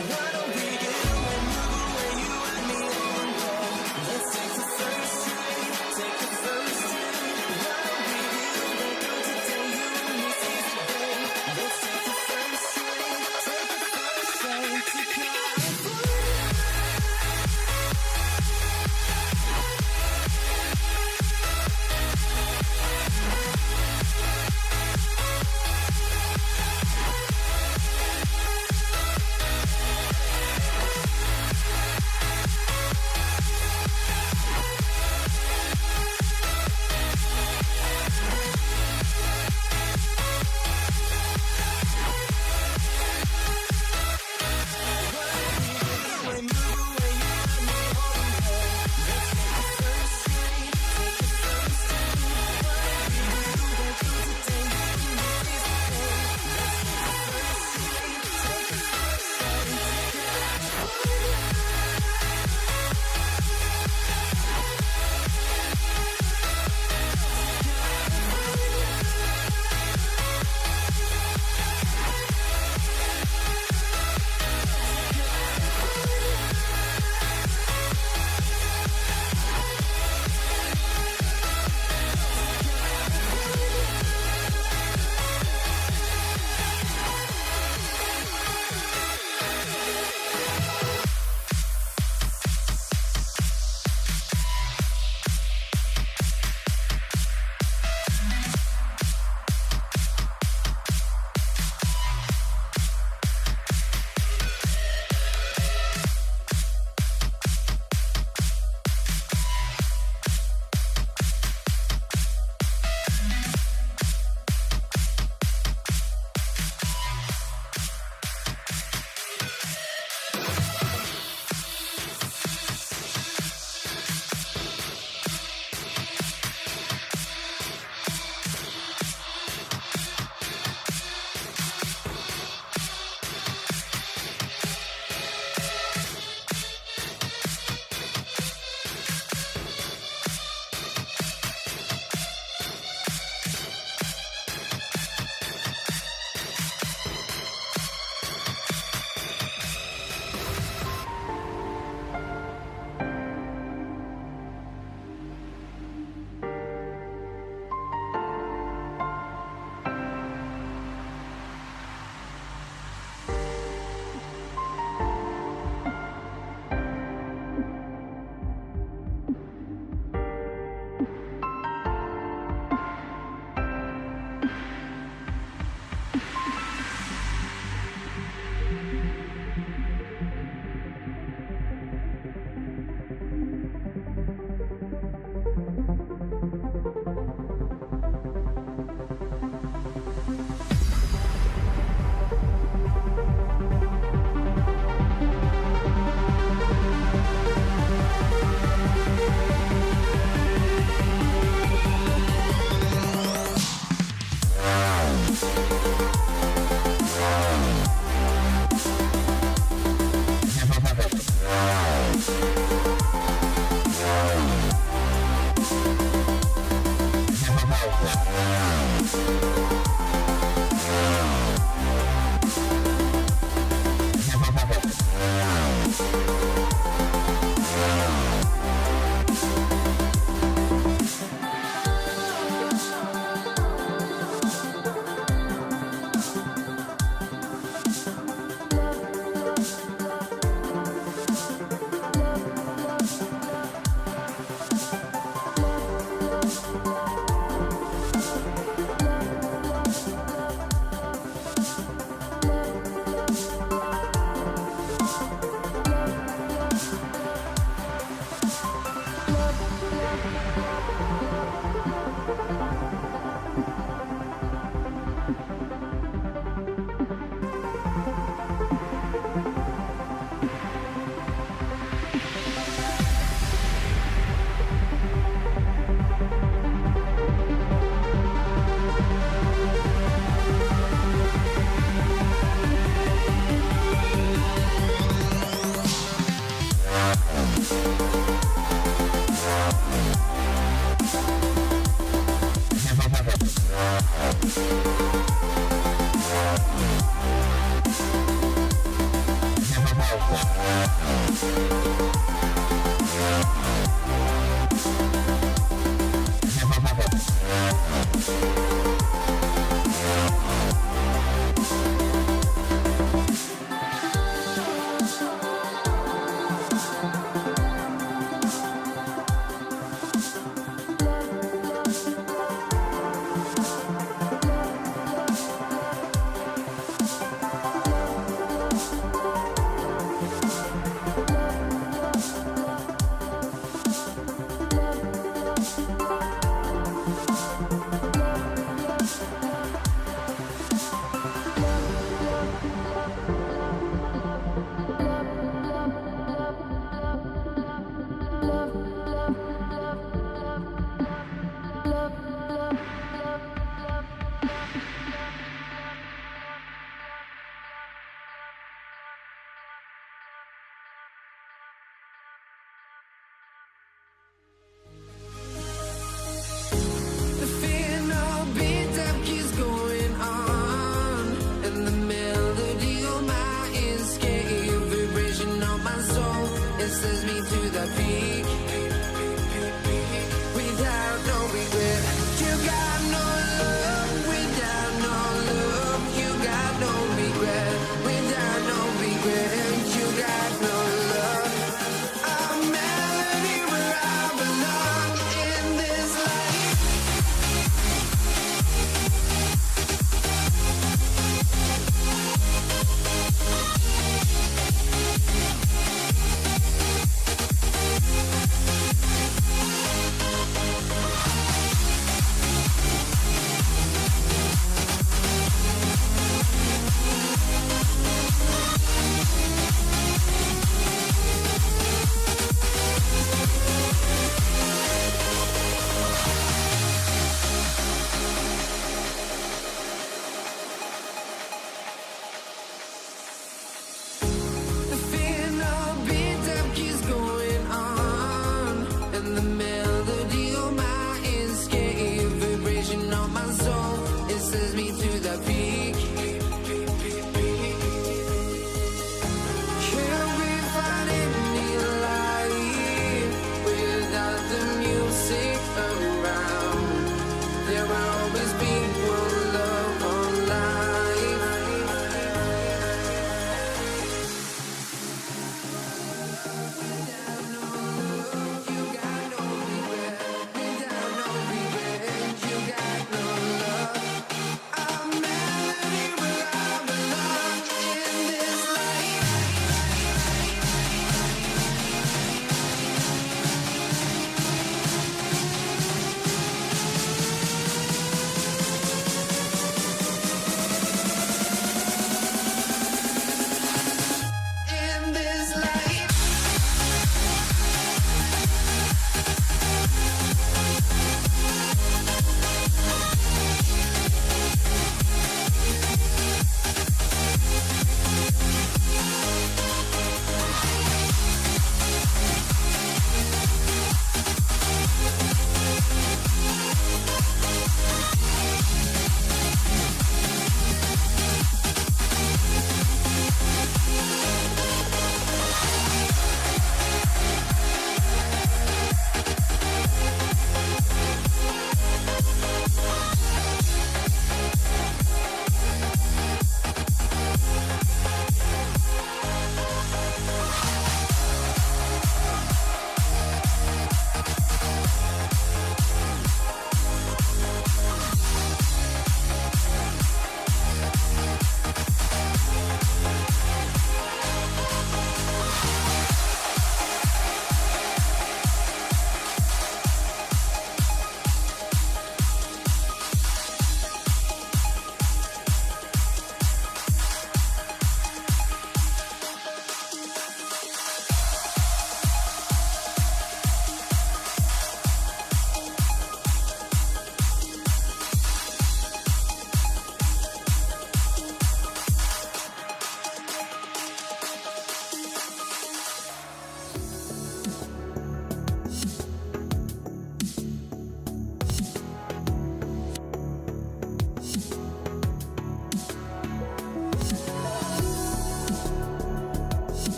What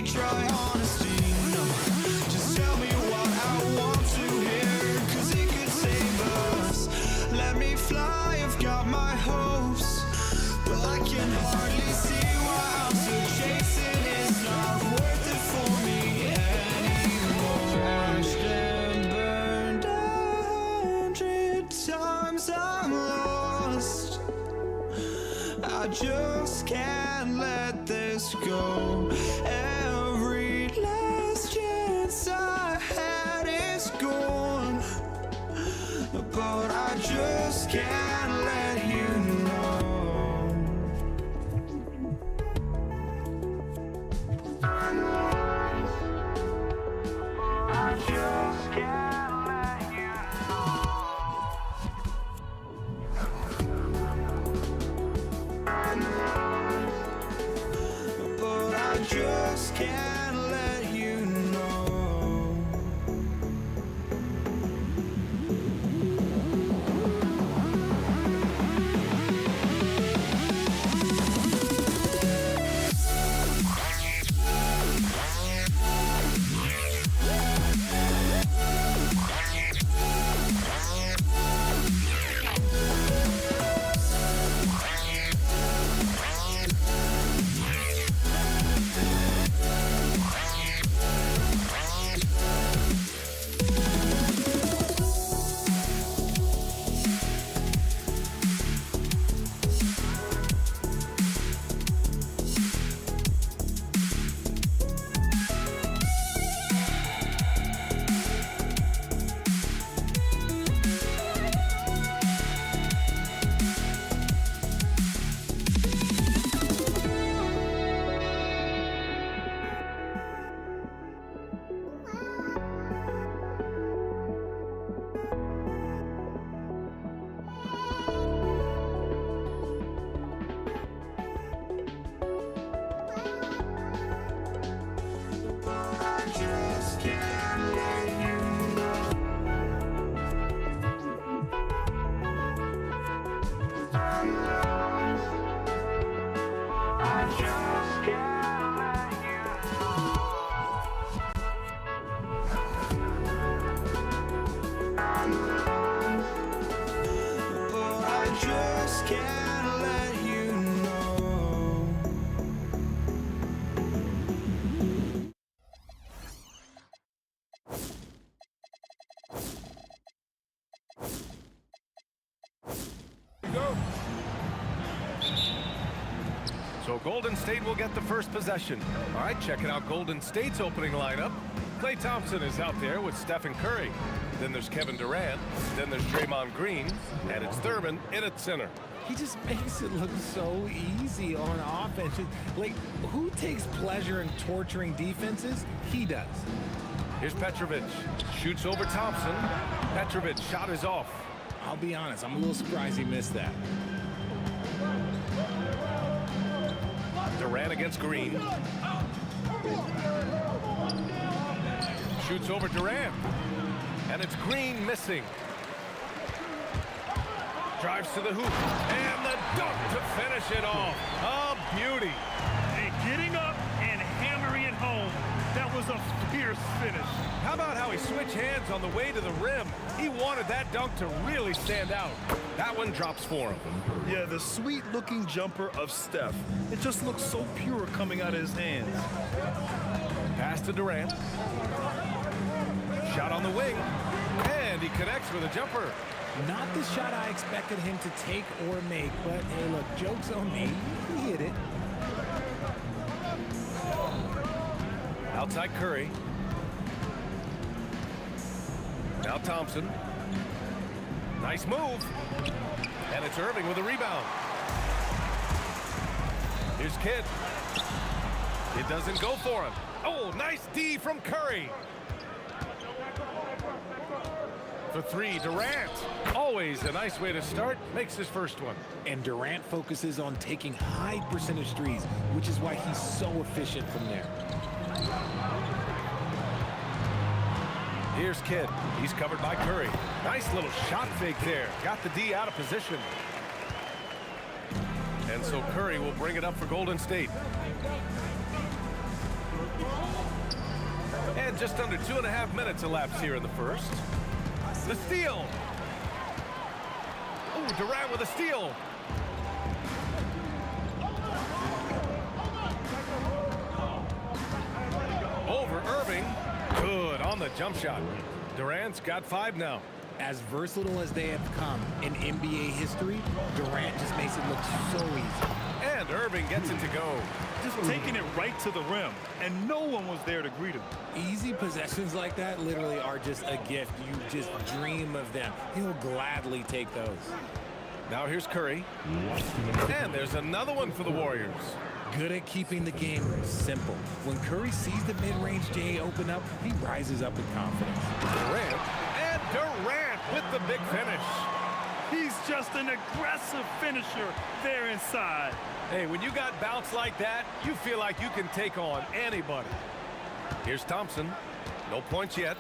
try honesty, no. Just tell me what I want to hear, 'cause it could save us. Let me fly, I've got my hopes, but I can hardly see why I'm still chasing. It's not worth it for me anymore. Crashed and burned 100 times, I'm lost. I just can't let this go. Every last chance I had is gone, but I just can't let you know. I just can't let you know. But I just can't let you know. So Golden State will get the first possession. All right, checking out Golden State's opening lineup. Klay Thompson is out there with Stephen Curry. Then there's Kevin Durant. Then there's Draymond Green. And it's Thurman in at center. He just makes it look so easy on offense. Like, who takes pleasure in torturing defenses? He does. Here's Petrovic. Shoots over Thompson. Petrovic shot is off. I'll be honest, I'm a little surprised he missed that. Durant against Green. Shoots over Durant. And it's Green missing. Drives to the hoop. And the dunk to finish it off. A beauty. And getting up and hammering it home. That was a fierce finish. How about how he switched hands on the way to the rim? He wanted that dunk to really stand out. That one drops for him. Yeah, the sweet-looking jumper of Steph. It just looks so pure coming out of his hands. Pass to Durant. Shot on the wing. And he connects with a jumper. Not the shot I expected him to take or make, but hey, look, joke's on me. He hit it. Outside Curry. Now Thompson. Nice move. And it's Irving with a rebound. Here's Kidd. It doesn't go for him. Oh, nice D from Curry. For three, Durant. Always a nice way to start. Makes his first one. And Durant focuses on taking high percentage threes, which is why he's so efficient from there. Here's Kidd. He's covered by Curry. Nice little shot fake there. Got the D out of position. And so Curry will bring it up for Golden State. And just under 2.5 minutes elapsed here in the first. The steal. Oh, Durant with a steal. Over Irving. Good on the jump shot. Durant's got 5 now. As versatile as they have come in NBA history, Durant just makes it look so easy. And Irving gets it to go. Just taking it right to the rim, and no one was there to greet him. Easy possessions like that literally are just a gift. You just dream of them. He'll gladly take those. Now here's Curry. And there's another one for the Warriors. Good at keeping the game simple. When Curry sees the mid-range J open up, he rises up with confidence. Durant. And Durant with the big finish. He's just an aggressive finisher there inside. Hey, when you got bounce like that, you feel like you can take on anybody. Here's Thompson. No points yet.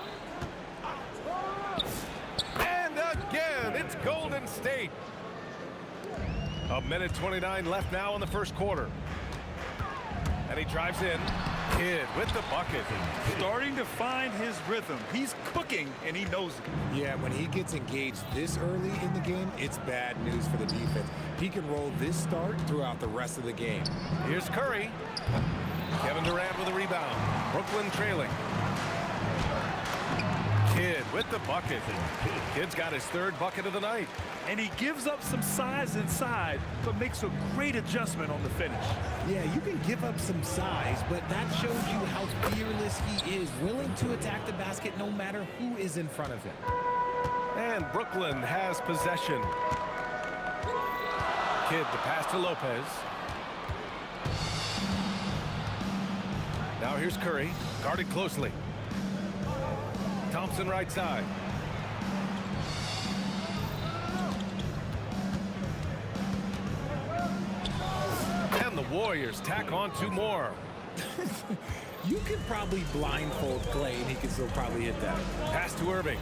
And again, it's Golden State. 1:29 left now in the first quarter. And he drives in. Kidd with the bucket. Starting to find his rhythm. He's cooking, and he knows it. Yeah, when he gets engaged this early in the game, it's bad news for the defense. He can roll this start throughout the rest of the game. Here's Curry. Kevin Durant with a rebound. Brooklyn trailing. Kidd with the bucket. Kidd's got his 3rd bucket of the night. And he gives up some size inside, but makes a great adjustment on the finish. Yeah, you can give up some size, but that shows you how fearless he is, willing to attack the basket no matter who is in front of him. And Brooklyn has possession. Kidd the pass to Lopez. Now here's Curry, guarded closely. Thompson right side. And the Warriors tack on 2 more. You could probably blindfold Clay and he could still probably hit that. Pass to Irving.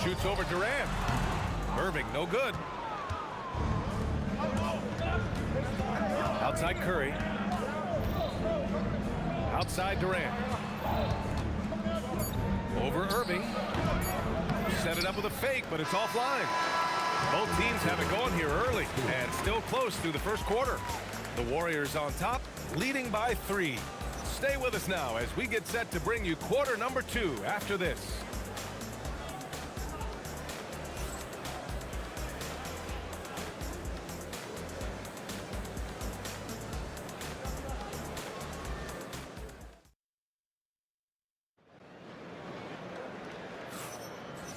Shoots over Durant. Irving, no good. Outside Curry. Outside Durant. Over Irving. Set it up with a fake, but it's offline. Both teams have it going here early and still close through the first quarter. The Warriors on top, leading by 3. Stay with us now as we get set to bring you quarter number 2 after this.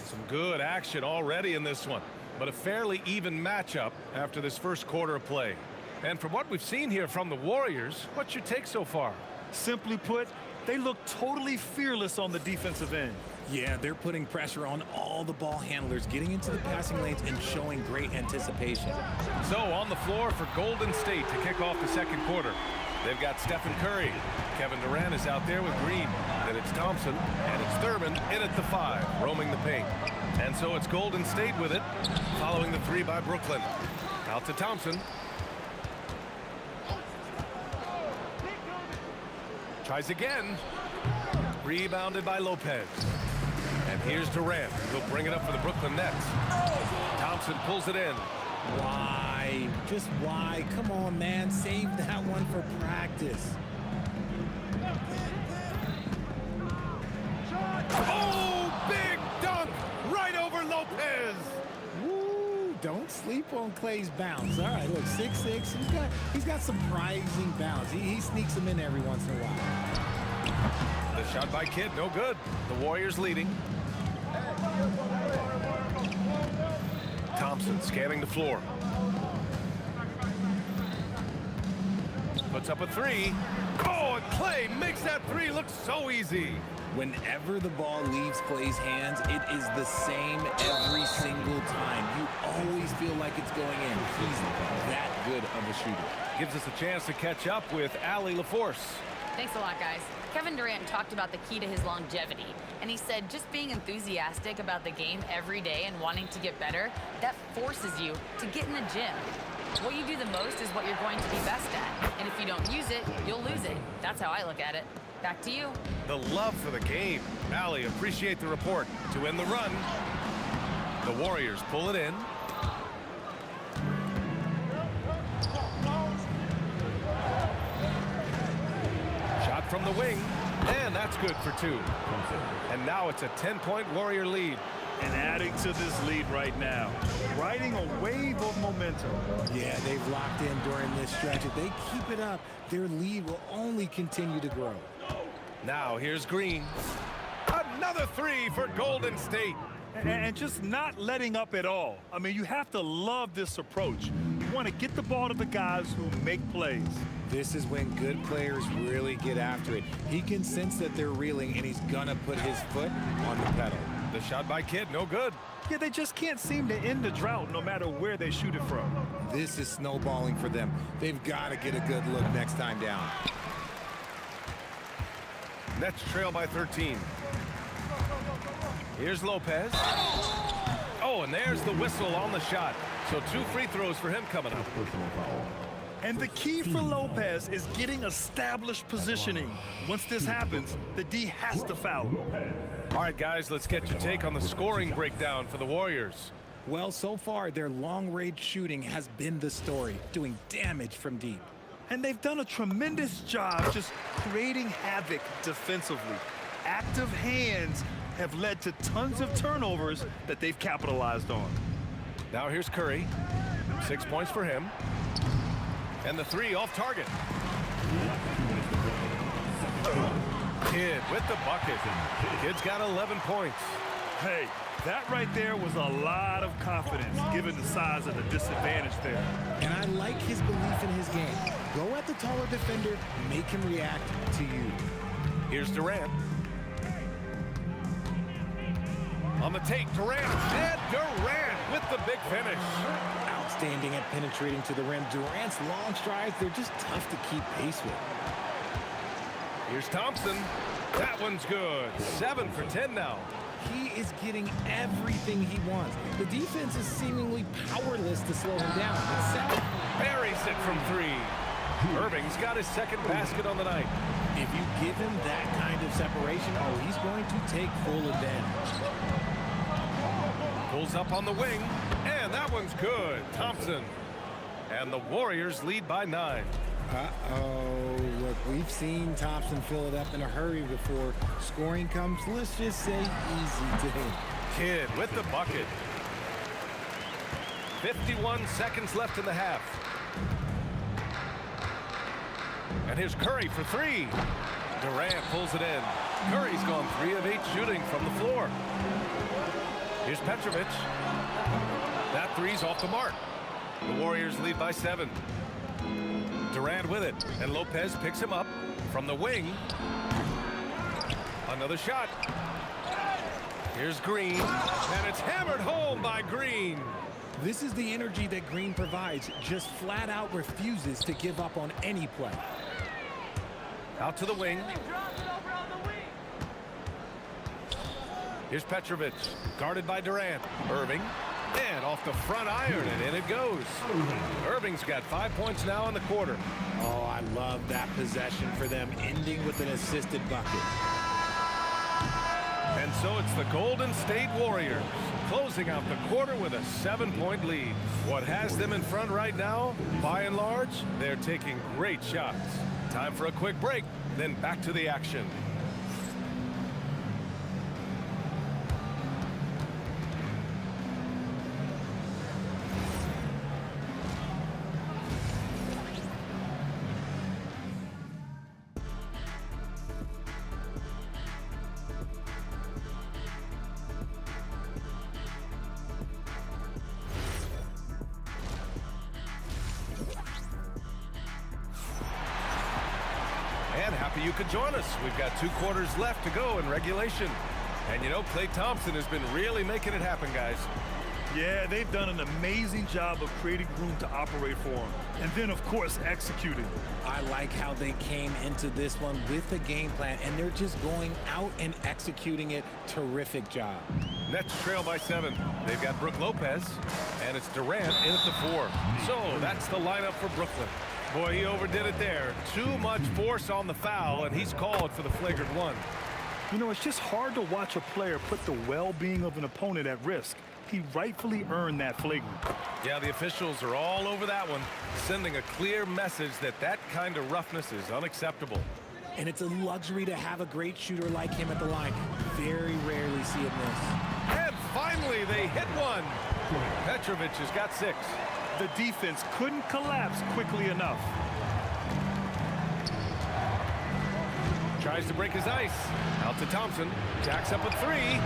Some good action already in this one, but a fairly even matchup after this first quarter of play. And from what we've seen here from the Warriors, what's your take so far? Simply put, they look totally fearless on the defensive end. Yeah, they're putting pressure on all the ball handlers, getting into the passing lanes and showing great anticipation. So on the floor for Golden State to kick off the second quarter. They've got Stephen Curry. Kevin Durant is out there with Green. Then it's Thompson, and it's Thurman in at the 5, roaming the paint. And so it's Golden State with it, following the 3 by Brooklyn. Out to Thompson. Tries again. Rebounded by Lopez. And here's Durant. He'll bring it up for the Brooklyn Nets. Thompson pulls it in. Why? Just why? Come on, man. Save that one for practice. Oh, big dunk right over Lopez. Woo, don't sleep on Clay's bounce. All right, look, 6'6". He's got surprising bounce. He sneaks them in every once in a while. The shot by Kidd, no good. The Warriors leading. Thompson scanning the floor. Puts up a 3. Oh, and Clay makes that 3 look so easy. Whenever the ball leaves Clay's hands, it is the same every single time. You always feel like it's going in. He's that good of a shooter. Gives us a chance to catch up with Allie LaForce. Thanks a lot, guys. Kevin Durant talked about the key to his longevity, and he said just being enthusiastic about the game every day and wanting to get better, that forces you to get in the gym. What you do the most is what you're going to be best at, and if you don't use it, you'll lose it. That's how I look at it. Back to you. The love for the game. Allie, appreciate the report. To end the run, the Warriors pull it in. Shot from the wing, and that's good for two. And now it's a 10-point Warrior lead. And adding to this lead right now, riding a wave of momentum. Yeah, they've locked in during this stretch. If they keep it up, their lead will only continue to grow. Now here's Green. Another three for Golden State. And just not letting up at all. I mean, you have to love this approach. You want to get the ball to the guys who make plays. This is when good players really get after it. He can sense that they're reeling, and he's gonna put his foot on the pedal. The shot by Kidd, no good. Yeah, they just can't seem to end the drought no matter where they shoot it from. This is snowballing for them. They've got to get a good look next time down. Nets trail by 13. Here's Lopez. Oh, and there's the whistle on the shot. So 2 free throws for him coming up. And the key for Lopez is getting established positioning. Once this happens, the D has to foul. All right, guys, let's get your take on the scoring breakdown for the Warriors. Well, so far, their long-range shooting has been the story, doing damage from deep. And they've done a tremendous job just creating havoc defensively. Active hands have led to tons of turnovers that they've capitalized on. Now here's Curry. 6 points for him. And the three off target. Kidd with the bucket. Kidd's got 11 points. Hey, that right there was a lot of confidence given the size of the disadvantage there. And I like his belief in his game. Go at the taller defender, make him react to you. Here's Durant. On the take, Durant. And Durant with the big finish. Outstanding at penetrating to the rim. Durant's long strides, they're just tough to keep pace with. Here's Thompson. That one's good. 7 for 10 now. He is getting everything he wants. The defense is seemingly powerless to slow him down. Buries it from 3. Irving's got his second basket on the night. If you give him that kind of separation, oh, he's going to take full advantage. Pulls up on the wing, and that one's good. Thompson. And the Warriors lead by 9. Uh-oh, look, we've seen Thompson fill it up in a hurry before. Scoring comes, let's just say, easy to him. Kidd with the bucket. 51 seconds left in the half. And here's Curry for 3. Durant pulls it in. Curry's gone 3 of 8 shooting from the floor. Here's Petrovic. That three's off the mark. The Warriors lead by 7. Durant with it, and Lopez picks him up from the wing. Another shot. Here's Green, and it's hammered home by Green. This is the energy that Green provides, just flat out refuses to give up on any play. Out to the wing. Here's Petrovic, guarded by Durant. Irving, and off the front iron, and in it goes. Irving's got 5 points now in the quarter. Oh, I love that possession for them, ending with an assisted bucket. And so it's the Golden State Warriors closing out the quarter with a 7-point lead. What has them in front right now, by and large, they're taking great shots. Time for a quick break, then back to the action. And happy you could join us. We've got 2 quarters left to go in regulation. And you know, Klay Thompson has been really making it happen, guys. Yeah, they've done an amazing job of creating room to operate for him. And then, of course, executing. I like how they came into this one with a game plan, and they're just going out and executing it. Terrific job. Nets trail by 7. They've got Brook Lopez, and it's Durant in at the 4. So that's the lineup for Brooklyn. Boy, he overdid it there. Too much force on the foul, and he's called for the flagrant 1. You know, it's just hard to watch a player put the well-being of an opponent at risk. He rightfully earned that flagrant. Yeah, the officials are all over that one, sending a clear message that that kind of roughness is unacceptable. And it's a luxury to have a great shooter like him at the line. Very rarely see him miss. And finally, they hit one. Petrovic has got 6. The defense couldn't collapse quickly enough. Tries to break his ice. Out to Thompson. Jacks up a 3.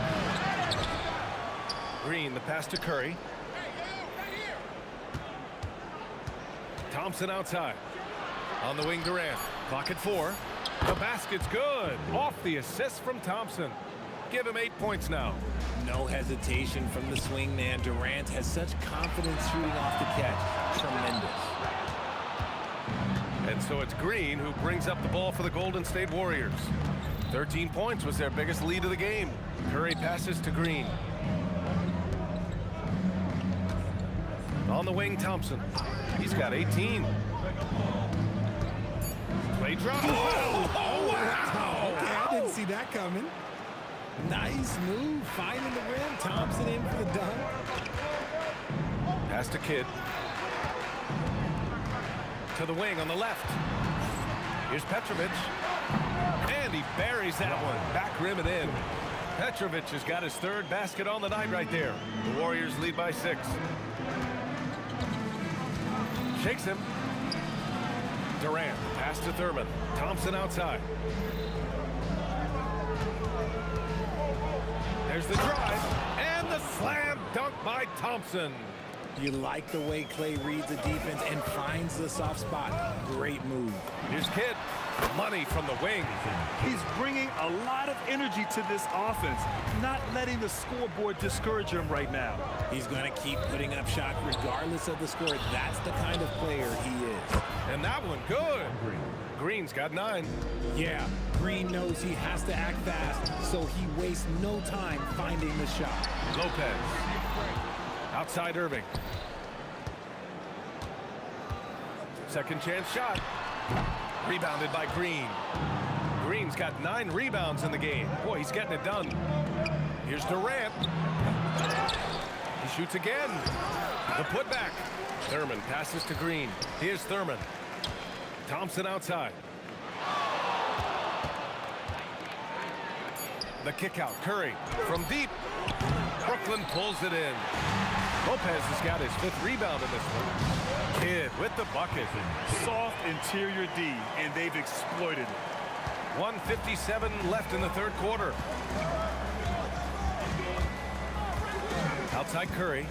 Green, the pass to Curry. Thompson outside. On the wing, Durant. Clock at 4. The basket's good. Off the assist from Thompson. Give him 8 points now. No hesitation from the swing man. Durant has such confidence shooting off the catch. Tremendous. And so it's Green who brings up the ball for the Golden State Warriors. 13 points was their biggest lead of the game. Curry passes to Green. On the wing, Thompson. He's got 18. Play drop. Oh, wow. Okay, I didn't see that coming. Nice move, finding the rim. Thompson in for the dunk. Pass to Kidd. To the wing on the left. Here's Petrovic. And he buries that one. Back rim and in. Petrovic has got his 3rd basket on the night right there. The Warriors lead by 6. Shakes him. Durant. Pass to Thurman. Thompson outside. There's the drive. And the slam dunk by Thompson. You like the way Clay reads the defense and finds the soft spot. Great move. Here's Kidd. Money from the wing. He's bringing a lot of energy to this offense, not letting the scoreboard discourage him right now. He's going to keep putting up shots regardless of the score. That's the kind of player he is. And that one good. Green's got 9. Yeah, Green knows he has to act fast, so he wastes no time finding the shot. Lopez. Outside Irving. Second chance shot. Rebounded by Green. Green's got 9 rebounds in the game. Boy, he's getting it done. Here's Durant. He shoots again. The putback. Thurman passes to Green. Here's Thurman. Thompson outside. The kick out. Curry from deep. Brooklyn pulls it in. Lopez has got his 5th rebound in this one. Kidd with the bucket. Soft interior D, and they've exploited it. 1:57 left in the 3rd quarter. Outside Curry.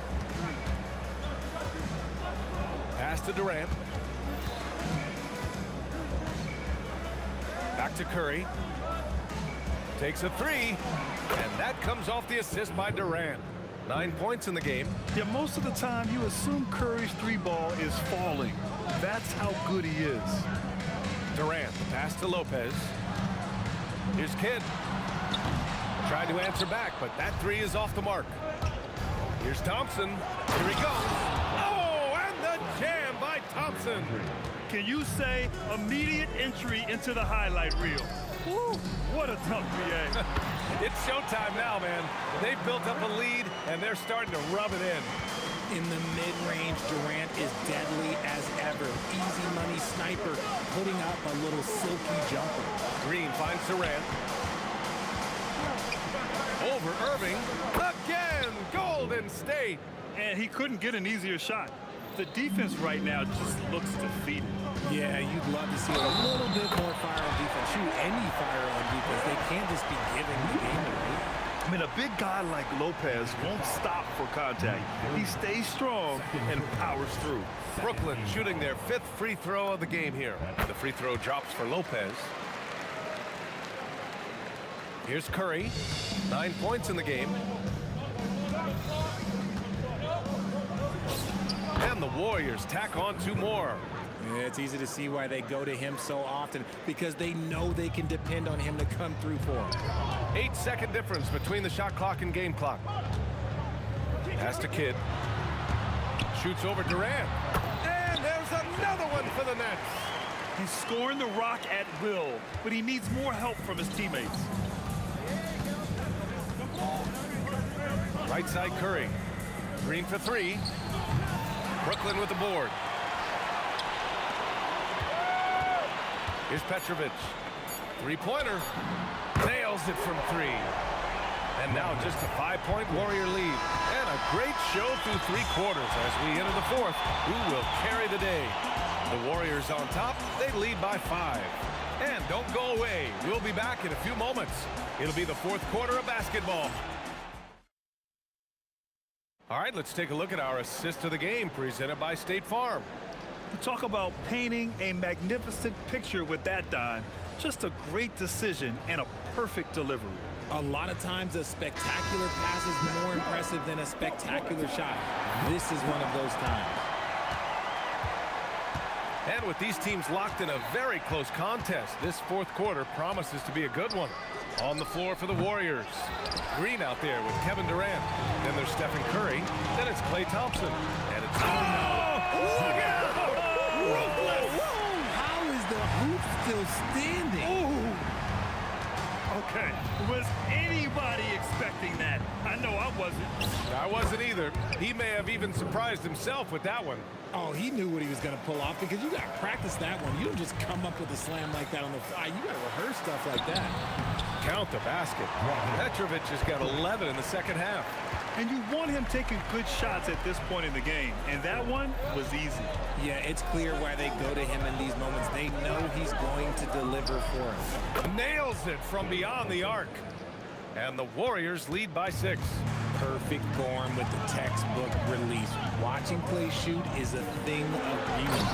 Pass to Durant. Back to Curry. Takes a 3. And that comes off the assist by Durant. 9 points in the game. Yeah, most of the time you assume Curry's 3-ball is falling. That's how good he is. Durant, pass to Lopez. Here's Kidd. Tried to answer back, but that 3 is off the mark. Here's Thompson. Here he goes. Oh, and the jam by Thompson. Can you say immediate entry into the highlight reel? Woo, what a dunk, BA. It's showtime now, man. They've built up a lead, and they're starting to rub it in. In the mid-range, Durant is deadly as ever. Easy money sniper, putting up a little silky jumper. Green finds Durant. Over Irving. Again, Golden State. And he couldn't get an easier shot. The defense right now just looks defeated. Yeah, you'd love to see a little bit more fire on defense. Shoot, any fire on defense. They can't just be giving the game away. I mean, a big guy like Lopez won't stop for contact. He stays strong and powers through. Brooklyn shooting their 5th free throw of the game here. The free throw drops for Lopez. Here's Curry. 9 points in the game. the Warriors tack on 2 more. Yeah, it's easy to see why they go to him so often, because they know they can depend on him to come through for them. 8-second difference between the shot clock and game clock. Pass to Kidd. Shoots over Durant. And there's another one for the Nets. He's scoring the rock at will, but he needs more help from his teammates. Right side Curry. Green for 3. Brooklyn with the board. Here's Petrovic. 3-pointer. Nails it from 3. And now just a 5-point Warrior lead. And a great show through 3 quarters as we enter the 4th. Who will carry the day? The Warriors on top. They lead by 5. And don't go away. We'll be back in a few moments. It'll be the 4th quarter of basketball. All right, let's take a look at our assist of the game presented by State Farm. Talk about painting a magnificent picture with that dime. Just a great decision and a perfect delivery. A lot of times a spectacular pass is more impressive than a spectacular shot. This is one of those times. And with these teams locked in a very close contest, this 4th quarter promises to be a good one. On the floor for the Warriors. Green out there with Kevin Durant. Then there's Stephen Curry. Then it's Klay Thompson. And it's... Look out! Ruthless! How is the hoop still standing? Okay, was anybody expecting that? I know I wasn't. I wasn't either. He may have even surprised himself with that one. Oh, he knew what he was going to pull off, because you got to practice that one. You don't just come up with a slam like that on the fly. You got to rehearse stuff like that. Count the basket. Petrovic has got 11 in the 2nd half. And you want him taking good shots at this point in the game, and that one was easy. Yeah, it's clear why they go to him in these moments. They know he's going to deliver for them. Nails it from beyond the arc. And the Warriors lead by 6. Perfect form with the textbook release. Watching Klay shoot is a thing of beauty.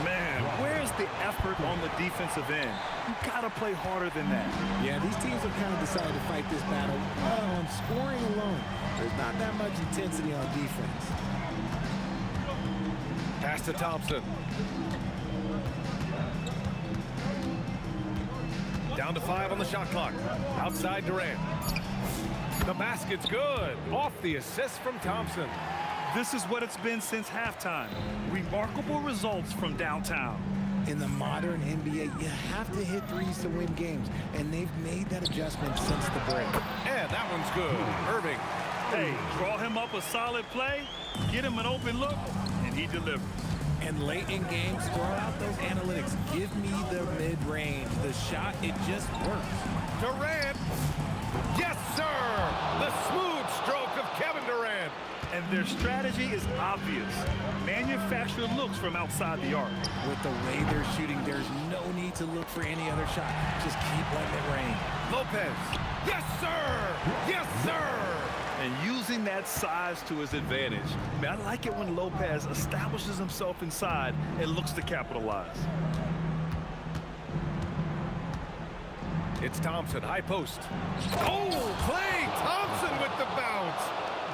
Man, where's the effort on the defensive end? You gotta play harder than that. Yeah, these teams have kind of decided to fight this battle on scoring alone. There's not that much intensity on defense. Pass to Thompson. Down to 5 on the shot clock. Outside Durant. The basket's good. Off the assist from Thompson. This is what it's been since halftime. Remarkable results from downtown. In the modern NBA, you have to hit threes to win games, and they've made that adjustment since the break. And that one's good. Irving. Hey, draw him up a solid play, get him an open look, and he delivers. And late in games, throw out those analytics. Give me the mid-range. The shot, it just works. Durant. Yes, sir. The smooth stroke of Kevin Durant. And their strategy is obvious. Manufacture looks from outside the arc. With the way they're shooting, there's no need to look for any other shot. Just keep letting it rain. Lopez. Yes, sir. Yes, sir. And using that size to his advantage. I mean, I like it when Lopez establishes himself inside and looks to capitalize. It's Thompson, high post. Oh, Klay Thompson with the bounce.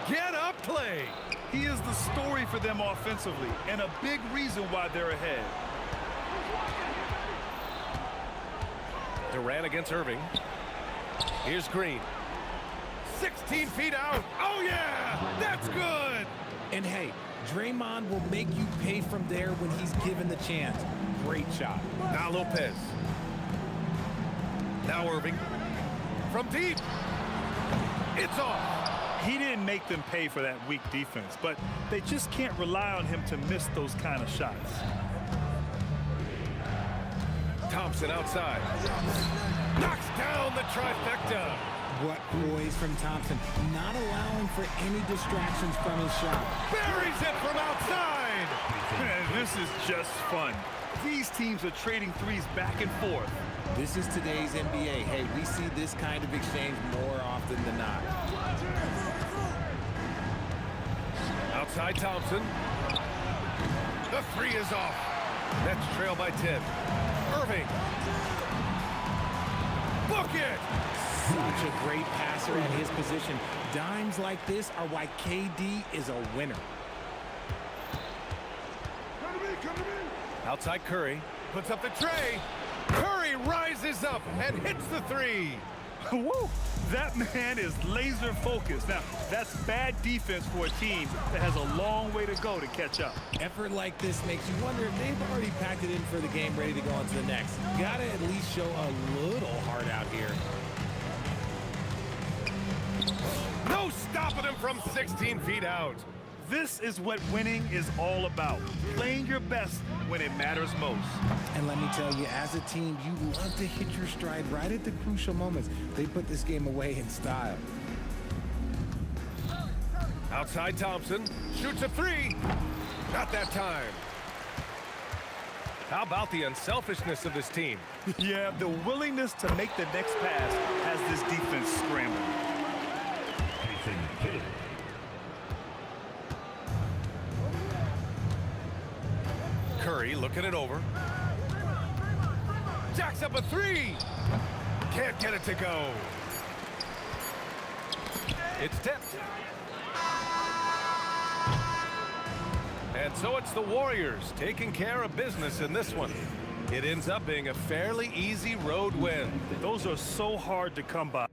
Get up, Klay. He is the story for them offensively, and a big reason why they're ahead. Durant against Irving. Here's Green. 16 feet out. Oh, yeah, that's good. And hey, Draymond will make you pay from there when he's given the chance. Great shot. Now Lopez. Now Irving. From deep. It's off. He didn't make them pay for that weak defense, but they just can't rely on him to miss those kind of shots. Thompson outside. Knocks down the trifecta. What poise from Thompson, not allowing for any distractions from his shot. Buries it from outside. Man, this is just fun. These teams are trading threes back and forth. This is today's NBA. Hey, we see this kind of exchange more often than not. Outside Thompson. The 3 is off. Nets trail by 10. Irving. Book it. Such a great passer at his position. Dimes like this are why KD is a winner. Outside Curry, puts up the tray. Curry rises up and hits the three. Woo! That man is laser focused. Now, that's bad defense for a team that has a long way to go to catch up. Effort like this makes you wonder if they've already packed it in for the game, ready to go on to the next. Gotta at least show a little heart out here. No stopping him from 16 feet out. This is what winning is all about. Playing your best when it matters most. And let me tell you, as a team, you love to hit your stride right at the crucial moments. They put this game away in style. Outside Thompson, shoots a three. Not that time. How about the unselfishness of this team? Yeah, the willingness to make the next pass has this defense scrambling. Curry looking it over. Jacks up a three. Can't get it to go. It's tipped. And so it's the Warriors taking care of business in this one. It ends up being a fairly easy road win. Those are so hard to come by.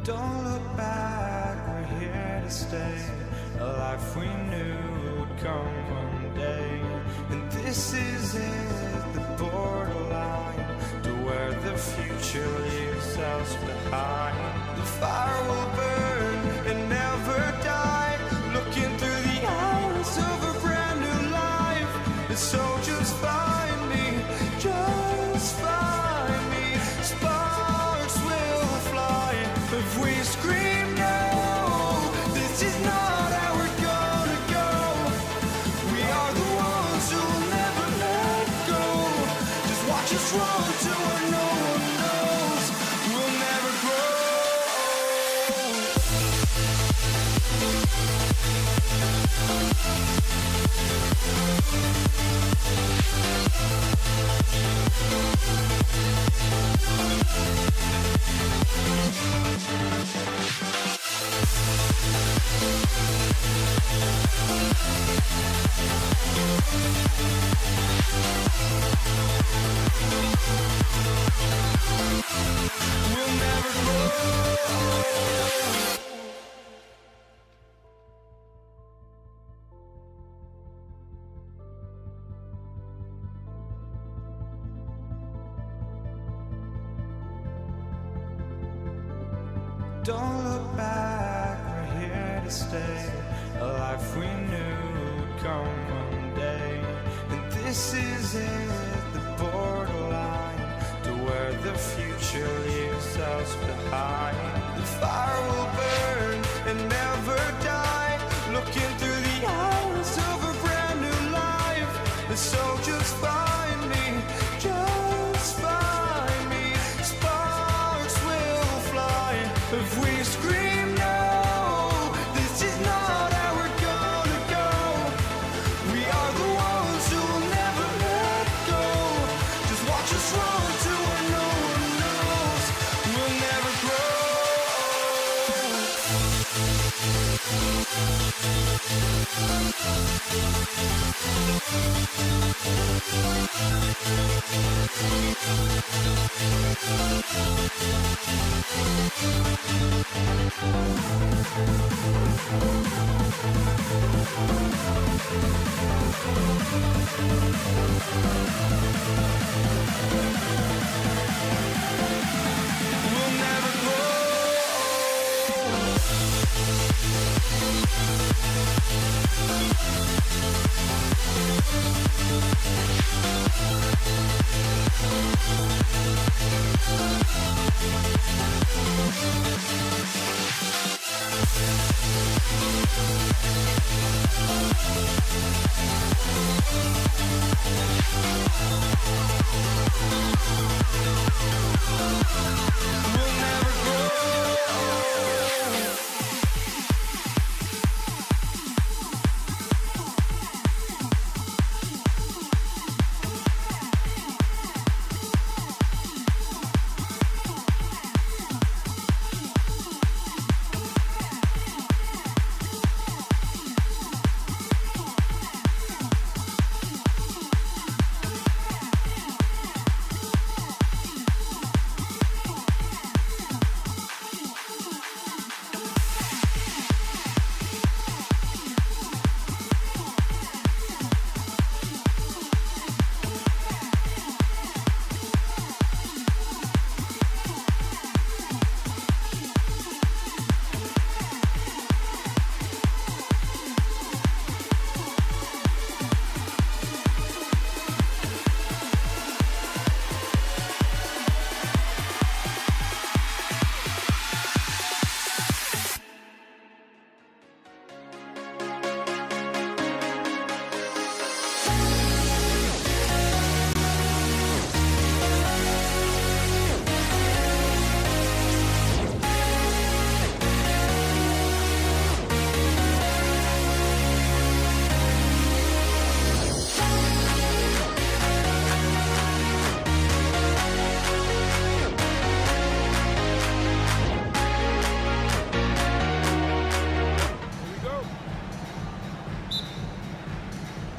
Don't look back, we're here to stay. A life we knew would come one day. And this is it, the borderline to where the future leaves us behind. The fire will burn and never die, looking through the eyes of a brand new life. And so just find me, just find me. Sparks will fly if we scream no. This is not how we're gonna go. We are the ones who'll never let go. Just watch us run to where no one knows. We'll never grow. We'll never grow. Don't look back, we're here to stay. A life we knew would come one day. And this is it, the borderline to where the future leaves us behind. The fire will burn and never die, looking through the eyes of a brand new life. And so just find me, just find me. Sparks will fly if we scream no. This is not how we're gonna go. We are the ones who'll never let go. Just watch us run to where no one knows. We'll never grow. We'll never grow. We'll never grow.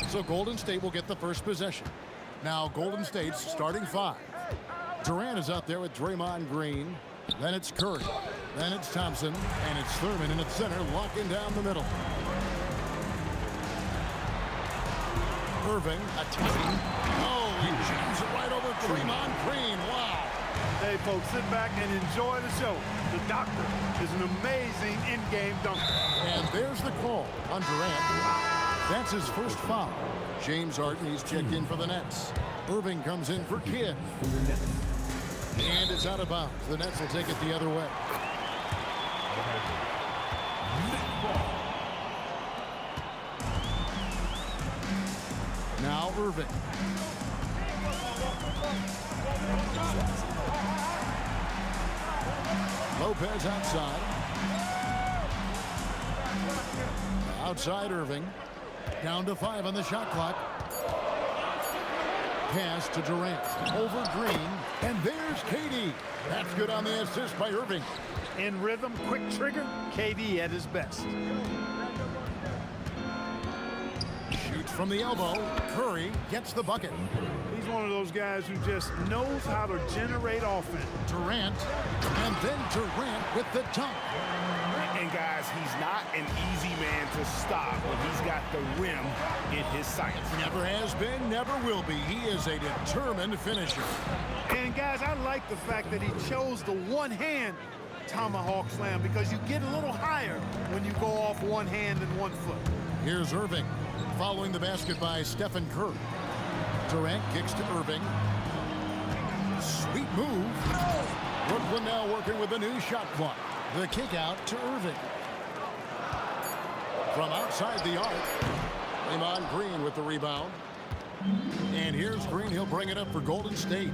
So Golden State will get the first possession. Now Golden State's starting five. Durant is out there with Draymond Green. Then it's Curry. Then it's Thompson, and it's Thurman in at center, locking down the middle. Irving attacking. Oh, he jams it right over Draymond Green. Wow. Hey, folks, sit back and enjoy the show. The doctor is an amazing in-game dunker. And there's the call on Durant. That's his first foul. James Harden, he's checked in for the Nets. Irving comes in for Kidd. And it's out of bounds. The Nets will take it the other way. Now Irving. Lopez outside. Outside Irving. Down to 5 on the shot clock. Pass to Durant. Over Green. And there's KD. That's good on the assist by Irving. In rhythm, quick trigger, KD at his best. Shoots from the elbow. Curry gets the bucket. He's one of those guys who just knows how to generate offense. Durant. And then Durant with the dunk. And guys, he's not an easy man to stop when he's got the rim in his sights. Never has been, never will be. He is a determined finisher. And guys, I like the fact that he chose the one-hand tomahawk slam because you get a little higher when you go off one hand and 1 foot. Here's Irving. Following the basket by Stephen Curry. Durant kicks to Irving. Sweet move. Brooklyn now working with a new shot clock. The kick out to Irving. From outside the arc. Draymond Green with the rebound. And here's Green. He'll bring it up for Golden State.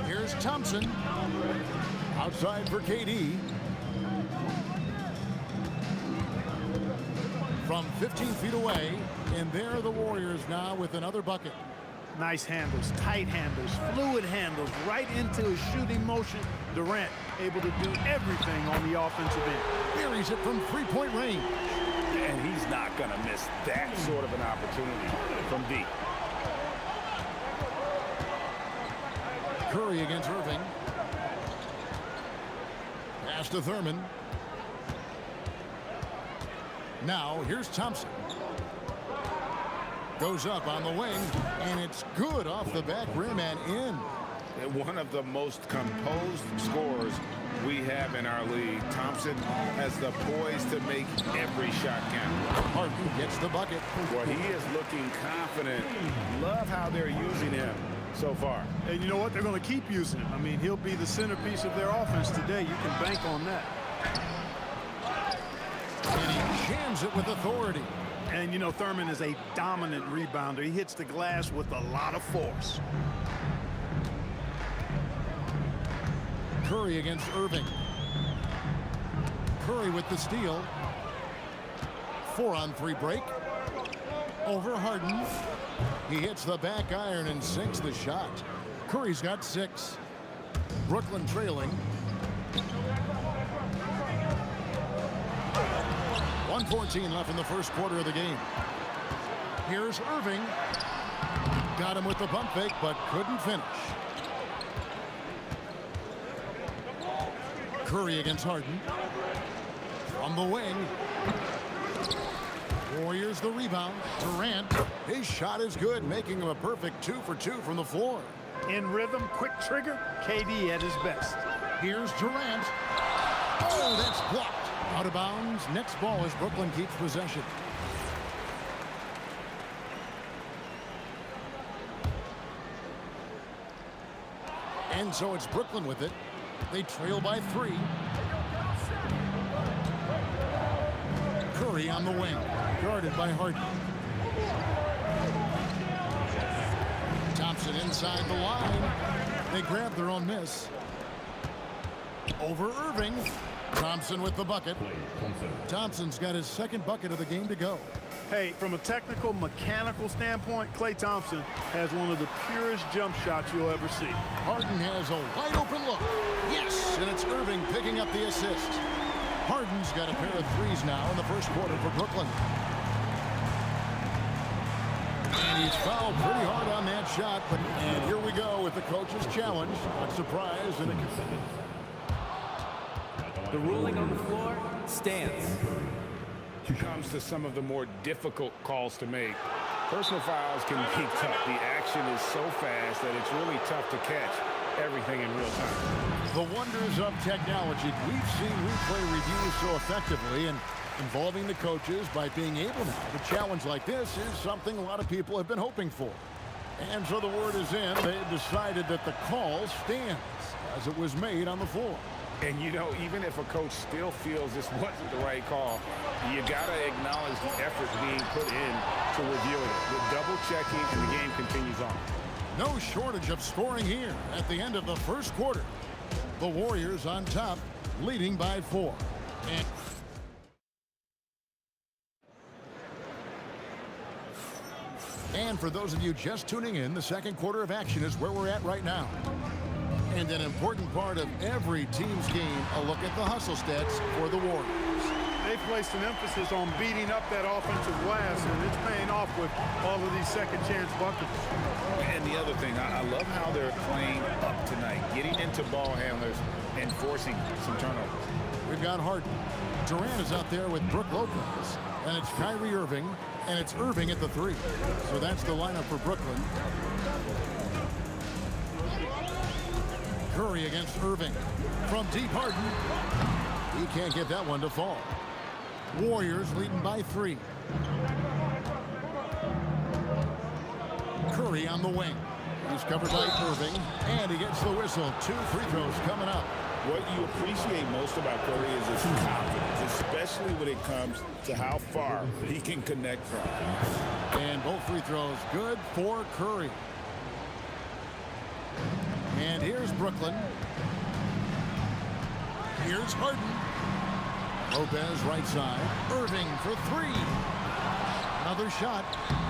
Here's Thompson. Outside for KD. From 15 feet away. And there are the Warriors now with another bucket. Nice handles, tight handles, fluid handles, right into his shooting motion. Durant able to do everything on the offensive end. Buries it from 3-point range. And he's not going to miss that sort of an opportunity from deep. Curry against Irving. Pass to Thurman. Now here's Thompson. Goes up on the wing, and it's good off the back rim and in. And one of the most composed scorers we have in our league. Thompson has the poise to make every shot count. Harden gets the bucket. Well, he is looking confident. Love how they're using him so far. And you know what? They're going to keep using him. I mean, he'll be the centerpiece of their offense today. You can bank on that. And he jams it with authority. And, you know, Thurman is a dominant rebounder. He hits the glass with a lot of force. Curry against Irving. Curry with the steal. 4-on-3 break. Over Harden. He hits the back iron and sinks the shot. Curry's got 6. Brooklyn trailing. 1:14 left in the first quarter of the game. Here's Irving. Got him with the pump fake, but couldn't finish. Curry against Harden. From the wing. Warriors the rebound. Durant. His shot is good, making him a perfect 2 for 2 from the floor. In rhythm, quick trigger, KD at his best. Here's Durant. Oh, that's blocked. Out of bounds. Next ball as Brooklyn keeps possession. And so it's Brooklyn with it. They trail by 3. Curry on the wing. Guarded by Harden. Thompson inside the line. They grab their own miss. Over Irving. Thompson with the bucket. Thompson's got his second bucket of the game to go. Hey, from a technical, mechanical standpoint, Klay Thompson has one of the purest jump shots you'll ever see. Harden has a wide open look. Yes, and it's Irving picking up the assist. Harden's got a pair of threes now in the first quarter for Brooklyn. And he's fouled pretty hard on that shot, but and here we go with the coach's challenge. Not surprised. And The ruling on the floor stands. Comes to some of the more difficult calls to make. Personal fouls can be tough. The action is so fast that it's really tough to catch everything in real time. The wonders of technology. We've seen replay reviews so effectively, and involving the coaches by being able now to challenge like this is something a lot of people have been hoping for. And so the word is in. They decided that the call stands as it was made on the floor. And, you know, even if a coach still feels this wasn't the right call, you got to acknowledge the effort being put in to review it. The double checking, and the game continues on. No shortage of scoring here at the end of the first quarter. The Warriors on top, leading by 4. And for those of you just tuning in, the second quarter of action is where we're at right now. And an important part of every team's game, a look at the hustle stats for the Warriors. They placed an emphasis on beating up that offensive glass, and it's paying off with all of these second-chance buckets. And the other thing, I love how they're playing up tonight, getting into ball handlers and forcing some turnovers. We've got Harden. Durant is out there with Brook Lopez. And it's Kyrie Irving, and it's Irving at the 3. So that's the lineup for Brooklyn. Curry against Irving. From deep, Harden. He can't get that one to fall. Warriors leading by 3. Curry on the wing. He's covered by Irving, and he gets the whistle. 2 free throws coming up. What you appreciate most about Curry is his confidence, especially when it comes to how far he can connect from. And both free throws good for Curry. And here's Brooklyn. Here's Harden. Lopez right side. Irving for 3. Another shot,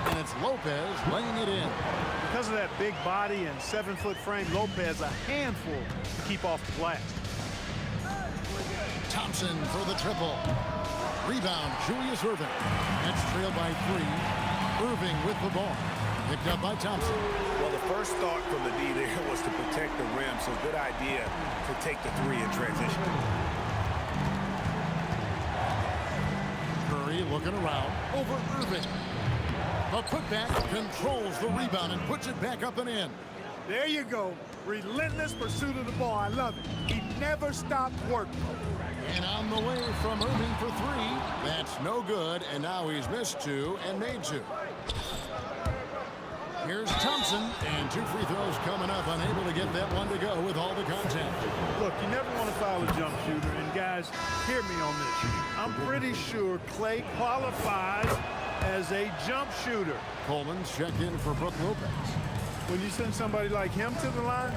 and it's Lopez laying it in. Because of that big body and 7-foot frame, Lopez a handful to keep off the glass. Thompson for the triple. Rebound, Julius Irving. That's trailed by 3. Irving with the ball. Picked up by Thompson. Well, the first thought from the D there was to protect the rim, so good idea to take the 3 in transition. Curry looking around over Irving. The putback controls the rebound and puts it back up and in. There you go. Relentless pursuit of the ball. I love it. He never stopped working. And on the way from Irving for 3. That's no good, and now he's missed 2 and made 2. Here's Thompson, and 2 free throws coming up, unable to get that one to go with all the contact. Look, you never want to foul a jump shooter, and guys, hear me on this. I'm pretty sure Clay qualifies as a jump shooter. Coleman's checked in for Brook Lopez. When you send somebody like him to the line,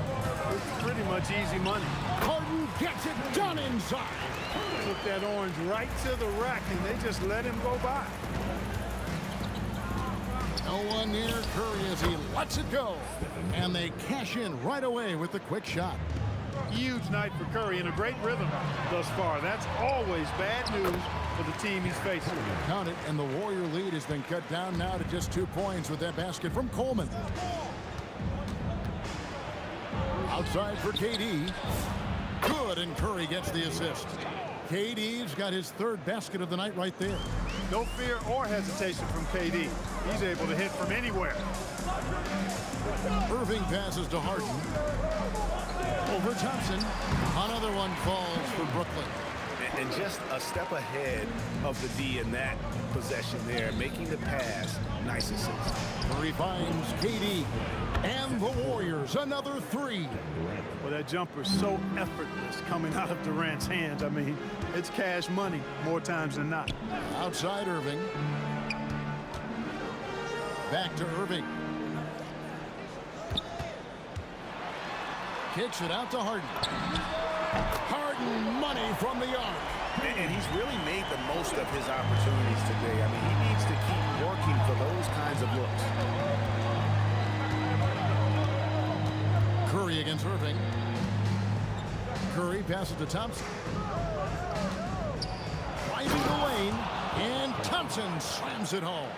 it's pretty much easy money. Harden gets it done inside. Took that orange right to the rack, and they just let him go by. No one near Curry as he lets it go. And they cash in right away with the quick shot. Huge night for Curry and a great rhythm thus far. That's always bad news for the team he's facing. Count it, and the Warrior lead has been cut down now to just 2 points with that basket from Coleman. Outside for KD. Good, and Curry gets the assist. KD's got his 3rd basket of the night right there. No fear or hesitation from KD. He's able to hit from anywhere. Irving passes to Harden. Over Thompson. Another one falls for Brooklyn. And just a step ahead of the D in that possession there, making the pass. Nice assist. Curry finds KD. And the Warriors, another 3. Well, that jumper's so effortless coming out of Durant's hands. I mean, it's cash money more times than not. Outside Irving. Back to Irving. Kicks it out to Harden. Harden money from the arc. And he's really made the most of his opportunities today. I mean, he needs to keep working for those kinds of looks. Curry against Irving. Curry passes to Thompson. Driving the lane, and Thompson slams it home.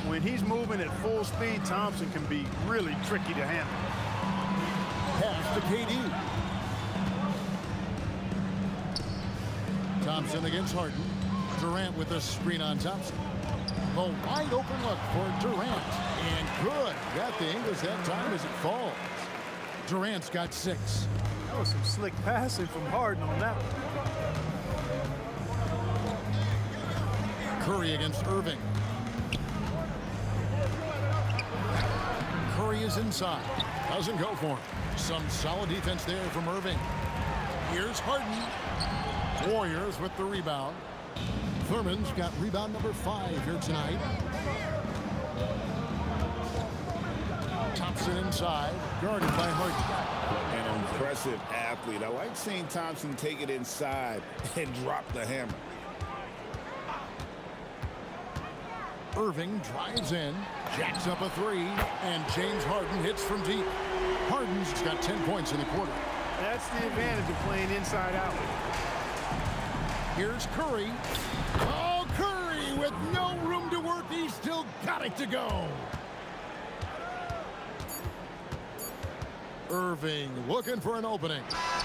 When he's moving at full speed, Thompson can be really tricky to handle. Pass to KD. Thompson against Harden. Durant with a screen on Thompson. The wide open look for Durant. And good. Got the English that time as it falls. Durant's got 6. That was some slick passing from Harden on that one. Curry against Irving. Curry is inside. Doesn't go for him. Some solid defense there from Irving. Here's Harden. Warriors with the rebound. Thurman's got rebound number 5 here tonight. Thompson inside, guarded by Harden. An impressive athlete. I like seeing Thompson take it inside and drop the hammer. Irving drives in, jacks up a 3, and James Harden hits from deep. Harden's got 10 points in the quarter. That's the advantage of playing inside out. Here's Curry. Oh, Curry with no room to work. He's still got it to go. Irving looking for an opening.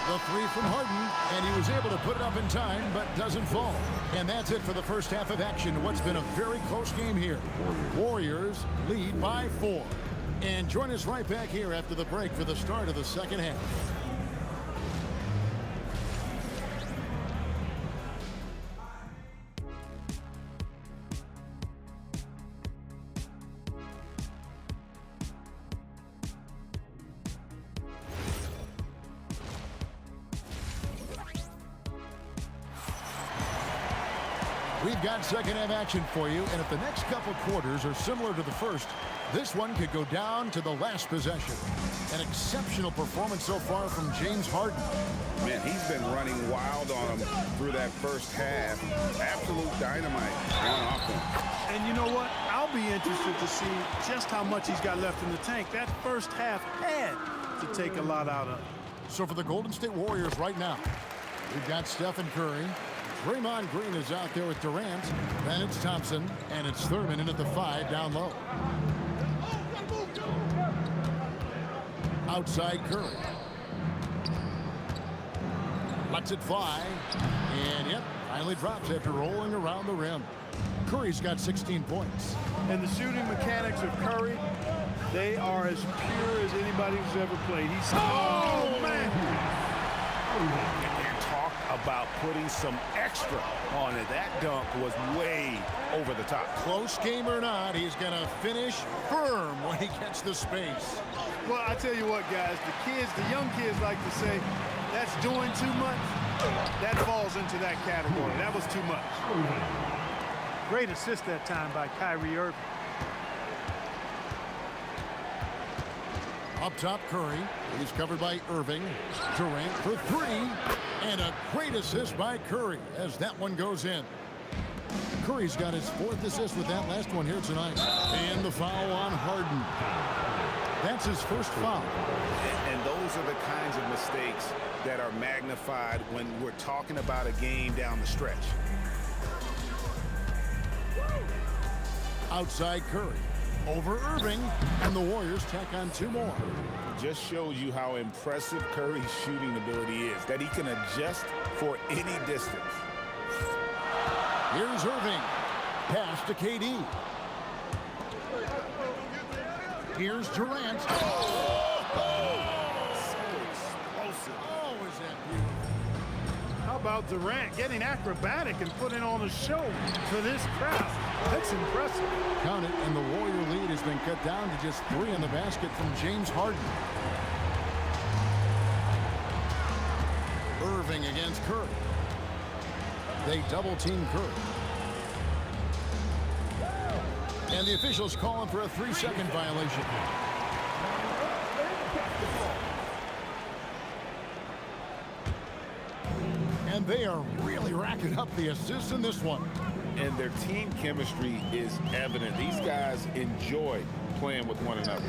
The 3 from Harden, and he was able to put it up in time, but doesn't fall. And that's it for the first half of action. What's been a very close game here. Warriors lead by 4. And join us right back here after the break for the start of the second half. We've got second half action for you, and if the next couple quarters are similar to the first, this one could go down to the last possession. An exceptional performance so far from James Harden. Man, he's been running wild on him through that first half. Absolute dynamite on offense. And you know what? I'll be interested to see just how much he's got left in the tank. That first half had to take a lot out of him. So for the Golden State Warriors right now, we've got Stephen Curry. Draymond Green is out there with Durant. Then it's Thompson, and it's Thurman in at the 5 down low. Outside Curry. Lets it fly. And yep, finally drops after rolling around the rim. Curry's got 16 points. And the shooting mechanics of Curry, they are as pure as anybody who's ever played. He's man! Talk about putting some extra on it. That dunk was way over the top. Close game or not, he's going to finish firm when he gets the space. Well, I tell you what, guys, the young kids like to say, that's doing too much. That falls into that category. That was too much. Great assist that time by Kyrie Irving. Up top, Curry. He's covered by Irving. Durant for 3. And a great assist by Curry as that one goes in. Curry's got his 4th assist with that last one here tonight. And the foul on Harden. That's his first foul. And those are the kinds of mistakes that are magnified when we're talking about a game down the stretch. Outside Curry. Over Irving, and the Warriors tack on 2 more. Just shows you how impressive Curry's shooting ability is, that he can adjust for any distance. Here's Irving. Pass to KD. Here's Durant. Oh, is that beautiful. How about Durant getting acrobatic and putting on a show for this crowd? That's impressive. Count it, and the Warrior lead has been cut down to just 3 in the basket from James Harden. Irving against Curry. They double-team Curry. And the officials calling for a 3-second violation. And they are really racking up the assists in this one. And their team chemistry is evident. These guys enjoy playing with one another.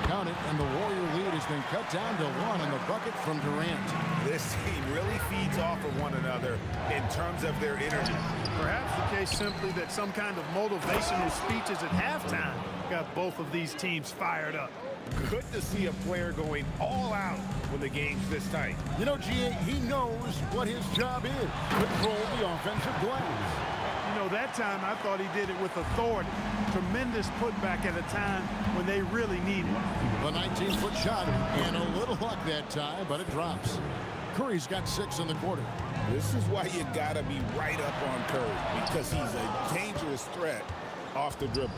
Count it, and the Warrior lead has been cut down to 1 on the bucket from Durant. This team really feeds off of one another in terms of their energy. Perhaps the case simply that some kind of motivational speeches at halftime got both of these teams fired up. Good to see a player going all out when the game's this tight. You know, GA, he knows what his job is. Control the offensive glass. You know, that time I thought he did it with authority. Tremendous putback at a time when they really need it. The 19-foot shot, and a little luck that time, but it drops. Curry's got 6 in the quarter. This is why you got to be right up on Curry, because he's a dangerous threat off the dribble.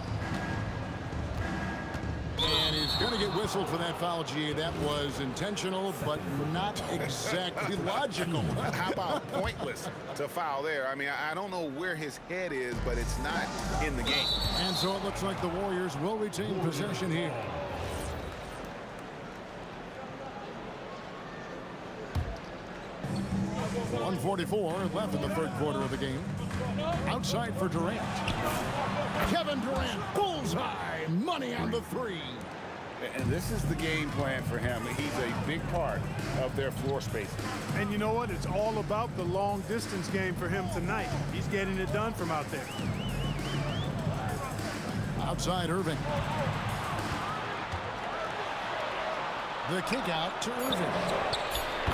And he's going to get whistled for that foul, GA. That was intentional, but not exactly logical. How about pointless to foul there? I mean, I don't know where his head is, but it's not in the game. And so it looks like the Warriors will retain possession here. .144 left in the third quarter of the game. Outside for Durant. Kevin Durant, bullseye, money on the 3. And this is the game plan for him. He's a big part of their floor space. And you know what? It's all about the long distance game for him tonight. He's getting it done from out there. Outside Irving. The kick out to Irving.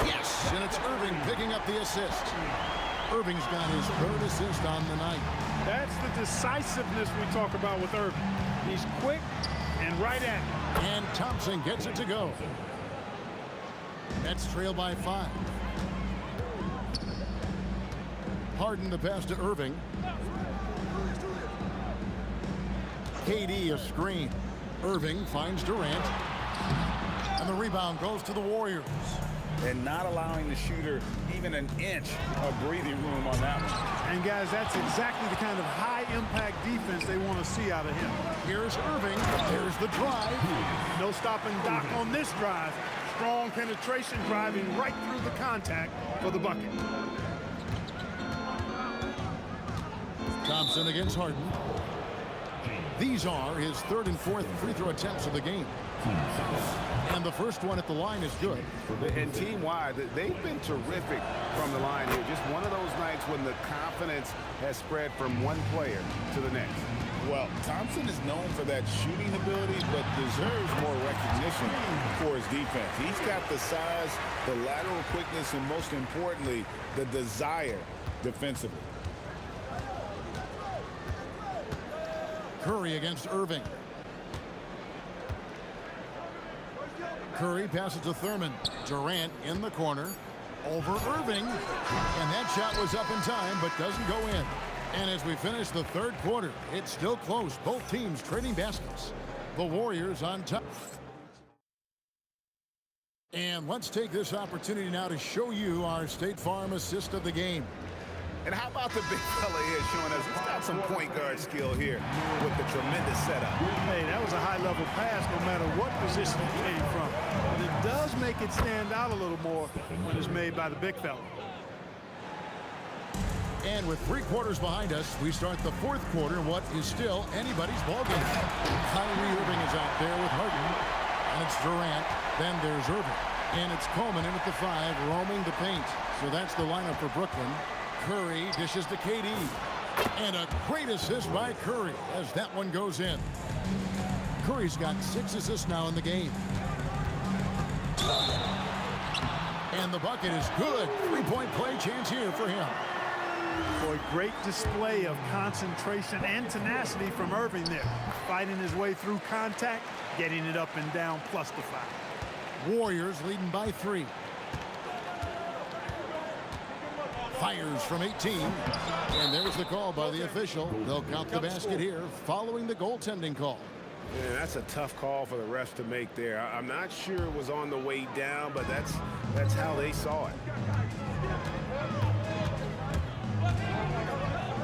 Yes, and it's Irving picking up the assist. Irving's got his 3rd assist on the night. That's the decisiveness we talk about with Irving. He's quick and right at it. And Thompson gets it to go. Nets trail by 5. Harden the pass to Irving. KD a screen. Irving finds Durant. And the rebound goes to the Warriors. And not allowing the shooter even an inch of breathing room on that one. And guys, that's exactly the kind of high-impact defense they want to see out of him. Here's Irving. Here's the drive. No stopping Doc on this drive. Strong penetration, driving right through the contact for the bucket. Thompson against Harden. These are his 3rd and 4th free throw attempts of the game. And the first one at the line is good. And team-wide, they've been terrific from the line here. Just one of those nights when the confidence has spread from one player to the next. Well, Thompson is known for that shooting ability, but deserves more recognition for his defense. He's got the size, the lateral quickness, and most importantly, the desire defensively. Curry against Irving. Curry passes to Thurman. Durant in the corner. Over Irving. And that shot was up in time, but doesn't go in. And as we finish the third quarter, it's still close. Both teams trading baskets. The Warriors on top. And let's take this opportunity now to show you our State Farm assist of the game. And how about the big fella here showing us he's got some point guard skill here with the tremendous setup. Hey, that was a high-level pass no matter what position it came from. But it does make it stand out a little more when it's made by the big fella. And with 3 quarters behind us, we start the fourth quarter in what is still anybody's ballgame. Kyrie Irving is out there with Harden. And it's Durant. Then there's Irving. And it's Coleman in at the 5, roaming the paint. So that's the lineup for Brooklyn. Curry dishes to KD. And a great assist by Curry as that one goes in. Curry's got 6 assists now in the game. And the bucket is good. 3-point play chance here for him. Boy, great display of concentration and tenacity from Irving there. Fighting his way through contact, getting it up and down, plus the 5. Warriors leading by 3. Fires from 18. And there's the call by the official. They'll count the basket here following the goaltending call. Yeah, that's a tough call for the refs to make there. I'm not sure it was on the way down, but that's how they saw it.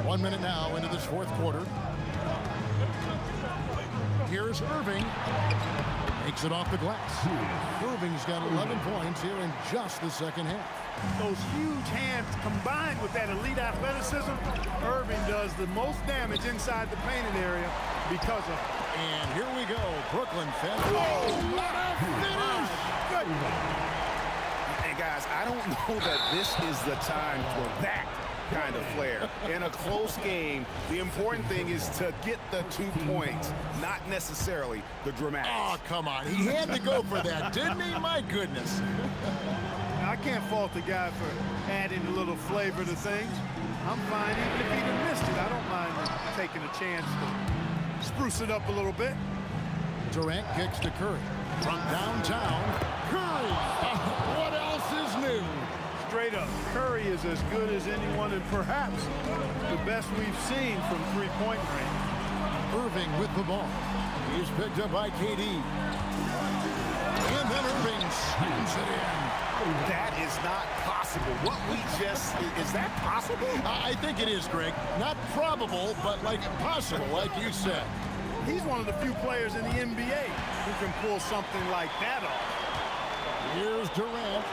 1 minute now into this fourth quarter. Here's Irving. Takes it off the glass. Irving's got 11 points here in just the second half. Those huge hands combined with that elite athleticism, Irving does the most damage inside the painted area because of it. And here we go. Brooklyn fed. Oh, what a finish! Good. Hey, guys, I don't know that this is the time for that kind of flair. In a close game, the important thing is to get the 2 points, not necessarily the dramatics. Oh, come on. He had to go for that, didn't he? My goodness. Now, I can't fault the guy for adding a little flavor to things. I'm fine even if he'd have missed it. I don't mind taking a chance to spruce it up a little bit. Durant kicks to Curry. From downtown, Curry. What else is new? Straight up, Curry is as good as anyone and perhaps the best we've seen from three-point range. Irving with the ball. He's picked up by KD. And then Irving slams it in. That is not possible. What we just, is that possible? I think it is, Greg. Not probable, but like possible, like you said. He's one of the few players in the NBA who can pull something like that off. Here's Durant.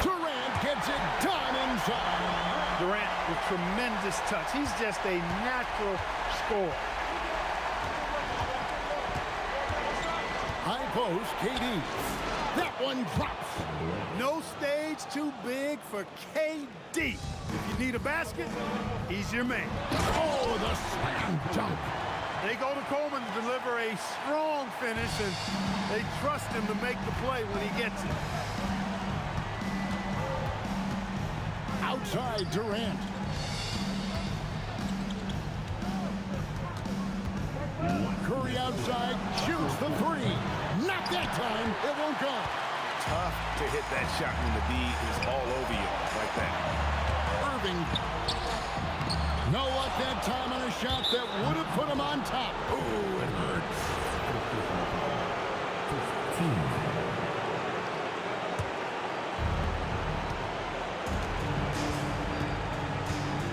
Durant gets it done inside. Durant with tremendous touch. He's just a natural scorer. High post, KD. That one drops. No stage too big for KD. If you need a basket, he's your man. Oh, the slam dunk. They go to Coleman to deliver a strong finish, and they trust him to make the play when he gets it. Outside Durant. Curry outside, shoots the three. Not that time, it won't go. Tough to hit that shot when the D is all over you like that. Irving. No luck that time on a shot that would have put him on top. Oh, it hurts.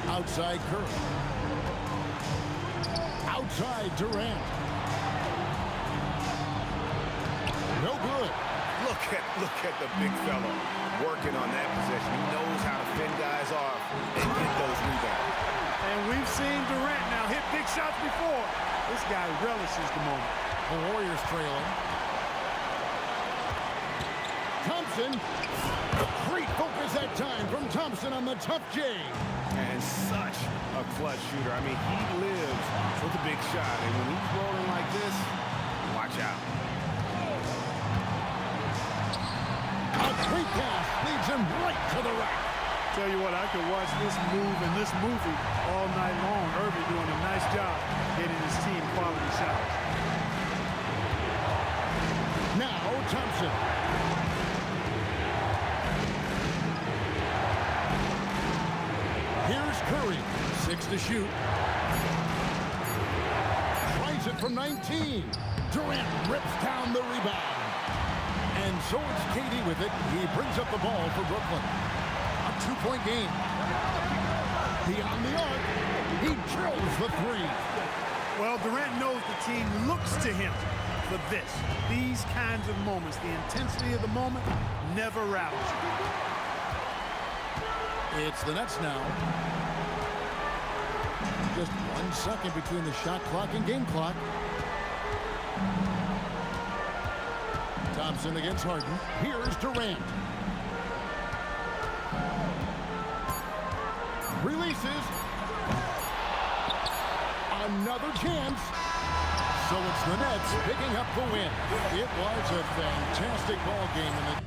Outside Curry. Outside Durant. No good. Look at the big fella working on that possession. He knows how to fend guys off and get those rebounds. And we've seen Durant now hit big shots before. This guy relishes the moment. The Warriors trailing. Thompson. Great focus that time from Thompson on the tough J. And such a clutch shooter. I mean, he lives for the big shot. And when he's rolling like this, watch out. A quick pass leads him right to the rack. Tell you what, I could watch this move and this movie all night long. Irving doing a nice job getting his team quality shots. Now Thompson. Here's Curry. 6 to shoot. Tries it from 19. Durant rips down the rebound. And so it's KD with it. He brings up the ball for Brooklyn. A 2-point game. Beyond the arc. He drills the three. Well, Durant knows the team looks to him for this. These kinds of moments, the intensity of the moment, never rattles you. It's the Nets now. Just 1 second between the shot clock and game clock. Thompson against Harden. Here's Durant. Releases. Another chance. So it's the Nets picking up the win. It was a fantastic ball game in the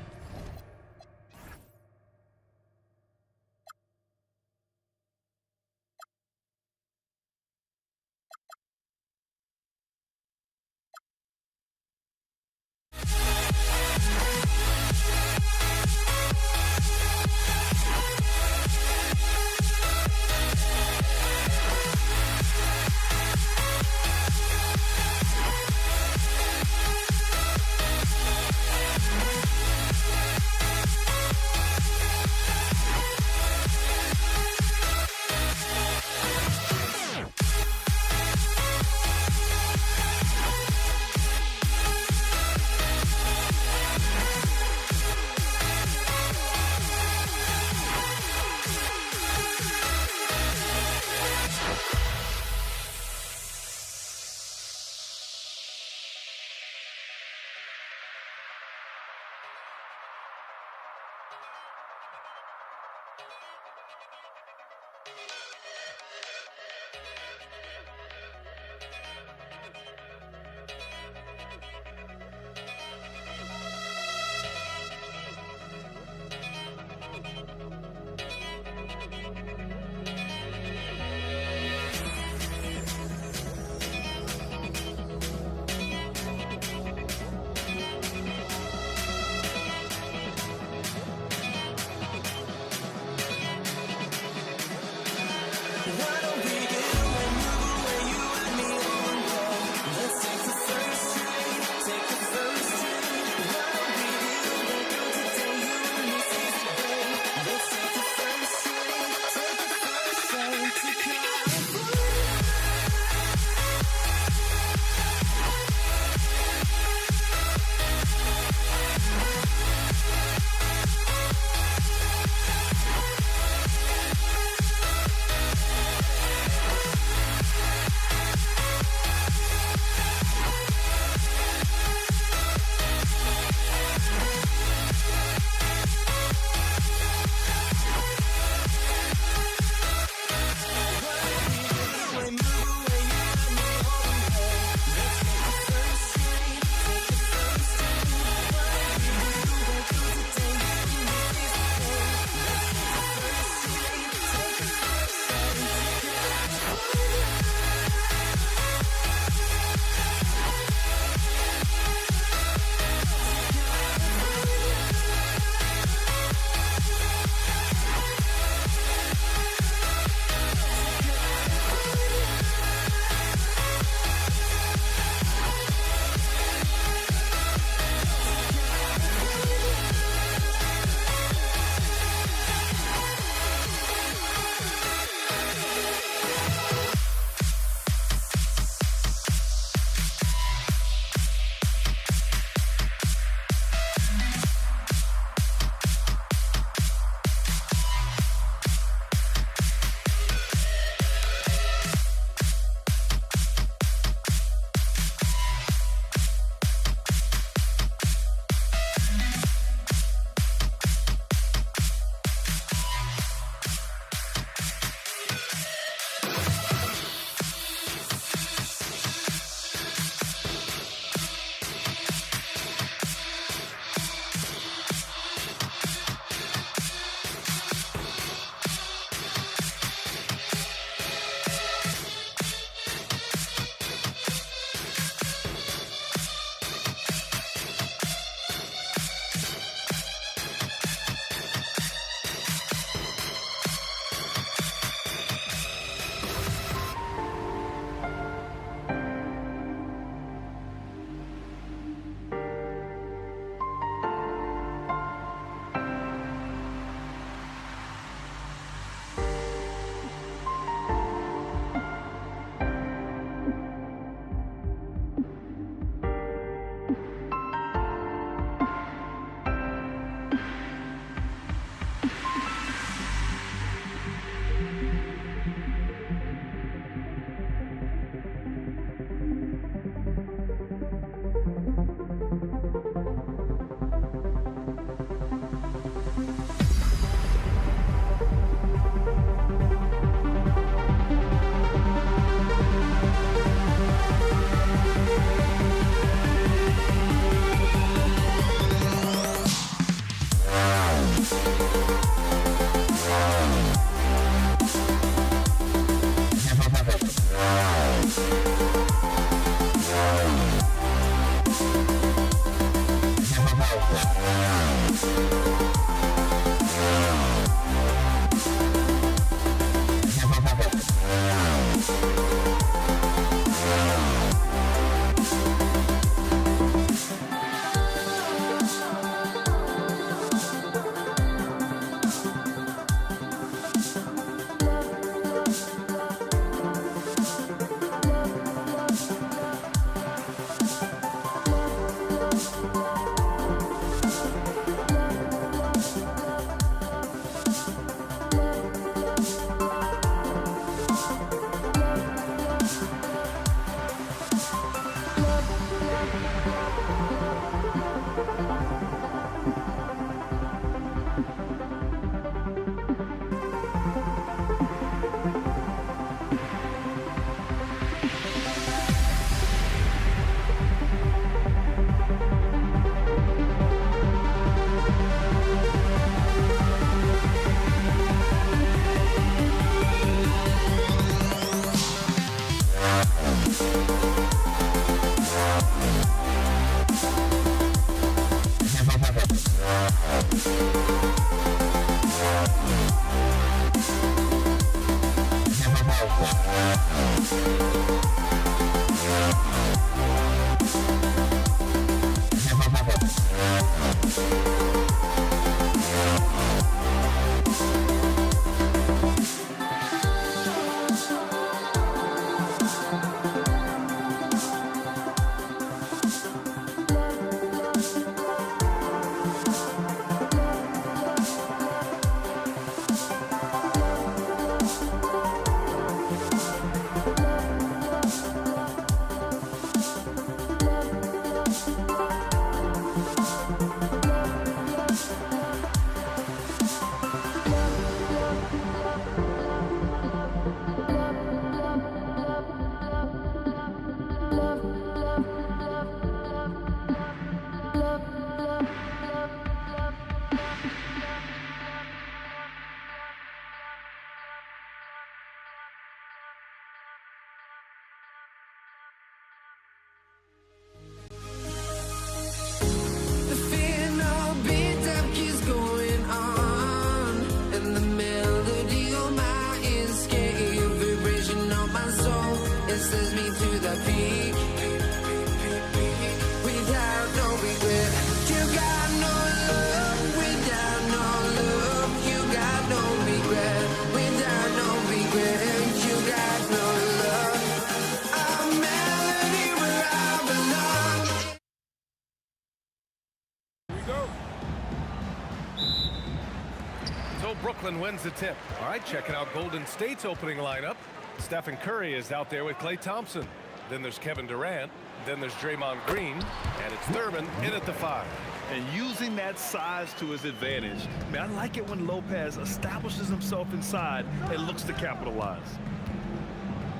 So Brooklyn wins the tip. All right, checking out Golden State's opening lineup. Stephen Curry is out there with Klay Thompson. Then there's Kevin Durant. Then there's Draymond Green. And it's Thurman in at the 5. And using that size to his advantage. Man, I like it when Lopez establishes himself inside and looks to capitalize.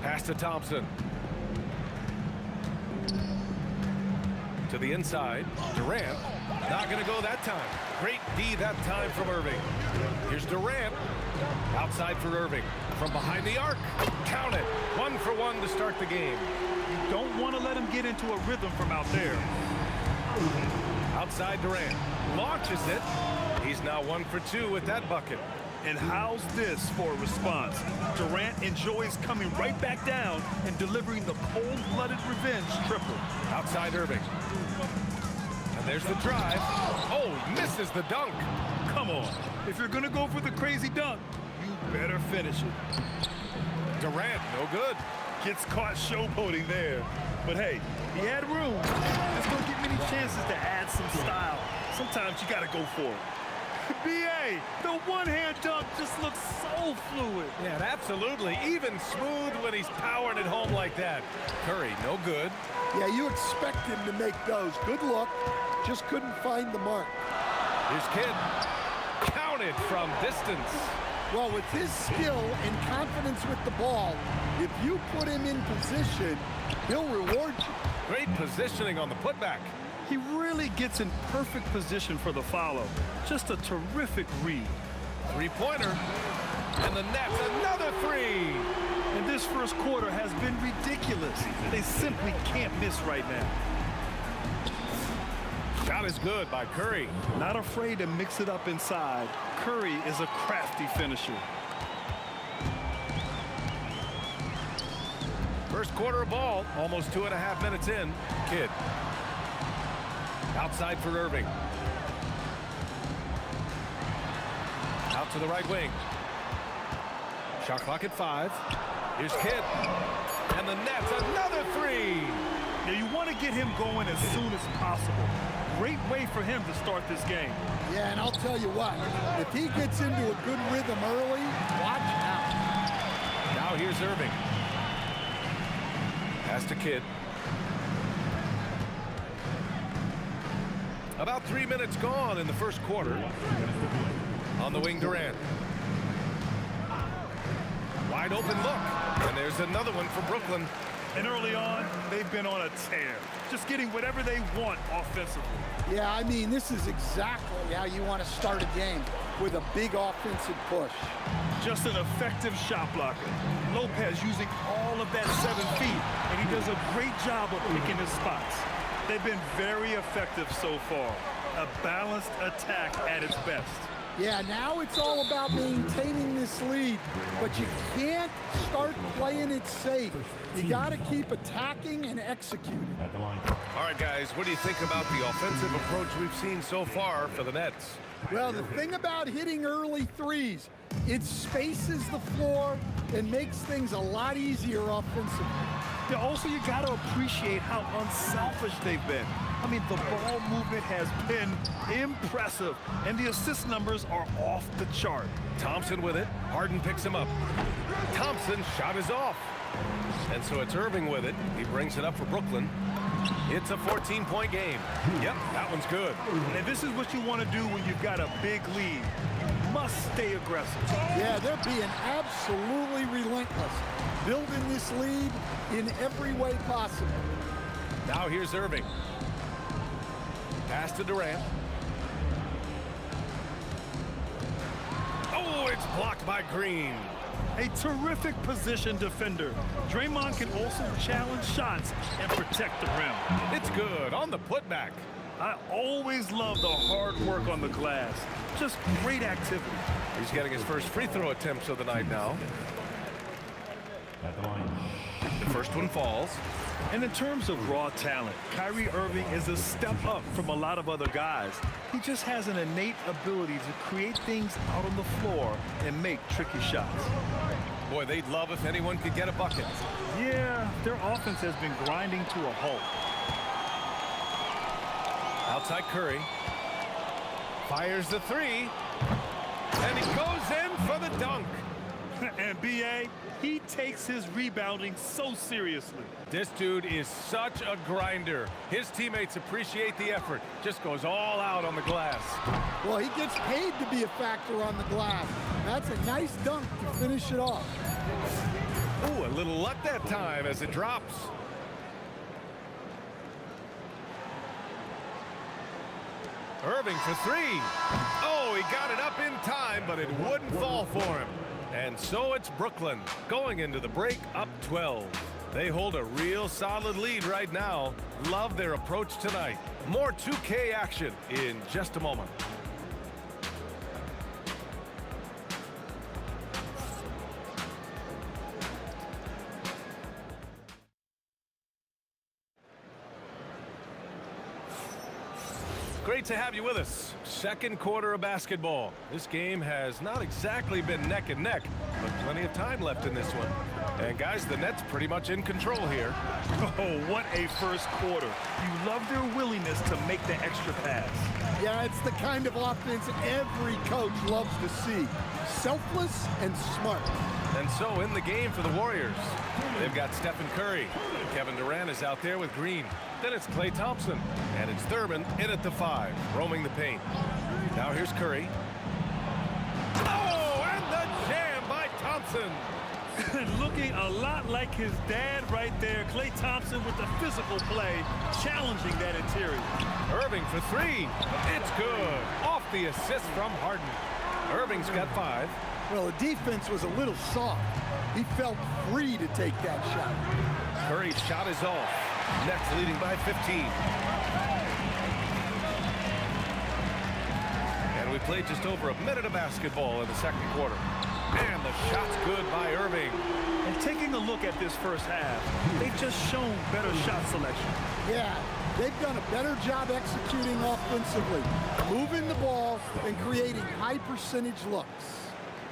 Pass to Thompson. To the inside. Durant. Not going to go that time. Great D that time from Irving. Here's Durant. Outside for Irving. From behind the arc. Count it. 1 for 1 to start the game. You don't want to let him get into a rhythm from out there. Outside Durant. Launches it. He's now 1 for 2 with that bucket. And how's this for a response? Durant enjoys coming right back down and delivering the cold-blooded revenge triple. Outside Irving. And there's the drive. Oh, misses the dunk. Come on. If you're going to go for the crazy dunk, you better finish it. Durant, no good. Gets caught showboating there. But hey, he had room. Just don't get many chances to add some style. Sometimes you got to go for it. B.A., the one-hand dunk just looks so fluid. Yeah, absolutely. Even smooth when he's powering it home like that. Curry, no good. Yeah, you expect him to make those. Good look. Just couldn't find the mark. Here's Kidd. Counted from distance. Well, with his skill and confidence with the ball, if you put him in position, he'll reward you. Great positioning on the putback. He really gets in perfect position for the follow. Just a terrific read. Three-pointer. And the net's another 3. And this first quarter has been ridiculous. They simply can't miss right now. Shot is good by Curry. Not afraid to mix it up inside. Curry is a crafty finisher. First quarter of ball, almost 2.5 minutes in. Kidd. Outside for Irving. Out to the right wing. Shot clock at 5. Here's Kidd. And the net's another 3. Now you want to get him going as soon as possible. Great way for him to start this game. Yeah, and I'll tell you what, if he gets into a good rhythm early, watch out. Now here's Irving. Pass to Kidd. About 3 minutes gone in the first quarter. On the wing, Durant. Wide open look. And there's another one for Brooklyn. And early on, they've been on a tear. Just getting whatever they want offensively. Yeah, I mean, this is exactly how you want to start a game, with a big offensive push. Just an effective shot blocker. Lopez using all of that 7 feet, and he does a great job of picking his spots. They've been very effective so far. A balanced attack at its best. Yeah, now it's all about maintaining this lead, but you can't start playing it safe. You got to keep attacking and executing. All right, guys, what do you think about the offensive approach we've seen so far for the Nets? Well, the thing about hitting early threes, it spaces the floor and makes things a lot easier offensively. Yeah, also, you got to appreciate how unselfish they've been. I mean, the ball movement has been impressive, and the assist numbers are off the chart. Thompson with it. Harden picks him up. Thompson's shot is off. And so it's Irving with it. He brings it up for Brooklyn. It's a 14-point game. Yep, that one's good. And this is what you want to do when you've got a big lead. You must stay aggressive. Yeah, they're being absolutely relentless, building this lead in every way possible. Now here's Irving. Pass to Durant. Oh, it's blocked by Green. A terrific position defender. Draymond can also challenge shots and protect the rim. It's good on the putback. I always love the hard work on the glass. Just great activity. He's getting his first free throw attempts of the night now. The first one falls. And in terms of raw talent, Kyrie Irving is a step up from a lot of other guys. He just has an innate ability to create things out on the floor and make tricky shots. Boy, they'd love if anyone could get a bucket. Yeah, their offense has been grinding to a halt. Outside Curry. Fires the 3. And he goes And B.A., he takes his rebounding so seriously. This dude is such a grinder. His teammates appreciate the effort. Just goes all out on the glass. Well, he gets paid to be a factor on the glass. That's a nice dunk to finish it off. Ooh, a little luck that time as it drops. Irving for three. Oh, he got it up in time, but it wouldn't fall for him. And so it's Brooklyn going into the break up 12. They hold a real solid lead right now. Love their approach tonight. More 2K action in just a moment. Great to have you with us. Second quarter of basketball. This game has not exactly been neck and neck, but plenty of time left in this one. And guys, the Nets pretty much in control here. Oh, what a first quarter. You love their willingness to make the extra pass. Yeah, it's the kind of offense every coach loves to see. Selfless and smart. And so in the game for the Warriors, they've got Stephen Curry. Kevin Durant is out there with Green. Then it's Klay Thompson. And it's Thurman in at the 5, roaming the paint. Now here's Curry. Oh, and the jam by Thompson. Looking a lot like his dad right there. Klay Thompson with the physical play, challenging that interior. Irving for three. It's good. Off the assist from Harden. Irving's got 5. Well, the defense was a little soft. He felt free to take that shot. Curry's shot is off. Nets leading by 15. And we played just over a minute of basketball in the second quarter. And the shot's good by Irving. And taking a look at this first half, they've just shown better shot selection. Yeah, they've done a better job executing offensively, moving the ball and creating high percentage looks.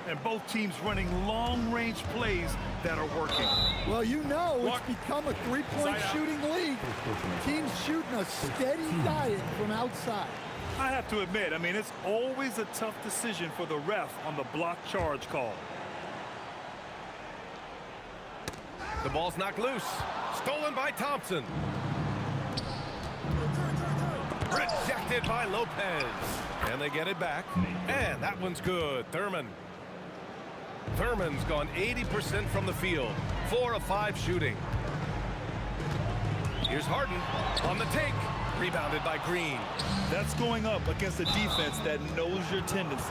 And both teams running long-range plays that are working. Well, you know, it's become a three-point shooting league. Teams shooting a steady diet from outside. I have to admit, I mean, it's always a tough decision for the ref on the block charge call. The ball's knocked loose. Stolen by Thompson. Rejected by Lopez. And they get it back. And that one's good. Thurman's gone 80% from the field. 4 of 5 shooting. Here's Harden on the take. Rebounded by Green. That's going up against a defense that knows your tendencies.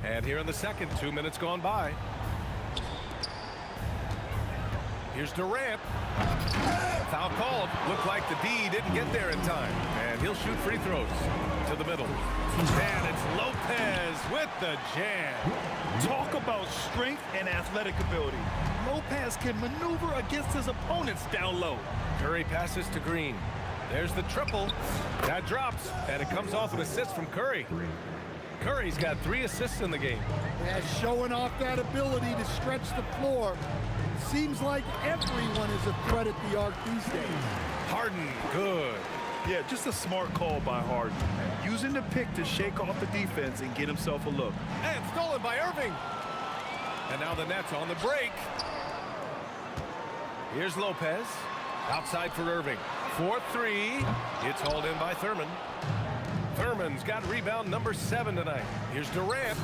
And here in the second, 2 minutes gone by. Here's Durant. Foul called. Looked like the D didn't get there in time. And he'll shoot free throws to the middle. And it's Lopez with the jam. Talk about strength and athletic ability. Lopez can maneuver against his opponents down low. Curry passes to Green. There's the triple. That drops, and it comes off an assist from Curry. Curry's got 3 assists in the game. Yeah, showing off that ability to stretch the floor. Seems like everyone is a threat at the arc these days. Harden, good. Yeah, just a smart call by Harden. Using the pick to shake off the defense and get himself a look. And stolen by Irving. And now the Nets on the break. Here's Lopez. Outside for Irving. 4-3. It's hauled in by Thurman. Thurman's got rebound number 7 tonight. Here's Durant.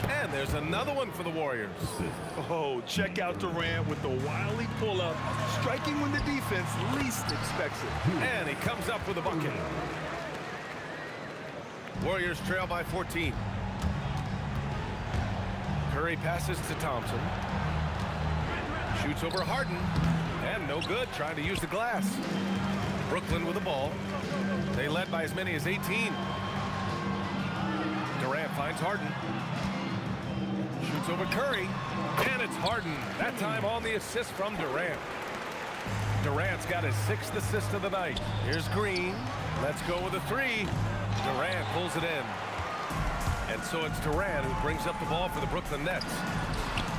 And there's another one for the Warriors. Oh, check out Durant with the wily pull-up, striking when the defense least expects it. And he comes up with a bucket. Warriors trail by 14. Curry passes to Thompson. Shoots over Harden. And no good, trying to use the glass. Brooklyn with the ball. They led by as many as 18. Durant finds Harden. Shoots over Curry. And it's Harden. That time on the assist from Durant. Durant's got his 6th assist of the night. Here's Green. Let's go with a 3. Durant pulls it in. And so it's Durant who brings up the ball for the Brooklyn Nets.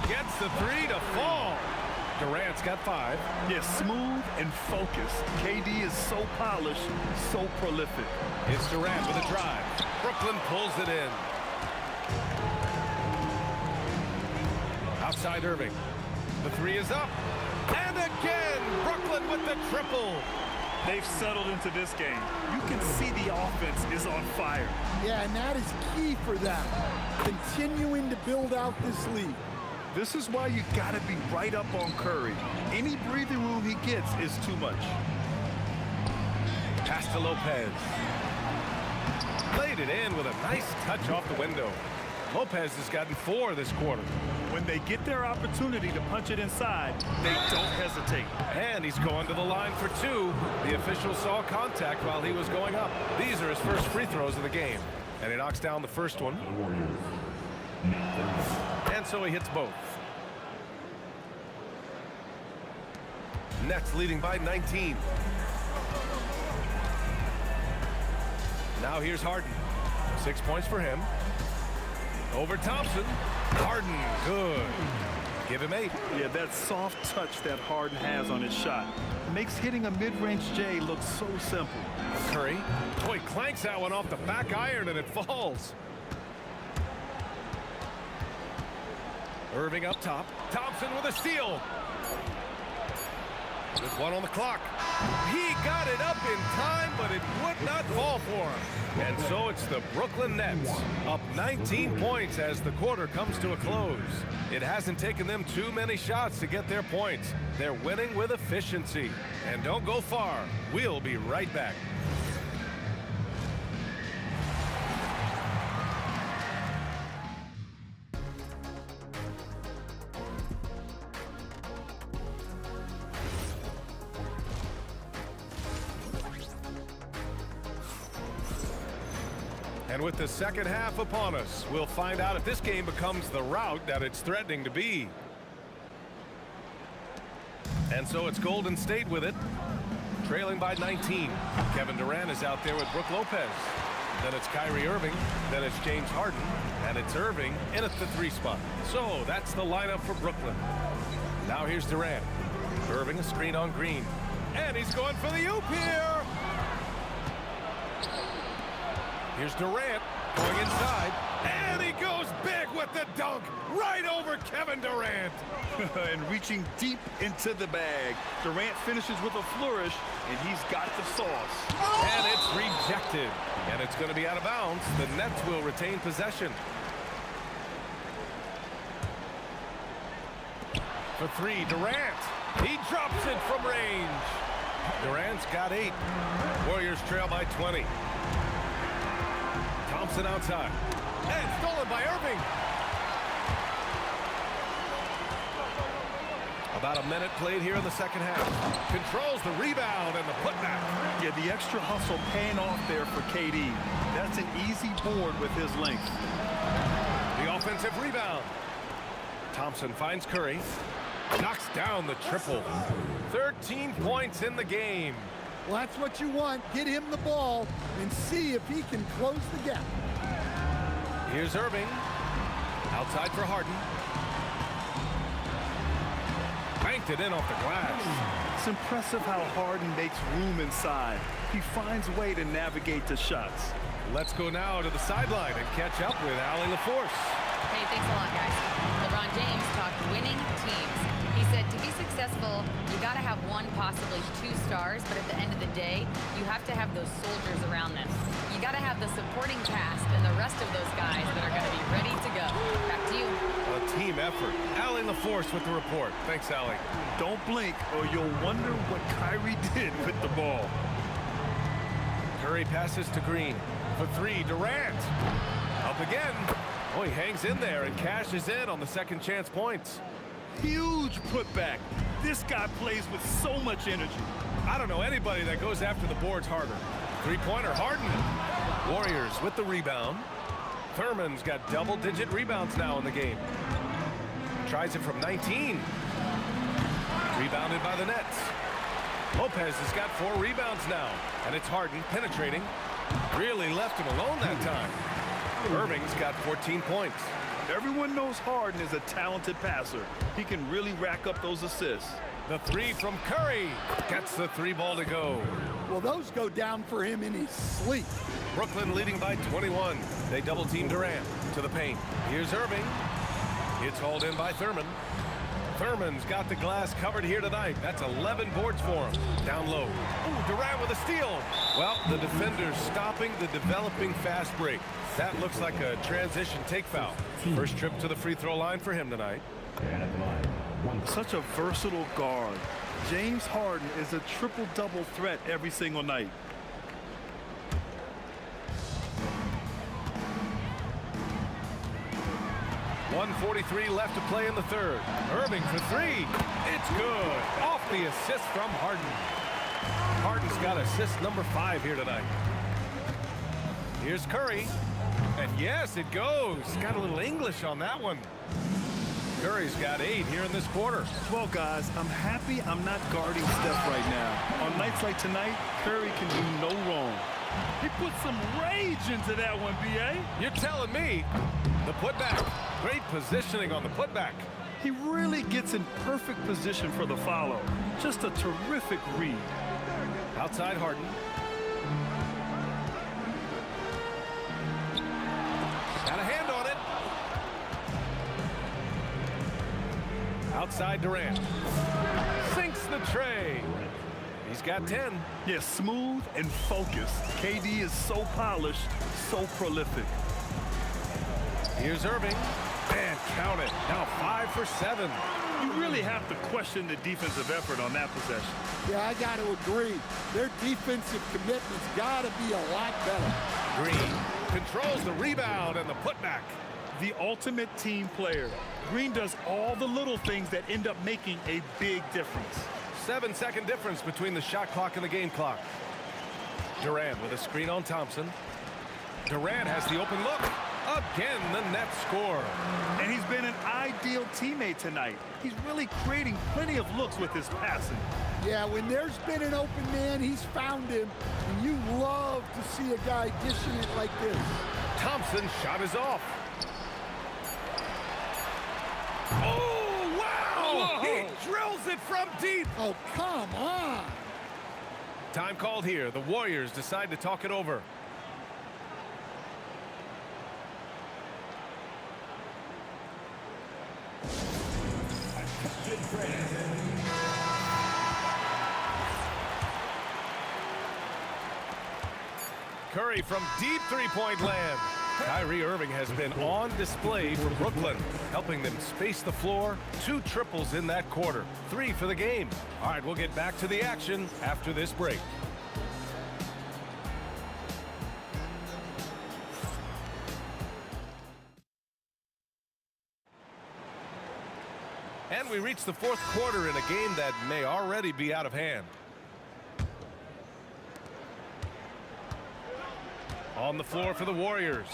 Gets the 3 to fall. Durant's got 5. Yeah, smooth and focused. KD is so polished, so prolific. It's Durant with a drive. Brooklyn pulls it in. Outside Irving. The three is up. And again, Brooklyn with the triple. They've settled into this game. You can see the offense is on fire. Yeah, and that is key for them, continuing to build out this lead. This is why you got to be right up on Curry. Any breathing room he gets is too much. Pass to Lopez. Played it in with a nice touch off the window. Lopez has gotten 4 this quarter. When they get their opportunity to punch it inside, they don't hesitate. And he's going to the line for 2. The official saw contact while he was going up. These are his first free throws of the game. And he knocks down the first one. And so he hits both. Nets leading by 19. Now here's Harden. 6 points for him. Over Thompson. Harden, good. Give him 8. Yeah, that soft touch that Harden has on his shot makes hitting a mid-range J look so simple. Curry. Boy, clanks that one off the back iron and it falls. Irving up top. Thompson with a steal. With 1 on the clock. He got it up in time, but it would not fall for him. And so it's the Brooklyn Nets up 19 points as the quarter comes to a close. It hasn't taken them too many shots to get their points. They're winning with efficiency. And don't go far. We'll be right back. And with the second half upon us, we'll find out if this game becomes the rout that it's threatening to be. And so it's Golden State with it, trailing by 19. Kevin Durant is out there with Brook Lopez. Then it's Kyrie Irving. Then it's James Harden. And it's Irving in at the 3 spot. So that's the lineup for Brooklyn. Now here's Durant. Irving a screen on Green. And he's going for the oop here. Here's Durant going inside, and he goes big with the dunk right over Kevin Durant. And reaching deep into the bag, Durant finishes with a flourish, and he's got the sauce. And it's rejected, and it's going to be out of bounds. The Nets will retain possession. For 3, Durant. He drops it from range. Durant's got 8. Warriors trail by 20. Thompson outside. And stolen by Irving. About a minute played here in the second half. Controls the rebound and the putback. Yeah, the extra hustle paying off there for KD. That's an easy board with his length. The offensive rebound. Thompson finds Curry. Knocks down the triple. 13 points in the game. Well, that's what you want. Get him the ball and see if he can close the gap. Here's Irving. Outside for Harden. Banked it in off the glass. It's impressive how Harden makes room inside. He finds a way to navigate the shots. Let's go now to the sideline and catch up with Allie LaForce. Hey, thanks a lot, guys. LeBron James talked winning teams. He said to be successful, you got to have 1, possibly 2 stars, but at the end of the day, you have to have those soldiers around them. You got to have the supporting cast and the rest of those guys that are going to be ready to go. Back to you. A team effort. Allie LaForce with the report. Thanks, Allie. Don't blink or you'll wonder what Kyrie did with the ball. Curry passes to Green. For 3, Durant. Up again. Oh, he hangs in there and cashes in on the second chance points. Huge putback. This guy plays with so much energy. I don't know anybody that goes after the boards harder. 3-pointer, Harden. Warriors with the rebound. Thurman's got double-digit rebounds now in the game. Tries it from 19. Rebounded by the Nets. Lopez has got 4 rebounds now. And it's Harden penetrating. Really left him alone that time. Irving's got 14 points. Everyone knows Harden is a talented passer. He can really rack up those assists. The 3 from Curry. Gets the 3 ball to go. Well, those go down for him in his sleep. Brooklyn leading by 21. They double-team Durant to the paint. Here's Irving. It's hauled in by Thurman. Thurman's got the glass covered here tonight. That's 11 boards for him. Down low. Ooh, Durant with a steal. Well, the defender's stopping the developing fast break. That looks like a transition take foul. First trip to the free throw line for him tonight. Such a versatile guard. James Harden is a triple-double threat every single night. .143 left to play in the third. Irving for three. It's good. Off the assist from Harden. Harden's got assist number 5 here tonight. Here's Curry. And yes, it goes. Got a little English on that one. Curry's got 8 here in this quarter. Well, guys, I'm happy I'm not guarding Steph right now. On nights like tonight, Curry can do no wrong. He put some rage into that one, B.A. You're telling me. The putback. Great positioning on the putback. He really gets in perfect position for the follow. Just a terrific read. Outside Harden. Got a hand on it. Outside Durant. Sinks the tray. He's got 10. Yeah, smooth and focused. KD is so polished, so prolific. Here's Irving. And count it. Now 5 for 7. You really have to question the defensive effort on that possession. Yeah, I got to agree. Their defensive commitment's got to be a lot better. Green controls the rebound and the putback. The ultimate team player. Green does all the little things that end up making a big difference. 7-second difference between the shot clock and the game clock. Durant with a screen on Thompson. Durant has the open look. Again, the net score. And he's been an ideal teammate tonight. He's really creating plenty of looks with his passing. Yeah, when there's been an open man, he's found him. And you love to see a guy dishing it like this. Thompson's shot is off. Oh, wow! He drills it from deep. Oh, come on. Time called here. The Warriors decide to talk it over. Curry from deep three-point land. Kyrie Irving has been on display for Brooklyn, helping them space the floor. 2 triples in that quarter. 3 for the game. All right, we'll get back to the action after this break. And we reach the 4th quarter in a game that may already be out of hand. On the floor for the Warriors.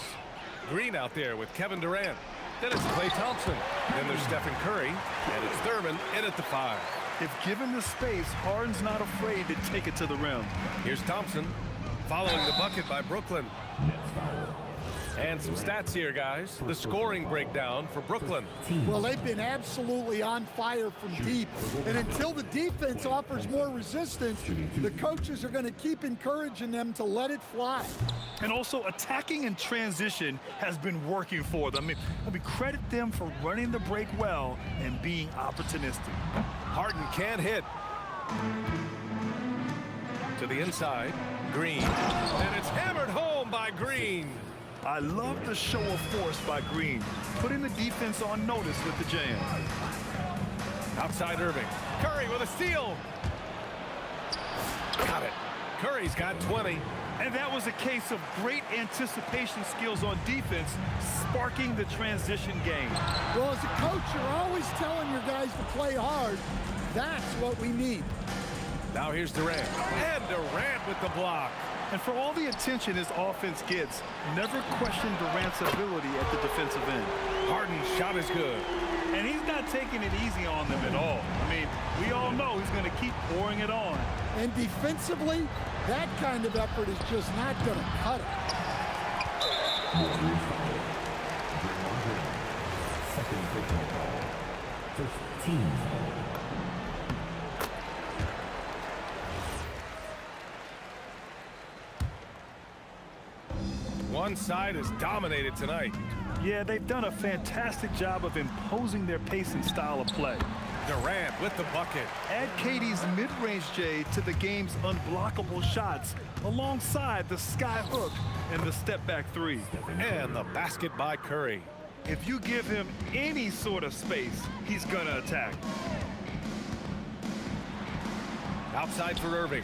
Green out there with Kevin Durant. Then it's Klay Thompson. Then there's Stephen Curry. And it's Thurman in at the 5. If given the space, Harden's not afraid to take it to the rim. Here's Thompson following the bucket by Brooklyn. And some stats here, guys. The scoring breakdown for Brooklyn. Well, they've been absolutely on fire from deep. And until the defense offers more resistance, the coaches are going to keep encouraging them to let it fly. And also, attacking in transition has been working for them. I mean, credit them for running the break well and being opportunistic. Harden can't hit. To the inside, Green. And it's hammered home by Green. I love the show of force by Green, putting the defense on notice with the jam. Outside Irving. Curry with a steal. Got it. Curry's got 20. And that was a case of great anticipation skills on defense, sparking the transition game. Well, as a coach, you're always telling your guys to play hard. That's what we need. Now here's Durant. And Durant with the block. And for all the attention his offense gets, never question Durant's ability at the defensive end. Harden's shot is good. And he's not taking it easy on them at all. I mean, we all know he's going to keep pouring it on. And defensively, that kind of effort is just not going to cut it. First team. one side has dominated tonight. Yeah, they've done a fantastic job of imposing their pace and style of play. Durant with the bucket. Add KD's mid-range J to the game's unblockable shots alongside the sky hook and the step-back three. And the basket by Curry. If you give him any sort of space, he's gonna attack. Outside for Irving.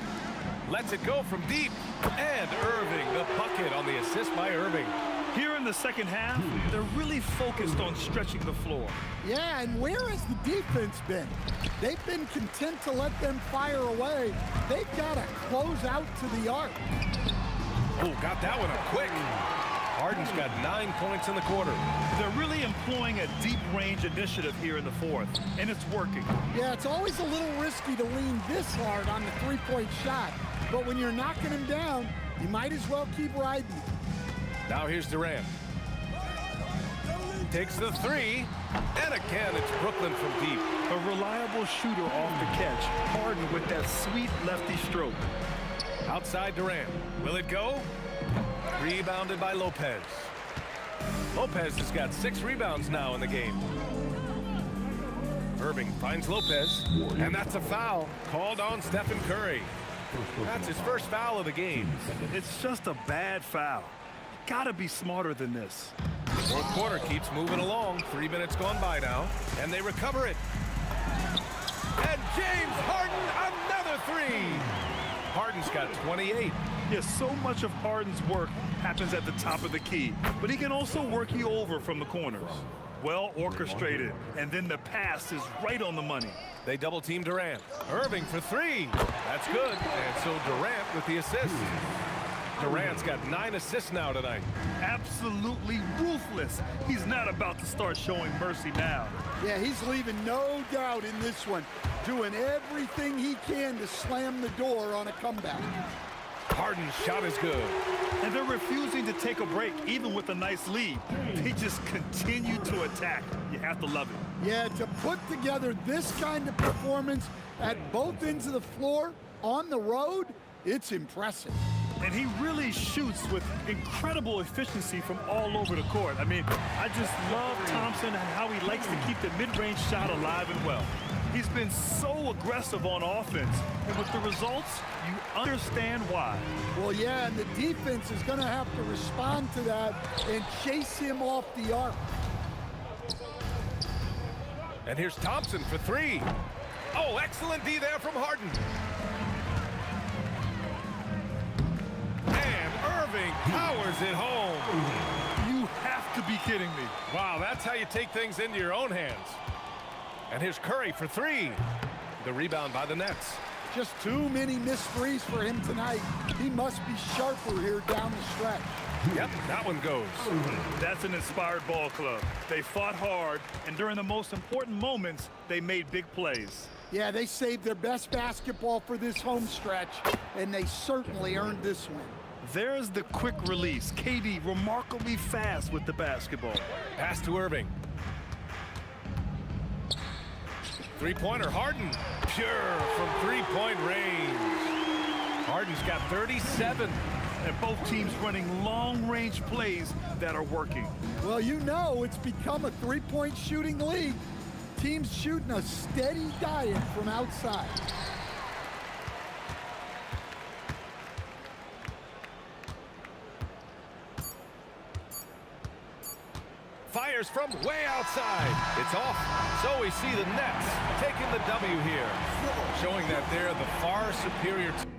Lets it go from deep. And Irving, the bucket on the assist by Irving. Here in the second half, they're really focused on stretching the floor. Yeah, and where has the defense been? They've been content to let them fire away. They've got to close out to the arc. Oh, got that one up quick. Harden's got 9 points in the quarter. They're really employing a deep range initiative here in the fourth, and it's working. Yeah, it's always a little risky to lean this hard on the three-point shot, but when you're knocking him down, you might as well keep riding. Now here's Durant. Takes the three, and again it's Brooklyn from deep. A reliable shooter off the catch, Harden with that sweet lefty stroke. Outside Durant. Will it go? Rebounded by Lopez. Lopez has got 6 rebounds now in the game. Irving finds Lopez, and that's a foul called on Stephen Curry. That's his first foul of the game. It's just a bad foul. Gotta be smarter than this. Fourth quarter keeps moving along. 3 minutes gone by now, and they recover it. And James Harden, another three. Harden's got 28. Yes, so much of Harden's work happens at the top of the key, but he can also work you over from the corners. Well orchestrated, and then the pass is right on the money. They double team Durant. Irving for three. That's good. And so Durant with the assist. Durant's got 9 assists now tonight. Absolutely ruthless. He's not about to start showing mercy now. Yeah, he's leaving no doubt in this one, doing everything he can to slam the door on a comeback. Harden's shot is good. And they're refusing to take a break, even with a nice lead. They just continue to attack. You have to love it. Yeah, to put together this kind of performance at both ends of the floor on the road, it's impressive. And he really shoots with incredible efficiency from all over the court. I mean, I just love Thompson and how he likes to keep the mid-range shot alive and well. He's been so aggressive on offense, and with the results, you understand why. Well, yeah, and the defense is going to have to respond to that and chase him off the arc. And here's Thompson for three. Oh, excellent D there from Harden. And Irving powers it home. You have to be kidding me. Wow, that's how you take things into your own hands. And here's Curry for three. The rebound by the Nets. Just too many missed threes for him tonight. He must be sharper here down the stretch. Yep, that one goes. That's an inspired ball club. They fought hard, and during the most important moments, they made big plays. Yeah, they saved their best basketball for this home stretch, and they certainly earned this one. There's the quick release. KD remarkably fast with the basketball. Pass to Irving. Three-pointer, Harden. Pure from three-point range. Harden's got 37. And both teams running long-range plays that are working. Well, you know it's become a three-point shooting league. Teams shooting a steady diet from outside. Fires from way outside. It's off. So we see the Nets taking the W here, showing that they're the far superior team.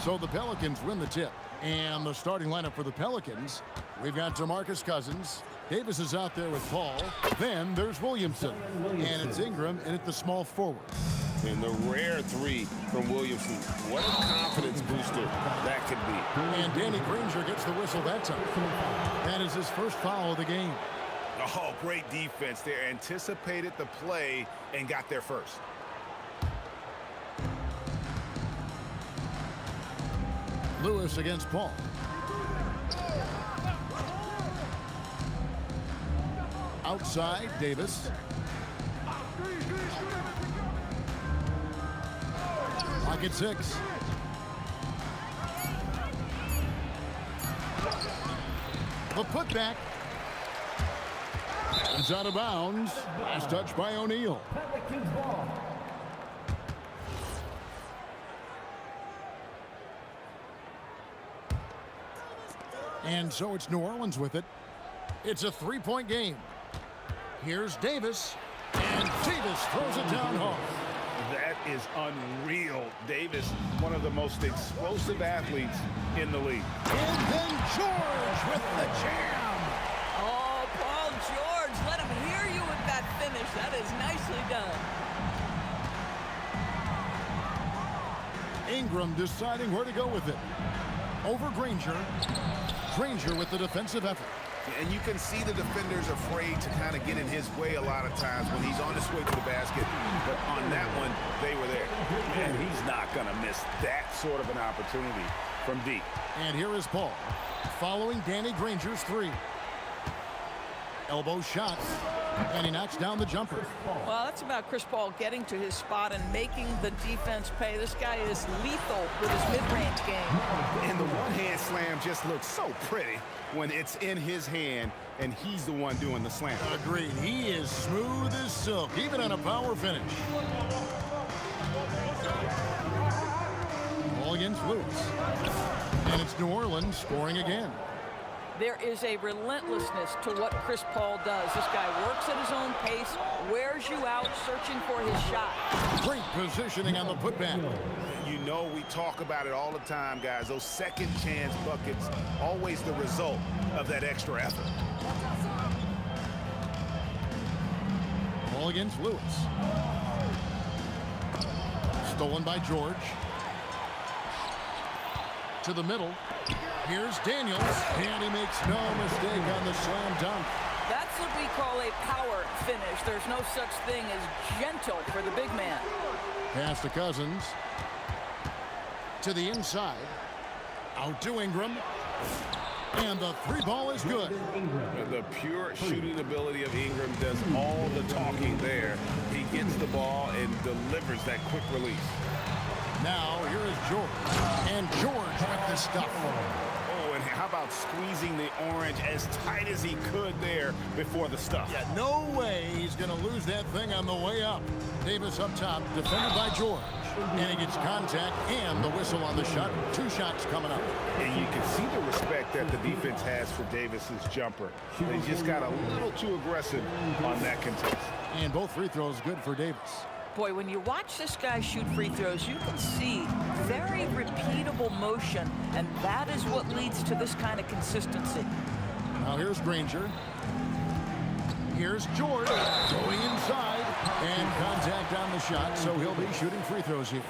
So the Pelicans win the tip. And the starting lineup for the Pelicans, we've got DeMarcus Cousins. Davis is out there with Paul. Then there's Williamson. And it's Ingram in at the small forward. And the rare three from Williamson. What a confidence booster that could be. And Danny Granger gets the whistle that time. That is his first foul of the game. Oh, great defense there. Anticipated the play and got there first. Lewis against Paul. Outside, Davis. Lock at 6. The putback. It's out of bounds. Last touch by O'Neal. And so it's New Orleans with it. It's a 3-point game. Here's Davis. And Davis throws it down hard. That is unreal. Davis, one of the most explosive athletes in the league. And then George with the jam. Oh, Paul George, let him hear you with that finish. That is nicely done. Ingram deciding where to go with it. Over Granger. Granger with the defensive effort. And you can see the defenders afraid to kind of get in his way a lot of times when he's on his way to the basket. But on that one, they were there. And he's not going to miss that sort of an opportunity from deep. And here is Paul following Danny Granger's 3. Elbow shot. And he knocks down the jumper. Well, that's about Chris Paul getting to his spot and making the defense pay. This guy is lethal with his mid-range game. And the one-hand slam just looks so pretty when it's in his hand and he's the one doing the slam. Agreed. He is smooth as silk, even on a power finish. Ball against Lewis. And it's New Orleans scoring again. There is a relentlessness to what Chris Paul does. This guy works at his own pace, wears you out, searching for his shot. Great positioning on the putback. You know we talk about it all the time, guys. Those second chance buckets, always the result of that extra effort. Ball against Lewis. Stolen by George. To the middle. Here's Daniels, and he makes no mistake on the slam dunk. That's what we call a power finish. There's no such thing as gentle for the big man. Pass to Cousins. To the inside. Out to Ingram. And the three ball is good. The pure shooting ability of Ingram does all the talking there. He gets the ball and delivers that quick release. Now, here is George. And George with the stuff. Oh, and how about squeezing the orange as tight as he could there before the stuff? Yeah, no way he's going to lose that thing on the way up. Davis up top, defended by George. And he gets contact and the whistle on the shot. Two shots coming up. And you can see the respect that the defense has for Davis's jumper. They just got a little too aggressive on that contest. And both free throws good for Davis. Boy, when you watch this guy shoot free throws, you can see very repeatable motion, and that is what leads to this kind of consistency. Now here's Granger. Here's George going inside, and contact on the shot, so he'll be shooting free throws here.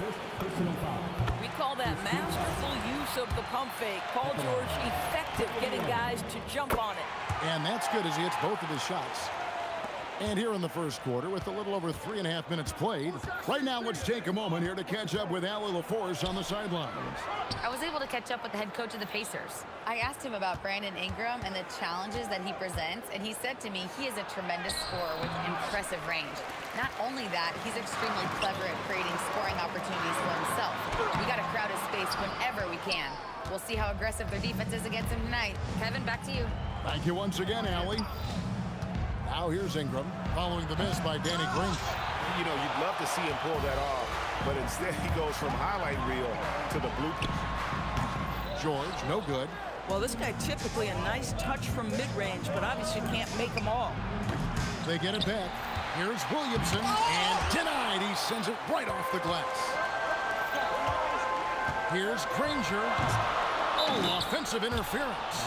We call that masterful use of the pump fake. Paul George effective getting guys to jump on it. And that's good as he hits both of his shots. And here in the first quarter, with a little over 3.5 minutes played, right now let's take a moment here to catch up with Allie LaForce on the sidelines. I was able to catch up with the head coach of the Pacers. I asked him about Brandon Ingram and the challenges that he presents, and he said to me he is a tremendous scorer with impressive range. Not only that, he's extremely clever at creating scoring opportunities for himself. We got to crowd his space whenever we can. We'll see how aggressive their defense is against him tonight. Kevin, back to you. Thank you once again, Allie. Now here's Ingram, following the miss by Danny Green. You know, you'd love to see him pull that off, but instead he goes from highlight reel to the bloopers. George, no good. Well, this guy typically a nice touch from mid-range, but obviously can't make them all. They get it back. Here's Williamson, and denied. He sends it right off the glass. Here's Granger. Oh, offensive interference.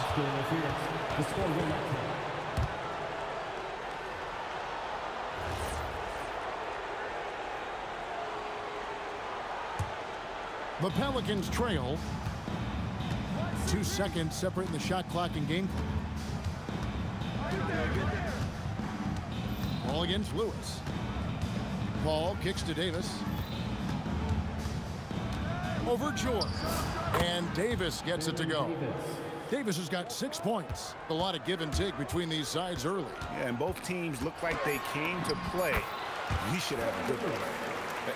The Pelicans trail. 2 seconds separating the shot clock and game clock. Ball against Lewis. Paul kicks to Davis. Over George. And Davis gets it to go. Davis has got 6 points. A lot of give and take between these sides early. Yeah, and both teams look like they came to play. We should have a good play.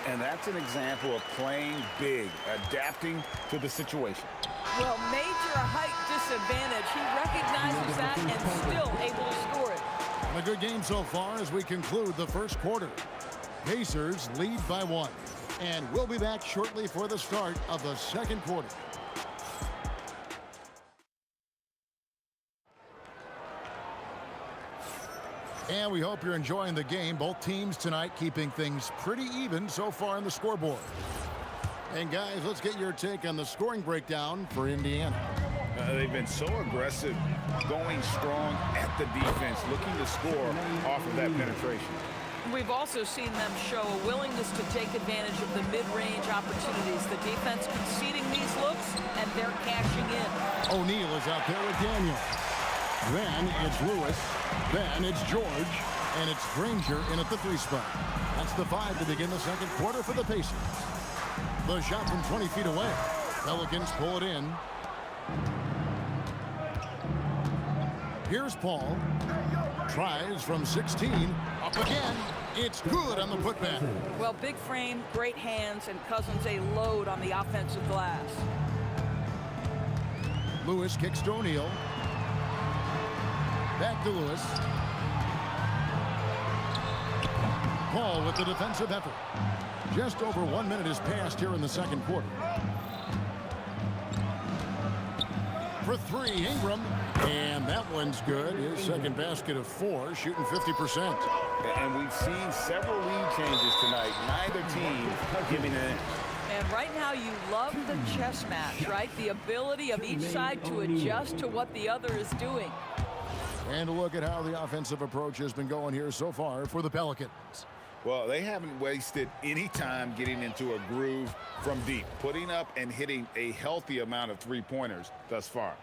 And that's an example of playing big, adapting to the situation. Well, major height disadvantage. He recognizes that and still able to score it. A good game so far as we conclude the first quarter. Pacers lead by 1. And we'll be back shortly for the start of the second quarter. And we hope you're enjoying the game. Both teams tonight keeping things pretty even so far on the scoreboard. And guys, let's get your take on the scoring breakdown for Indiana. They've been so aggressive, going strong at the defense, looking to score off of that penetration. We've also seen them show a willingness to take advantage of the mid-range opportunities. The defense conceding these looks, and they're cashing in. O'Neal is out there with Daniel. Then it's Lewis. Then it's George. And it's Granger in at the 3 spot. That's the 5 to begin the second quarter for the Pacers. The shot from 20 feet away. Pelicans pull it in. Here's Paul. Tries from 16. Up again. It's good on the putback. Well, big frame, great hands, and Cousins a load on the offensive glass. Lewis kicks to O'Neal. Back to Lewis. Paul with the defensive effort. Just over 1 minute has passed here in the second quarter. For three, Ingram. And that one's good. His second basket of 4, shooting 50%. And we've seen several lead changes tonight. Neither team giving an inch. And right now you love the chess match, right? The ability of each side to adjust to what the other is doing. And a look at how the offensive approach has been going here so far for the Pelicans. Well, they haven't wasted any time getting into a groove from deep, putting up and hitting a healthy amount of three-pointers thus far.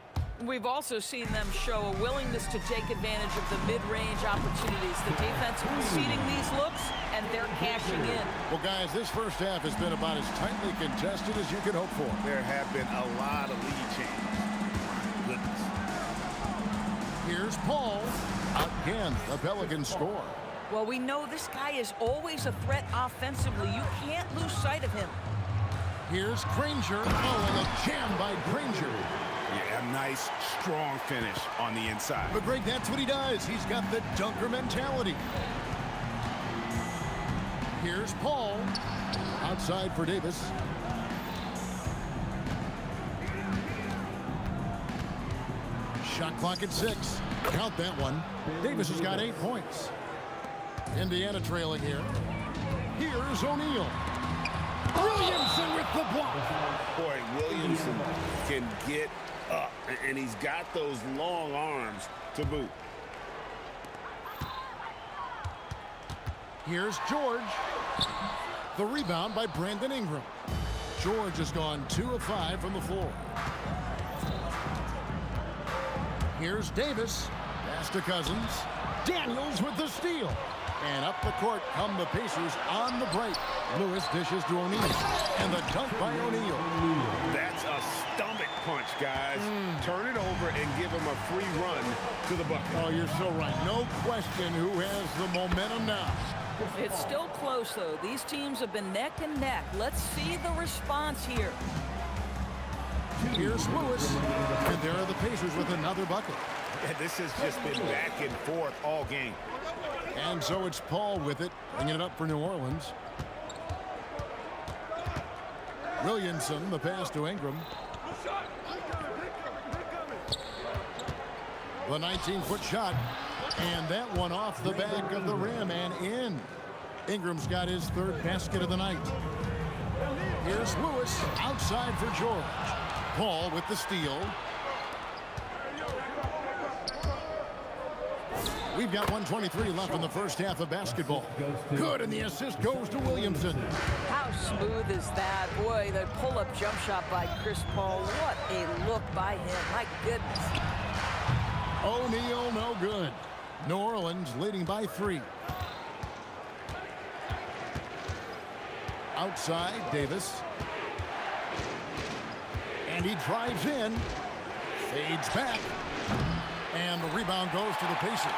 We've also seen them show a willingness to take advantage of the mid-range opportunities. The defense conceding these looks, and they're cashing in. Well, guys, this first half has been about as tightly contested as you could hope for. There have been a lot of lead changes. My goodness. Here's Paul. Again, the Pelicans score. Well, we know this guy is always a threat offensively. You can't lose sight of him. Here's Granger. Oh, and a jam by Granger. Yeah, a nice, strong finish on the inside. But, Greg, that's what he does. He's got the dunker mentality. Here's Paul. Outside for Davis. Shot clock at 6. Count that one. Davis has got 8 points. Indiana trailing here. Here's O'Neal. Williamson with the block. Boy, Williamson can get up, and he's got those long arms to boot. Here's George. The rebound by Brandon Ingram. George has gone 2 of 5 from the floor. Here's Davis. Pass to Cousins. Daniels with the steal. And up the court come the Pacers on the break. Lewis dishes to O'Neal. And the dunk by O'Neal. That's a stomach punch, guys. Turn it over and give him a free run to the bucket. Oh, you're so right. No question who has the momentum now. It's still close, though. These teams have been neck and neck. Let's see the response here. Here's Lewis. And there are the Pacers with another bucket. And this has just been back and forth all game. And so it's Paul with it, bringing it up for New Orleans. Williamson, the pass to Ingram. The 19-foot shot, and that one off the back of the rim and in. Ingram's got his 3rd basket of the night. Here's Lewis outside for George. Paul with the steal. We've got 1:23 left in the first half of basketball. Good, and the assist goes to Williamson. How smooth is that? Boy, the pull-up jump shot by Chris Paul. What a look by him. My goodness. O'Neal, no good. New Orleans leading by 3. Outside, Davis. And he drives in. Fades back. And the rebound goes to the Pacers.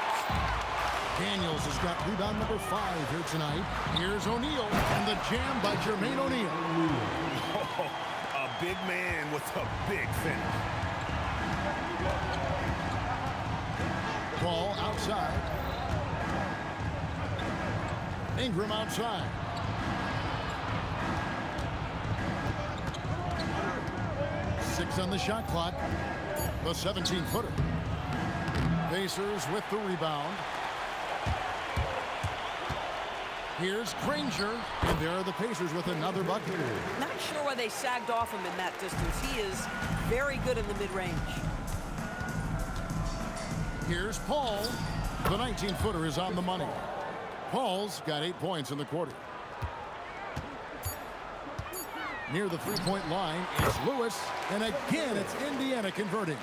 Daniels has got rebound number 5 here tonight. Here's O'Neal, and the jam by Jermaine O'Neal. Oh, a big man with a big finish. Ball outside. Ingram outside. Six on the shot clock. The 17-footer. Pacers with the rebound. Here's Granger, and there are the Pacers with another bucket. Not sure why they sagged off him in that distance. He is very good in the mid-range. Here's Paul. The 19-footer is on the money. Paul's got 8 points in the quarter. Near the three-point line, it's Lewis, and again it's Indiana converting.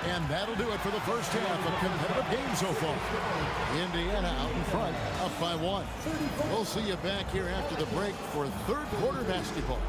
And that'll do it for the first half of competitive game so far. Indiana out in front, up by 1. We'll see you back here after the break for third quarter basketball.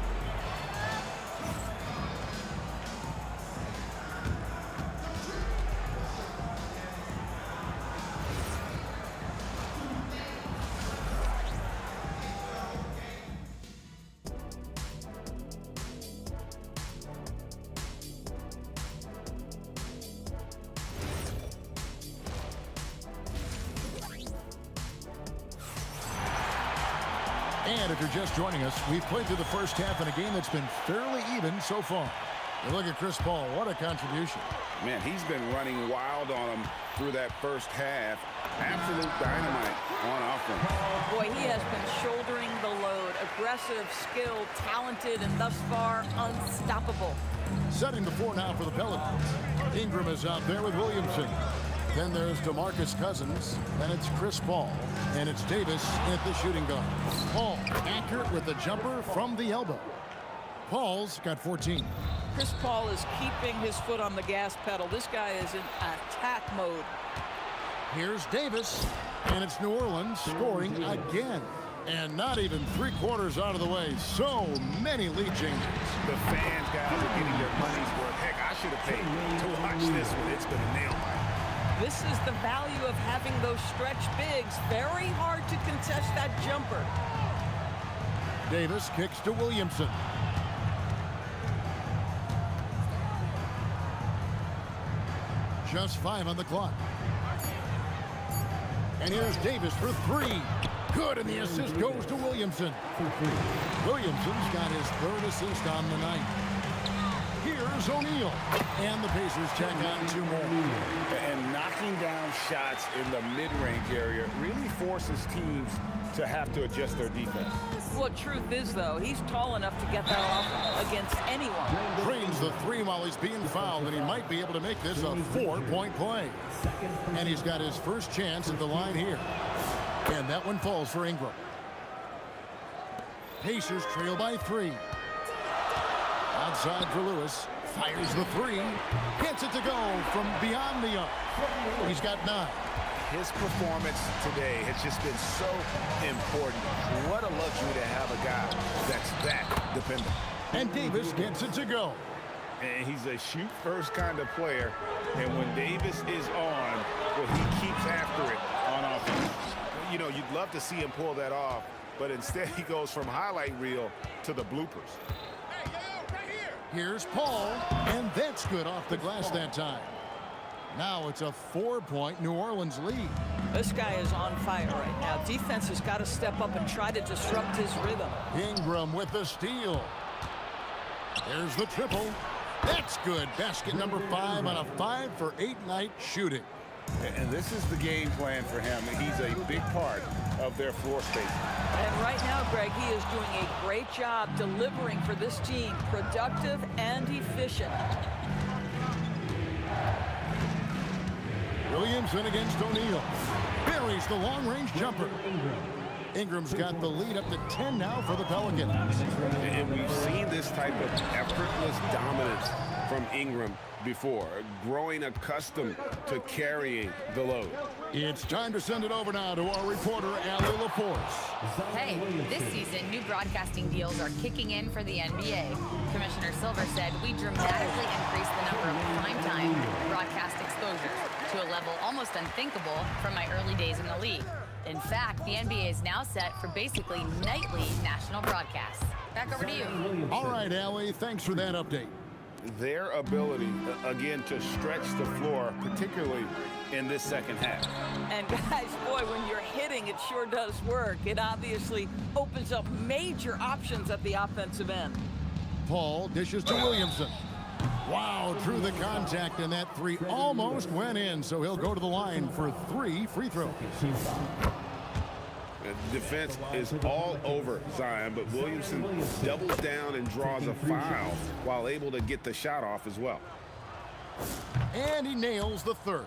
And if you're just joining us, we've played through the first half in a game that's been fairly even so far. You look at Chris Paul, what a contribution. Man, he's been running wild on him through that first half. Absolute dynamite on offense. Boy, he has been shouldering the load. Aggressive, skilled, talented, and thus far, unstoppable. Setting the floor now for the Pelicans. Ingram is out there with Williamson. Then there's DeMarcus Cousins. Then it's Chris Paul. And it's Davis at the shooting guard. Paul accurate with the jumper from the elbow. Paul's got 14. Chris Paul is keeping his foot on the gas pedal. This guy is in attack mode. Here's Davis, and it's New Orleans scoring again. And not even 3/4 out of the way. So many lead changes. The fans, guys, are getting their money's worth. Heck, I should have paid to watch this one. It's been a nail biter. This is the value of having those stretch bigs. Very hard to contest that jumper. Davis kicks to Williamson. Just 5 on the clock. And here's Davis for 3. Good, and the assist goes to Williamson. Williamson's got his 3rd assist on the night. Here's O'Neal. And the Pacers check on 2 more. And knocking down shots in the mid-range area really forces teams to have to adjust their defense. Well, truth is, though, he's tall enough to get that off against anyone. Drains the 3 while he's being fouled, and he might be able to make this a 4-point play. And he's got his first chance at the line here. And that one falls for Ingram. Pacers trail by 3. Outside for Lewis. Fires the 3. Gets it to go from beyond the arc. He's got 9. His performance today has just been so important. What a luxury to have a guy that's that dependent. And Davis gets it to go. And he's a shoot-first kind of player. And when Davis is on, well, he keeps after it on offense. You know, you'd love to see him pull that off, but instead he goes from highlight reel to the bloopers. Here's Paul, and that's good off the glass that time. Now it's a 4-point New Orleans lead. This guy is on fire right now. Defense has got to step up and try to disrupt his rhythm. Ingram with the steal. There's the triple. That's good. Basket number 5 on a 5-for-8 night shooting. And this is the game plan for him. He's a big part of their floor space. And right now, Greg, he is doing a great job delivering for this team. Productive and efficient. Williamson against O'Neal. Buries the long-range jumper. Ingram's got the lead up to 10 now for the Pelicans. And we've seen this type of effortless dominance from Ingram before, growing accustomed to carrying the load. It's time to send it over now to our reporter, Allie LaForce. Hey, this season, new broadcasting deals are kicking in for the NBA. Commissioner Silver said we dramatically increased the number of primetime broadcast exposures to a level almost unthinkable from my early days in the league. In fact, the NBA is now set for basically nightly national broadcasts. Back over to you. All right, Allie, thanks for that update. Their ability, again, to stretch the floor, particularly in this second half. And guys, boy, when you're hitting, it sure does work. It obviously opens up major options at the offensive end. Paul dishes to Williamson. Wow, drew the contact, and that 3 almost went in, so he'll go to the line for 3 free throws. Defense is all over Zion, but Williamson doubles down and draws a foul while able to get the shot off as well. And he nails the 3rd.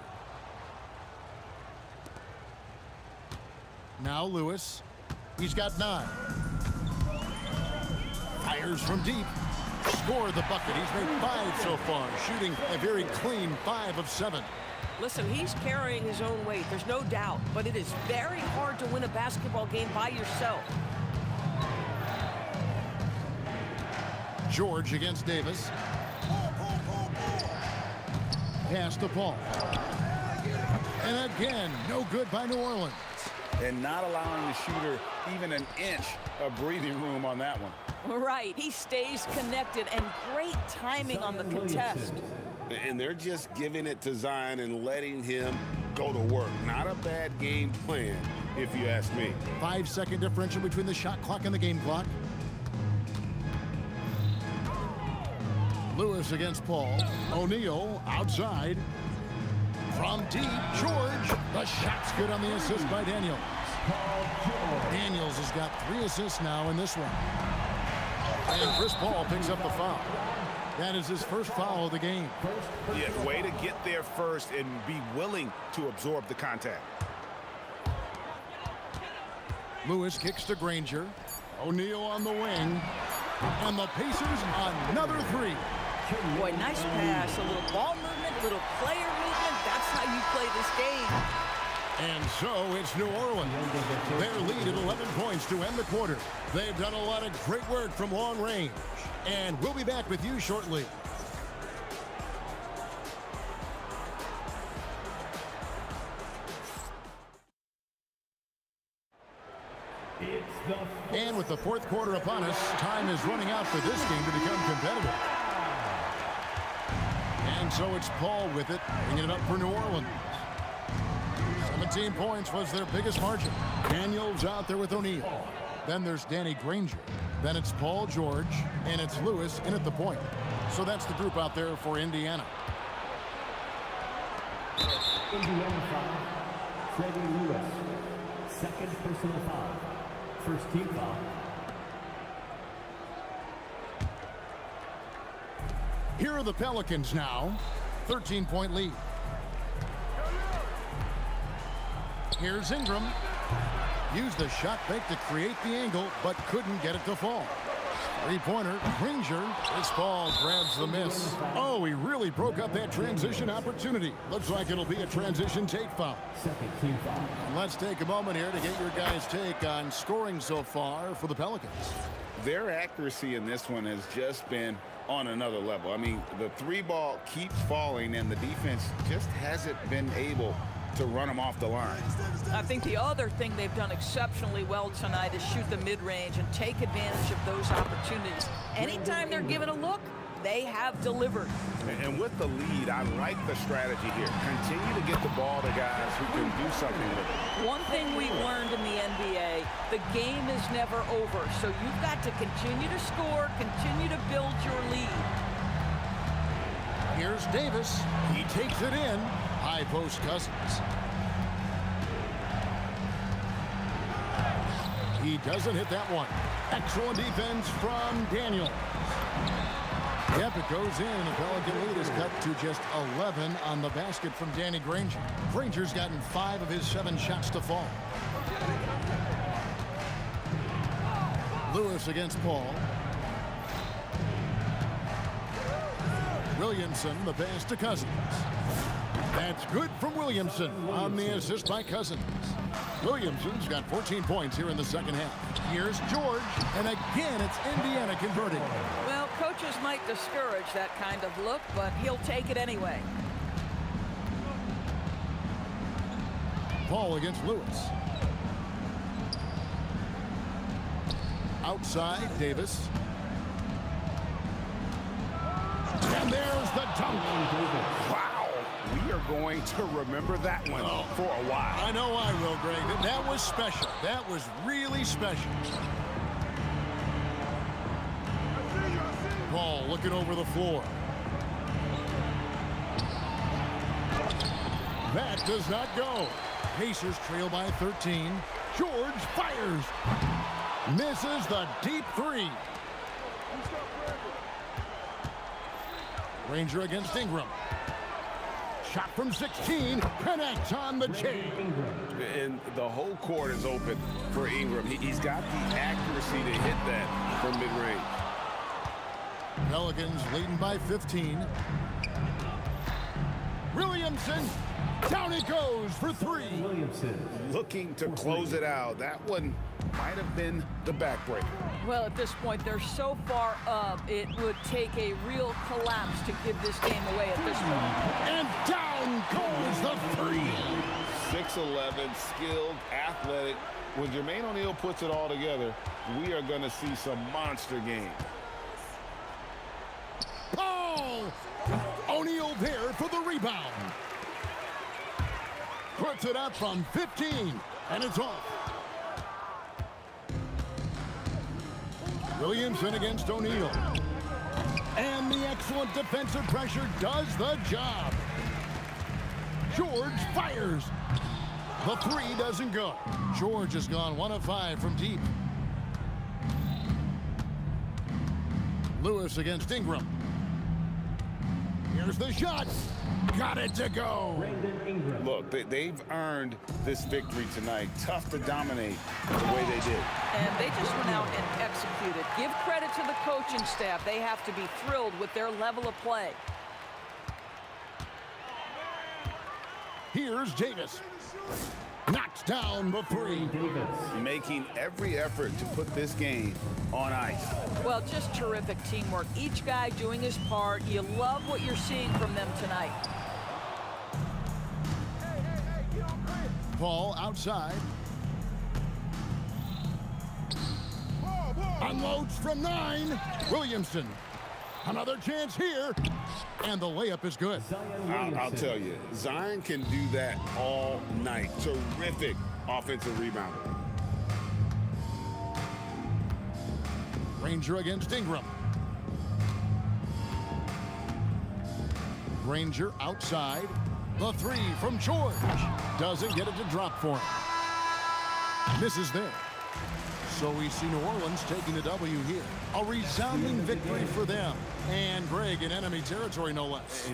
Now Lewis. He's got 9. Fires from deep. Scored the bucket. He's made 5 so far, shooting a very clean 5 of 7. Listen, he's carrying his own weight, there's no doubt, but it is very hard to win a basketball game by yourself. George against Davis. Pass to Paul. And again, no good by New Orleans. And not allowing the shooter even an inch of breathing room on that one. Right, he stays connected, and great timing on the contest. And they're just giving it to Zion and letting him go to work. Not a bad game plan if you ask me. 5-second differential between the shot clock and the game clock. Lewis against Paul. O'Neal outside. From deep, George. The shot's good on the assist by Daniels. Daniels has got 3 assists now in this one. And Chris Paul picks up the foul. That is his first foul of the game. Yeah, way to get there first and be willing to absorb the contact. Lewis kicks to Granger. O'Neal on the wing. And the Pacers another 3. Boy, nice pass. A little ball movement, a little player movement. That's how you play this game. And so it's New Orleans. Their lead at 11 points to end the quarter. They've done a lot of great work from long range. And we'll be back with you shortly. And with the fourth quarter upon us, time is running out for this game to become competitive. And so it's Paul with it, bringing it up for New Orleans. 17 points was their biggest margin. Daniels out there with O'Neal. Then there's Danny Granger. Then it's Paul George, and it's Lewis in at the point. So that's the group out there for Indiana. Indiana foul, Freddie Lewis. Second personal foul. First team foul. Here are the Pelicans now. 13-point lead. Here's Ingram. Used the shot fake to create the angle, but couldn't get it to fall. Three-pointer, Granger. This ball grabs the miss. Oh, he really broke up that transition opportunity. Looks like it'll be a transition take foul. Second team foul. Let's take a moment here to get your guys' take on scoring so far for the Pelicans. Their accuracy in this one has just been on another level. I mean, the 3-ball keeps falling, and the defense just hasn't been able to run them off the line. I think the other thing they've done exceptionally well tonight is shoot the mid-range and take advantage of those opportunities. Anytime they're given a look, they have delivered. And with the lead, I like the strategy here. Continue to get the ball to guys who can do something with it. One thing we've learned in the NBA, the game is never over. So you've got to continue to score, continue to build your lead. Here's Davis. He takes it in. High post Cousins. He doesn't hit that one. Excellent defense from Daniels. Yep, it goes in, and the Pelican lead is cut to just 11 on the basket from Danny Granger. Granger's gotten 5 of his 7 shots to fall. Lewis against Paul. Williamson, the pass to Cousins. That's good from Williamson on the assist by Cousins. Williamson's got 14 points here in the second half. Here's George, and again it's Indiana converting. Well, coaches might discourage that kind of look, but he'll take it anyway. Paul against Lewis. Outside, Davis. And there's the dunk. Wow. We are going to remember that one for a while. I know I will, Greg. That was special. That was really special. Paul looking over the floor. That does not go. Pacers trail by 13. George fires. Misses the deep 3. Granger against Ingram. Shot from 16. Connects on the chain. And the whole court is open for Ingram. He's got the accuracy to hit that from mid-range. Pelicans leading by 15. Williamson. Down it goes for 3. Williamson. Looking to close it out. That one might have been the backbreaker. Well, at this point, they're so far up, it would take a real collapse to give this game away at this point. And down goes the 3. 6'11", skilled, athletic. When Jermaine O'Neal puts it all together, we are going to see some monster games. Paul! O'Neal there for the rebound. Puts it up from 15. And it's off. Williamson against O'Neal. And the excellent defensive pressure does the job. George fires. The three doesn't go. George has gone 1 of 5 from deep. Lewis against Ingram. Here's the shot. Got it to go. Look, they've earned this victory tonight. Tough to dominate the way they did. And they just went out and executed. Give credit to the coaching staff. They have to be thrilled with their level of play. Here's Davis. Knocks down the three. Making every effort to put this game on ice. Well, just terrific teamwork. Each guy doing his part. You love what you're seeing from them tonight. Ball outside. Unloads from 9. Williamson. Another chance here. And the layup is good. I'll tell you, Zion can do that all night. Terrific offensive rebounder. Granger against Ingram. Granger outside. The three from George. Doesn't get it to drop for him. Misses there. So we see New Orleans taking the W here. A resounding victory for them. And Greg in enemy territory, no less.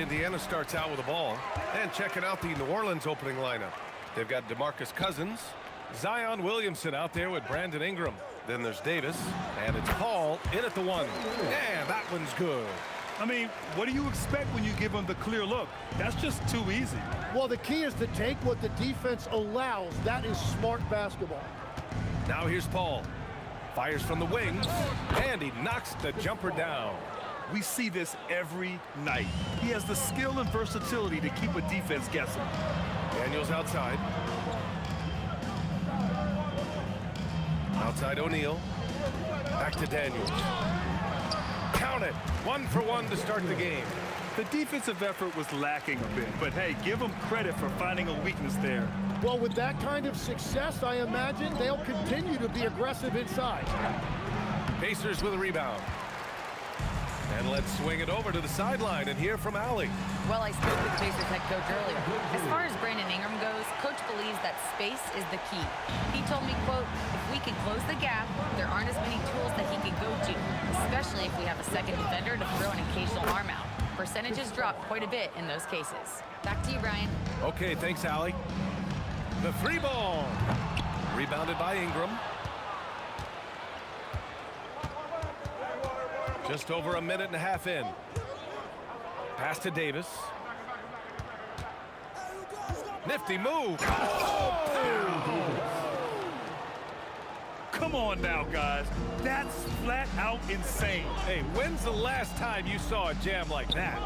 Indiana starts out with the ball. And checking out the New Orleans opening lineup. They've got DeMarcus Cousins, Zion Williamson out there with Brandon Ingram. Then there's Davis, and it's Paul in at the 1. And that one's good. I mean, what do you expect when you give them the clear look? That's just too easy. Well, the key is to take what the defense allows. That is smart basketball. Now here's Paul. Fires from the wings, and he knocks the jumper down. We see this every night. He has the skill and versatility to keep a defense guessing. Daniels outside. Outside O'Neal. Back to Daniels. Count it. 1 for 1 to start the game. The defensive effort was lacking a bit, but hey, give them credit for finding a weakness there. Well, with that kind of success, I imagine they'll continue to be aggressive inside. Pacers with a rebound. And let's swing it over to the sideline and hear from Allie. Well, I spoke with Pacers head coach earlier. As far as Brandon Ingram goes, coach believes that space is the key. He told me, quote, if we can close the gap, there aren't as many tools that he can go to, especially if we have a second defender to throw an occasional arm out. Percentages drop quite a bit in those cases. Back to you, Brian. Okay, thanks, Allie. The 3 ball. Rebounded by Ingram. Just over a minute and a half in. Pass to Davis. Nifty move. Oh! Come on now, guys. That's flat out insane. Hey, when's the last time you saw a jam like that?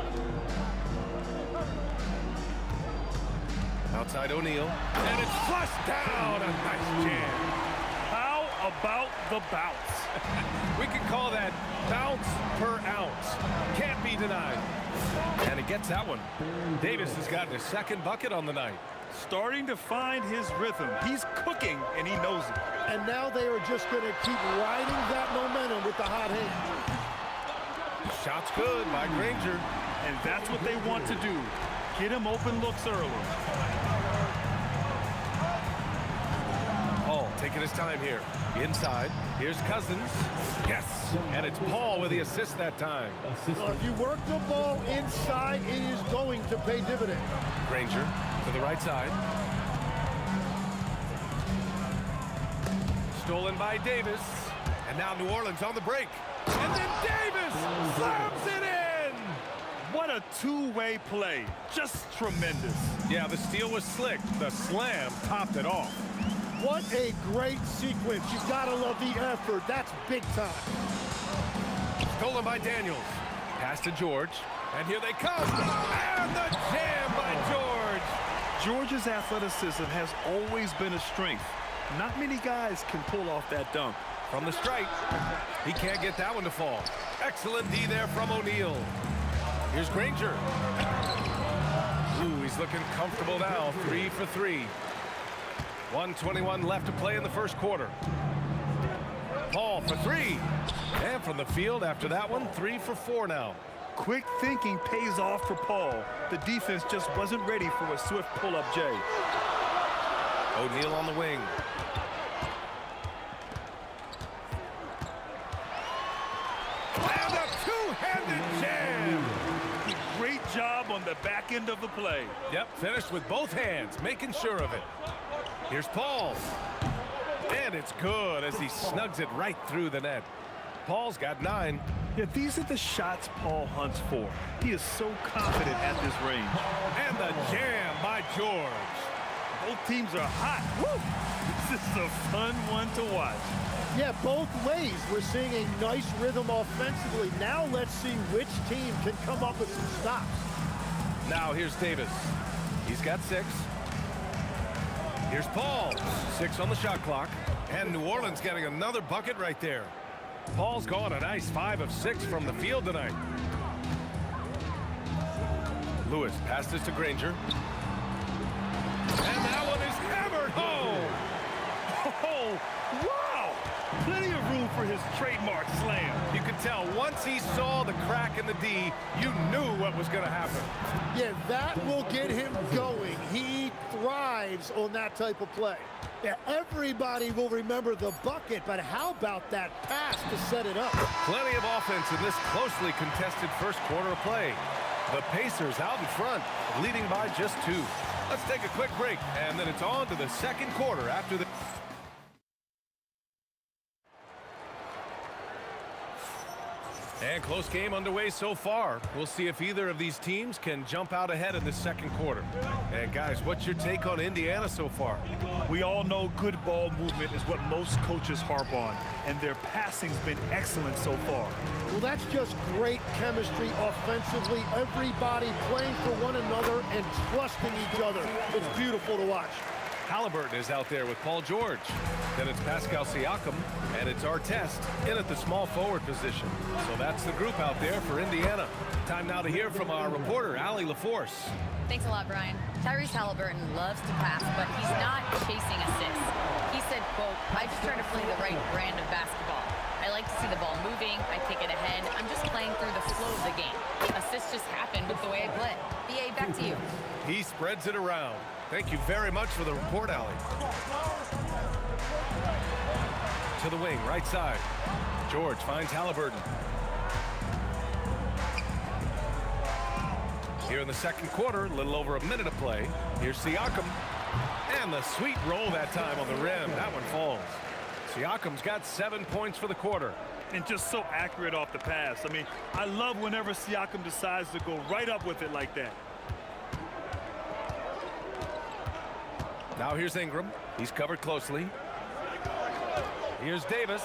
Outside O'Neal. And it's flushed down. A nice jam. How about the bounce? We can call that bounce per ounce. Can't be denied. And he gets that one. Davis has gotten his second bucket on the night. Starting to find his rhythm. He's cooking, and he knows it. And now they are just going to keep riding that momentum with the hot hand. Shot's good by Granger. And that's what they want to do. Get him open looks early. Paul taking his time here. Inside. Here's Cousins. Yes. And it's Paul with the assist that time. Well, if you work the ball inside, it is going to pay dividends. Granger to the right side. Stolen by Davis. And now New Orleans on the break. And then Davis slams it in. What a two-way play. Just tremendous. Yeah, the steal was slick. The slam topped it off. What a great sequence. You've got to love the effort. That's big time. Stolen by Daniels. Pass to George. And here they come. And the jam by George. George's athleticism has always been a strength. Not many guys can pull off that dunk. From the stripe. He can't get that one to fall. Excellent D there from O'Neal. Here's Granger. Ooh, he's looking comfortable now. 3 for 3. 1:21 left to play in the first quarter. Paul for three. And from the field after that one, 3 for 4 now. Quick thinking pays off for Paul. The defense just wasn't ready for a swift pull-up J. O'Neal on the wing. And a two-handed jam. Great job on the back end of the play. Yep, finished with both hands, making sure of it. Here's Paul. And it's good as he snugs it right through the net. Paul's got 9. Yeah, these are the shots Paul hunts for. He is so confident at this range. And the jam by George. Both teams are hot. Woo! This is a fun one to watch. Yeah, both ways. We're seeing a nice rhythm offensively. Now let's see which team can come up with some stops. Now here's Davis. He's got 6. Here's Paul. 6 on the shot clock. And New Orleans getting another bucket right there. Paul's gone a nice 5 of 6 from the field tonight. Lewis passes to Granger. And that one is hammered home. Oh, wow! Plenty of room for his trademark slam. You could tell once he saw the crack in the D, you knew what was going to happen. Yeah, that will get him going. He thrives on that type of play. Yeah, everybody will remember the bucket, but how about that pass to set it up? Plenty of offense in this closely contested first quarter of play. The Pacers out in front, leading by just 2. Let's take a quick break, and then it's on to the second quarter after the... And close game underway so far. We'll see if either of these teams can jump out ahead in the second quarter. And guys, what's your take on Indiana so far? We all know good ball movement is what most coaches harp on, and their passing's been excellent so far. Well, that's just great chemistry offensively. Everybody playing for one another and trusting each other. It's beautiful to watch. Halliburton is out there with Paul George. Then it's Pascal Siakam, and it's Artest in at the small forward position. So that's the group out there for Indiana. Time now to hear from our reporter, Allie LaForce. Thanks a lot, Brian. Tyrese Halliburton loves to pass, but he's not chasing assists. He said, quote, "I just try to play the right brand of basketball. I like to see the ball moving. I kick it ahead. I'm just playing through the flow of the game. Assists just happen with the way I play." BA, back to you. He spreads it around. Thank you very much for the report, Allie. To the wing, right side. George finds Halliburton. Here in the second quarter, a little over a minute of play. Here's Siakam. And the sweet roll that time on the rim. That one falls. Siakam's got 7 points for the quarter. And just so accurate off the pass. I mean, I love whenever Siakam decides to go right up with it like that. Now here's Ingram. He's covered closely. Here's Davis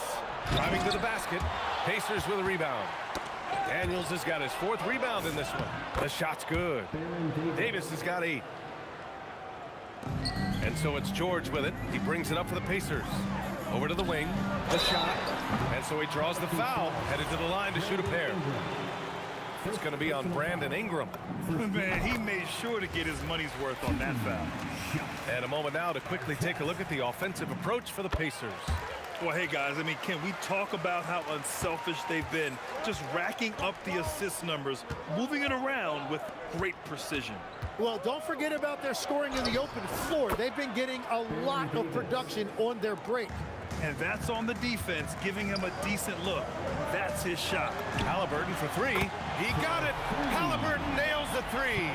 driving to the basket. Pacers with a rebound. Daniels has got his 4th rebound in this one. The shot's good. Davis has got 8. And so it's George with it. He brings it up for the Pacers. Over to the wing. The shot. And so he draws the foul. Headed to the line to shoot a pair. It's going to be on Brandon Ingram. Man, he made sure to get his money's worth on that foul. And a moment now to quickly take a look at the offensive approach for the Pacers. Well, hey, guys, I mean, can we talk about how unselfish they've been? Just racking up the assist numbers, moving it around with great precision. Well, don't forget about their scoring in the open floor. They've been getting a lot of production on their break. And that's on the defense, giving him a decent look. That's his shot. Halliburton for 3. He got it. Halliburton nails the 3.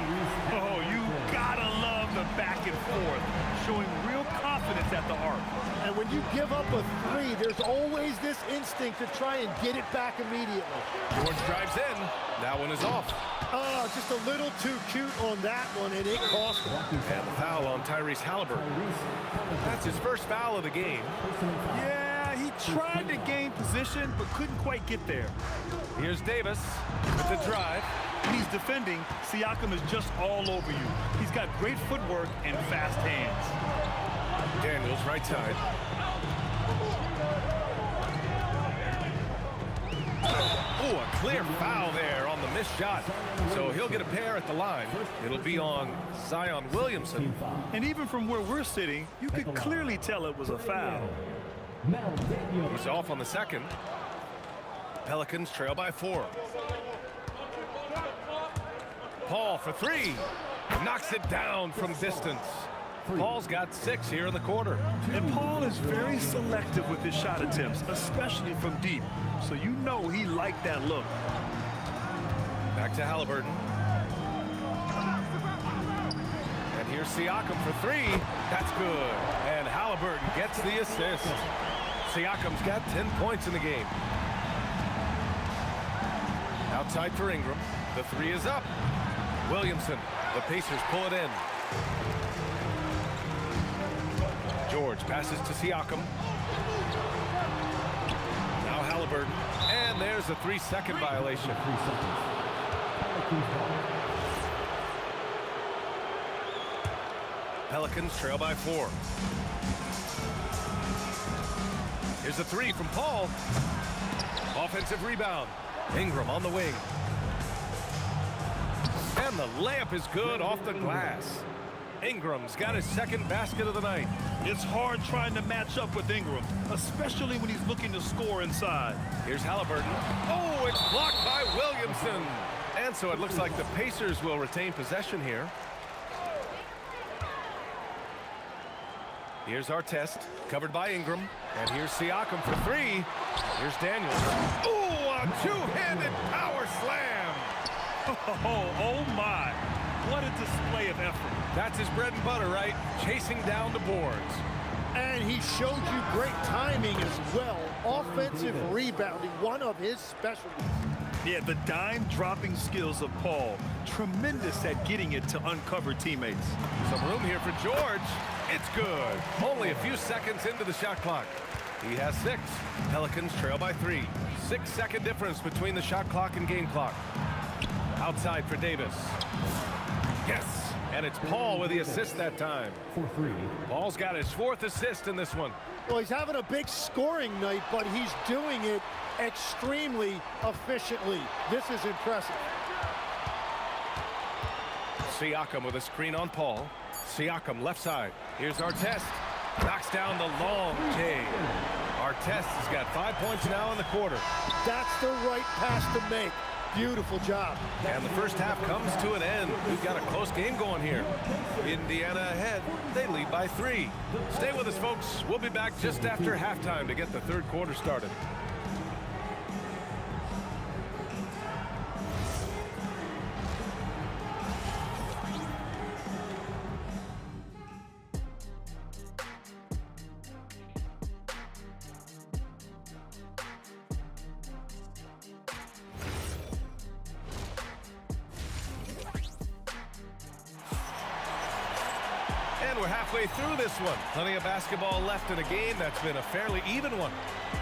Oh, you gotta love the back and forth, showing real confidence at the arc. And when you give up a 3, there's always this instinct to try and get it back immediately. George drives in. That one is off. Oh, just a little too cute on that one, and it cost him. And the foul on Tyrese Halliburton. That's his first foul of the game. Yeah, he tried to gain position, but couldn't quite get there. Here's Davis with the drive. He's defending. Siakam is just all over you. He's got great footwork and fast hands. Daniels, right side. Oh, a clear foul there on the missed shot. So he'll get a pair at the line. It'll be on Zion Williamson. And even from where we're sitting, you could clearly tell it was a foul. He's off on the second. Pelicans trail by 4. Paul for 3. Knocks it down from distance. Paul's got 6 here in the quarter. And Paul is very selective with his shot attempts, especially from deep. So you know he liked that look. Back to Halliburton. And here's Siakam for 3. That's good. And Halliburton gets the assist. Siakam's got 10 points in the game. Outside for Ingram. The 3 is up. Williamson. The Pacers pull it in. George passes to Siakam. Now Halliburton. And there's a 3-second violation. Pelicans trail by 4. Here's a 3 from Paul. Offensive rebound. Ingram on the wing. And the layup is good off the glass. Ingram's got his second basket of the night. It's hard trying to match up with Ingram, especially when he's looking to score inside. Here's Halliburton. Oh, it's blocked by Williamson. And so it looks like the Pacers will retain possession here. Here's Artest, covered by Ingram. And here's Siakam for 3. Here's Daniels. Oh, a two-handed power slam. Oh my. What a display of effort. That's his bread and butter, right? Chasing down the boards. And he showed you great timing as well. Offensive rebounding, one of his specialties. Yeah, the dime-dropping skills of Paul. Tremendous at getting it to uncover teammates. Some room here for George. It's good. Only a few seconds into the shot clock. He has 6. Pelicans trail by 3. 6-second difference between the shot clock and game clock. Outside for Davis. Yes, and it's Paul with the assist that time. Paul's got his 4th assist in this one. Well, he's having a big scoring night, but he's doing it extremely efficiently. This is impressive. Siakam with a screen on Paul. Siakam left side. Here's Artest. Knocks down the long J. Artest has got 5 points now in the quarter. That's the right pass to make. Beautiful job. And the first half comes to an end. We've got a close game going here. Indiana ahead. They lead by 3. Stay with us, folks. We'll be back just after halftime to get the third quarter started. And we're halfway through this one. Plenty of basketball left in a game that's been a fairly even one.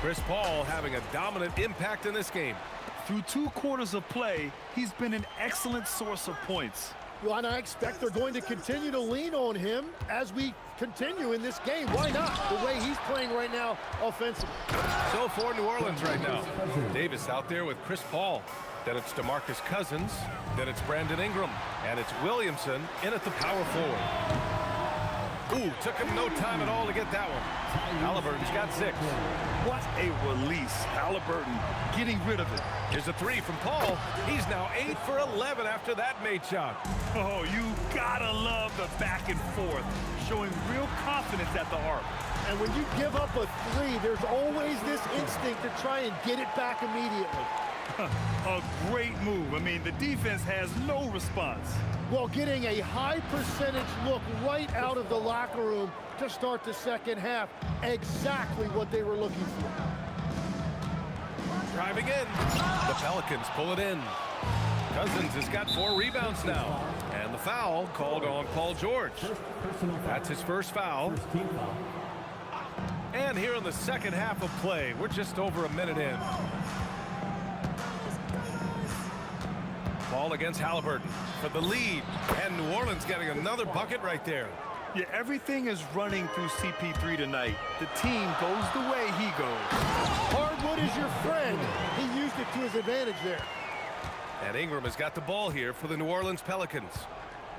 Chris Paul having a dominant impact in this game. Through 2 quarters of play, he's been an excellent source of points. Well, and I expect they're going to continue to lean on him as we continue in this game. Why not? The way he's playing right now offensively. So for New Orleans right now. Davis out there with Chris Paul. Then it's DeMarcus Cousins. Then it's Brandon Ingram. And it's Williamson in at the power forward. Ooh, took him no time at all to get that one. Halliburton's got 6. What a release. Halliburton getting rid of it. Here's a 3 from Paul. He's now 8 for 11 after that made shot. Oh, you gotta love the back and forth, showing real confidence at the arc. And when you give up a 3, there's always this instinct to try and get it back immediately. A great move. I mean, the defense has no response. Well, getting a high percentage look right out of the locker room to start the second half. Exactly what they were looking for. Driving in. The Pelicans pull it in. Cousins has got 4 rebounds now. And the foul called on Paul George. That's his first foul. And here in the second half of play, we're just over a minute in. Paul against Halliburton for the lead. And New Orleans getting another bucket right there. Yeah, everything is running through CP3 tonight. The team goes the way he goes. Hardwood is your friend. He used it to his advantage there. And Ingram has got the ball here for the New Orleans Pelicans.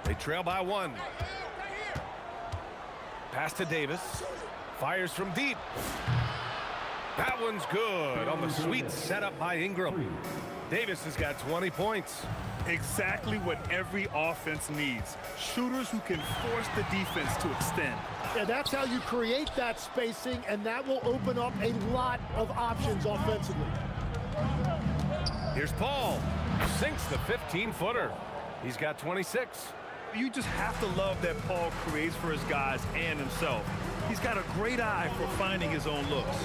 They trail by 1. Pass to Davis. Fires from deep. That one's good on the sweet setup by Ingram. Davis has got 20 points. Exactly what every offense needs. Shooters who can force the defense to extend. Yeah, that's how you create that spacing, and that will open up a lot of options offensively. Here's Paul. Sinks the 15-footer. He's got 26. You just have to love that Paul creates for his guys and himself. He's got a great eye for finding his own looks.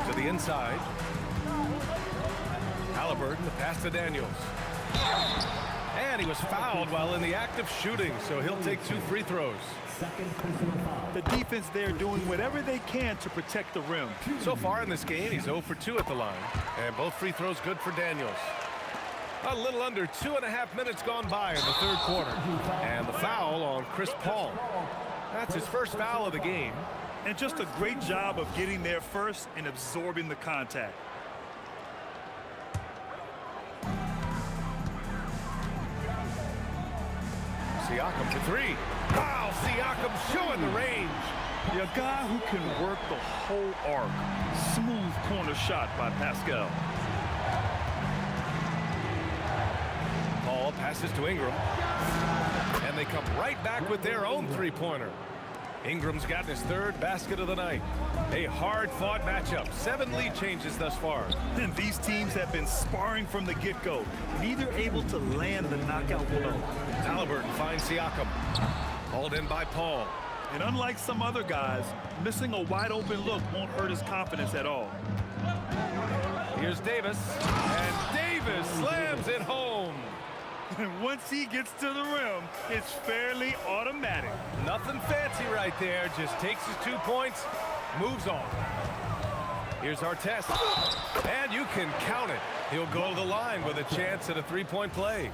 To the inside. Halliburton, the pass to Daniels. And he was fouled while in the act of shooting, so he'll take 2 free throws. The defense there doing whatever they can to protect the rim. So far in this game, he's 0 for 2 at the line, and both free throws good for Daniels. A little under 2.5 minutes gone by in the third quarter. And the foul on Chris Paul. That's his first foul of the game. And just a great job of getting there first and absorbing the contact. Siakam for 3. Wow, Siakam showing the range. A guy who can work the whole arc. Smooth corner shot by Pascal. Paul passes to Ingram. And they come right back with their own three-pointer. Ingram's gotten his 3rd basket of the night. A hard-fought matchup. 7 lead changes thus far. And these teams have been sparring from the get-go. Neither able to land the knockout blow. Halliburton finds Siakam. Hauled in by Paul. And unlike some other guys, missing a wide-open look won't hurt his confidence at all. Here's Davis. And Davis slams it home. And once he gets to the rim, it's fairly automatic. Nothing fancy right there. Just takes his 2 points, moves on. Here's Artest. And you can count it. He'll go to the line with a chance at a 3-point play.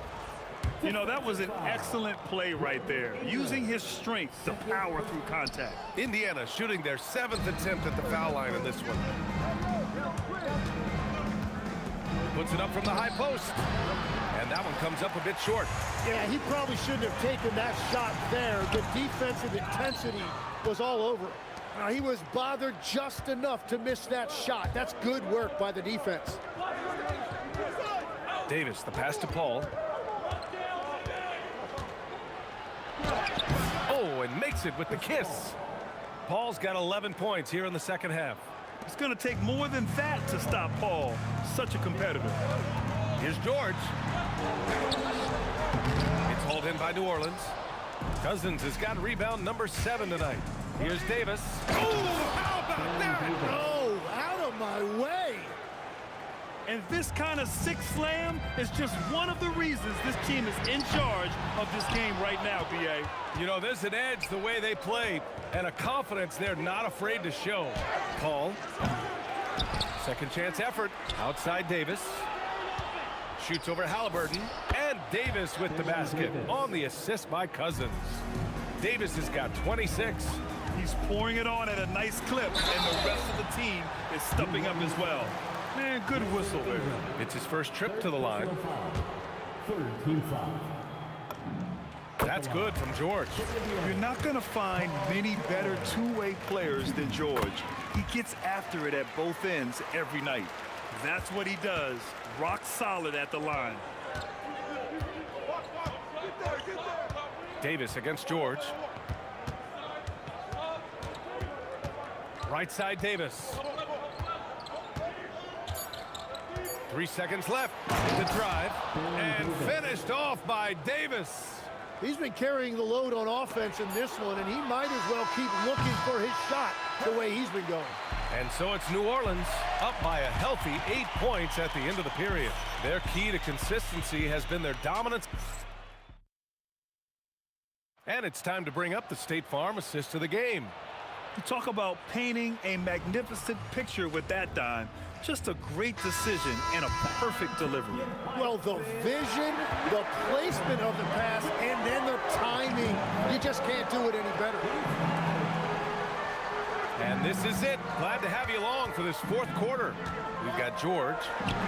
You know, that was an excellent play right there, using his strength to power through contact. Indiana shooting their 7th attempt at the foul line in this one. Puts it up from the high post. And that one comes up a bit short. Yeah, he probably shouldn't have taken that shot there. The defensive intensity was all over it. He was bothered just enough to miss that shot. That's good work by the defense. Davis, the pass to Paul. Oh, and makes it with the kiss. Paul's got 11 points here in the second half. It's going to take more than that to stop Paul. Such a competitor. Here's George. It's hauled in by New Orleans. Cousins has got rebound number 7 tonight. Here's Davis. Oh, how about that? Oh, out of my way. And this kind of sick slam is just one of the reasons this team is in charge of this game right now, B.A. You know, there's an edge the way they play and a confidence they're not afraid to show. Paul. Second chance effort. Outside Davis. Shoots over Halliburton. And Davis with the basket on the assist by Cousins. Davis has got 26. He's pouring it on at a nice clip, and the rest of the team is stepping up as well. Man, good whistle there. It's his first trip to the line. Team foul. That's good from George. You're not going to find many better two-way players than George. He gets after it at both ends every night. That's what he does. Rock solid at the line. Davis against George. Right side Davis. 3 seconds left. The drive. And finished off by Davis. He's been carrying the load on offense in this one, and he might as well keep looking for his shot the way he's been going. And so it's New Orleans up by a healthy 8 points at the end of the period. Their key to consistency has been their dominance. And it's time to bring up the State Farm assist of the game. You talk about painting a magnificent picture with that dime. Just a great decision and a perfect delivery. Well, the vision, the placement of the pass, and then the timing. You just can't do it any better. And this is it. Glad to have you along for this fourth quarter. We've got George,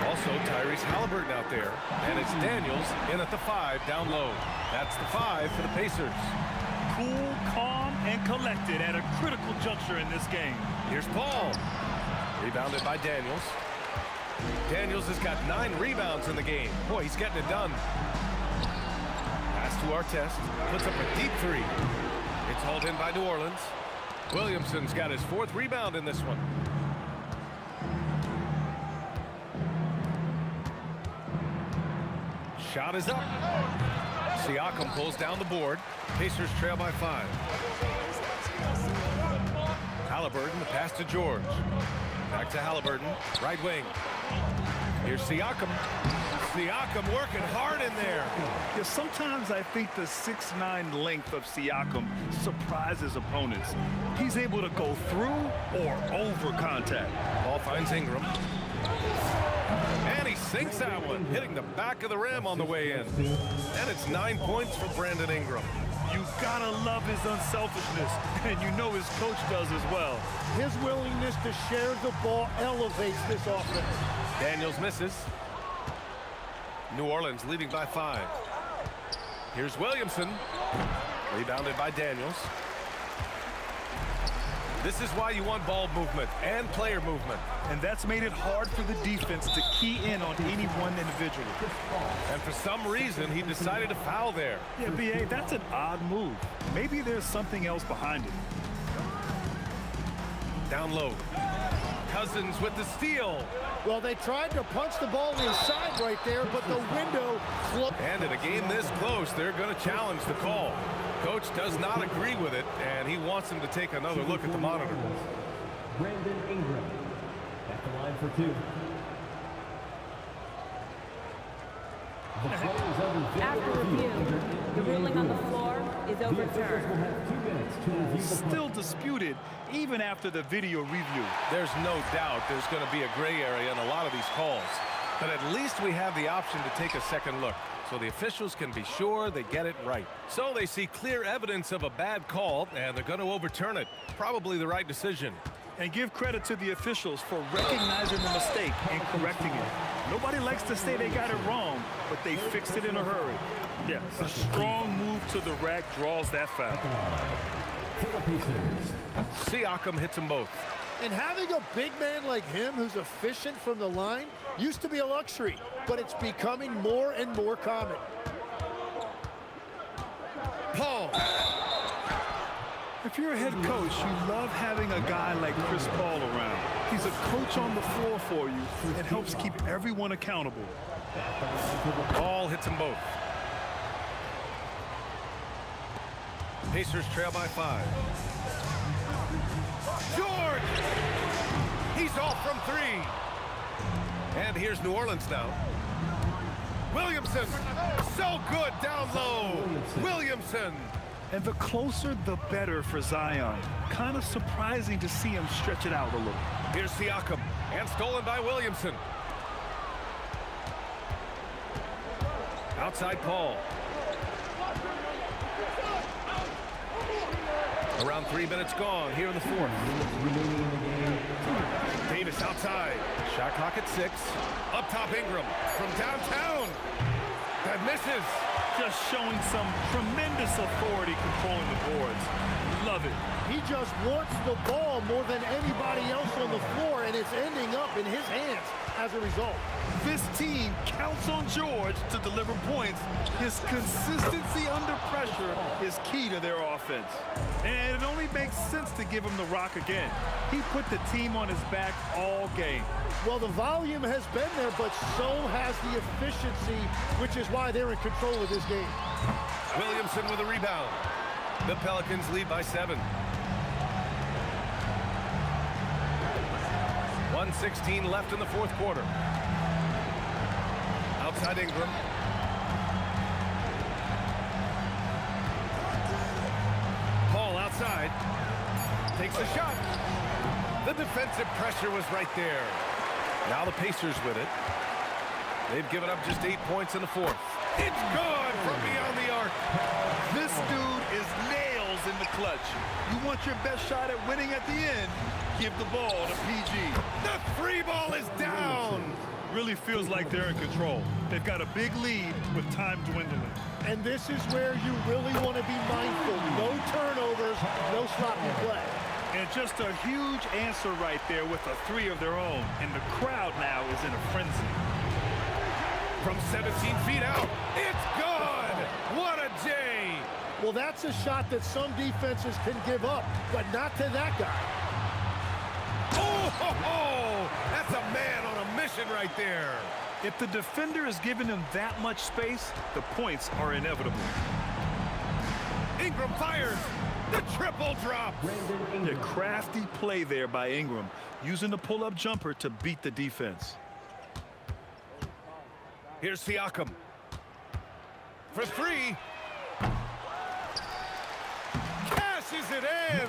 also Tyrese Halliburton out there, and it's Daniels in at the 5 down low. That's the 5 for the Pacers. Cool, calm, and collected at a critical juncture in this game. Here's Paul. Rebounded by Daniels. Daniels has got 9 rebounds in the game. Boy, he's getting it done. Pass to Artest. Puts up a deep 3. It's hauled in by New Orleans. Williamson's got his 4th rebound in this one. Shot is up. Siakam pulls down the board. Pacers trail by 5. Halliburton, the pass to George. Back to Halliburton, right wing. Here's Siakam. Siakam working hard in there. Yeah, sometimes I think the 6'9" length of Siakam surprises opponents. He's able to go through or over contact. Ball finds Ingram. And he sinks that one, hitting the back of the rim on the way in. And it's 9 points for Brandon Ingram. You gotta love his unselfishness, and you know his coach does as well. His willingness to share the ball elevates this offense. Daniels misses. New Orleans leading by 5. Here's Williamson. Rebounded by Daniels. This is why you want ball movement and player movement. And that's made it hard for the defense to key in on any one individual. And for some reason, he decided to foul there. Yeah, B.A., that's an odd move. Maybe there's something else behind it. Down low. Cousins with the steal. Well, they tried to punch the ball inside right there, but the window closed. And in a game this close, they're going to challenge the call. Coach does not agree with it, and he wants him to take another look at the monitor. Brandon Ingram at the line for 2. After review, the ruling on the floor is overturned. Still disputed even after the video review. There's no doubt there's going to be a gray area in a lot of these calls. But at least we have the option to take a second look, so the officials can be sure they get it right. So they see clear evidence of a bad call, and they're going to overturn it. Probably the right decision. And give credit to the officials for recognizing the mistake and correcting it. Nobody likes to say they got it wrong, but they fixed it in a hurry. Yeah, a strong move to the rack draws that foul. Siakam hits them both. And having a big man like him who's efficient from the line used to be a luxury, but it's becoming more and more common. Paul. If you're a head coach, you love having a guy like Chris Paul around. He's a coach on the floor for you and helps keep everyone accountable. Paul hits them both. Pacers trail by 5. George! He's off from 3. And here's New Orleans now. Williamson! So good down low! Williamson! And the closer, the better for Zion. Kind of surprising to see him stretch it out a little. Here's Siakam, and stolen by Williamson. Outside Paul. Around 3 minutes gone here in the 4th. Davis outside. Shot clock at 6. Up top Ingram from downtown. That misses. Just showing some tremendous authority controlling the boards. Love it. He just wants the ball more than anybody else on the floor, and it's ending up in his hands as a result. This team counts on George to deliver points. His consistency under pressure is key to their offense. And it only makes sense to give him the rock again. He put the team on his back all game. Well, the volume has been there, but so has the efficiency, which is why they're in control of this game. Williamson with a rebound. The Pelicans lead by 7. 1:16 left in the 4th quarter. Outside Ingram. Paul outside. takes a shot. The defensive pressure was right there. Now the Pacers with it. They've given up just 8 points in the fourth. It's gone from beyond the arc. This dude is nails in the clutch. You want your best shot at winning at the end, give the ball to PG. The free ball is down. Really feels like they're in control. They've got a big lead with time dwindling. And this is where you really want to be mindful. No turnovers, no sloppy play. And just a huge answer right there with a 3 of their own. And the crowd now is in a frenzy. From 17 feet out, it's gone. What a day. Well, that's a shot that some defenses can give up, but not to that guy. Oh, that's a man on a mission right there. If the defender is giving him that much space, the points are inevitable. Ingram fires. The triple drop. The crafty play there by Ingram, using the pull-up jumper to beat the defense. Here's Siakam. For 3. Cashes it in.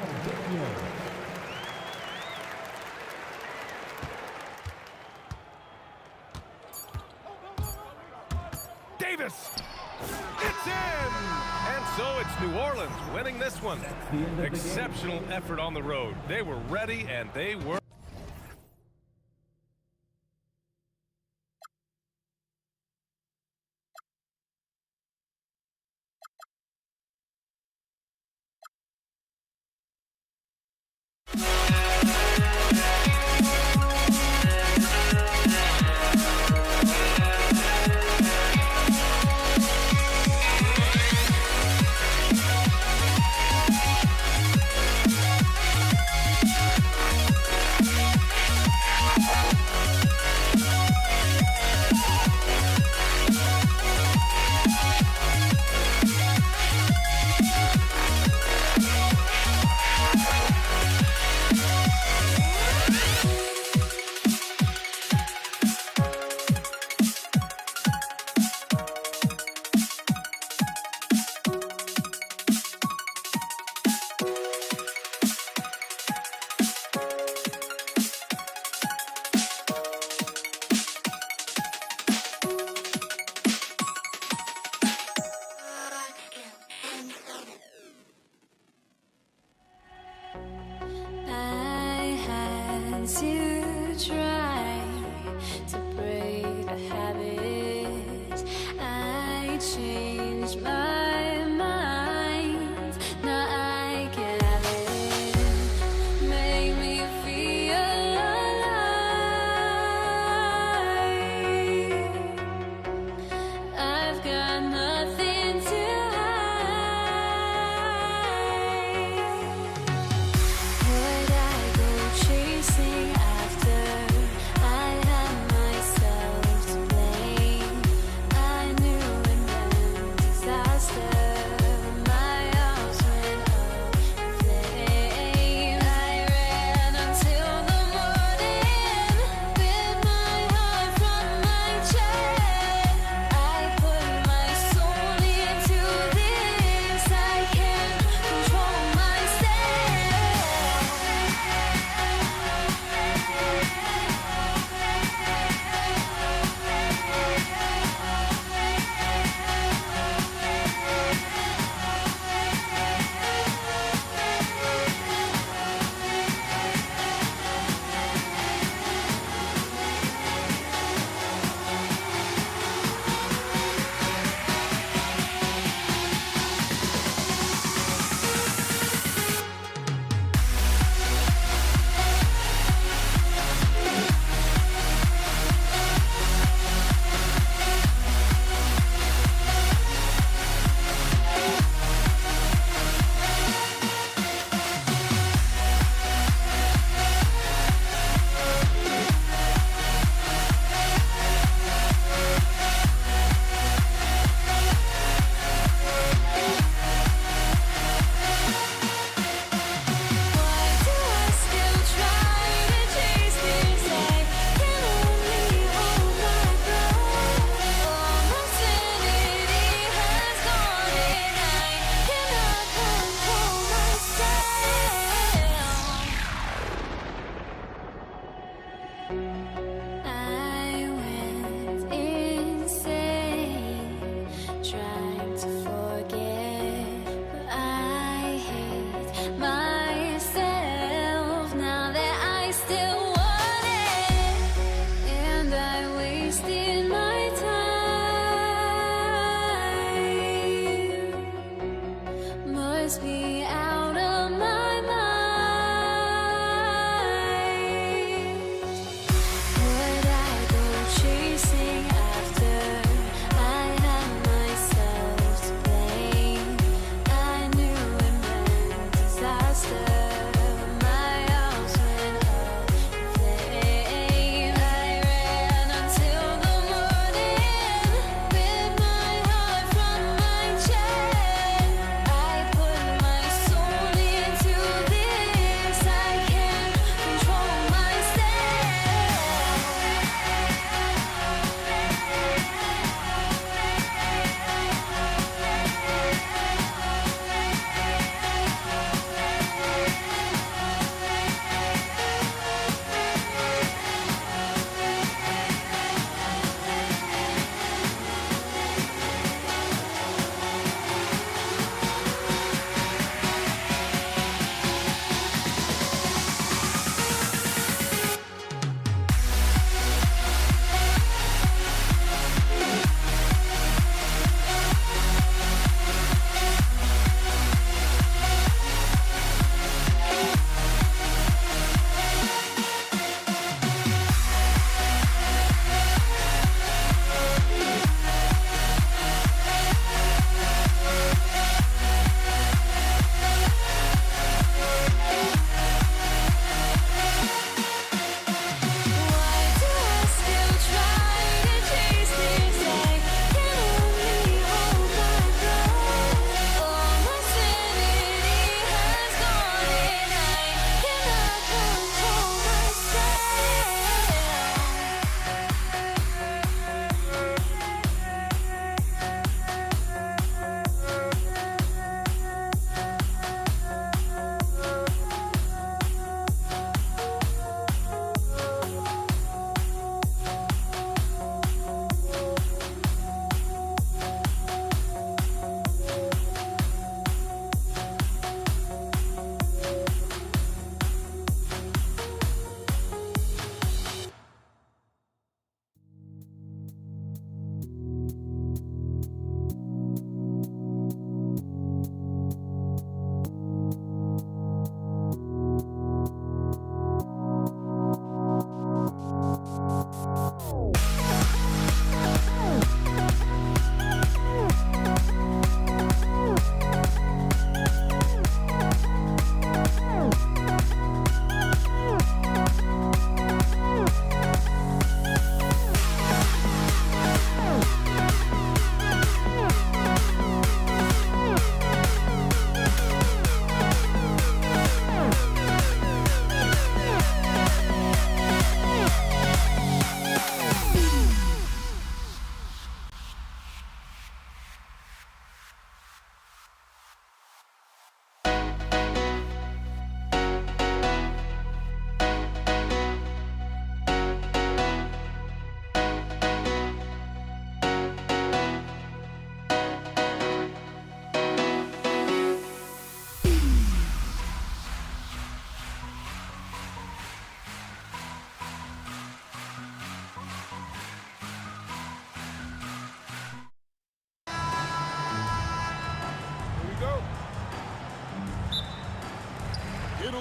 Davis. It's in. And so it's New Orleans winning this one. Exceptional effort on the road. They were ready and they were. Would I go chasing?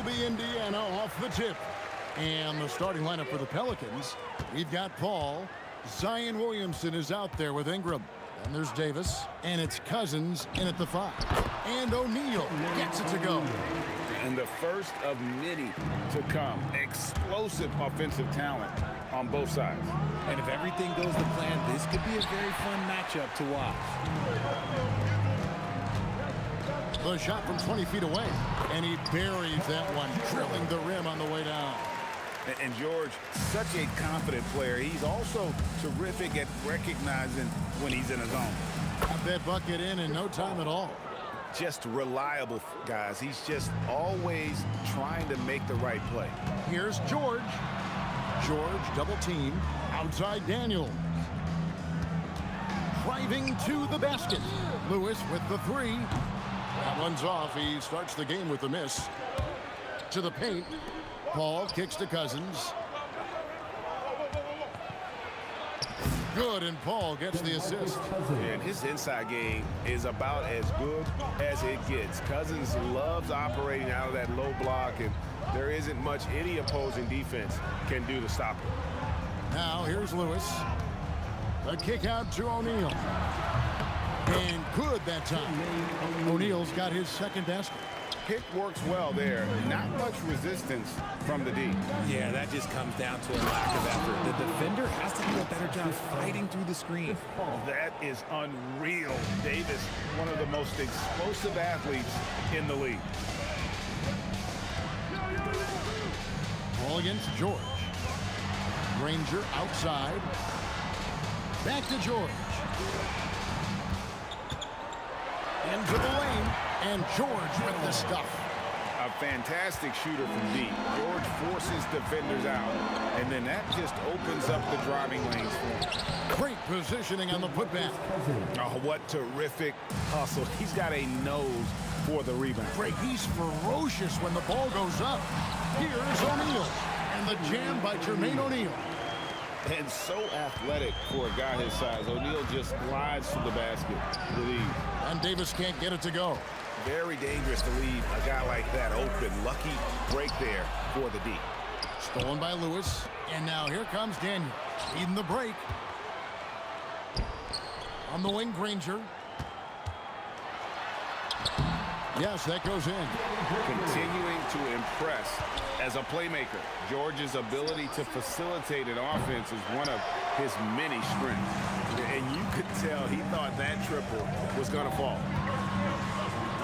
be Indiana off the tip. And the starting lineup for the Pelicans, we've got Paul. Zion Williamson is out there with Ingram. And there's Davis. And it's Cousins in at the 5. And O'Neal gets it to go. And the first of many to come. Explosive offensive talent on both sides. And if everything goes to plan, this could be a very fun matchup to watch. The shot from 20 feet away. And he buries that one, drilling the rim on the way down. And George, such a confident player. He's also terrific at recognizing when he's in a zone. Got that bucket in no time at all. Just reliable, guys. He's just always trying to make the right play. Here's George. George double team outside Daniels. Driving to the basket. Lewis with the 3. That one's off. He starts the game with the miss. To the paint. Paul kicks to Cousins. Good, and Paul gets the assist. And his inside game is about as good as it gets. Cousins loves operating out of that low block, and there isn't much any opposing defense can do to stop him. Now here's Lewis. A kick out to O'Neal. And good that time. O'Neal's got his second basket. Pick works well there. Not much resistance from the D. Yeah, that just comes down to a lack of effort. The defender has to do a better job fighting through the screen. That is unreal. Davis, one of the most explosive athletes in the league. Ball against George. Granger outside. Back to George. Into the lane. And George with the stuff. A fantastic shooter from deep. George forces defenders out, and then that just opens up the driving lanes for him. Great positioning on the putback. Oh, what terrific hustle. He's got a nose for the rebound. Great. He's ferocious when the ball goes up. Here's O'Neal. And the jam by Jermaine O'Neal. And so athletic for a guy his size. O'Neal just glides to the basket with ease. And Davis can't get it to go. Very dangerous to leave a guy like that open. Lucky break there for the D. Stolen by Lewis. And now here comes Daniel. Leading the break. On the wing, Granger. Yes, that goes in. Continuing to impress as a playmaker. George's ability to facilitate an offense is one of his many strengths. And you could tell he thought that triple was going to fall.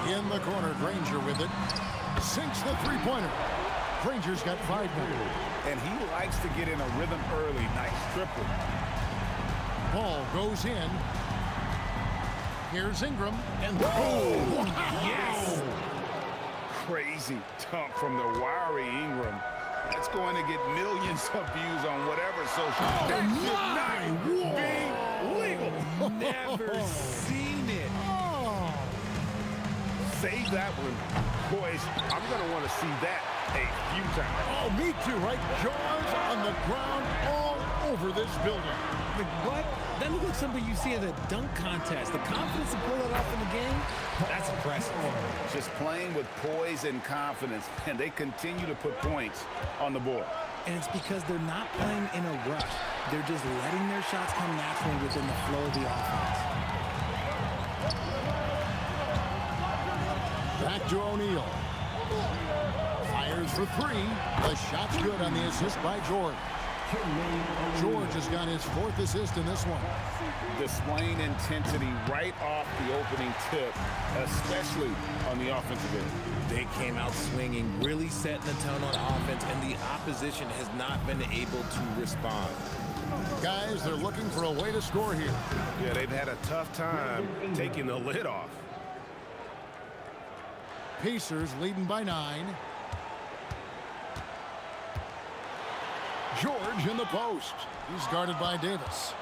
In the corner, Granger with it. Sinks the three-pointer. Granger's got 5 now. And he likes to get in a rhythm early. Nice triple. Ball goes in. Here's Ingram. And boom! Yes! Crazy dunk from the wiry Ingram. That's going to get millions of views on whatever social. That should not be legal. Never seen it. Save that one. Boys, I'm going to want to see that a few times. Oh, me too, right? Jaws on the ground all over this building. Like, what? That looks like something you see in the dunk contest. The confidence to pull it off in the game, that's impressive. Just playing with poise and confidence, and they continue to put points on the board. And it's because they're not playing in a rush. They're just letting their shots come naturally within the flow of the offense. Back to O'Neal. Fires for 3. The shot's good on the assist by George. George has got his 4th assist in this one. Displaying intensity right off the opening tip, especially on the offensive end. They came out swinging, really setting the tone on offense, and the opposition has not been able to respond. Guys, they're looking for a way to score here. Yeah, they've had a tough time taking the lid off. Pacers leading by 9. George in the post. He's guarded by Davis.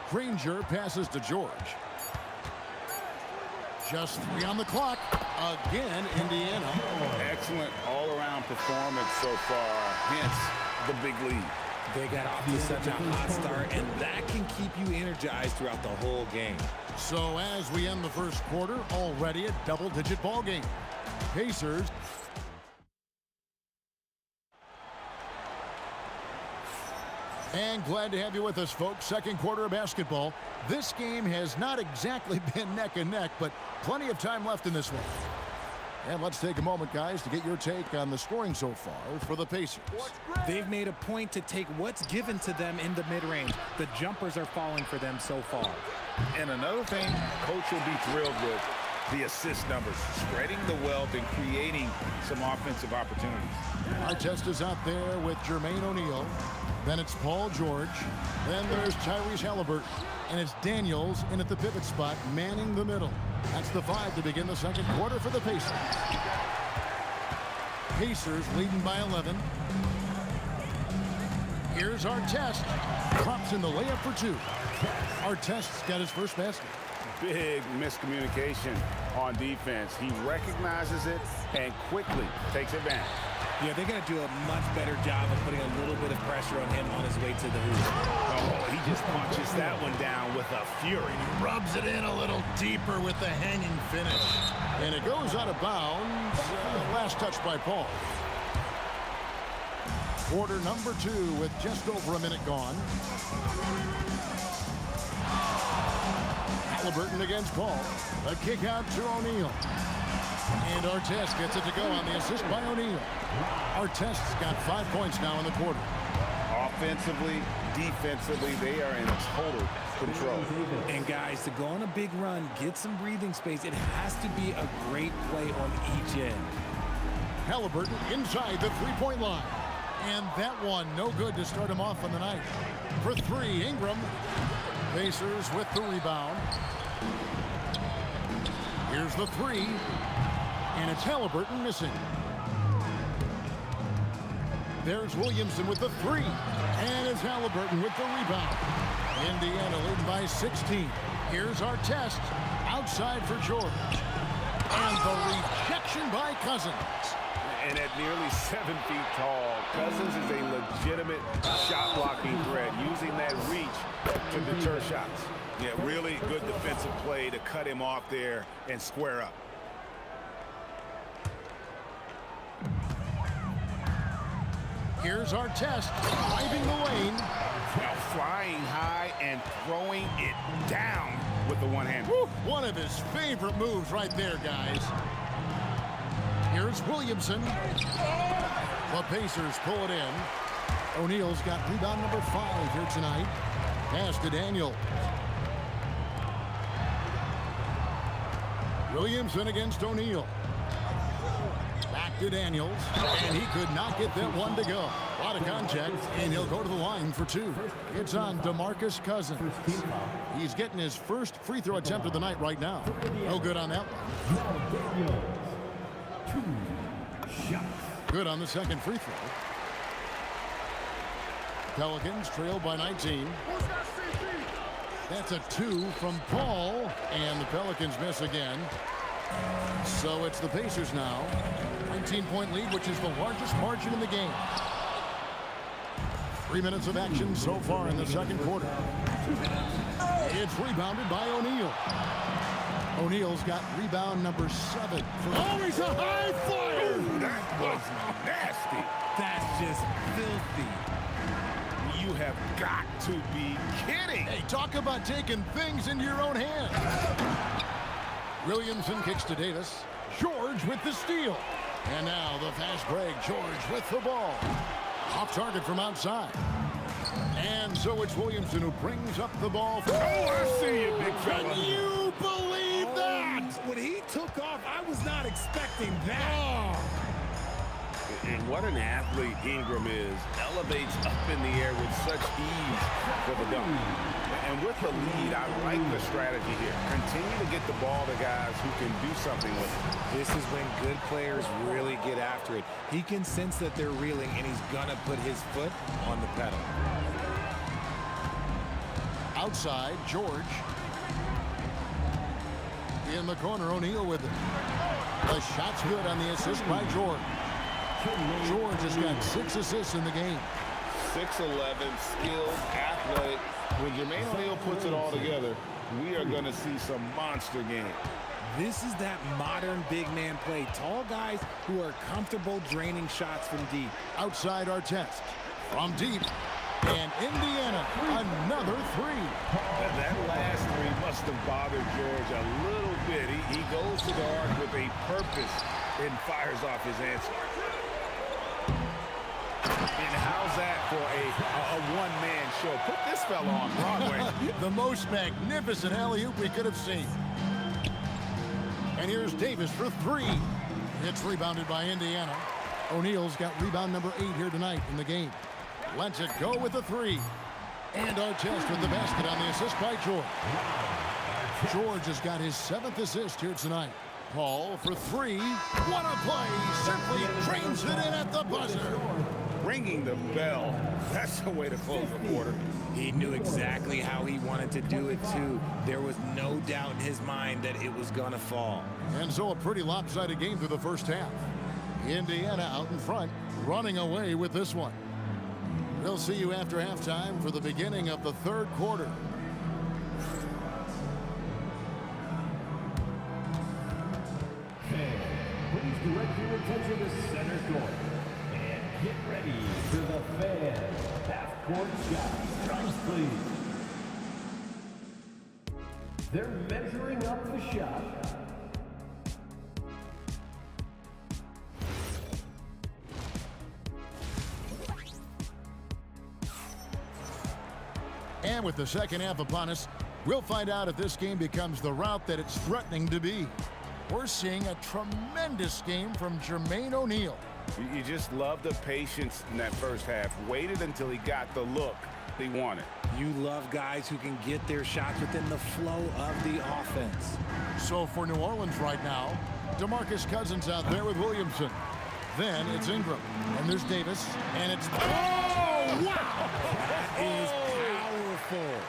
Granger passes to George. Just 3 on the clock. Again, Indiana. Excellent all-around performance so far, hence the big lead. They got off to such a hot start, and that can keep you energized throughout the whole game. So as we end the first quarter, already a double-digit ball game. Pacers. And glad to have you with us, folks. Second quarter of basketball. This game has not exactly been neck and neck, but plenty of time left in this one. And let's take a moment, guys, to get your take on the scoring so far for the Pacers. They've made a point to take what's given to them in the mid-range. The jumpers are falling for them so far. And another thing, coach will be thrilled with the assist numbers, spreading the wealth and creating some offensive opportunities. Artest is out there with Jermaine O'Neal. Then it's Paul George. Then there's Tyrese Halliburton. And it's Daniels in at the pivot spot, manning the middle. That's the 5 to begin the second quarter for the Pacers. Pacers leading by 11. Here's Artest. Drops in the layup for 2. Artest's got his first basket. Big miscommunication on defense. He recognizes it and quickly takes advantage. Yeah, they're going to do a much better job of putting a little bit of pressure on him on his way to the hoop. Oh, he just punches that one down with a fury. Rubs it in a little deeper with the hanging finish. And it goes out of bounds. Last touch by Paul. Quarter number 2 with just over a minute gone. Halliburton against Paul. A kick out to O'Neal. And Artest gets it to go on the assist by O'Neal. Artest's got 5 points now in the quarter. Offensively, defensively, they are in total control. And guys, to go on a big run, get some breathing space, it has to be a great play on each end. Halliburton inside the three-point line. And that one no good to start him off on the night. For 3, Ingram. Pacers with the rebound. Here's the 3. And it's Halliburton missing. There's Williamson with the 3. And it's Halliburton with the rebound. Indiana leading by 16. Here's Artest. Outside for George. And the rejection by Cousins. And at nearly 7 feet tall, Cousins is a legitimate shot-blocking threat, using that reach to deter shots. Yeah, really good defensive play to cut him off there and square up. Here's Artest driving the lane. Now flying high and throwing it down with the one-hand. One of his favorite moves right there, guys. Here's Williamson. The Pacers pull it in. O'Neal's got rebound number 5 here tonight. Pass to Daniels. Williamson against O'Neal. Back to Daniels. And he could not get that one to go. A lot of contact, and he'll go to the line for 2. It's on DeMarcus Cousins. He's getting his first free throw attempt of the night right now. No good on that one. Good on the second free throw. Pelicans trail by 19. That's a 2 from Paul, and the Pelicans miss again. So it's the Pacers now. 19-point lead, which is the largest margin in the game. 3 minutes of action so far in the second quarter. It's rebounded by O'Neal. O'Neal's got rebound number 7. Oh, he's a high flyer! Ooh, that was nasty. That's just filthy. You have got to be kidding. Hey, talk about taking things into your own hands. Williamson kicks to Davis. George with the steal. And now the fast break. George with the ball. Off target from outside. And so it's Williamson who brings up the ball. Oh, I see you, big fella. Can you believe that? When he took off, I was not expecting that. And what an athlete Ingram is. Elevates up in the air with such ease for the dunk. And with the lead, I like the strategy here. Continue to get the ball to guys who can do something with it. This is when good players really get after it. He can sense that they're reeling, and he's going to put his foot on the pedal. Outside, George. In the corner, O'Neal with it. The shot's good on the assist by George. George has got 6 assists in the game. 6'11", skilled, athletic. When Jermaine O'Neal puts it all together, we are going to see some monster game. This is that modern big man play. Tall guys who are comfortable draining shots from deep. Outside Artest. From deep. And Indiana, another three. That last three must have bothered George a little bit. He goes to the arc with a purpose and fires off his answer. And how's that for a one-man show? Put this fella on Broadway. The most magnificent alley-oop we could have seen. And here's Davis for three. It's rebounded by Indiana. O'Neal's got rebound number 8 here tonight in the game. Lets it go with the three. And Artest with the basket on the assist by George. George has got his 7th assist here tonight. Paul for three. What a play. Simply drains it in at the buzzer. Ringing the bell. That's the way to close the quarter. He knew exactly how he wanted to do it, too. There was no doubt in his mind that it was going to fall. And so a pretty lopsided game through the first half. Indiana out in front, running away with this one. We'll see you after halftime for the beginning of the third quarter. Fans, please direct your attention to center court. And get ready for the fan half-court shot. Drums, please. They're measuring up the shot. And with the second half upon us, we'll find out if this game becomes the route that it's threatening to be. We're seeing a tremendous game from Jermaine O'Neal. You just love the patience in that first half. Waited until he got the look he wanted. You love guys who can get their shots within the flow of the offense. So for New Orleans right now, DeMarcus Cousins out there with Williamson. Then it's Ingram. And there's Davis. And it's... Oh, wow! That is powerful.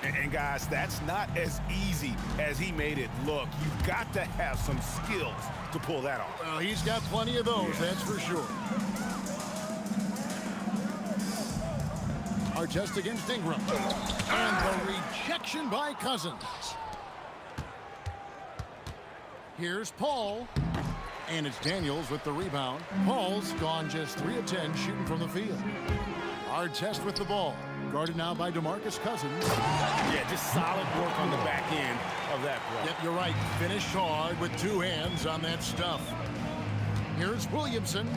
And guys, that's not as easy as he made it look. You've got to have some skills to pull that off. Well, he's got plenty of those, that's for sure. Artest against Ingram. And the rejection by Cousins. Here's Paul. And it's Daniels with the rebound. Paul's gone just 3 of 10 shooting from the field. Artest with the ball. Guarded now by DeMarcus Cousins. Yeah, just solid work on the back end of that play. Yep, you're right. Finished hard with 2 hands on that stuff. Here's Williamson.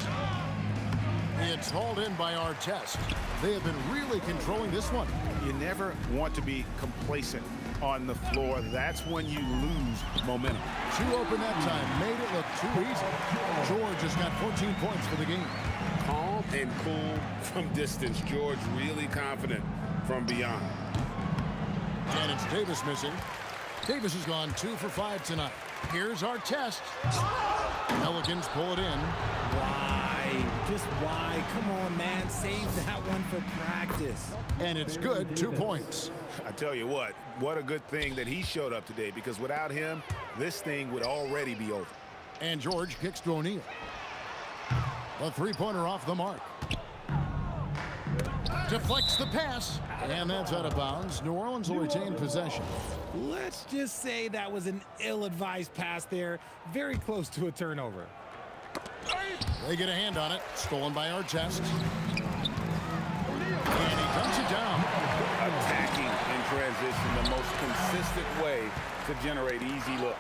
It's hauled in by Artest. They have been really controlling this one. You never want to be complacent on the floor. That's when you lose momentum. Too open that time. Made it look too easy. George has got 14 points for the game. Calm and cool from distance. George really confident from beyond. And it's Davis missing. Davis has gone 2 for 5 tonight. Here's Artest. Pelicans pull it in. Why? Just why? Come on, man. Save that one for practice. And it's good. 2 points. I tell you what a good thing that he showed up today, because without him, this thing would already be over. And George kicks to O'Neal. A three-pointer off the mark. Deflects the pass. And that's out of bounds. New Orleans will retain possession. Let's just say that was an ill-advised pass there. Very close to a turnover. They get a hand on it. Stolen by Artest. And he dunks it down. Attacking in transition, the most consistent way to generate easy looks.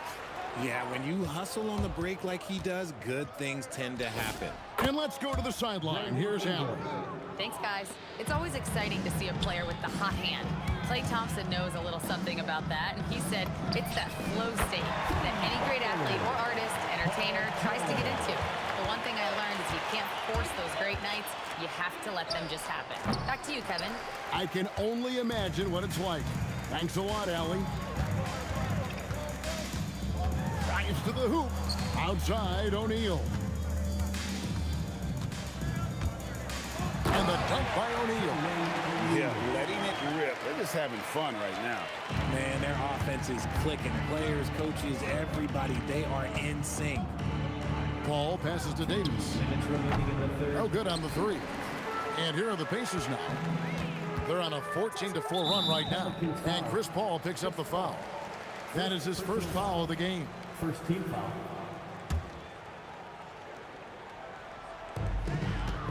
Yeah, when you hustle on the break like he does, good things tend to happen. And let's go to the sideline. Here's Allen. Thanks, guys. It's always exciting to see a player with the hot hand. Klay Thompson knows a little something about that, and he said it's that flow state that any great athlete or artist, entertainer, tries to get into. The one thing I learned is you can't force those great nights. You have to let them just happen. Back to you, Kevin. I can only imagine what it's like. Thanks a lot, Allie. Drives to the hoop. Outside, O'Neal. And the dunk by O'Neal. Yeah, letting it rip. They're just having fun right now. Man, their offense is clicking. Players, coaches, everybody, they are in sync. Paul passes to Davis. Oh, good on the three. And here are the Pacers now. They're on a 14-4 run right now. And Chris Paul picks up the foul. That is his first foul of the game. First team foul.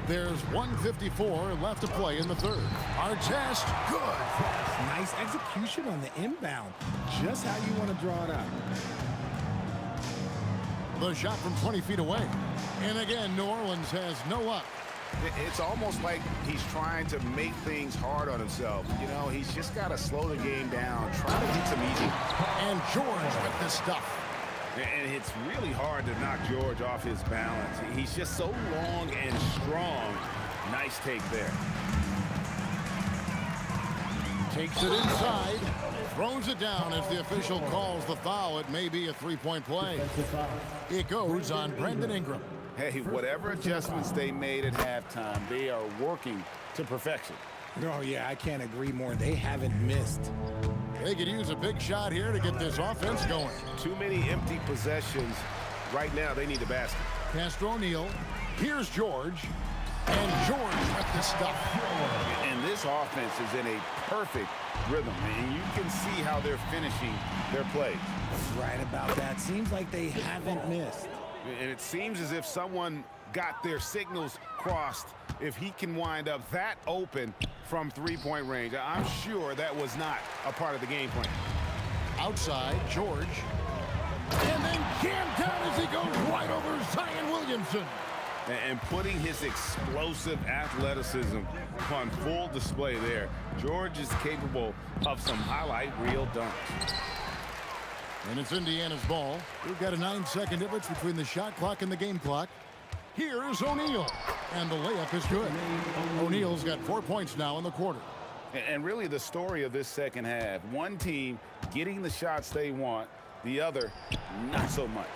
There's 1:54 left to play in the third. Artest, good. Nice execution on the inbound. Just how you want to draw it up. The shot from 20 feet away. And again, New Orleans has no up. It's almost like he's trying to make things hard on himself. You know, he's just got to slow the game down, try to get some easy. And George with the stuff. And it's really hard to knock George off his balance. He's just so long and strong. Nice take there. Takes it inside. Throws it down as the official calls the foul. It may be a three-point play. It goes on Brandon Ingram. Hey, whatever adjustments they made at halftime, they are working to perfection. Oh, yeah, I can't agree more. They haven't missed. They could use a big shot here to get this offense going. Too many empty possessions. Right now, they need a basket. Castro O'Neal. Here's George. And George with the stuff. And this offense is in a perfect rhythm. And you can see how they're finishing their plays. Right about that. Seems like they haven't missed. And it seems as if someone got their signals crossed if he can wind up that open from three-point range. I'm sure that was not a part of the game plan. Outside, George. And then jammed down as he goes right over Zion Williamson. And putting his explosive athleticism on full display there. George is capable of some highlight reel dunks. And it's Indiana's ball. We've got a 9-second difference between the shot clock and the game clock. Here's O'Neal. And the layup is good. O'Neal's got 4 points now in the quarter. And really the story of this second half, one team getting the shots they want, the other not so much.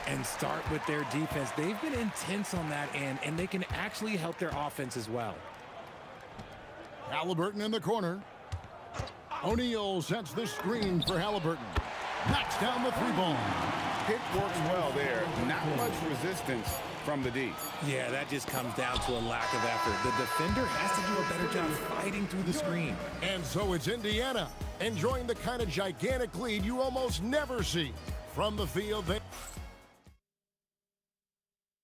And start with their defense. They've been intense on that end, and they can actually help their offense as well. Halliburton in the corner. O'Neal sets the screen for Halliburton. Knocks down the three ball. Pick works well there. Not much resistance from the D. Yeah, that just comes down to a lack of effort. The defender has to do a better job fighting through the screen. And so it's Indiana enjoying the kind of gigantic lead you almost never see from the field.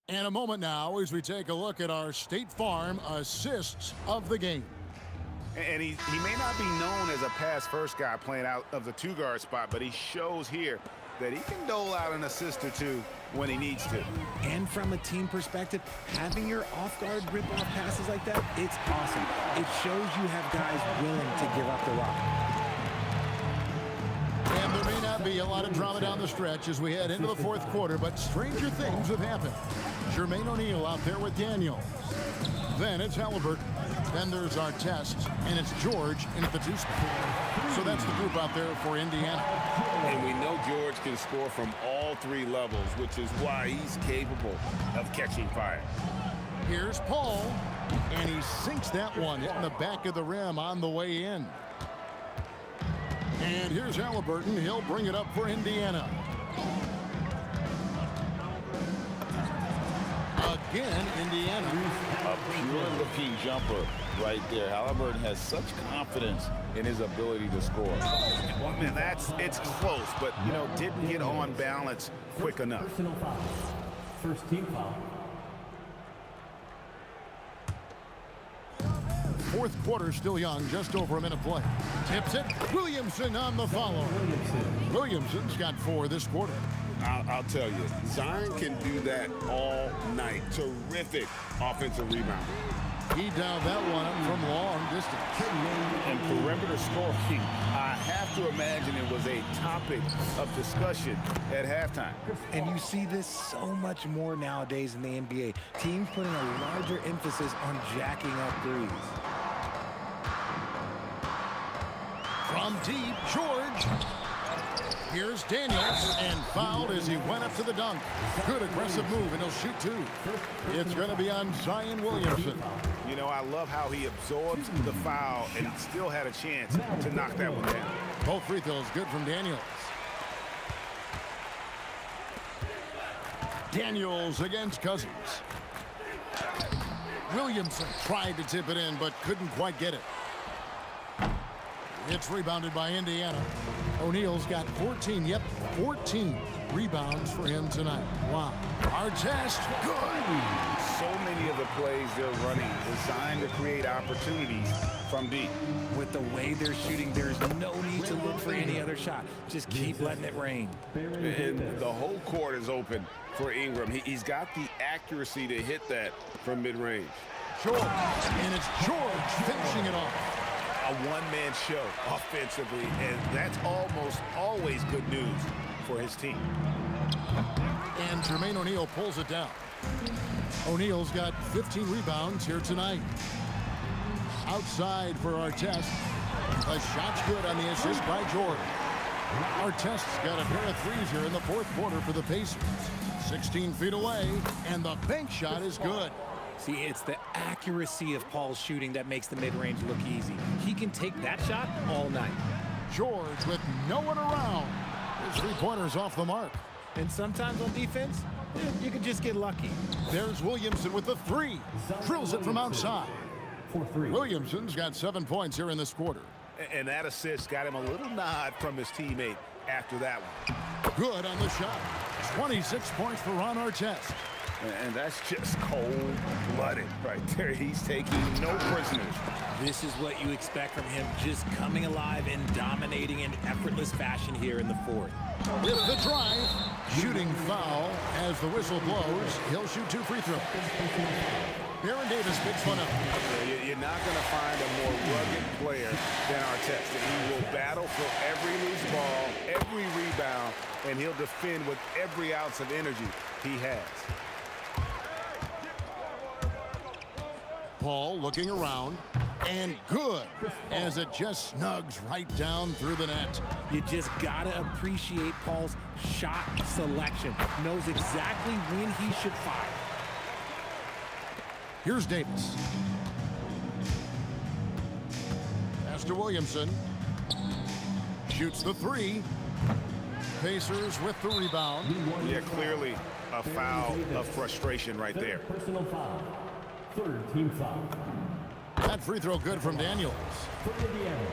And a moment now as we take a look at our State Farm assists of the game. And he may not be known as a pass-first guy playing out of the two-guard spot, but he shows here that he can dole out an assist or two when he needs to. And from a team perspective, having your off-guard rip-off passes like that, it's awesome. It shows you have guys willing to give up the rock. And there may not be a lot of drama down the stretch as we head into the fourth quarter, but stranger things have happened. Jermaine O'Neal out there with Daniels. Then it's Halliburton. Then there's Artest, and it's George in at the two spot. So that's the group out there for Indiana. And we know George can score from all three levels, which is why he's capable of catching fire. Here's Paul, and he sinks that one hitting the back of the rim on the way in. And here's Halliburton. He'll bring it up for Indiana. Again, Indiana. A pure-looking jumper right there. Halliburton has such confidence in his ability to score. Well, man, it's close, but, you know, didn't get on balance quick enough. Personal foul. First team foul. Fourth quarter still young, just over a minute play. Tips it. Williamson on the follow. Williamson's got 4 this quarter. I'll tell you, Zion can do that all night. Terrific offensive rebound. He dialed that one up from long distance. And perimeter scoring, I have to imagine it was a topic of discussion at halftime. And you see this so much more nowadays in the NBA. Teams putting a larger emphasis on jacking up threes. From deep, George. Here's Daniels, and fouled as he went up to the dunk. Good aggressive move, and he'll shoot 2. It's going to be on Zion Williamson. You know, I love how he absorbs the foul and still had a chance to knock that one down. Both free throws good from Daniels. Daniels against Cousins. Williamson tried to tip it in, but couldn't quite get it. It's rebounded by Indiana. O'Neal's got 14, 14 rebounds for him tonight. Wow. Artest, good. So many of the plays they're running designed to create opportunities from deep. With the way they're shooting, there's no need to look for any other shot. Just keep letting it rain. And the whole court is open for Ingram. He's got the accuracy to hit that from mid-range. George, and it's George finishing it off. A one-man show offensively, and that's almost always good news for his team. And Jermaine O'Neal pulls it down. O'Neal's got 15 rebounds here tonight. Outside for Artest. A shot's good on the assist by George. Artest's got a pair of threes here in the fourth quarter for the Pacers. 16 feet away, and the bank shot is good. See, it's the accuracy of Paul's shooting that makes the mid-range look easy. He can take that shot all night. George with no one around. His three-pointer's off the mark. And sometimes on defense, you can just get lucky. There's Williamson with the three. Drills it from outside. Williamson's got 7 points here in this quarter. And that assist got him a little nod from his teammate after that one. Good on the shot. 26 points for Ron Artest. And that's just cold-blooded right there. He's taking no prisoners. This is what you expect from him, just coming alive and dominating in effortless fashion here in the fourth. With the drive, shooting foul as the whistle blows. He'll shoot 2 free throws. Baron Davis picks one up. You're not going to find a more rugged player than Artest. He will battle for every loose ball, every rebound, and he'll defend with every ounce of energy he has. Paul looking around, and good, as it just snugs right down through the net. You just gotta appreciate Paul's shot selection. Knows exactly when he should fire. Here's Davis. Pass to Williamson. Shoots the three. Pacers with the rebound. Yeah, clearly a foul of frustration right there. Personal foul. Third team foul. That free throw good from Daniels. For Indiana,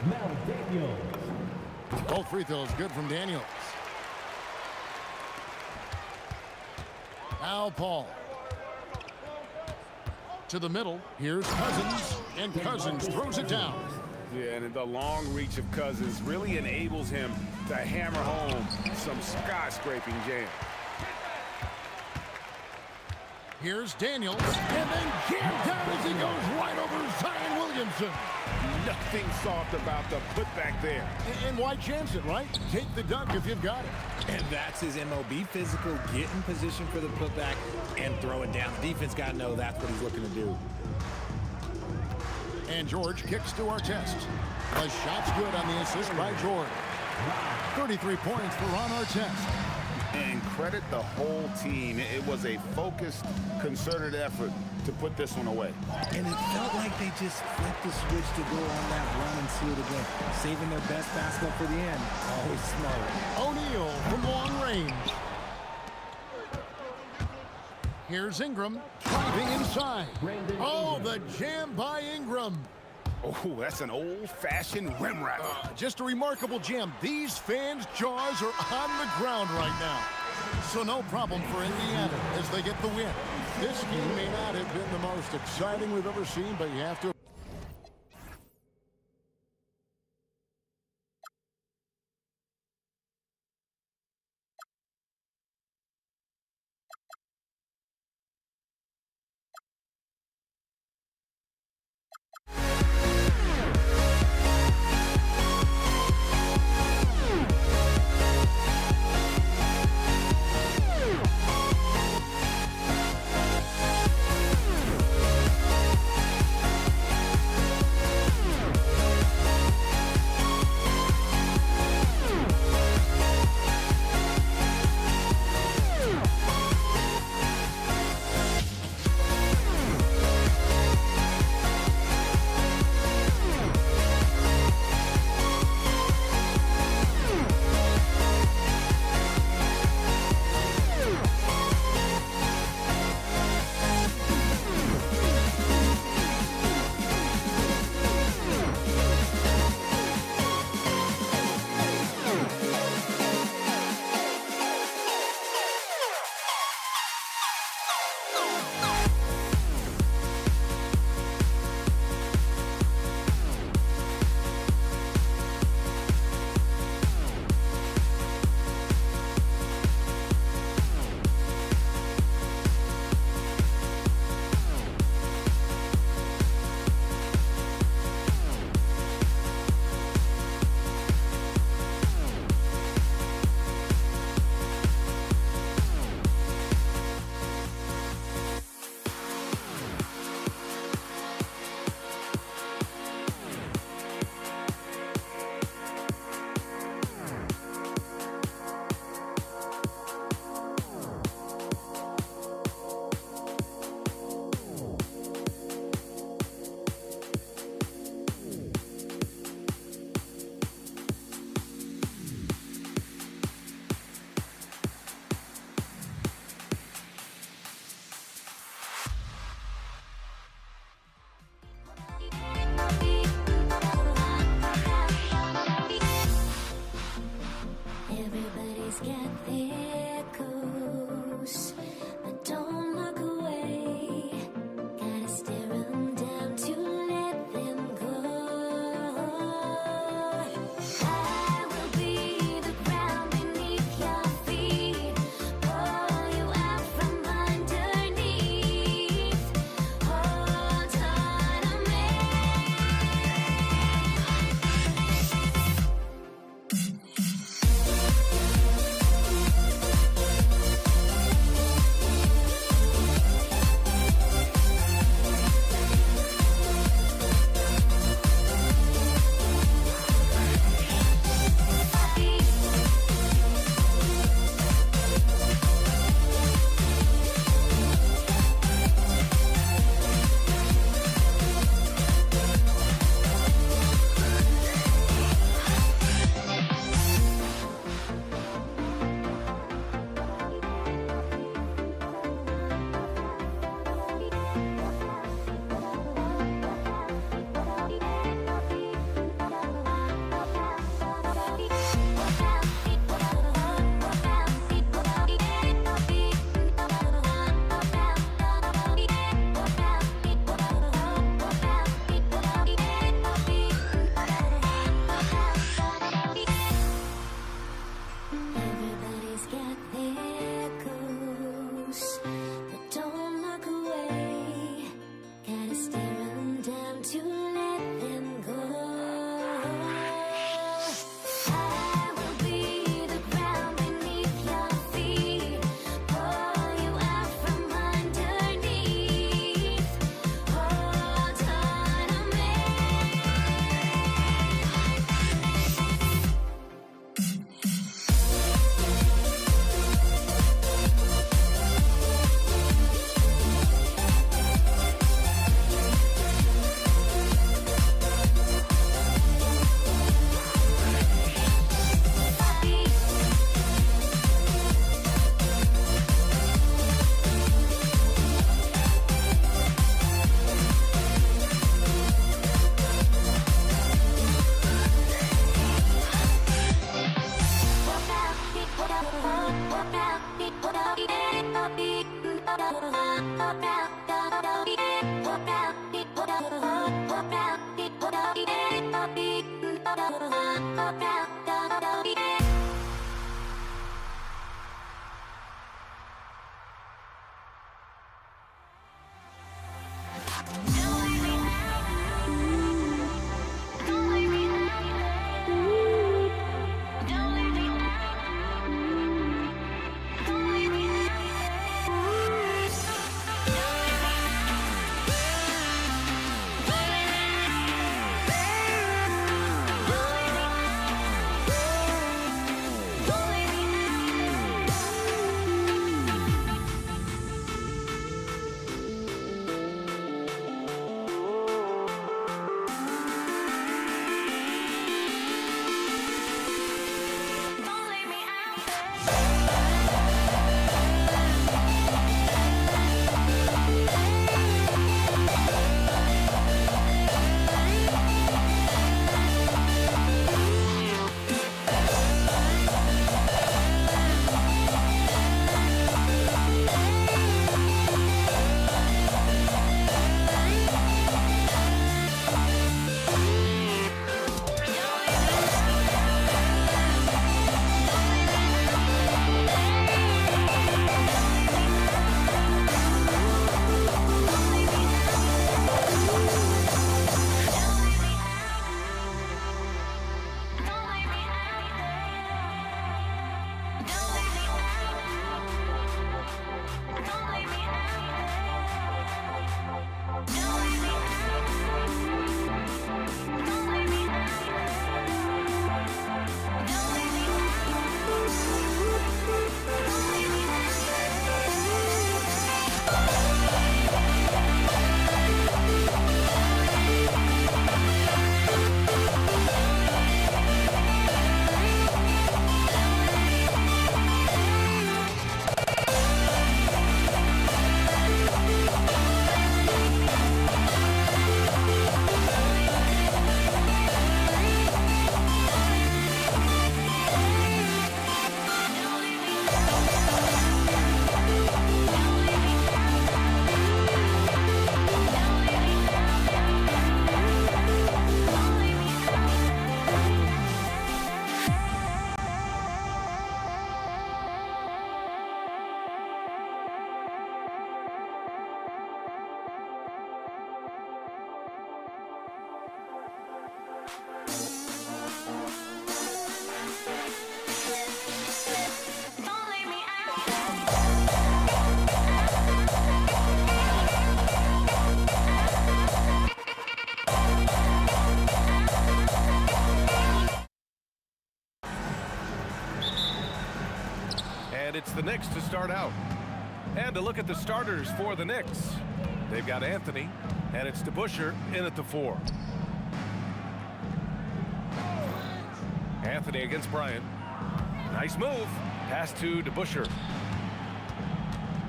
Mal Daniels. Both free throws good from Daniels. Now Paul. To the middle. Here's Cousins. And Cousins throws it down. Yeah, and the long reach of Cousins really enables him to hammer home some skyscraping jam. Here's Daniels, and then jammed down as he goes right over Zion Williamson. Nothing soft about the putback there. And why chance it, right? Take the dunk if you've got it. And that's his MO. Be physical, get in position for the putback, and throw it down. The defense got to know that's what he's looking to do. And George kicks to Artest. The shot's good on the assist by George. 33 points for Ron Artest. And credit the whole team. It was a focused, concerted effort to put this one away. And it felt like they just flipped the switch to go on that run and seal the game. Saving their best basketball for the end. Always smart. O'Neal from long range. Here's Ingram driving inside. Oh, the jam by Ingram. Oh, that's an old-fashioned rim wrap. Just a remarkable jam. These fans' jaws are on the ground right now. So no problem for Indiana as they get the win. This game may not have been the most exciting we've ever seen, but you have to And it's the Knicks to start out. And to look at the starters for the Knicks. They've got Anthony, and it's DeBusschere in at the 4. Anthony against Bryant. Nice move. Pass to DeBusschere.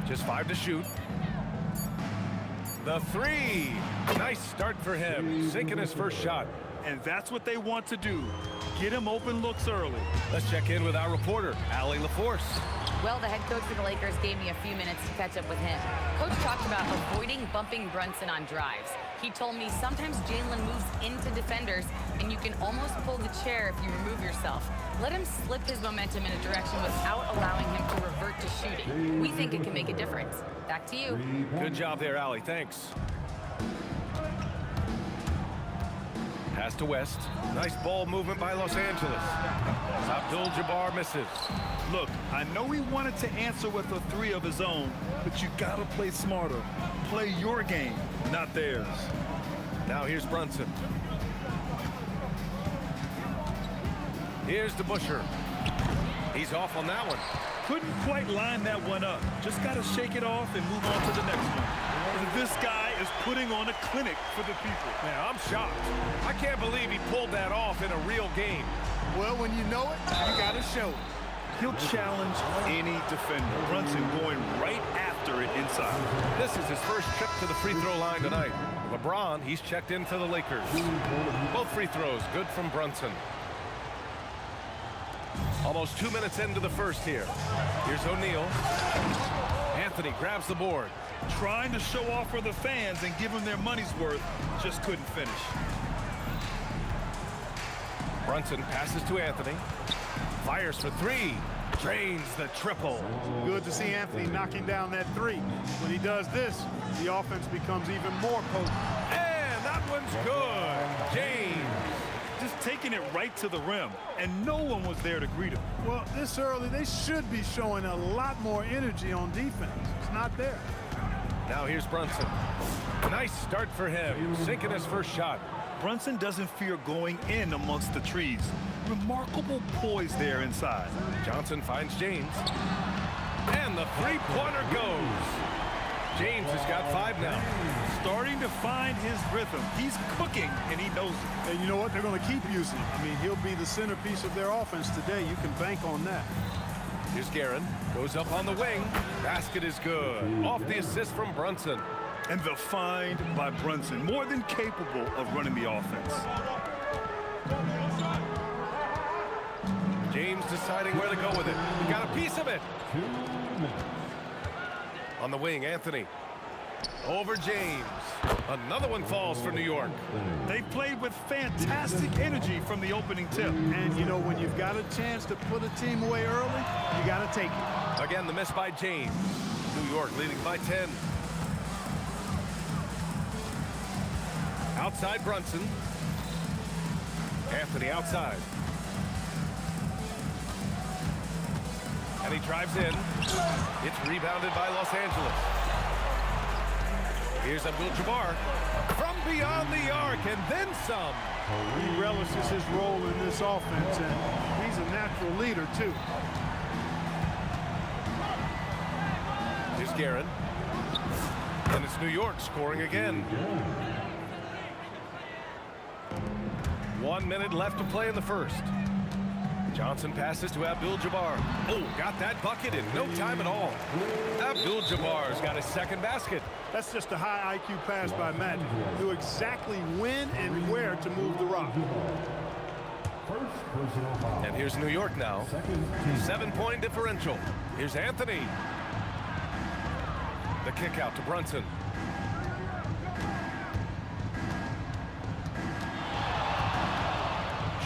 Just 5 to shoot. The 3. Nice start for him. Sinking his first shot. And that's what they want to do. Get him open looks early. Let's check in with our reporter, Allie LaForce. Well, the head coach for the Lakers gave me a few minutes to catch up with him. Coach talked about avoiding bumping Brunson on drives. He told me sometimes Jalen moves into defenders, and you can almost pull the chair if you remove yourself. Let him slip his momentum in a direction without allowing him to revert to shooting. We think it can make a difference. Back to you. Good job there, Allie. Thanks. Pass to West. Nice ball movement by Los Angeles. Abdul-Jabbar misses. Look, I know he wanted to answer with a 3 of his own, but you gotta play smarter. Play your game, not theirs. Now here's Brunson. Here's DeBusschere. He's off on that one. Couldn't quite line that one up. Just gotta shake it off and move on to the next one. This guy is putting on a clinic for the people. Man, I'm shocked. I can't believe he pulled that off in a real game. Well, when you know it, you gotta show it. He'll challenge any defender. Brunson going right after it inside. This is his first trip to the free throw line tonight. LeBron, he's checked in for the Lakers. Both free throws good from Brunson. Almost 2 minutes into the first here. Here's O'Neal. Anthony grabs the board. Trying to show off for the fans and give them their money's worth. Just couldn't finish. Brunson passes to Anthony. Fires for three. Drains the triple. Good to see Anthony knocking down that three. When he does this, the offense becomes even more potent. And that one's good. James. Just taking it right to the rim, and no one was there to greet him. Well, this early, they should be showing a lot more energy on defense. It's not there. Now here's Brunson. Nice start for him, sinking his first shot. Brunson doesn't fear going in amongst the trees. Remarkable poise there inside. Johnson finds James. And the three-pointer goes. James has got 5 now. Starting to find his rhythm. He's cooking, and he knows it. And you know what? They're going to keep using him. I mean, he'll be the centerpiece of their offense today. You can bank on that. Here's Guerin. Goes up on the wing. Basket is good. Off the assist from Brunson. And the find by Brunson, more than capable of running the offense. James deciding where to go with it. He got a piece of it. On the wing, Anthony. Over James. Another one falls for New York. They played with fantastic energy from the opening tip. And, you know, when you've got a chance to put a team away early, you got to take it. Again, the miss by James. New York leading by 10. Outside Brunson. Anthony outside. And he drives in. It's rebounded by Los Angeles. Here's Abdul-Jabbar from beyond the arc and then some. He relishes his role in this offense, and he's a natural leader, too. Here's Guerin. And it's New York scoring again. 1 minute left to play in the first. Johnson passes to Abdul-Jabbar. Oh, got that bucket in no time at all. Abdul-Jabbar's got his second basket. That's just a high IQ pass by Matt. Knew exactly when and where to move the rock. And here's New York now. 7-point differential. Here's Anthony. The kick out to Brunson.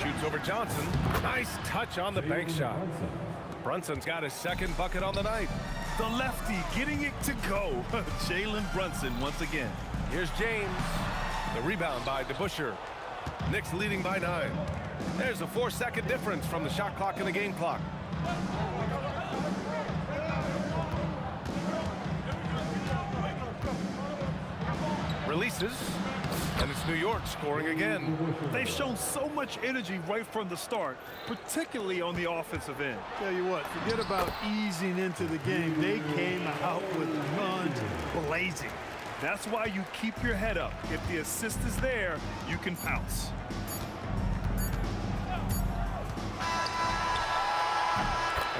Shoots over Johnson. Nice touch on the bank shot. Brunson's got his second bucket on the night. The lefty getting it to go. Jalen Brunson once again. Here's James. The rebound by DeBusschere. Knicks leading by 9. There's a 4-second difference from the shot clock and the game clock. Releases. And it's New York scoring again. They've shown so much energy right from the start, particularly on the offensive end. Tell you what, forget about easing into the game. They came out with guns blazing. That's why you keep your head up. If the assist is there, you can pounce.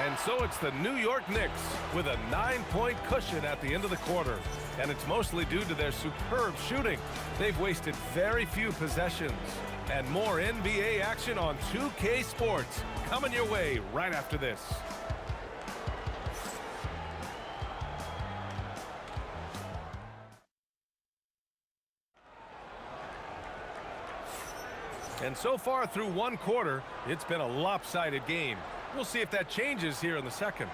And so it's the New York Knicks with a 9-point cushion at the end of the quarter. And it's mostly due to their superb shooting. They've wasted very few possessions. And more NBA action on 2K Sports coming your way right after this. And so far through one quarter, it's been a lopsided game. We'll see if that changes here in the second.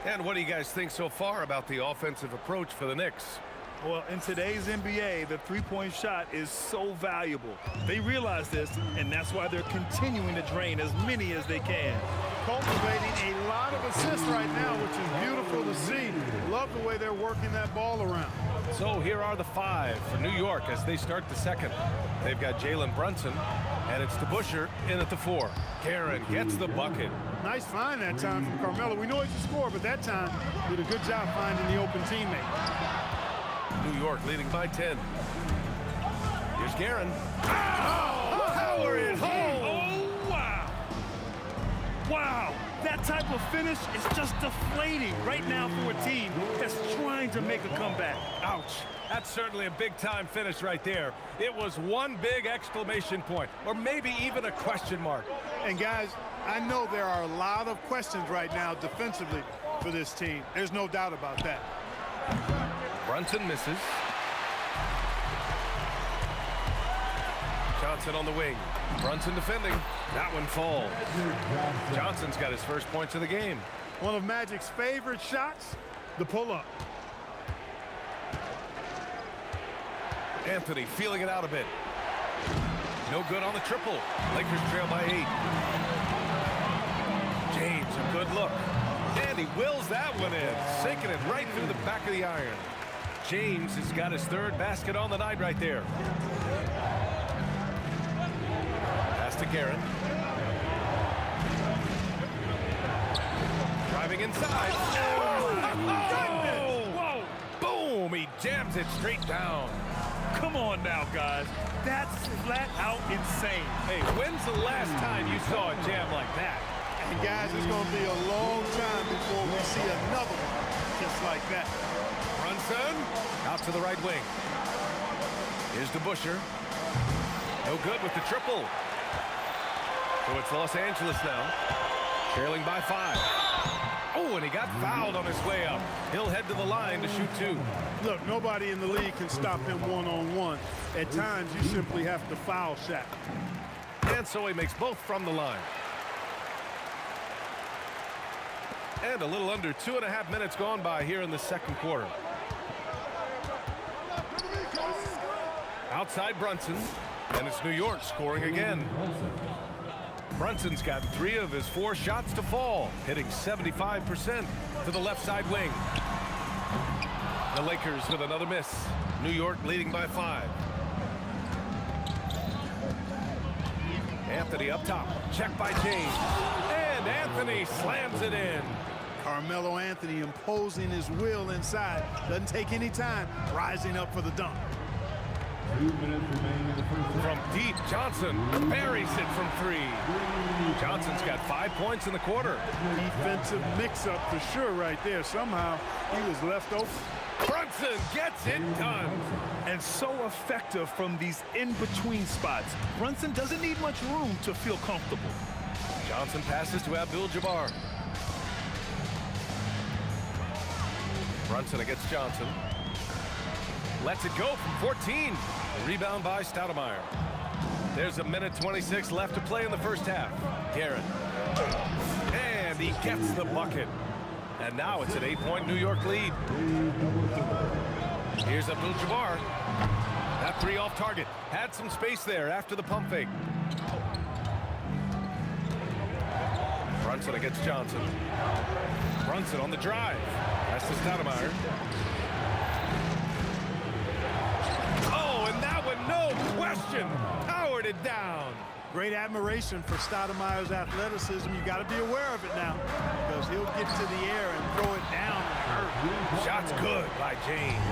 And what do you guys think so far about the offensive approach for the Knicks? Well, in today's NBA, the three-point shot is so valuable. They realize this, and that's why they're continuing to drain as many as they can. Cultivating a lot of assists right now, which is beautiful to see. Love the way they're working that ball around. So here are the 5 for New York as they start the second. They've got Jalen Brunson, and it's DeBusschere in at the 4. Guerin gets the bucket. Nice find that time from Carmelo. We know he's a scorer, but that time did a good job finding the open teammate. New York leading by 10. Here's Guerin. Oh, power it home! Oh, wow! Wow! That type of finish is just deflating right now for a team that's trying to make a comeback. Ouch. That's certainly a big-time finish right there. It was one big exclamation point, or maybe even a question mark. And, guys, I know there are a lot of questions right now defensively for this team. There's no doubt about that. Brunson misses. Johnson on the wing. Brunson defending. That one falls. Johnson's got his first points of the game. One of Magic's favorite shots, the pull-up. Anthony feeling it out a bit. No good on the triple. Lakers trail by 8. James, a good look. And he wills that one in, sinking it right through the back of the iron. James has got his third basket on the night right there. Pass to Garrett. Driving inside. Oh, my goodness. Whoa. Boom. He jams it straight down. Come on now, guys. That's flat out insane. Hey, when's the last time you saw a jam like that? And guys, it's going to be a long time before we see another one just like that. Brunson out to the right wing. Here's DeBusschere. No good with the triple. So it's Los Angeles now, trailing by 5. Oh, and he got fouled on his way up. He'll head to the line to shoot 2. Look, nobody in the league can stop him one-on-one. At times, you simply have to foul Shaq. And so he makes both from the line. And a little under 2.5 minutes gone by here in the second quarter. Outside Brunson, and it's New York scoring again. Brunson's got 3 of his 4 shots to fall, hitting 75% to the left side wing. The Lakers with another miss. New York leading by 5. Anthony up top, checked by James. And Anthony slams it in. Carmelo Anthony imposing his will inside. Doesn't take any time, rising up for the dunk. 2 minutes remaining in the first From deep, Johnson buries it from 3. Johnson's got 5 points in the quarter. Defensive mix-up for sure right there. Somehow he was left open. Brunson gets it done. And so effective from these in-between spots. Brunson doesn't need much room to feel comfortable. Johnson passes to Abdul-Jabbar. Brunson against Johnson. Lets it go from 14. Rebound by Stoudemire. There's a minute 26 left to play in the first half. Garrett. And he gets the bucket. And now it's an 8-point New York lead. Here's Abdul-Jabbar. That 3 off target. Had some space there after the pump fake. Brunson against Johnson. Brunson on the drive. That's to Stoudemire. Oh, and that one, no question, powered it down. Great admiration for Stoudemire's athleticism. You got to be aware of it now, because he'll get to the air and throw it down and hurt. Shot's good by James.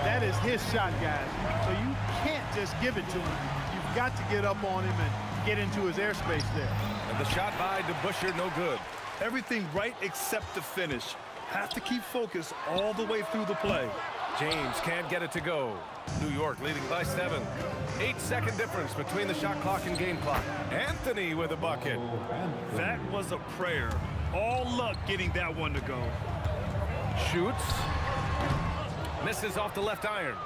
That is his shot, guys. So you can't just give it to him. You've got to get up on him and get into his airspace there. And the shot by DeBusschere, no good. Everything right except the finish. Have to keep focus all the way through the play. James can't get it to go. New York leading by 7. 8-second difference between the shot clock and game clock. Anthony with a bucket. That was a prayer. All luck getting that one to go. Shoots. Misses off the left iron.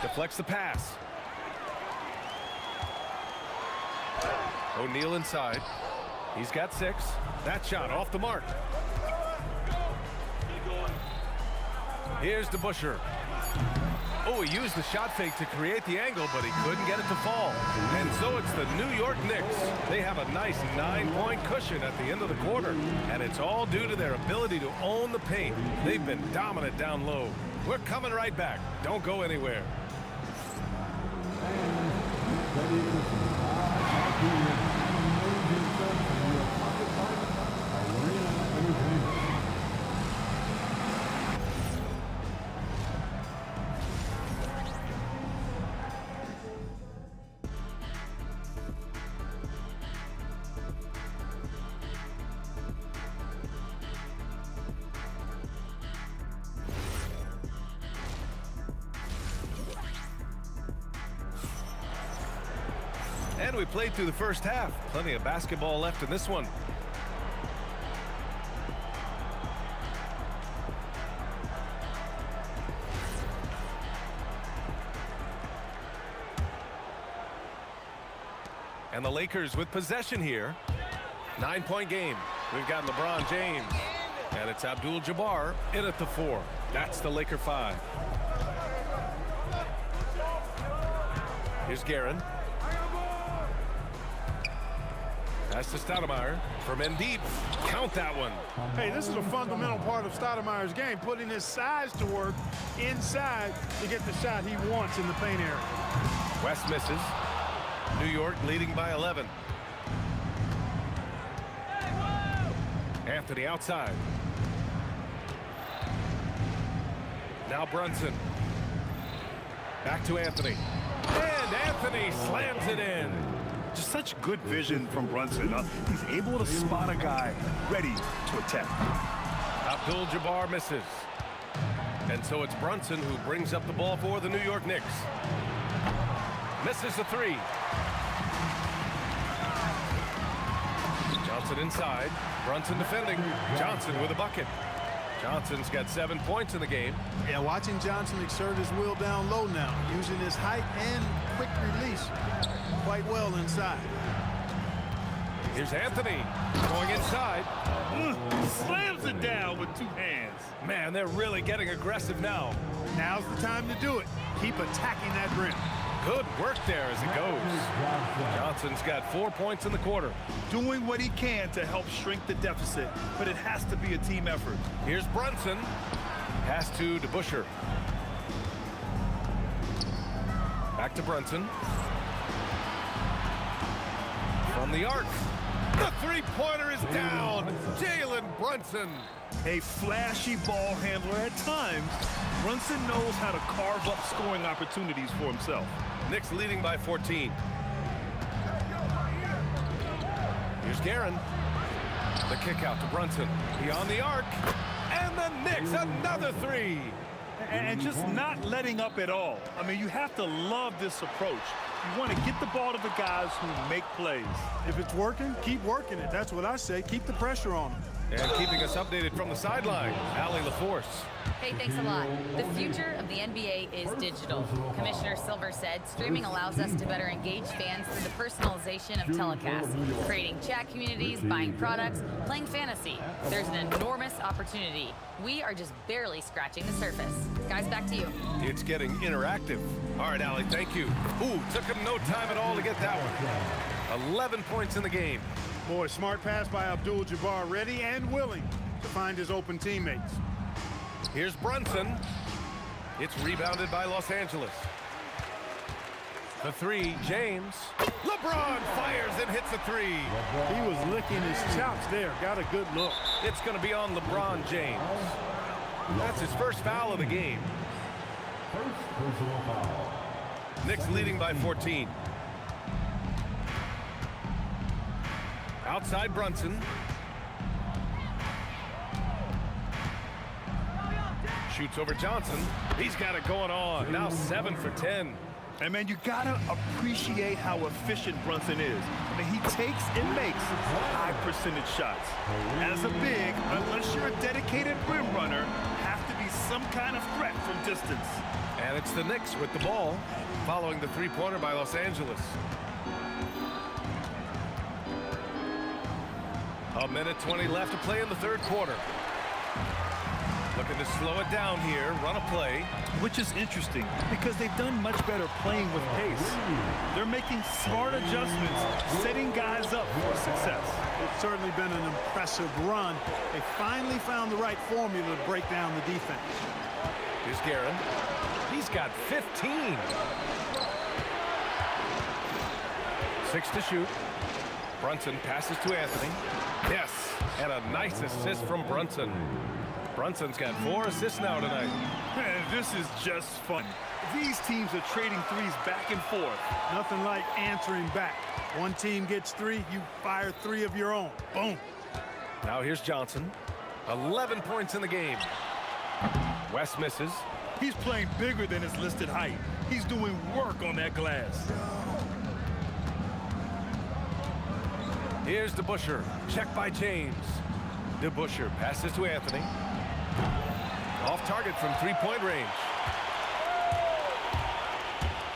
Deflects the pass. O'Neal inside. He's got 6. That shot off the mark. Here's DeBusschere. Oh, he used the shot fake to create the angle, but he couldn't get it to fall. And so it's the New York Knicks. They have a nice 9-point cushion at the end of the quarter, and it's all due to their ability to own the paint. They've been dominant down low. We're coming right back. Don't go anywhere. And we played through the first half. Plenty of basketball left in this one. And the Lakers with possession here. 9-point game. We've got LeBron James. And it's Abdul-Jabbar in at the 4. That's the Laker 5. Here's Guerin. Pass to Stoudemire from in deep. Count that one. Hey, this is a fundamental part of Stoudemire's game, putting his size to work inside to get the shot he wants in the paint area. West misses. New York leading by 11. Anthony outside. Now Brunson. Back to Anthony. And Anthony slams it in. Just such good vision from Brunson. He's able to spot a guy ready to attack. Abdul-Jabbar misses. And so it's Brunson who brings up the ball for the New York Knicks. Misses the 3. Johnson inside. Brunson defending. Johnson with a bucket. Johnson's got 7 points in the game. Yeah, watching Johnson exert his will down low now, using his height and quick release quite well inside. Here's Anthony going inside. Slams it down with 2 hands. Man, they're really getting aggressive now. Now's the time to do it. Keep attacking that rim. Good work there as it goes. Johnson's got 4 points in the quarter. Doing what he can to help shrink the deficit, but it has to be a team effort. Here's Brunson. Pass to DeBusschere. Back to Brunson. From the arc. The three-pointer is down. Jalen Brunson. A flashy ball handler at times, Brunson knows how to carve up scoring opportunities for himself. Knicks leading by 14. Here's Guerin. The kick out to Brunson. Beyond the arc. And the Knicks, another 3. And just not letting up at all. I mean, you have to love this approach. You want to get the ball to the guys who make plays. If it's working, keep working it. That's what I say. Keep the pressure on them. And keeping us updated from the sideline, Allie LaForce. Hey, thanks a lot. The future of the NBA is digital. Commissioner Silver said streaming allows us to better engage fans through the personalization of telecasts, creating chat communities, buying products, playing fantasy. There's an enormous opportunity. We are just barely scratching the surface. Guys, back to you. It's getting interactive. All right, Allie, thank you. Ooh, took him no time at all to get that one. 11 points in the game. Boy, smart pass by Abdul-Jabbar, ready and willing to find his open teammates. Here's Brunson. It's rebounded by Los Angeles. The 3, James. LeBron fires and hits a 3. He was licking his chops there. Got a good look. It's going to be on LeBron James. That's his first foul of the game. Knicks leading by 14. Outside Brunson. Shoots over Johnson. He's got it going on. Now 7 for 10. And man, you gotta appreciate how efficient Brunson is. I mean, he takes and makes high percentage shots. As a big, unless you're a dedicated rim runner, have to be some kind of threat from distance. And it's the Knicks with the ball, following the three-pointer by Los Angeles. A minute 20 left to play in the third quarter. Looking to slow it down here, run a play. Which is interesting because they've done much better playing with pace. They're making smart adjustments, setting guys up for success. It's certainly been an impressive run. They finally found the right formula to break down the defense. Here's Guerin. He's got 15. 6 to shoot. Brunson passes to Anthony. Yes, and a nice assist from Brunson. Brunson's got 4 assists now tonight. Man, this is just fun. These teams are trading threes back and forth. Nothing like answering back. One team gets 3, you fire 3 of your own. Boom. Now here's Johnson. 11 points in the game. West misses. He's playing bigger than his listed height. He's doing work on that glass. Here's DeBusschere. Check by James. DeBusschere passes to Anthony. Off target from three-point range.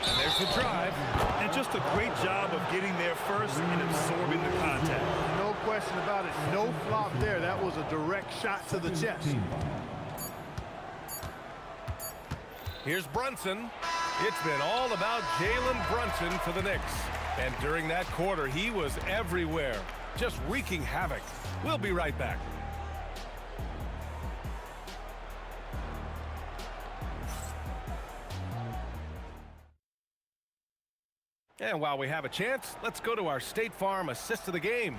And there's Here's the drive. And just a great job of getting there first and absorbing the contact. No question about it. No flop there. That was a direct shot to the chest. Here's Brunson. It's been all about Jalen Brunson for the Knicks. And during that quarter, he was everywhere, just wreaking havoc. We'll be right back. And while we have a chance, let's go to our State Farm assist of the game.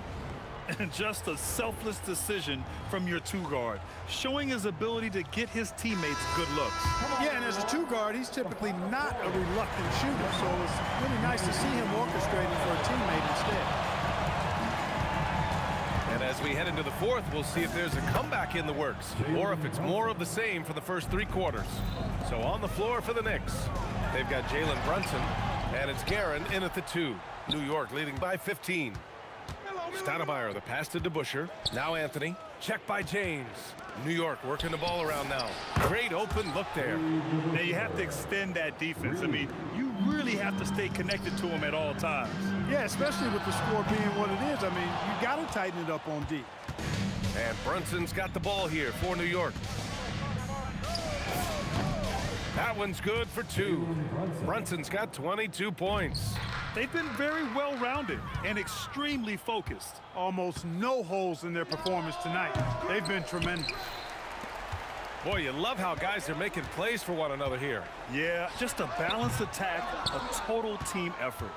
And just a selfless decision from your two-guard, showing his ability to get his teammates good looks. Yeah, and as a two-guard, he's typically not a reluctant shooter, so it's really nice to see him orchestrating for a teammate instead. And as we head into the fourth, we'll see if there's a comeback in the works, or if it's more of the same for the first three quarters. So on the floor for the Knicks, they've got Jalen Brunson, and it's Guerin in at the 2. New York leading by 15. Stoudemire, the pass to DeBusschere. Now Anthony. Check by James. New York working the ball around now. Great open look there. Now you have to extend that defense. I mean, you really have to stay connected to him at all times. Yeah, especially with the score being what it is. I mean, you got to tighten it up on D. And Brunson's got the ball here for New York. That one's good for 2. Brunson's got 22 points. They've been very well-rounded and extremely focused. Almost no holes in their performance tonight. They've been tremendous. Boy, you love how guys are making plays for one another here. Yeah, just a balanced attack, a total team effort.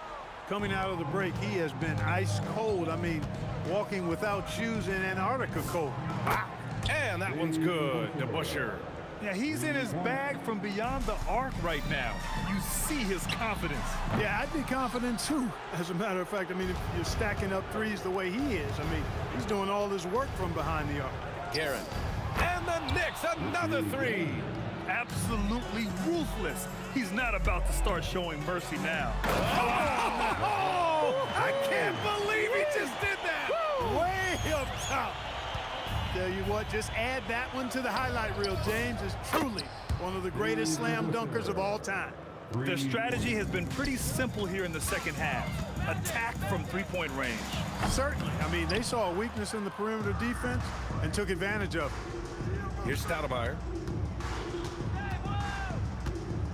Coming out of the break, he has been ice cold. I mean, walking without shoes in Antarctica cold. Wow. And that one's good, DeBusschere. Yeah, he's in his bag from beyond the arc right now. You see his confidence. Yeah, I'd be confident too. As a matter of fact, I mean, if you're stacking up threes the way he is, I mean, he's doing all his work from behind the arc. Guerin. And the Knicks, another 3. Absolutely ruthless. He's not about to start showing mercy now. Oh, I can't believe he just did that. Way up top. Tell you what, just add that one to the highlight reel. James is truly one of the greatest slam dunkers of all time. Their strategy has been pretty simple here in the second half. Attack from three-point range. Certainly. I mean, they saw a weakness in the perimeter defense and took advantage of it. Here's Stoudemire.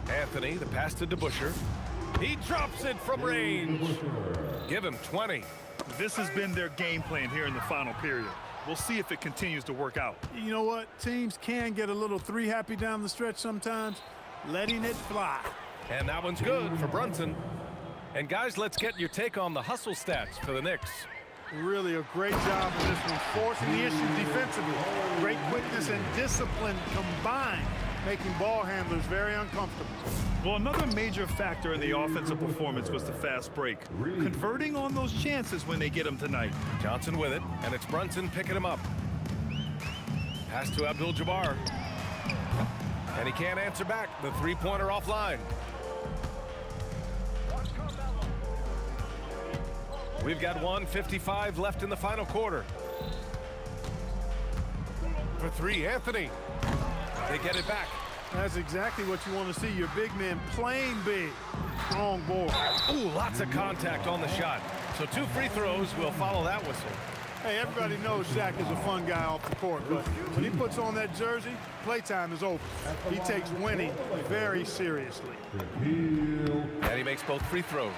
Anthony, the pass to DeBusschere. He drops it from range. Give him 20. This has been their game plan here in the final period. We'll see if it continues to work out. You know what? Teams can get a little three happy down the stretch sometimes, letting it fly. And that one's good for Brunson. And guys, let's get your take on the hustle stats for the Knicks. Really a great job in this one, forcing the issue defensively. Great quickness and discipline combined, making ball handlers very uncomfortable. Well, another major factor in the offensive performance was the fast break. Converting on those chances when they get them tonight. Johnson with it, and it's Brunson picking him up. Pass to Abdul-Jabbar. And he can't answer back. The three-pointer offline. We've got 1:55 left in the final quarter. For 3, Anthony. They get it back. That's exactly what you want to see. Your big man playing big. Strong board. Ooh, lots of contact on the shot. So 2 free throws will follow that whistle. Hey, everybody knows Shaq is a fun guy off the court, but when he puts on that jersey, playtime is over. He takes winning very seriously. And he makes both free throws.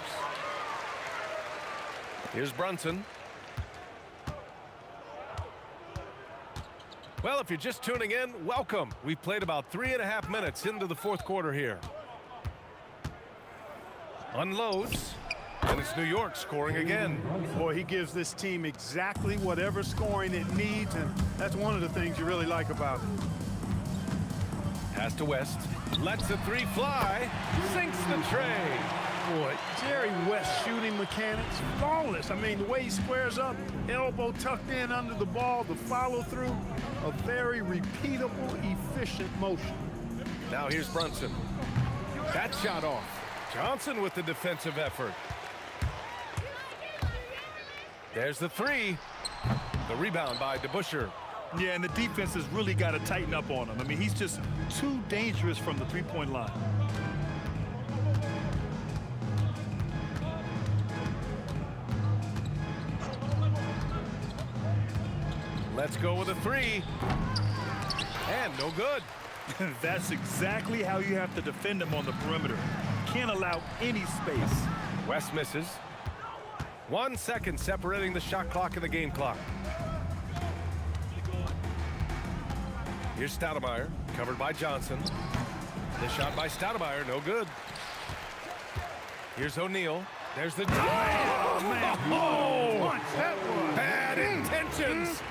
Here's Brunson. Well, if you're just tuning in, welcome. We've played about 3.5 minutes into the fourth quarter here. Unloads, and it's New York scoring again. Boy, he gives this team exactly whatever scoring it needs, and that's one of the things you really like about it. Pass to West. Lets the 3 fly. Sinks the tray. Boy, Jerry West shooting mechanics, flawless. I mean, the way he squares up, elbow tucked in under the ball, the follow-through, a very repeatable, efficient motion. Now here's Brunson. That shot off. Johnson with the defensive effort. There's the 3. The rebound by DeBusschere. Yeah, and the defense has really got to tighten up on him. I mean, he's just too dangerous from the three-point line. Let's go with a three. And no good. That's exactly how you have to defend him on the perimeter. Can't allow any space. West misses. 1 second separating the shot clock and the game clock. Here's Stoudemire, covered by Johnson. The shot by Stoudemire, no good. Here's O'Neal. There's the... Oh, man! Oh! Watch that one. Bad intentions!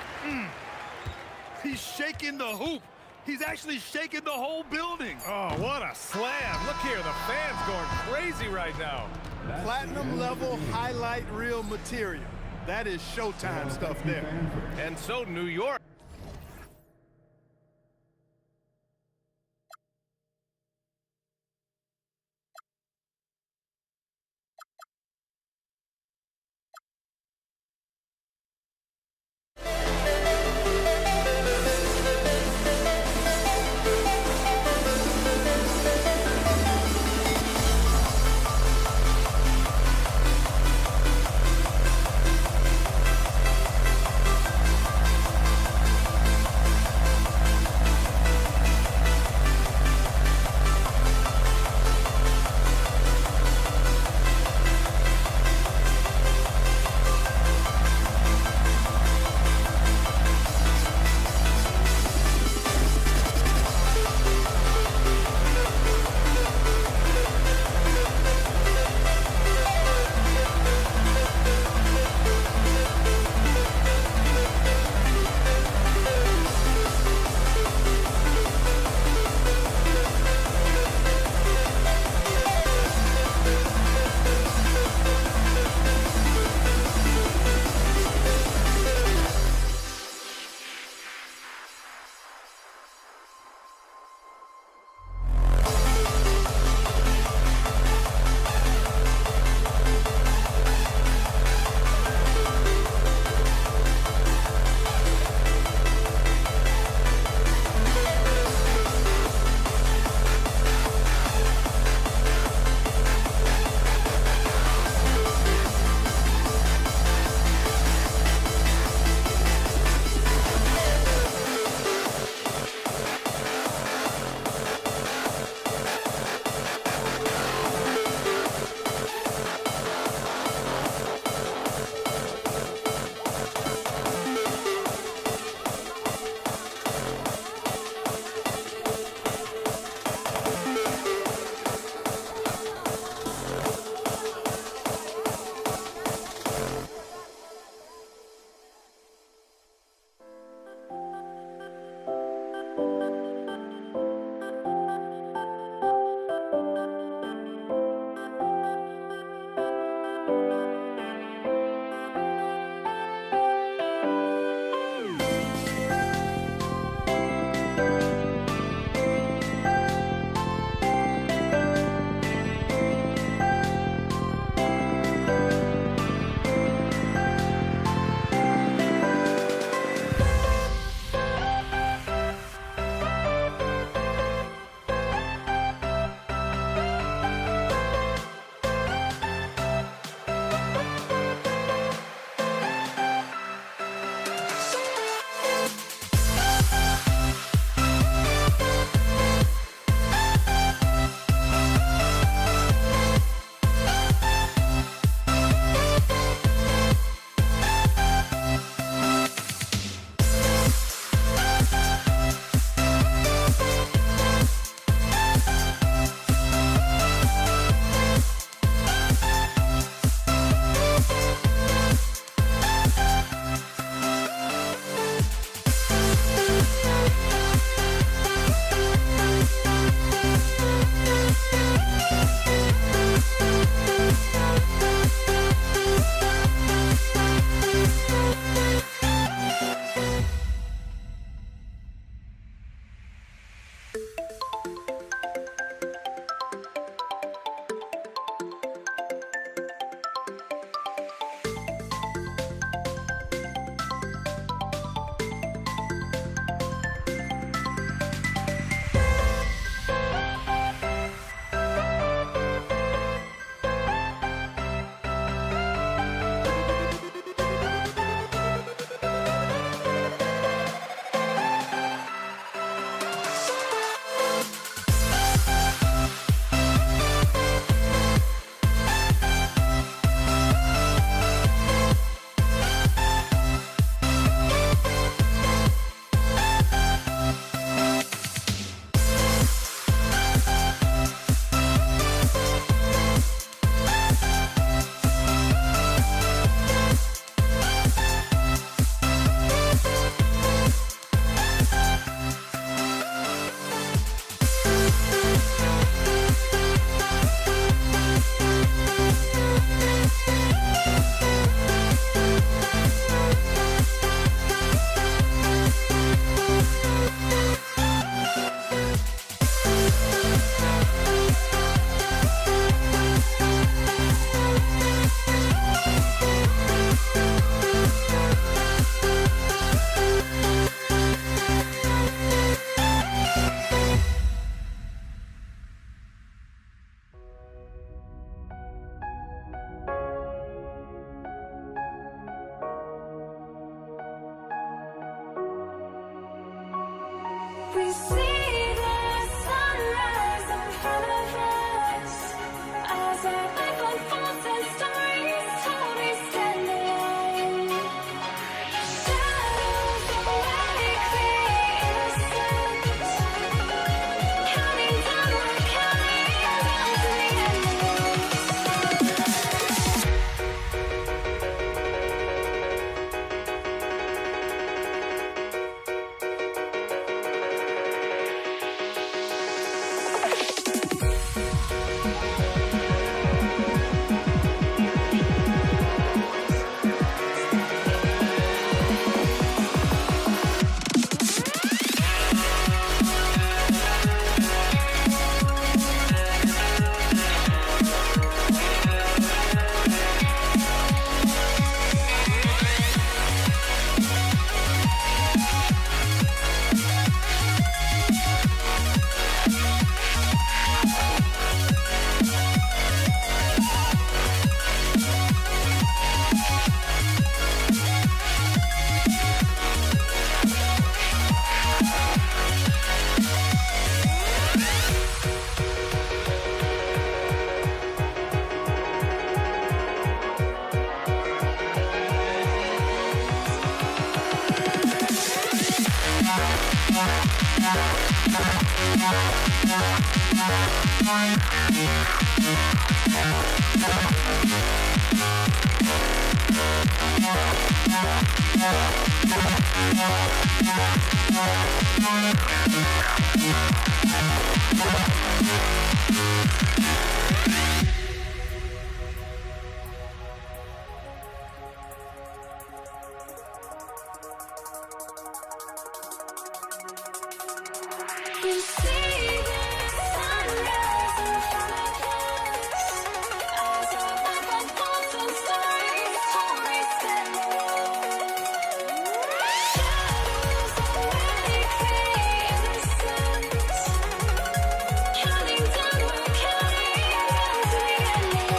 He's shaking the hoop. He's actually shaking the whole building. Oh, what a slam. Look here, the fans going crazy right now. Platinum level highlight reel material. That is Showtime stuff there. And so New York. see the sunrise in front of us as our life unfolds and stories told we stand alone. Shadows awake the innocence, counting down, we're counting down to the endless. We see the sunrise in front of us as our life unfolds and stories told we stand alone. Shadows awake the innocence, counting down, we're counting down to the endless.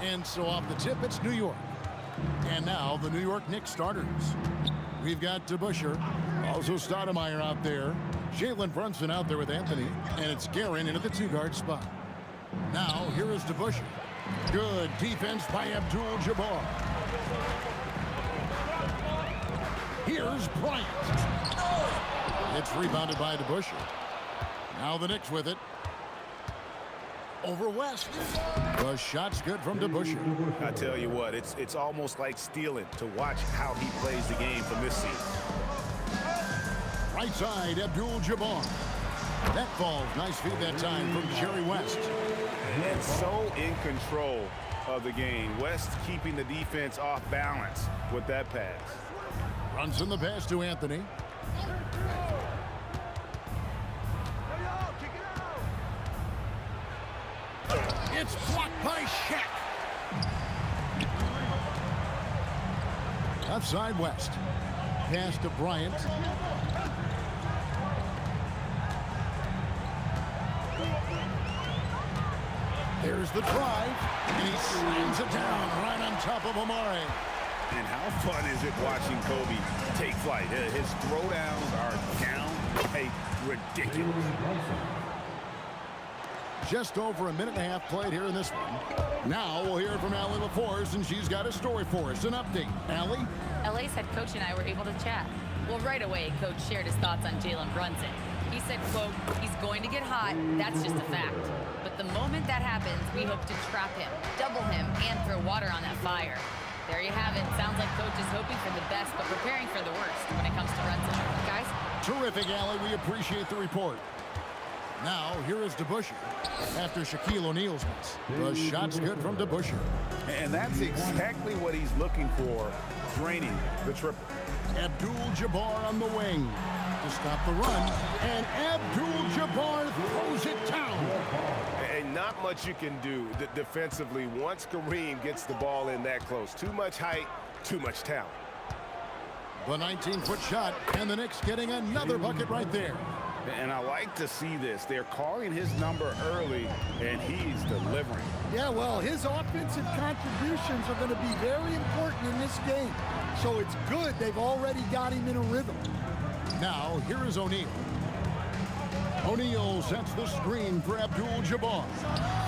And so off the tip, it's New York. And now the New York Knicks starters. We've got DeBusschere, also Stoudemire out there. Jalen Brunson out there with Anthony. And it's Guerin in at the two-guard spot. Now, here is DeBusschere. Good defense by Abdul-Jabbar. Here's Bryant. It's rebounded by DeBusschere. Now the Knicks with it. Over West. The shot's good from DeBusschere. I tell you what, it's almost like stealing to watch how he plays the game from this season. Right side, Abdul-Jabbar. That falls. Nice feed that time from Jerry West. And so in control of the game. West keeping the defense off balance with that pass. Runs in the pass to Anthony. It's blocked by Shaq. Outside West. Pass to Bryant. There's the drive, and he slams it down right on top of Amare. And how fun is it watching Kobe take flight? His throwdowns are downright ridiculous. Just over a minute and a half played here in this one. Now we'll hear from Allie LaForce, and she's got a story for us. An update. Allie? LA's head coach and I were able to chat. Well, right away, Coach shared his thoughts on Jalen Brunson. He said, quote, he's going to get hot, that's just a fact. But the moment that happens, we hope to trap him, double him, and throw water on that fire. There you have it. Sounds like Coach is hoping for the best, but preparing for the worst when it comes to Brunson. Guys? Terrific, Allie. We appreciate the report. Now, here is DeBusschere after Shaquille O'Neal's miss. The shot's good from DeBusschere. And that's exactly what he's looking for, draining the triple. Abdul-Jabbar on the wing to stop the run, and Abdul-Jabbar throws it down. And not much you can do defensively once Kareem gets the ball in that close. Too much height, too much talent. The 19-foot shot, and the Knicks getting another bucket right there. And I like to see this. They're calling his number early, and he's delivering. Yeah, well, his offensive contributions are going to be very important in this game. So it's good they've already got him in a rhythm. Now, here is O'Neal. O'Neal sets the screen for Abdul-Jabbar.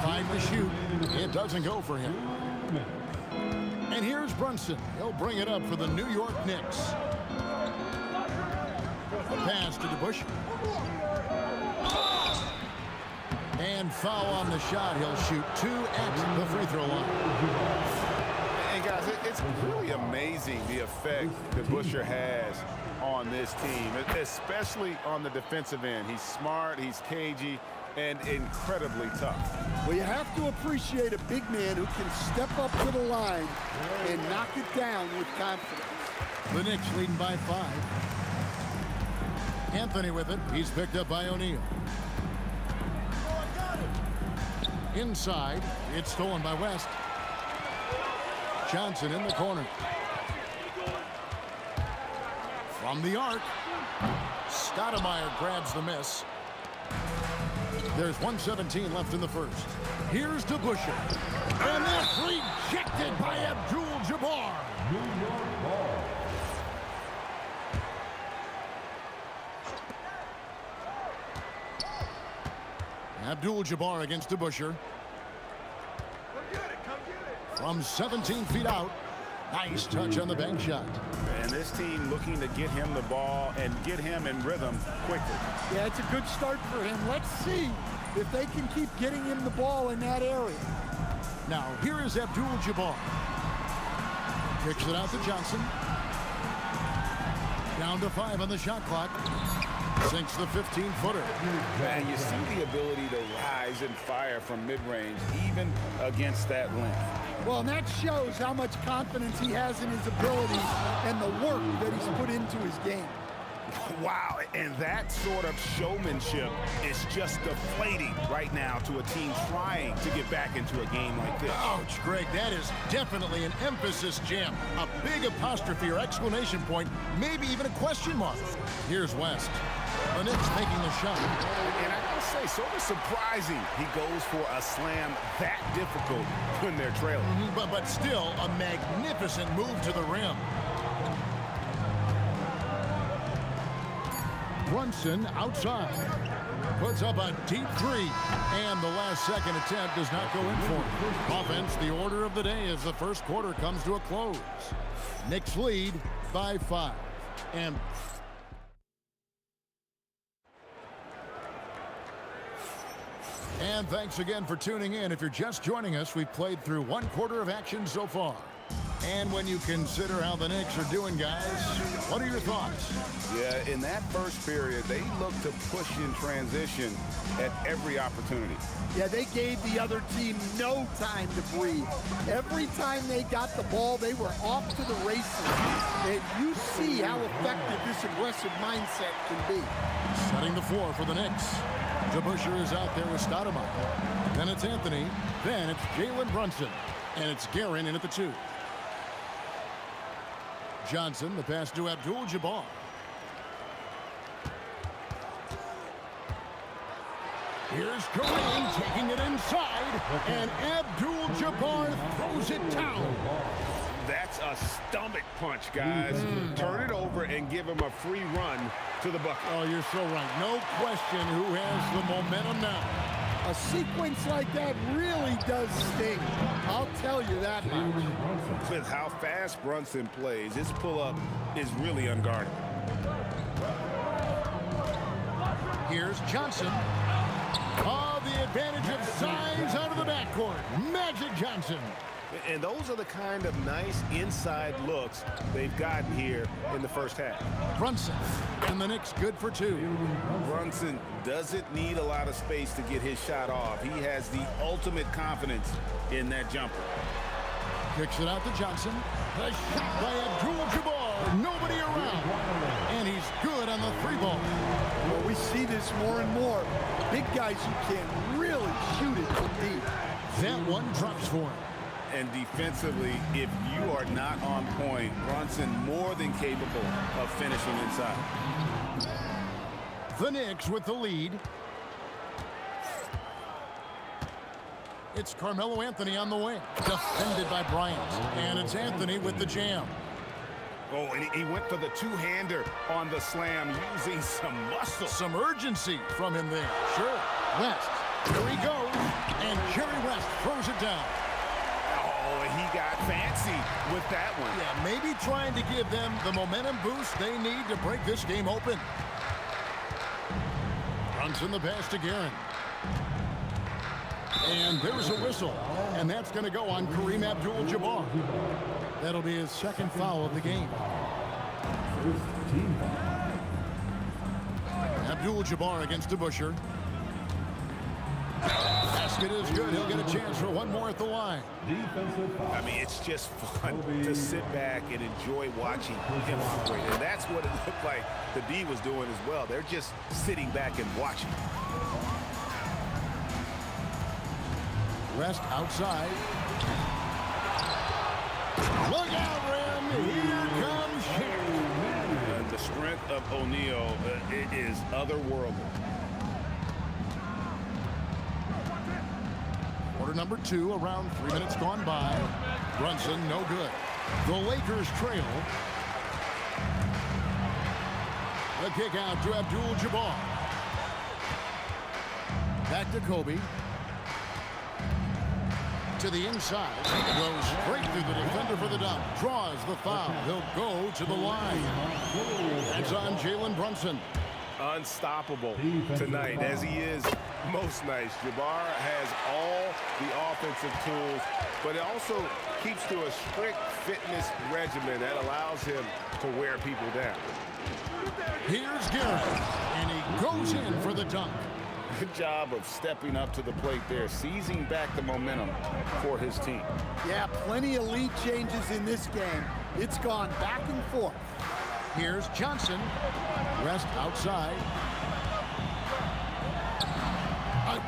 5 to shoot. It doesn't go for him. And here's Brunson. He'll bring it up for the New York Knicks. A pass to DeBusschere. And foul on the shot. He'll shoot 2 at the free throw line. And guys, it's really amazing the effect that DeBusschere has on this team, especially on the defensive end. He's smart, he's cagey, and incredibly tough. Well, you have to appreciate a big man who can step up to the line and knock it down with confidence. The Knicks leading by 5. Anthony with it. He's picked up by O'Neal. Inside. It's stolen by West. Johnson in the corner. From the arc. Stoudemire grabs the miss. There's 1:17 left in the first. Here's DeBusschere. And that's rejected by Abdul-Jabbar. New York ball. Abdul-Jabbar against DeBusschere. From 17 feet out. Nice touch on the bank shot. And this team looking to get him the ball and get him in rhythm quickly. Yeah, it's a good start for him. Let's see if they can keep getting him the ball in that area. Now, here is Abdul-Jabbar. Kicks it out to Johnson. Down to 5 on the shot clock. Sinks the 15-footer. And you see the ability to rise and fire from mid-range, even against that length. Well, and that shows how much confidence he has in his abilities and the work that he's put into his game. Wow, and that sort of showmanship is just deflating right now to a team trying to get back into a game like this. Ouch, Greg, that is definitely an emphasis jam. A big apostrophe or exclamation point, maybe even a question mark. Here's West. The Knicks making the shot. And I gotta say, sort of surprising he goes for a slam that difficult when they're trailing. But still, a magnificent move to the rim. Brunson outside. Puts up a deep 3. And the last second attempt does not go in for him. Offense, the order of the day as the first quarter comes to a close. Knicks lead by 5. And thanks again for tuning in. If you're just joining us, we've played through 1 quarter of action so far. And when you consider how the Knicks are doing, guys, what are your thoughts? Yeah, in that first period, they looked to push in transition at every opportunity. Yeah, they gave the other team no time to breathe. Every time they got the ball, they were off to the races. And you see how effective this aggressive mindset can be. Setting the floor for the Knicks. DeBusschere is out there with Stoudemire. Then it's Anthony. Then it's Jalen Brunson. And it's Guerin in at the 2. Johnson, the pass to Abdul-Jabbar. Here's Kareem taking it inside, and Abdul-Jabbar throws it down. That's a stomach punch, guys. Turn it over and give him a free run to the bucket. Oh, you're so right. No question who has the momentum now. A sequence like that really does sting. I'll tell you that much. With how fast Brunson plays, his pull-up is really unguarded. Here's Johnson. Oh, the advantage of size out of the backcourt. Magic Johnson. And those are the kind of nice inside looks they've gotten here in the first half. Brunson, and the Knicks good for two. Brunson doesn't need a lot of space to get his shot off. He has the ultimate confidence in that jumper. Kicks it out to Johnson. The shot by Abdul-Jabbar. Nobody around. And he's good on the three ball. Well, we see this more and more. Big guys who can really shoot it from deep. That one drops for him. And defensively, if you are not on point, Brunson more than capable of finishing inside. The Knicks with the lead. It's Carmelo Anthony on the wing. Defended by Bryant. And it's Anthony with the jam. Oh, and he went for the two-hander on the slam, using some muscle. Some urgency from him there. Sure. West. Here he goes. And Jerry West throws it down. Oh, and he got fancy with that one. Yeah, maybe trying to give them the momentum boost they need to break this game open. Brunson the pass to Guerin. And there's a whistle. And that's going to go on Kareem Abdul-Jabbar. That'll be his second foul of the game. Abdul-Jabbar against DeBusschere. Basket is good. He'll get a chance for one more at the line. I mean, it's just fun to sit back and enjoy watching him operate. And that's what it looked like the D was doing as well. They're just sitting back and watching. Rest outside. Look out, Rim. Here comes Shaq. The strength of O'Neal it is otherworldly. Quarter number 2, around 3 minutes gone by. Brunson, no good. The Lakers trail. The kick out to Abdul-Jabbar. Back to Kobe. To the inside. Goes straight through the defender for the dunk. Draws the foul. He'll go to the line. That's on Jalen Brunson. Unstoppable tonight, as he is most nights. Jabbar has all the offensive tools, but it also keeps to a strict fitness regimen that allows him to wear people down. Here's Guerin, and he goes in for the dunk. Good job of stepping up to the plate there, seizing back the momentum for his team. Yeah, plenty of lead changes in this game. It's gone back and forth. Here's Johnson. Rest outside.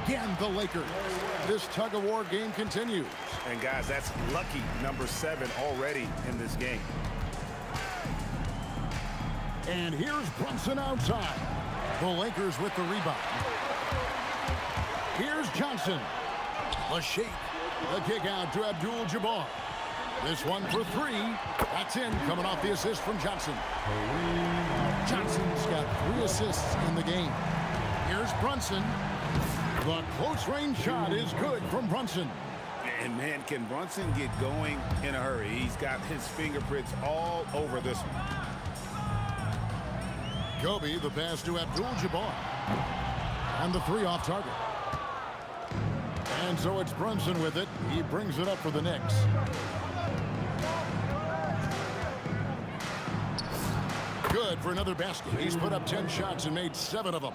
Again, the Lakers. This tug-of-war game continues. And guys, that's lucky number 7 already in this game. And here's Brunson outside. The Lakers with the rebound. Here's Johnson. The shake. The kick out to Abdul-Jabbar. This one for 3. That's in, coming off the assist from Johnson. Johnson's got 3 assists in the game. Here's Brunson. The close range shot is good from Brunson. And man, can Brunson get going in a hurry? He's got his fingerprints all over this one. Kobe, the pass to Abdul-Jabbar. And the 3 off target. And so it's Brunson with it. He brings it up for the Knicks. Good for another basket. He's put up 10 shots and made 7 of them.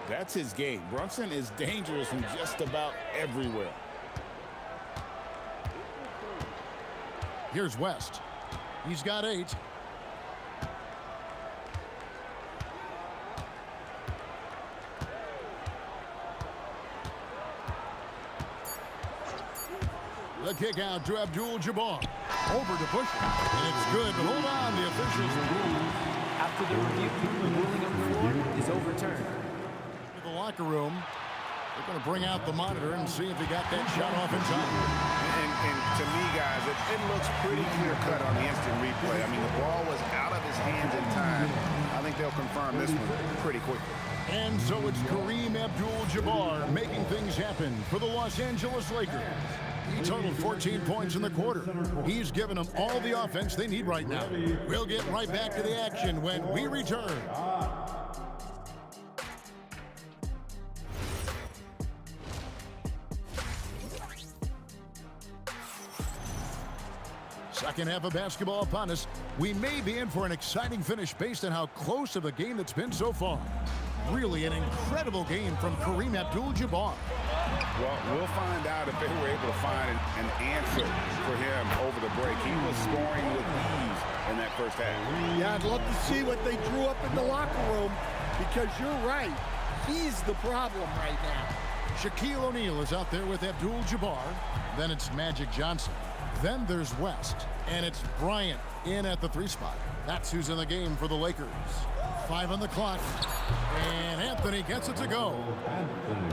That's his game. Brunson is dangerous from just about everywhere. Here's West. He's got 8. The kick out to Abdul-Jabbar. Over to Buscher. And it's good. Hold on, the officials. After the review, the ruling on the floor is overturned. To the locker room. They're going to bring out the monitor and see if he got that shot off in time. And to me, guys, it looks pretty clear-cut on the instant replay. I mean, the ball was out of his hands in time. I think they'll confirm this one pretty quickly. And so it's Kareem Abdul-Jabbar making things happen for the Los Angeles Lakers. He totaled 14 points in the quarter. He's given them all the offense they need right now. We'll get right back to the action when we return. Second half of basketball upon us. We may be in for an exciting finish based on how close of a game that's been so far. Really an incredible game from Kareem Abdul-Jabbar. Well, we'll find out if they were able to find an answer for him over the break. He was scoring with ease in that first half. Yeah, I'd love to see what they drew up in the locker room because you're right. He's the problem right now. Shaquille O'Neal is out there with Abdul-Jabbar. Then it's Magic Johnson. Then there's West, and it's Bryant in at the 3 spot. That's who's in the game for the Lakers. 5 on the clock, and Anthony gets it to go.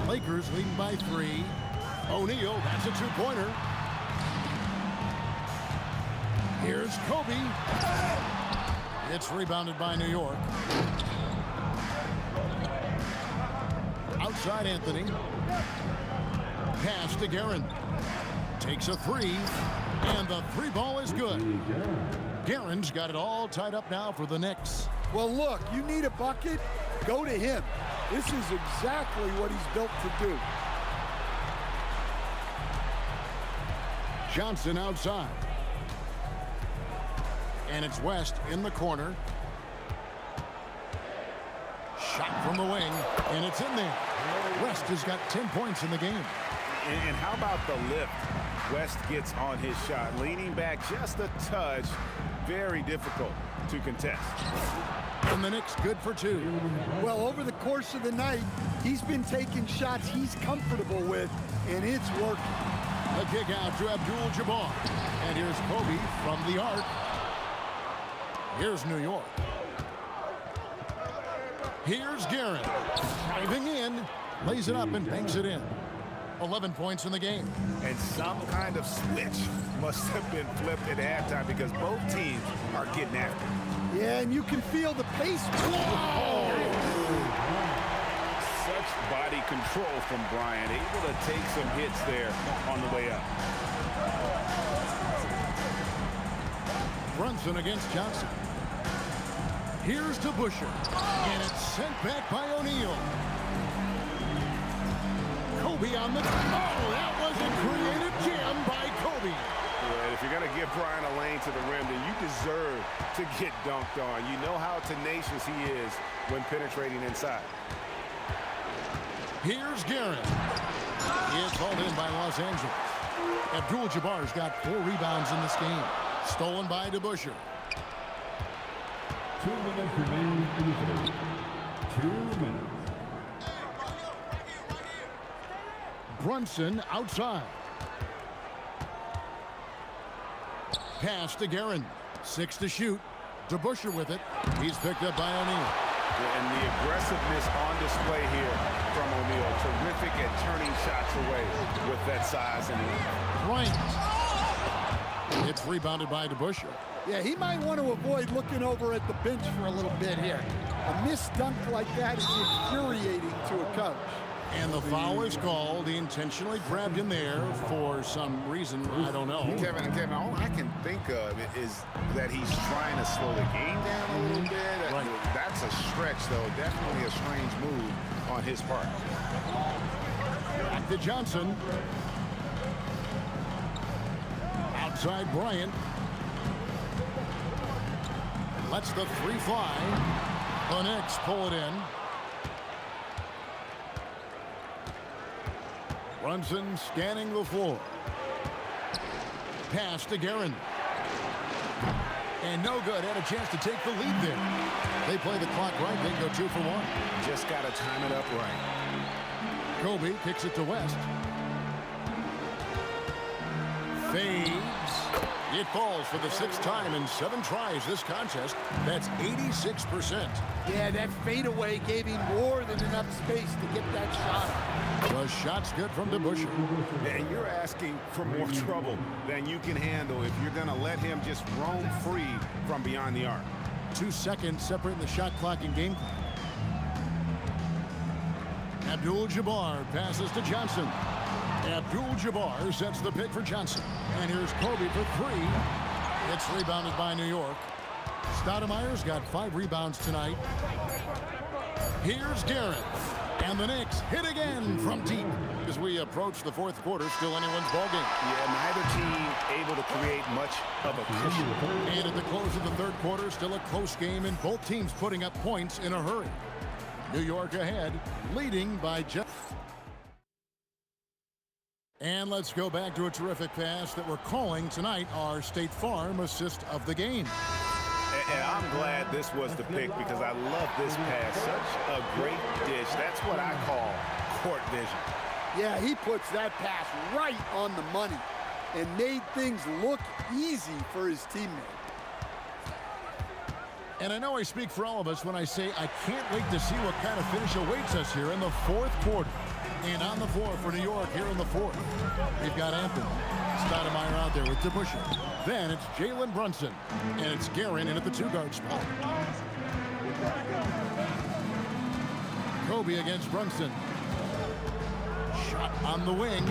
Lakers leading by 3. O'Neal, that's a 2-pointer. Here's Kobe. It's rebounded by New York. Outside Anthony. Pass to Guerin. Takes a 3, and the 3 ball is good. Guerin's got it all tied up now for the Knicks. Well, look, you need a bucket, go to him. This is exactly what he's built to do. Johnson outside. And it's West in the corner. Shot from the wing, and it's in there. West has got 10 points in the game. And how about the lift West gets on his shot? Leaning back just a touch. Very difficult to contest. And the Knicks good for 2. Well, over the course of the night, he's been taking shots he's comfortable with, and it's working. A kick out to Abdul-Jabbar. And here's Kobe from the arc. Here's New York. Here's Guerin. Driving in. Lays it up and banks it in. 11 points in the game. And some kind of switch must have been flipped at halftime because both teams are getting after it. Yeah, and you can feel the pace. Whoa! Such body control from Bryant, able to take some hits there on the way up. Brunson against Johnson. Here's to Busher. And it's sent back by O'Neal. Kobe on the... Oh, that was a creative jam by Kobe. Yeah, if you're going to give Bryant a lane to the rim, then you deserve to get dunked on. You know how tenacious he is when penetrating inside. Here's Guerin. It's hauled in by Los Angeles. Abdul-Jabbar's got 4 rebounds in this game. Stolen by DeBusschere. 2 minutes remaining in the third. 2 minutes. Brunson outside. Pass to Guerin. 6 to shoot. DeBusschere with it. He's picked up by O'Neal. And the aggressiveness on display here from O'Neal. Terrific at turning shots away with that size and length. Bryant. It's rebounded by DeBusschere. Yeah, he might want to avoid looking over at the bench for a little bit here. A missed dunk like that is infuriating to a coach. And the foul is called. He intentionally grabbed him there for some reason. I don't know. Kevin, all I can think of is that he's trying to slow the game down a little bit. Right. That's a stretch, though. Definitely a strange move on his part. Back to Johnson. Outside Bryant. Lets the 3 fly. The Knicks pull it in. Brunson scanning the floor. Pass to Guerin. And no good. Had a chance to take the lead there. They play the clock right. They go 2 for 1. Just got to time it up right. Kobe kicks it to West. Fades. It falls for the 6th time in 7 tries this contest. That's 86%. Yeah, that fadeaway gave him more than enough space to get that shot. The shot's good from DeBusschere. And you're asking for more trouble than you can handle if you're going to let him just roam free from beyond the arc. 2 seconds separating the shot clock and game clock. Abdul-Jabbar passes to Johnson. Abdul-Jabbar sets the pick for Johnson. And here's Kobe for 3. It's rebounded by New York. Stoudemire's got 5 rebounds tonight. Here's Garrett. And the Knicks hit again from deep. As we approach the 4th quarter, still anyone's ballgame. Yeah, neither team able to create much of a cushion. And at the close of the 3rd quarter, still a close game, and both teams putting up points in a hurry. New York ahead, leading by just. And let's go back to a terrific pass that we're calling tonight our State Farm assist of the game. And I'm glad this was the pick because I love this pass. Such a great dish. That's what I call court vision. Yeah, he puts that pass right on the money and made things look easy for his teammate. And I know I speak for all of us when I say I can't wait to see what kind of finish awaits us here in the 4th quarter. And on the floor for New York here in the 4th, we've got Anthony Stoudemire out there with DeBusschere. Then it's Jalen Brunson, and it's Guerin in at the 2-guard spot. Kobe against Brunson. Shot on the wing.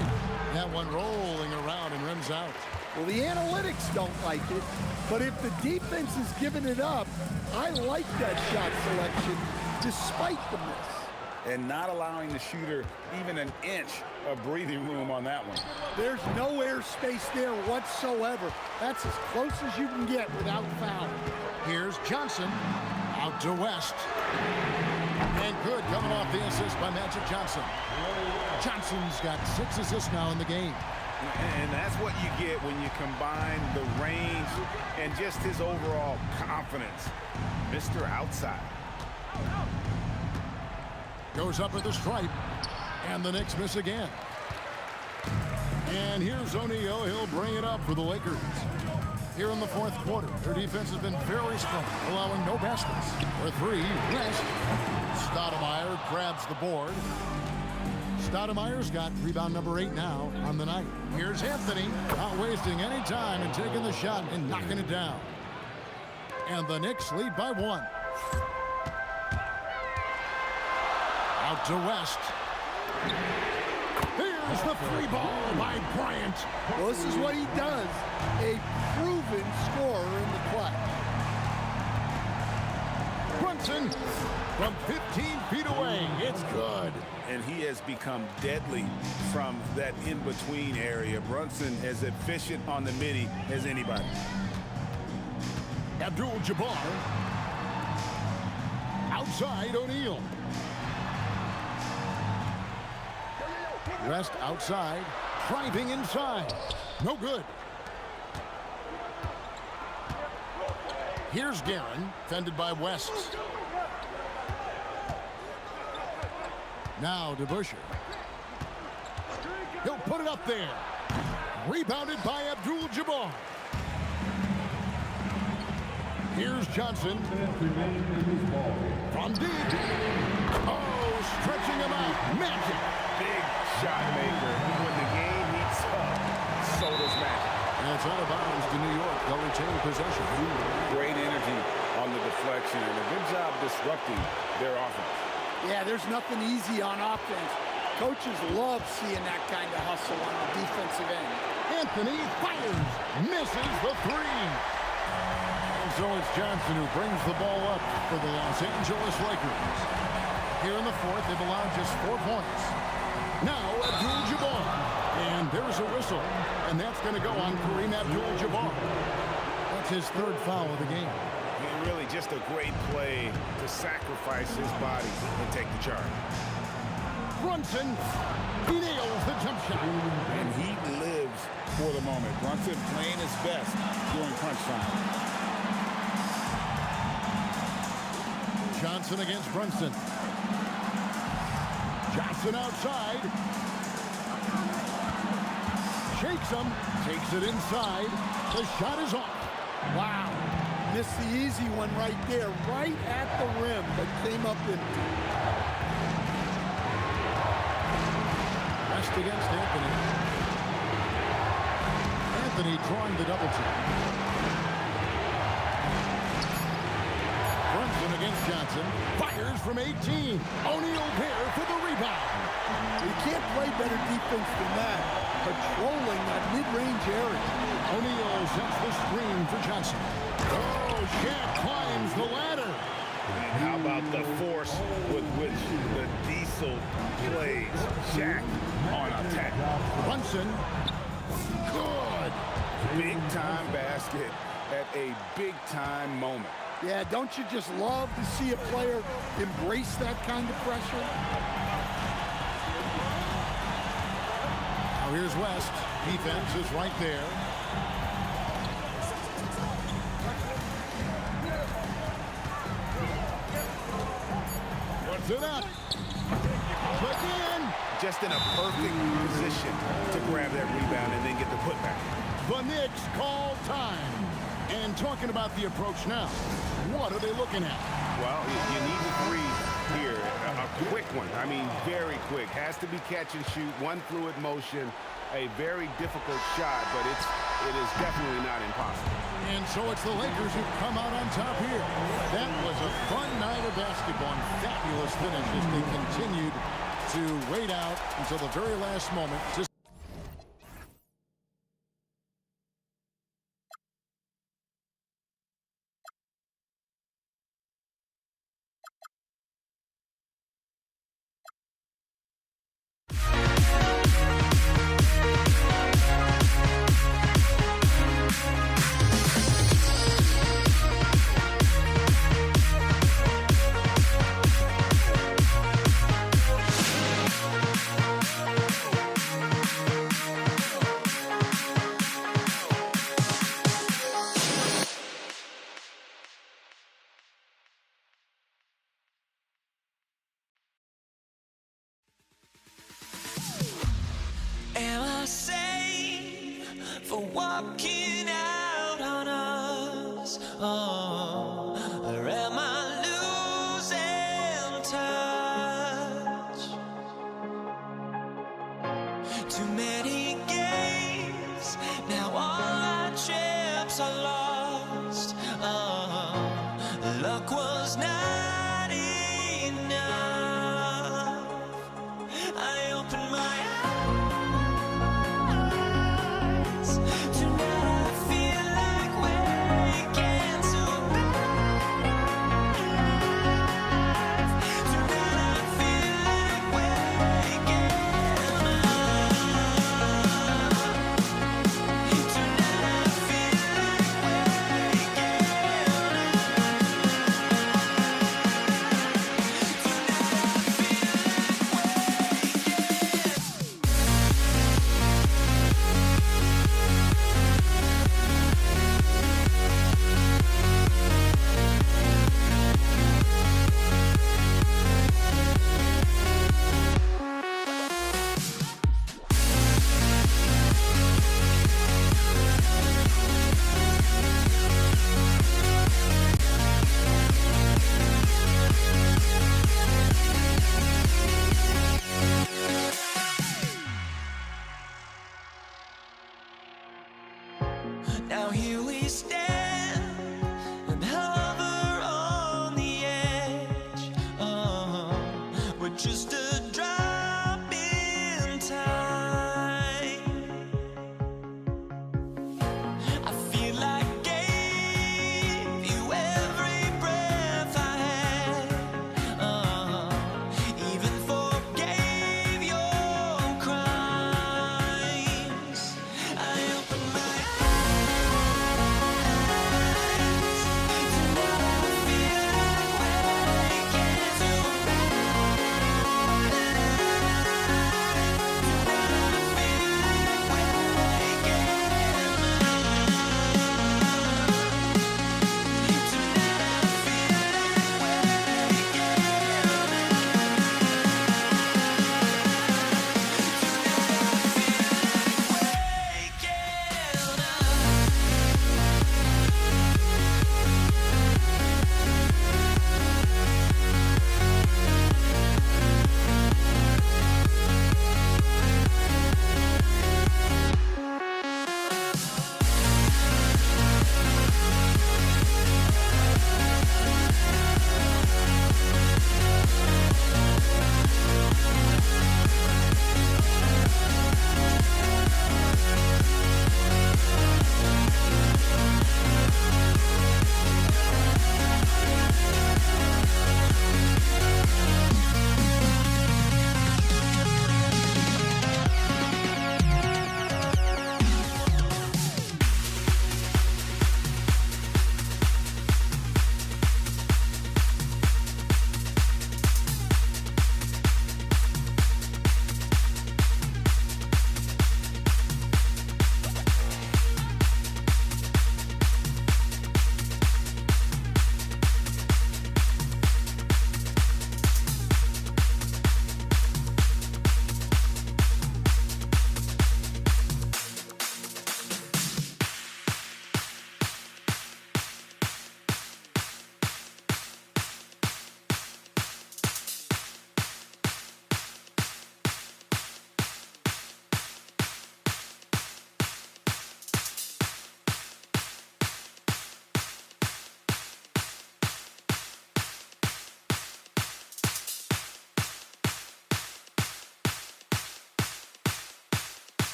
That one rolling around and rims out. Well, the analytics don't like it, but if the defense is giving it up, I like that shot selection despite the miss. And not allowing the shooter even an inch of breathing room on that one. There's no air space there whatsoever. That's as close as you can get without foul. Here's Johnson out to West. And good coming off the assist by Magic Johnson. Johnson's got 6 assists now in the game. And that's what you get when you combine the range and just his overall confidence. Mr. Outside. Goes up at the stripe, and the Knicks miss again. And here's O'Neal. He'll bring it up for the Lakers. Here in the 4th quarter, their defense has been very strong, allowing no baskets. For 3, West. Stoudemire grabs the board. Stoudemire's got rebound number 8 now on the night. Here's Anthony, not wasting any time and taking the shot and knocking it down. And the Knicks lead by 1. Out to West. Here's the 3 ball by Bryant. Well, this is what he does. A proven scorer in the clutch. Brunson from 15 feet away. It's good. And he has become deadly from that in-between area. Brunson as efficient on the midi as anybody. Abdul-Jabbar. Outside O'Neal. West outside, driving inside. No good. Here's Guerin, fended by West. Now DeBusschere. He'll put it up there. Rebounded by Abdul-Jabbar. Here's Johnson. From deep. Oh, stretching him out. Magic. Big shot maker. When the game heats up, so does Magic. And it's out of bounds to New York. They'll retain possession. Great energy on the deflection and a good job disrupting their offense. Yeah, there's nothing easy on offense. Coaches love seeing that kind of hustle on the defensive end. Anthony fires, misses the 3. And so it's Johnson who brings the ball up for the Los Angeles Lakers. Here in the 4th, they've allowed just 4 points. Now Abdul-Jabbar. And there's a whistle. And that's going to go on Kareem Abdul-Jabbar. That's his 3rd foul of the game. Really just a great play to sacrifice his body and take the charge. Brunson, he nails the jump shot. And he lives for the moment. Brunson playing his best during crunch time. Johnson against Brunson. Johnson outside. shakes him, takes it inside. The shot is off. Wow. Missed the easy one right there, right at the rim, but came up in. Rest against Anthony. Anthony drawing the double team. Brunson against Johnson. Fires from 18. O'Neal there for the rebound. You can't play better defense than that. Patrolling that mid-range area. O'Neal sets the screen for Johnson. Oh, Shaq climbs the ladder. And how about the force with which the Diesel plays? Shaq on attack. Brunson. Good. Big-time basket at a big-time moment. Yeah, don't you just love to see a player embrace that kind of pressure? Now here's West. Defense is right there. Runs it up. Again. Just in a perfect position to grab that rebound and then get the putback. The Knicks call time. And talking about the approach now, what are they looking at? Well, you need the three here. A quick one. I mean, very quick. Has to be catch and shoot. One fluid motion. A very difficult shot, but it is definitely not impossible. And so it's the Lakers who come out on top here. That was a fun night of basketball and fabulous finish as they continued to wait out until the very last moment. Am I safe for walking out on us? Oh, or am I losing touch? Too many games, now all our chips are lost. Oh, luck was not enough. I opened my eyes. Tonight I feel like waking to a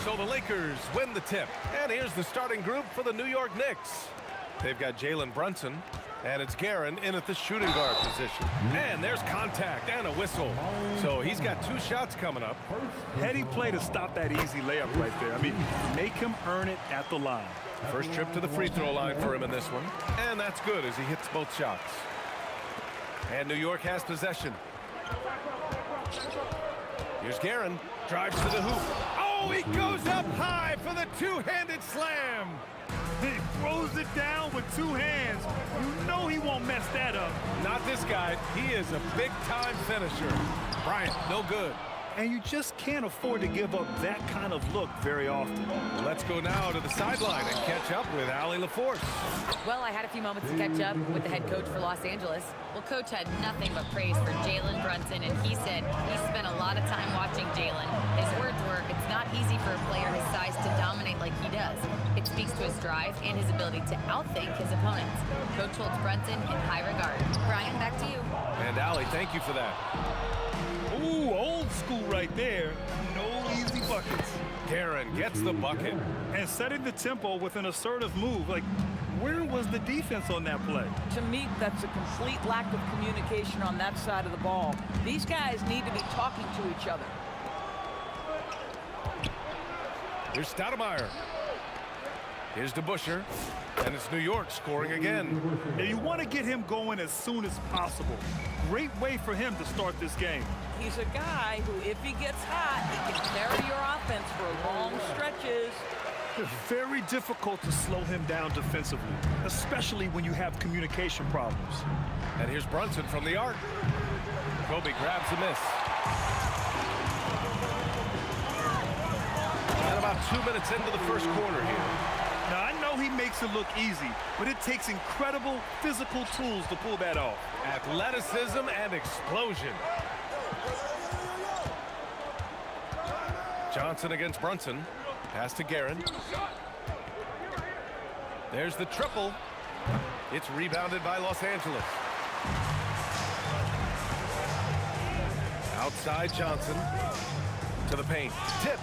So the Lakers win the tip. And here's the starting group for the New York Knicks. They've got Jalen Brunson, and it's Guerin in at the shooting guard position. And there's contact and a whistle. So he's got 2 shots coming up. Heady play to stop that easy layup right there. I mean, make him earn it at the line. First trip to the free throw line for him in this one. And that's good as he hits both shots. And New York has possession. Here's Guerin. Drives to the hoop. Oh, he goes up high for the two-handed slam. He throws it down with 2 hands. You know he won't mess that up. Not this guy. He is a big-time finisher. Bryant, no good. and you just can't afford to give up that kind of look very often. Let's go now to the sideline and catch up with Allie LaForce. Well, I had a few moments to catch up with the head coach for Los Angeles. Well, coach had nothing but praise for Jalen Brunson, and he said he spent a lot of time watching Jalen. His words were, it's not easy for a player his size to dominate like he does. It speaks to his drive and his ability to outthink his opponents. Coach holds Brunson in high regard. Brian, back to you. And Allie, thank you for that. Ooh, old school right there. No easy buckets. Guerin gets the bucket. And setting the tempo with an assertive move. Like, where was the defense on that play? To me, that's a complete lack of communication on that side of the ball. These guys need to be talking to each other. Here's Stoudemire. Here's DeBusschere. And it's New York scoring again. And you want to get him going as soon as possible. Great way for him to start this game. He's a guy who, if he gets hot, he can carry your offense for long stretches. It's very difficult to slow him down defensively, especially when you have communication problems. And here's Brunson from the arc. Kobe grabs a miss. And about 2 minutes into the first quarter here. Now, I know he makes it look easy, but it takes incredible physical tools to pull that off. Athleticism and explosion. Johnson against Brunson. Pass to Guerin. There's the triple. It's rebounded by Los Angeles. Outside Johnson. To the paint. Tipped.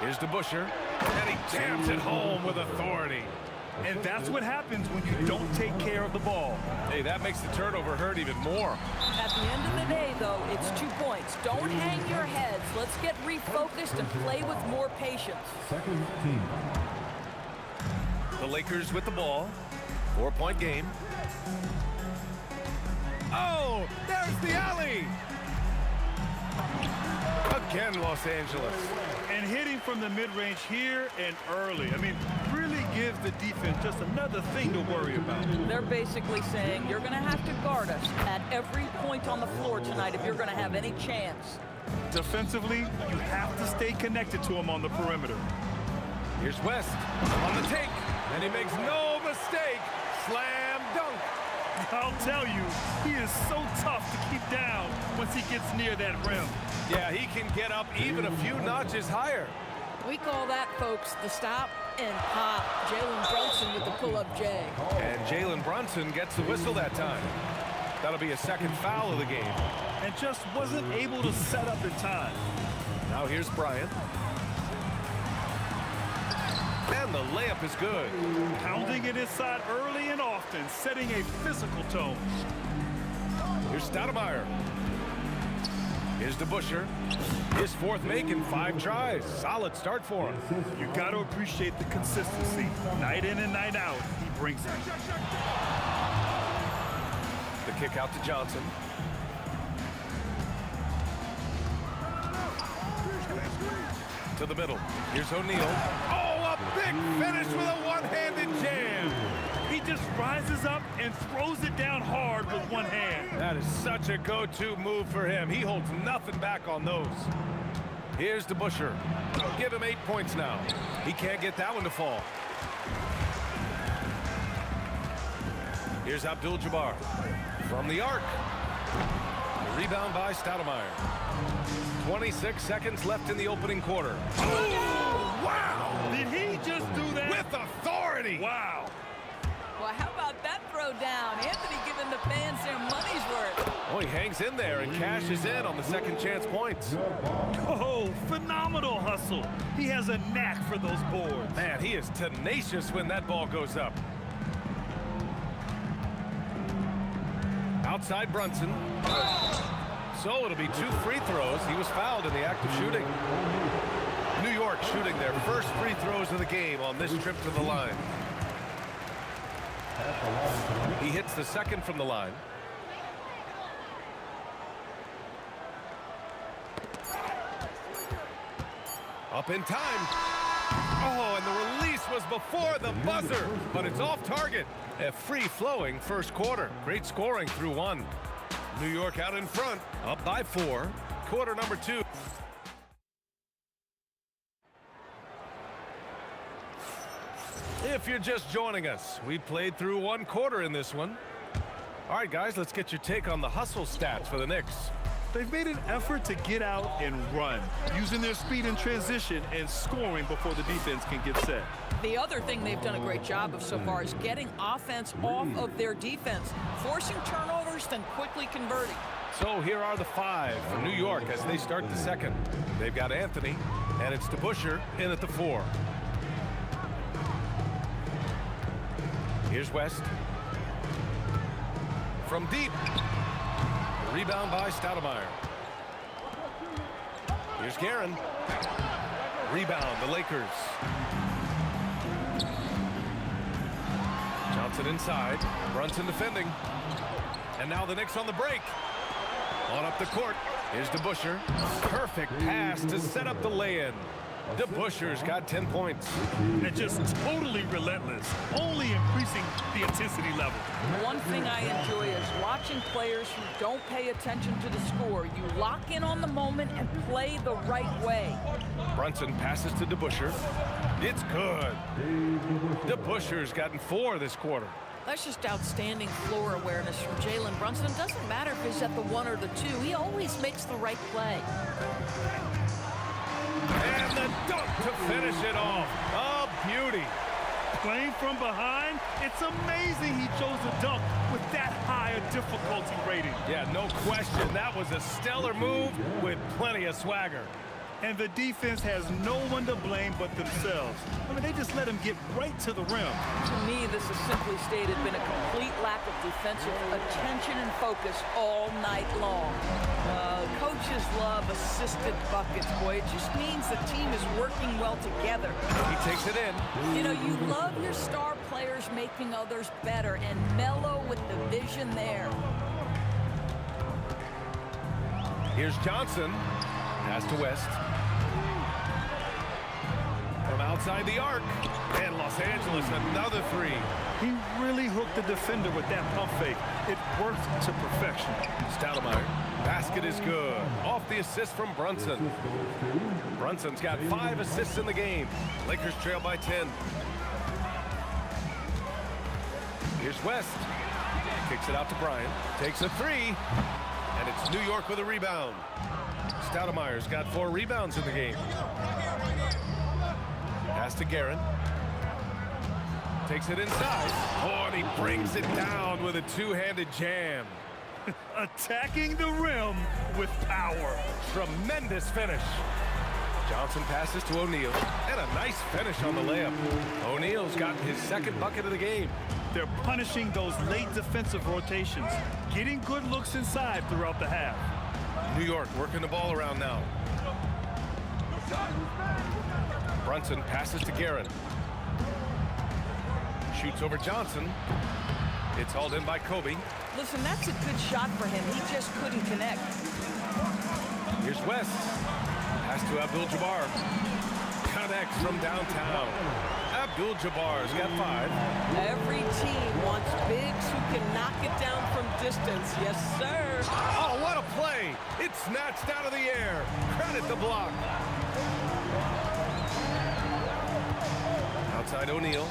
Here's DeBusschere. And he jams it home with authority. And that's what happens when you don't take care of the ball. Hey, that makes the turnover hurt even more. At the end of the day, though, it's 2 points. Don't hang your heads. Let's get refocused and play with more patience. Second team. The Lakers with the ball. 4-point game. Oh, there's the alley. Again, Los Angeles. And hitting from the mid-range here and early. I mean, really gives the defense just another thing to worry about. They're basically saying you're going to have to guard us at every point on the floor tonight if you're going to have any chance. Defensively, you have to stay connected to him on the perimeter. Here's West on the take, and he makes no mistake. Slam dunk. I'll tell you, he is so tough to keep down once he gets near that rim. Yeah, he can get up even a few notches higher. We call that, folks, the stop and pop. Jalen Brunson with the pull-up J. And Jalen Brunson gets the whistle that time. That'll be a second foul of the game. And just wasn't able to set up in time. Now here's Bryant. And the layup is good. Pounding it inside early and often, setting a physical tone. Here's Stoudemire. Here's DeBusschere. His fourth make in 5 tries. Solid start for him. You got to appreciate the consistency. Night in and night out, he brings it. The kick out to Johnson. To the middle. Here's O'Neal. Oh, a big finish with a one-handed jam. He just rises up and throws it down hard with one hand. That is such a go-to move for him. He holds nothing back on those. Here's DeBusschere. Give him 8 points now. He can't get that one to fall. Here's Abdul-Jabbar from the arc. The rebound by Stoudemire. 26 seconds left in the opening quarter. Oh, wow! Did he just do that? With authority! Wow. Well, how about that throw down? Anthony giving the fans their money's worth. Oh, he hangs in there and cashes in on the second chance points. Oh, phenomenal hustle. He has a knack for those boards. Man, he is tenacious when that ball goes up. Outside Brunson. So it'll be 2 free throws. He was fouled in the act of shooting. New York shooting their first free throws of the game on this trip to the line. He hits the second from the line. Up in time. Oh, and the release was before the buzzer, but it's off target. A free-flowing first quarter. Great scoring through 1. New York out in front, up by 4. Quarter number 2. If you're just joining us, we played through 1 quarter in this one. All right, guys, let's get your take on the hustle stats for the Knicks. They've made an effort to get out and run, using their speed in transition and scoring before the defense can get set. The other thing they've done a great job of so far is getting offense off of their defense, forcing turnovers, then quickly converting. So here are the 5 for New York as they start the second. They've got Anthony, and it's DeBusschere in at the 4. Here's West. From deep. Rebound by Stoudemire. Here's Guerin. Rebound, the Lakers. Johnson inside. Brunson defending. And now the Knicks on the break. On up the court. Here's DeBusschere. Perfect pass to set up the lay-in. DeBusschere's got 10 points. And just totally relentless, only increasing the intensity level. One thing I enjoy is watching players who don't pay attention to the score. You lock in on the moment and play the right way. Brunson passes to DeBusschere. It's good. DeBusschere's gotten 4 this quarter. That's just outstanding floor awareness from Jalen Brunson. Doesn't matter if he's at the 1 or the 2. He always makes the right play. And the dunk to finish it off. A beauty. Playing from behind, it's amazing he chose a dunk with that high a difficulty rating. Yeah, no question. That was a stellar move with plenty of swagger. And the defense has no one to blame but themselves. I mean, they just let him get right to the rim. To me, this has simply stated been a complete lack of defensive attention and focus all night long. Coaches love assisted buckets, boy. It just means the team is working well together. He takes it in. You know, you love your star players making others better, and Melo with the vision there. Here's Johnson. Pass to West. From outside the arc. And Los Angeles, another 3. He really hooked the defender with that pump fake. It worked to perfection. Stoudemire. Basket is good. Off the assist from Brunson. Brunson's got 5 assists in the game. Lakers trail by 10. Here's West. Kicks it out to Bryant. Takes a 3. And it's New York with a rebound. Stoudemire's got 4 rebounds in the game. Pass to Guerin. Takes it inside. Oh, and he brings it down with a 2-handed jam. Attacking the rim with power. Tremendous finish. Johnson passes to O'Neal. And a nice finish on the layup. O'Neal's gotten his 2nd bucket of the game. They're punishing those late defensive rotations, getting good looks inside throughout the half. New York working the ball around now. Brunson passes to Guerin. Shoots over Johnson. It's hauled in by Kobe. Listen, that's a good shot for him. He just couldn't connect. Here's West. Pass to Abdul-Jabbar. Connects from downtown. Abdul-Jabbar's got 5. Every team wants bigs who can knock it down from distance. Yes, sir. Oh, what a play. It's snatched out of the air. Credit the block. Outside O'Neal.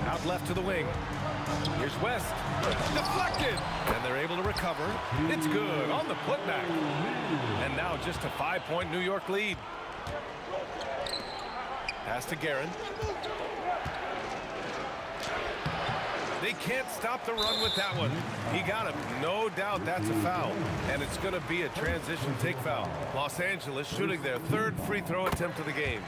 Out left to the wing. Here's West. Deflected. And they're able to recover. It's good on the putback. And now just a 5-point New York lead. Pass to Guerin. They can't stop the run with that one. He got him. No doubt that's a foul. And it's going to be a transition take foul. Los Angeles shooting their 3rd free throw attempt of the game.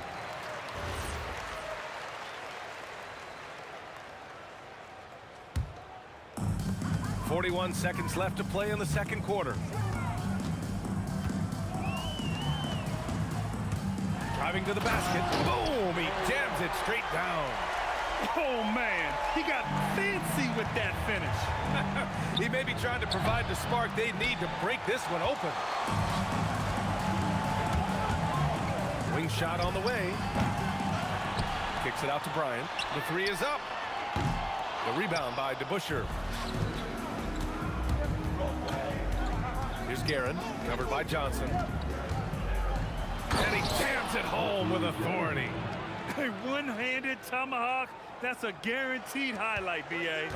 .41 seconds left to play in the 2nd quarter. Driving to the basket. Boom! He jams it straight down. Oh, man. He got fancy with that finish. He may be trying to provide the spark they need to break this one open. Wing shot on the way. Kicks it out to Bryant. The 3 is up. The rebound by DeBusschere. Here's Guerin, covered by Johnson. And he jams it home with authority. A one-handed tomahawk, that's a guaranteed highlight, B.A.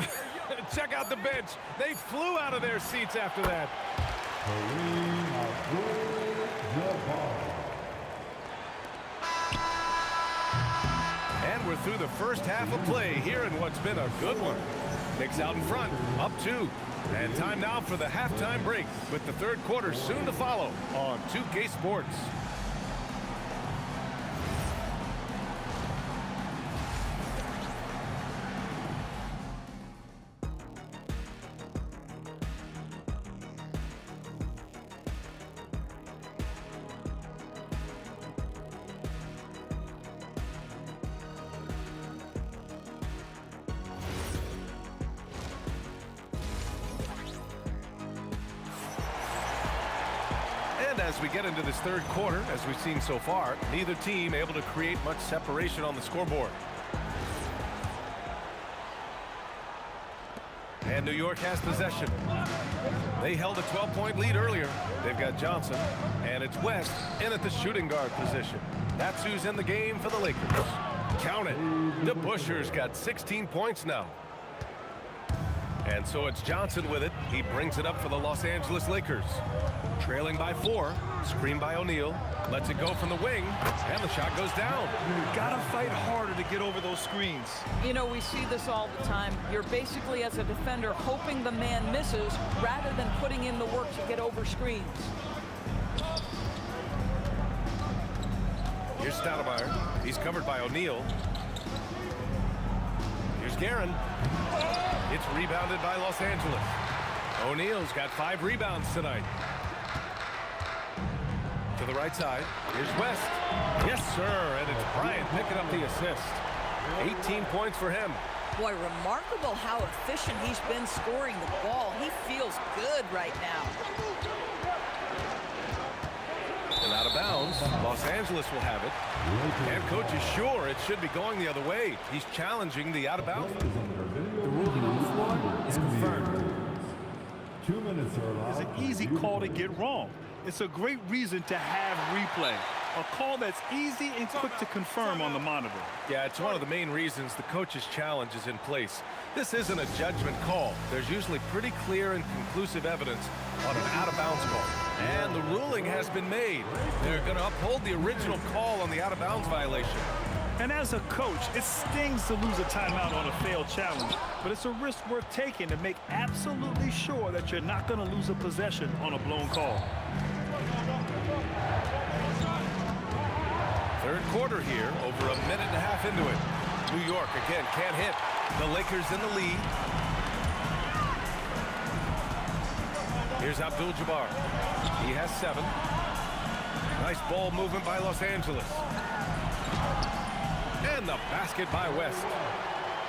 Check out the bench. They flew out of their seats after that. And we're through the first half of play here in what's been a good one. Knicks out in front, up 2. And time now for the halftime break, with the third quarter soon to follow on 2K Sports. As we get into this third quarter, as we've seen so far, neither team able to create much separation on the scoreboard. And New York has possession. They held a 12-point lead earlier. They've got Johnson, and it's West in at the shooting guard position. That's who's in the game for the Lakers. Count it. DeBuscher's got 16 points now. And so it's Johnson with it. He brings it up for the Los Angeles Lakers. Trailing by 4. Screen by O'Neal. Lets it go from the wing. And the shot goes down. Gotta fight harder to get over those screens. You know, we see this all the time. You're basically, as a defender, hoping the man misses rather than putting in the work to get over screens. Here's Stoudemire. He's covered by O'Neal. Here's Guerin. It's rebounded by Los Angeles. O'Neal's got 5 rebounds tonight. To the right side. Here's West. Yes, sir. And it's Bryant picking up the assist. 18 points for him. Boy, remarkable how efficient he's been scoring the ball. He feels good right now. And out of bounds, Los Angeles will have it. And coach is sure it should be going the other way. He's challenging the out of bounds. The ruling on the floor is confirmed. 2 minutes are allowed. It's an easy call to get wrong. It's a great reason to have replay. A call that's easy and quick to confirm on the monitor. Yeah, it's one of the main reasons the coach's challenge is in place. This isn't a judgment call. There's usually pretty clear and conclusive evidence on an out-of-bounds call. And the ruling has been made. They're going to uphold the original call on the out-of-bounds violation. And as a coach, it stings to lose a timeout on a failed challenge, but it's a risk worth taking to make absolutely sure that you're not going to lose a possession on a blown call. Third quarter here, over a minute and a half into it. New York, again, can't hit. The Lakers in the lead. Here's Abdul-Jabbar. He has 7. Nice ball movement by Los Angeles. And the basket by West.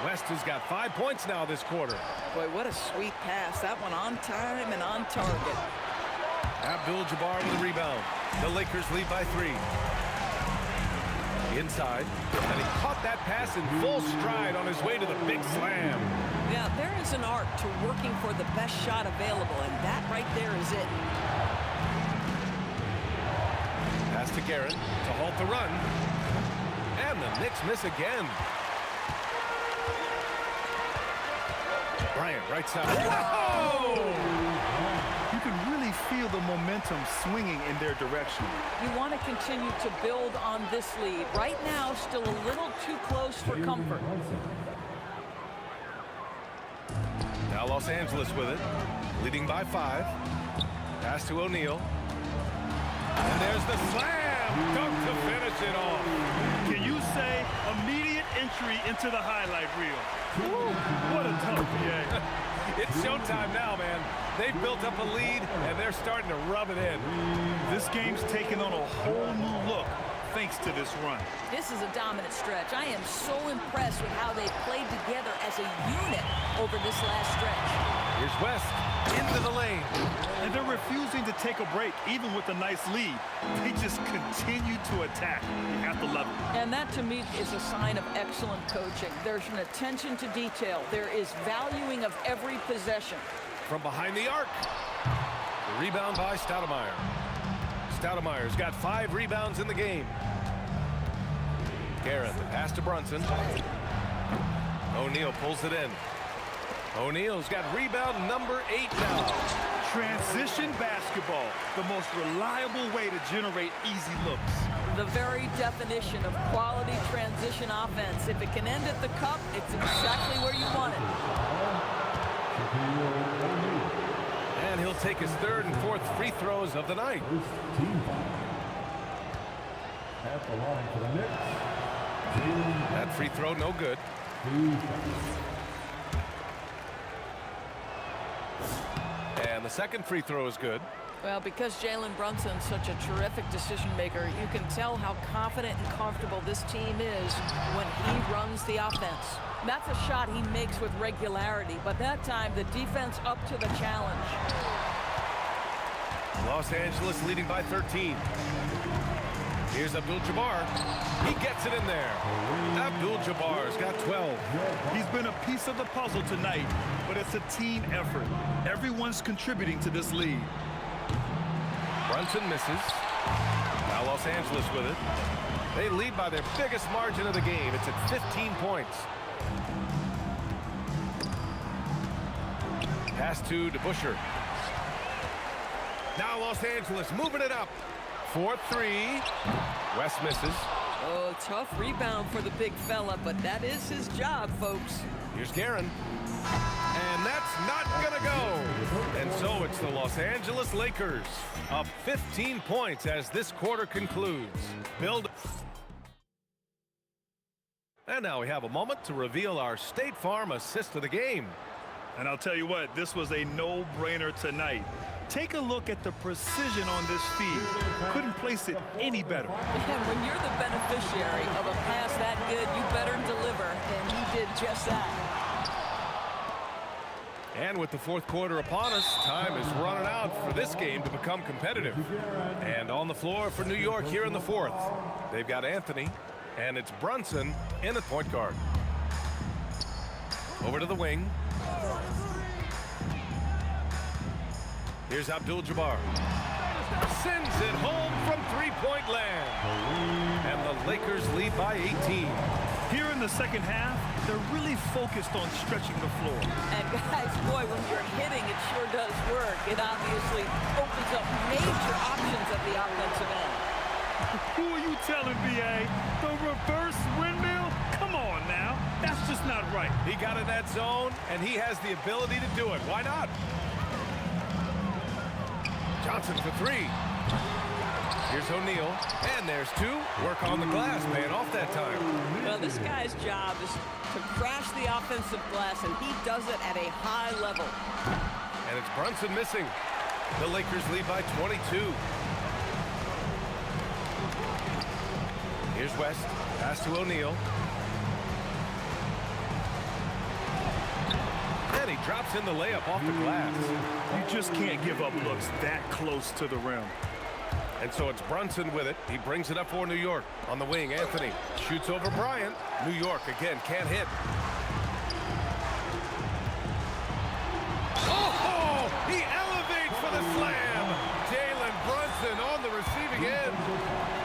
West has got 5 points now this quarter. Boy, what a sweet pass. That one on time and on target. Abdul-Jabbar with a rebound. The Lakers lead by 3. Inside, and he caught that pass in full stride on his way to the big slam. Yeah, there is an art to working for the best shot available, and that right there is it. Pass to Guerin to halt the run. And the Knicks miss again. Bryant, right side. Whoa! You can really feel the momentum swinging in their direction. You want to continue to build on this lead. Right now, still a little too close for comfort. Now Los Angeles with it, leading by 5. Pass to O'Neal. And there's the slam! Dunk to finish it off. Can you say immediate entry into the highlight reel? Woo, what a tough PA. It's showtime now, man. They've built up a lead, and they're starting to rub it in. This game's taken on a whole new look thanks to this run. This is a dominant stretch. I am so impressed with how they've played together as a unit over this last stretch. Here's West into the lane. And they're refusing to take a break, even with a nice lead. They just continue to attack. You have to love it. And that, to me, is a sign of excellent coaching. There's an attention to detail. There is valuing of every possession. From behind the arc. The rebound by Stoudemire. Stoudemire's got 5 rebounds in the game. Guerin, the pass to Brunson. O'Neal pulls it in. O'Neal's got rebound number 8 now. Transition basketball, the most reliable way to generate easy looks. The very definition of quality transition offense. If it can end at the cup, it's exactly where you want it. And he'll take his 3rd and 4th free throws of the night. At the line for the Knicks. That free throw no good. And the 2nd free throw is good. Well, because Jalen Brunson's such a terrific decision maker, you can tell how confident and comfortable this team is when he runs the offense. That's a shot he makes with regularity, but that time the defense up to the challenge. Los Angeles leading by 13. Here's Abdul-Jabbar. He gets it in there. Abdul-Jabbar's got 12. He's been a piece of the puzzle tonight, but it's a team effort. Everyone's contributing to this lead. Brunson misses. Now Los Angeles with it. They lead by their biggest margin of the game. It's at 15 points. Pass to DeBusschere. Now Los Angeles moving it up. 4-3. West misses. Oh, tough rebound for the big fella, but that is his job, folks. Here's Guerin. And that's not gonna go. And so it's the Los Angeles Lakers up 15 points as this quarter concludes. And now we have a moment to reveal our State Farm assist of the game. And I'll tell you what, this was a no-brainer tonight. Take a look at the precision on this feed. Couldn't place it any better. And when you're the beneficiary of a pass that good, you better deliver, and he did just that. And with the 4th quarter upon us, time is running out for this game to become competitive. And on the floor for New York here in the 4th, they've got Anthony, and it's Brunson in at point guard. Over to the wing. Here's Abdul-Jabbar. Sends it home from 3-point land. And the Lakers lead by 18. Here in the second half, they're really focused on stretching the floor. And guys, boy, when you're hitting, it sure does work. It obviously opens up major options at the offensive end. Who are you telling, B.A.? The reverse windmill? Come on now. That's just not right. He got in that zone, and he has the ability to do it. Why not? Johnson for 3. Here's O'Neal, and there's 2. Work on the glass, paying off that time. Well, this guy's job is to crash the offensive glass, and he does it at a high level. And it's Brunson missing. The Lakers lead by 22. Here's West. Pass to O'Neal. And he drops in the layup off the glass. You just can't give up looks that close to the rim. And so it's Brunson with it. He brings it up for New York. On the wing, Anthony shoots over Bryant. New York again can't hit. Oh, he elevates for the slam. Jalen Brunson on the receiving end.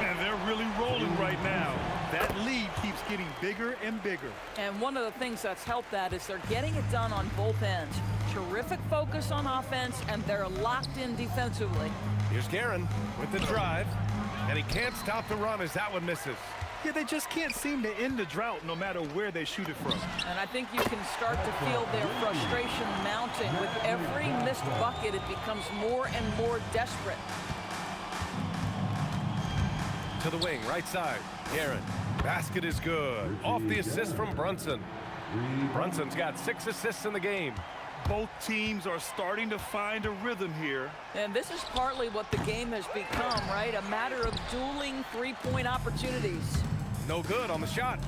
And they're really rolling right now. That lead keeps getting bigger and bigger. And one of the things that's helped that is they're getting it done on both ends. Terrific focus on offense, and they're locked in defensively. Here's Guerin with the drive, and he can't stop the run as that one misses. Yeah, they just can't seem to end the drought no matter where they shoot it from. And I think you can start to feel their frustration mounting. With every missed bucket, it becomes more and more desperate. To the wing, right side, Guerin. Basket is good. Off the assist from Brunson. Brunson's got 6 assists in the game. Both teams are starting to find a rhythm here. And this is partly what the game has become, right? A matter of dueling three-point opportunities. No good on the shot.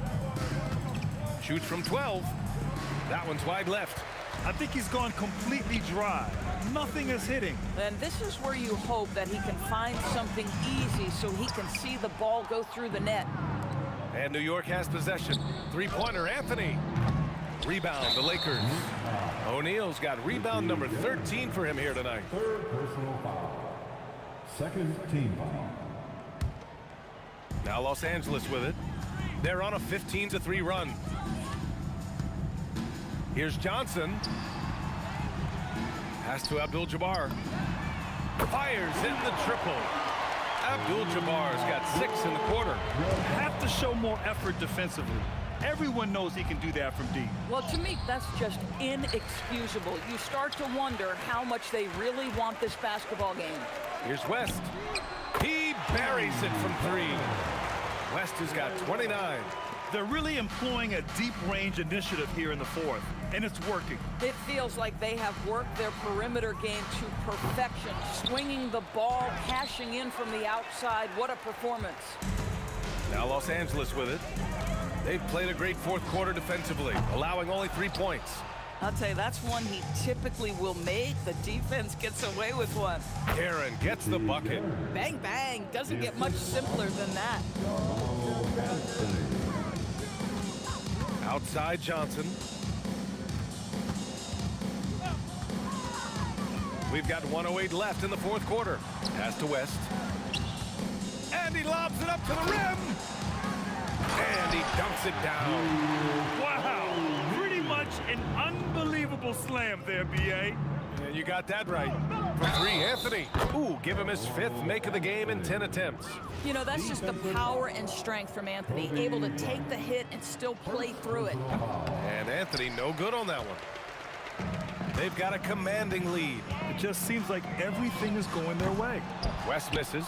Shoots from 12. That one's wide left. I think he's gone completely dry. Nothing is hitting. And this is where you hope that he can find something easy so he can see the ball go through the net. And New York has possession. Three-pointer, Anthony. Rebound, the Lakers. O'Neal's got rebound number 13 for him here tonight. Third personal foul. Second team foul. Now Los Angeles with it. They're on a 15-3 run. Here's Johnson. Pass to Abdul-Jabbar. Fires in the triple. Abdul-Jabbar's got 6 in the quarter. Have to show more effort defensively. Everyone knows he can do that from deep. Well, to me, that's just inexcusable. You start to wonder how much they really want this basketball game. Here's West. He buries it from 3. West has got 29. They're really employing a deep range initiative here in the fourth, and it's working. It feels like they have worked their perimeter game to perfection, swinging the ball, cashing in from the outside. What a performance. Now Los Angeles with it. They've played a great fourth quarter defensively, allowing only 3 points. I'll tell you, that's one he typically will make. The defense gets away with one. Aaron gets the bucket. Bang, bang. Doesn't get much simpler than that. Outside Johnson. We've got 1:08 left in the fourth quarter. Pass to West. And he lobs it up to the rim. And he dunks it down. Wow, pretty much an unbelievable slam there, B.A. And you got that right. From 3, Anthony. Ooh, give him his 5th make of the game in 10 attempts. You know, that's just the power and strength from Anthony, able to take the hit and still play through it. And Anthony no good on that one. They've got a commanding lead. It just seems like everything is going their way. West misses.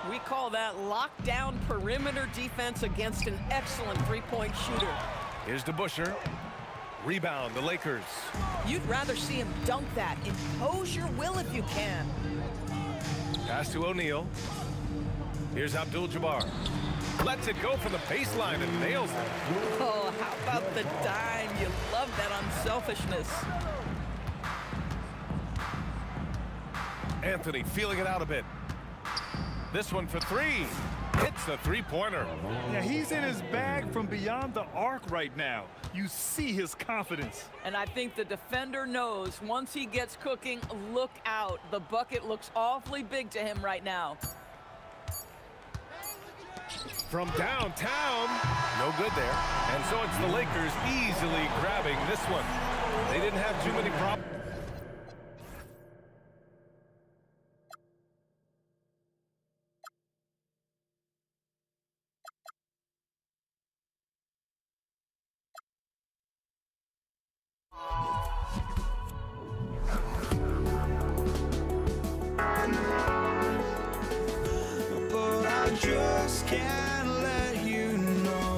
We call that lockdown perimeter defense against an excellent three-point shooter. Here's DeBuscher. Rebound, the Lakers. You'd rather see him dunk that. Impose your will if you can. Pass to O'Neal. Here's Abdul-Jabbar. Lets it go from the baseline and nails it. Oh, how about the dime? You love that unselfishness. Anthony feeling it out a bit. This one for 3. Hits the three-pointer. Yeah, he's in his bag from beyond the arc right now. You see his confidence. And I think the defender knows once he gets cooking, look out. The bucket looks awfully big to him right now. From downtown, no good there. And so it's the Lakers easily grabbing this one. They didn't have too many problems. But I just can't let you know.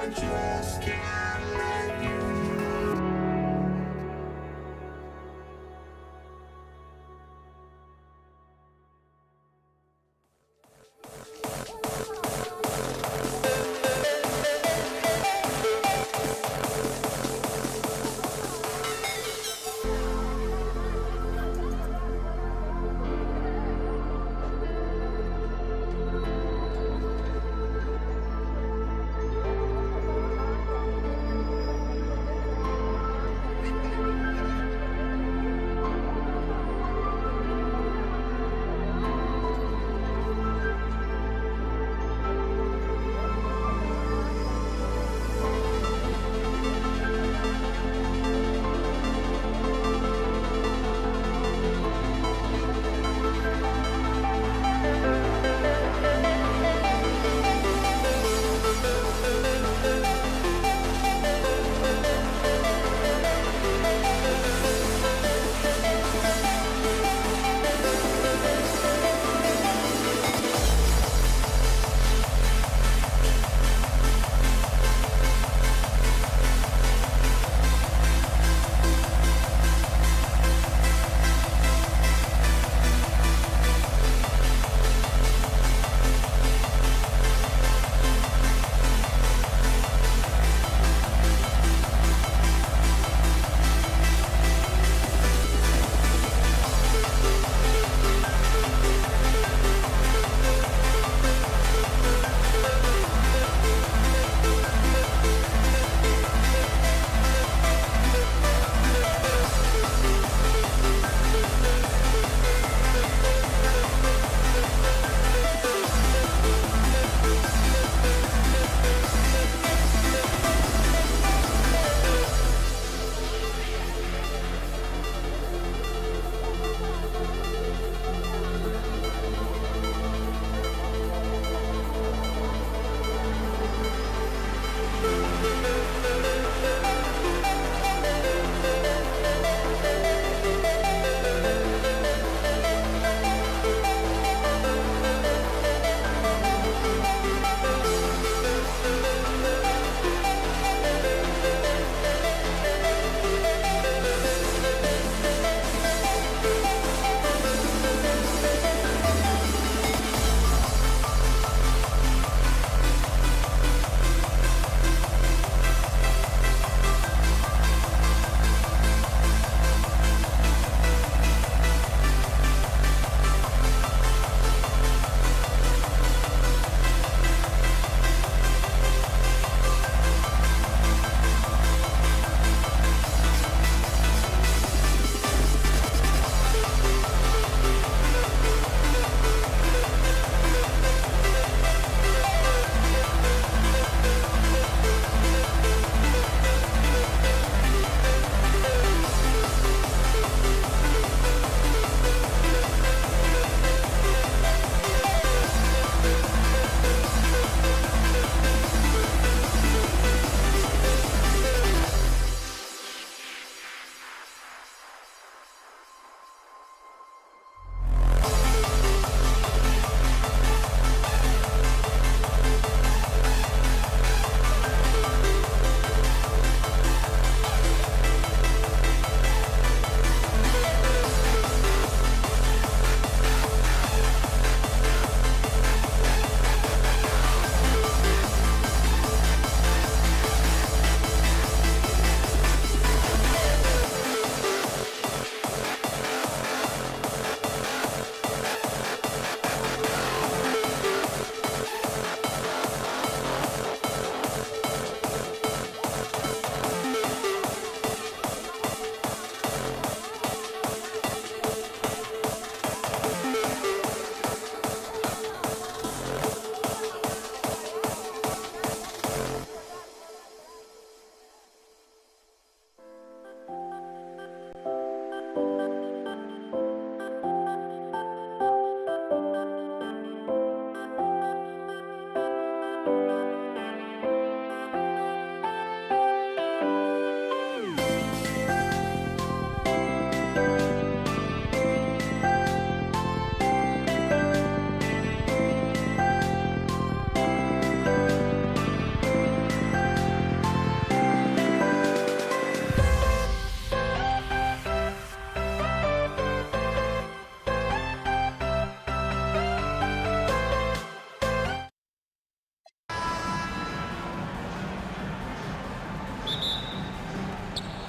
I just can't let you.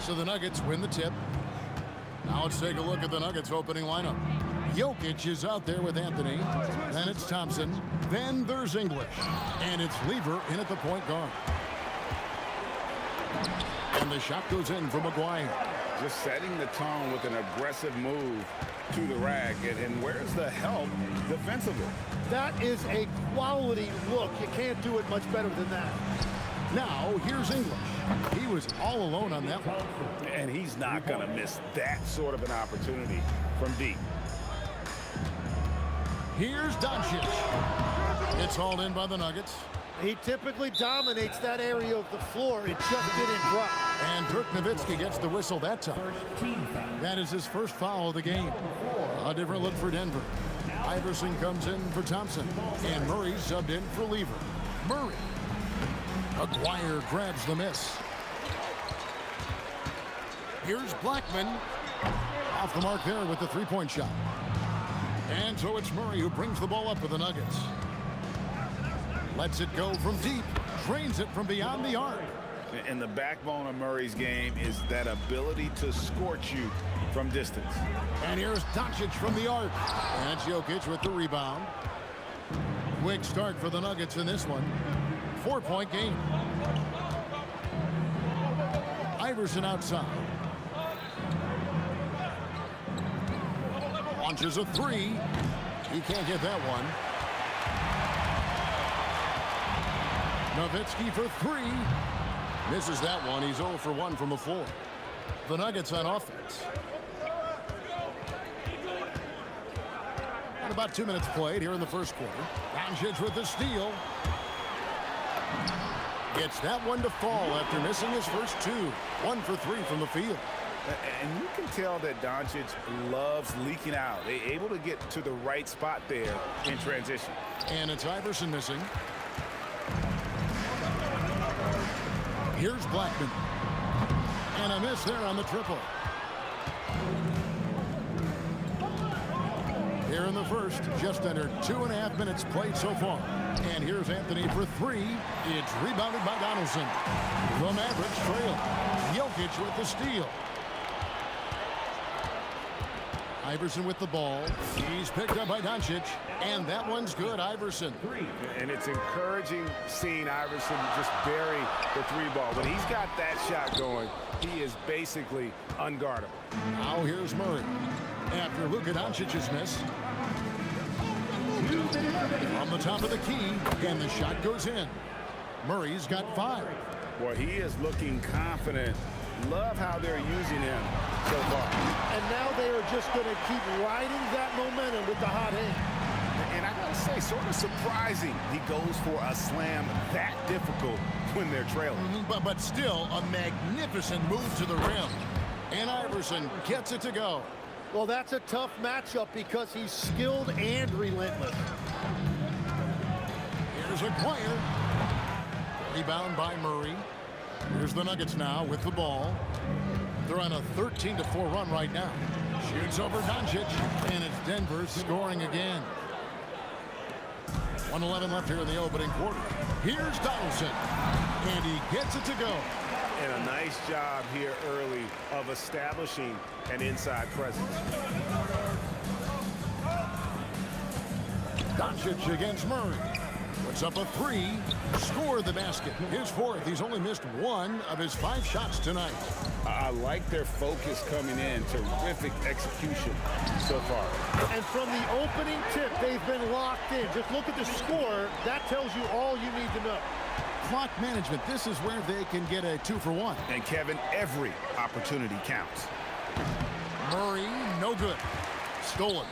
So the Nuggets win the tip. Now let's take a look at the Nuggets opening lineup. Jokic is out there with Anthony. Then it's Thompson. Then there's English. And it's Lever in at the point guard. And the shot goes in for McGuire. Just setting the tone with an aggressive move to the rack. And where's the help defensively? That is a quality look. You can't do it much better than that. Now, here's English. He was all alone on that one. And he's not going to miss that sort of an opportunity from deep. Here's Doncic. It's hauled in by the Nuggets. He typically dominates that area of the floor. It just didn't drop. And Dirk Nowitzki gets the whistle that time. That is his first foul of the game. A different look for Denver. Iverson comes in for Thompson. And Murray subbed in for Lever. Murray. McGuire grabs the miss. Here's Blackman. Off the mark there with the three-point shot. And so it's Murray who brings the ball up for the Nuggets. Lets it go from deep. Drains it from beyond the arc. And the backbone of Murray's game is that ability to scorch you from distance. And here's Doncic from the arc. And it's Jokic with the rebound. Quick start for the Nuggets in this one. 4-point game. Iverson outside. Launches a three. He can't get that one. Nowitzki for three. Misses that one. He's 0 for 1 from the floor. The Nuggets on offense. And about 2 minutes played here in the first quarter. Doncic with the steal. Gets that one to fall after missing his first two. 1 for 3 from the field. And you can tell that Doncic loves leaking out. They're able to get to the right spot there in transition. And it's Iverson missing. Here's Blackman. And a miss there on the triple. Here in the first, just under 2.5 minutes played so far. And here's Anthony for three. It's rebounded by Donaldson. The Mavericks trail. Jokic with the steal. Iverson with the ball. He's picked up by Doncic. And that one's good, Iverson. And it's encouraging seeing Iverson just bury the three ball. When he's got that shot going, he is basically unguardable. Now here's Murray. After Luka Doncic's miss. From the top of the key, and the shot goes in. Murray's got 5. Boy, he is looking confident. Love how they're using him so far. And now they are just going to keep riding that momentum with the hot hand. And I got to say, sort of surprising he goes for a slam that difficult when they're trailing. But still, a magnificent move to the rim. And Iverson gets it to go. Well, that's a tough matchup because he's skilled and relentless. Here's Aguirre. Rebound by Murray. Here's the Nuggets now with the ball. They're on a 13-4 run right now. Shoots over Doncic, and it's Denver scoring again. 1:11 left here in the opening quarter. Here's Donaldson, and he gets it to go. And a nice job here early of establishing an inside presence. Doncic against Murray. Puts up a three. Scored the basket. His 4th. He's only missed 1 of his 5 shots tonight. I like their focus coming in. Terrific execution so far. And from the opening tip, they've been locked in. Just look at the score. That tells you all you need to know. Clock management. This is where they can get a 2 for 1. And Kevin, every opportunity counts. Murray, no good. Stolen.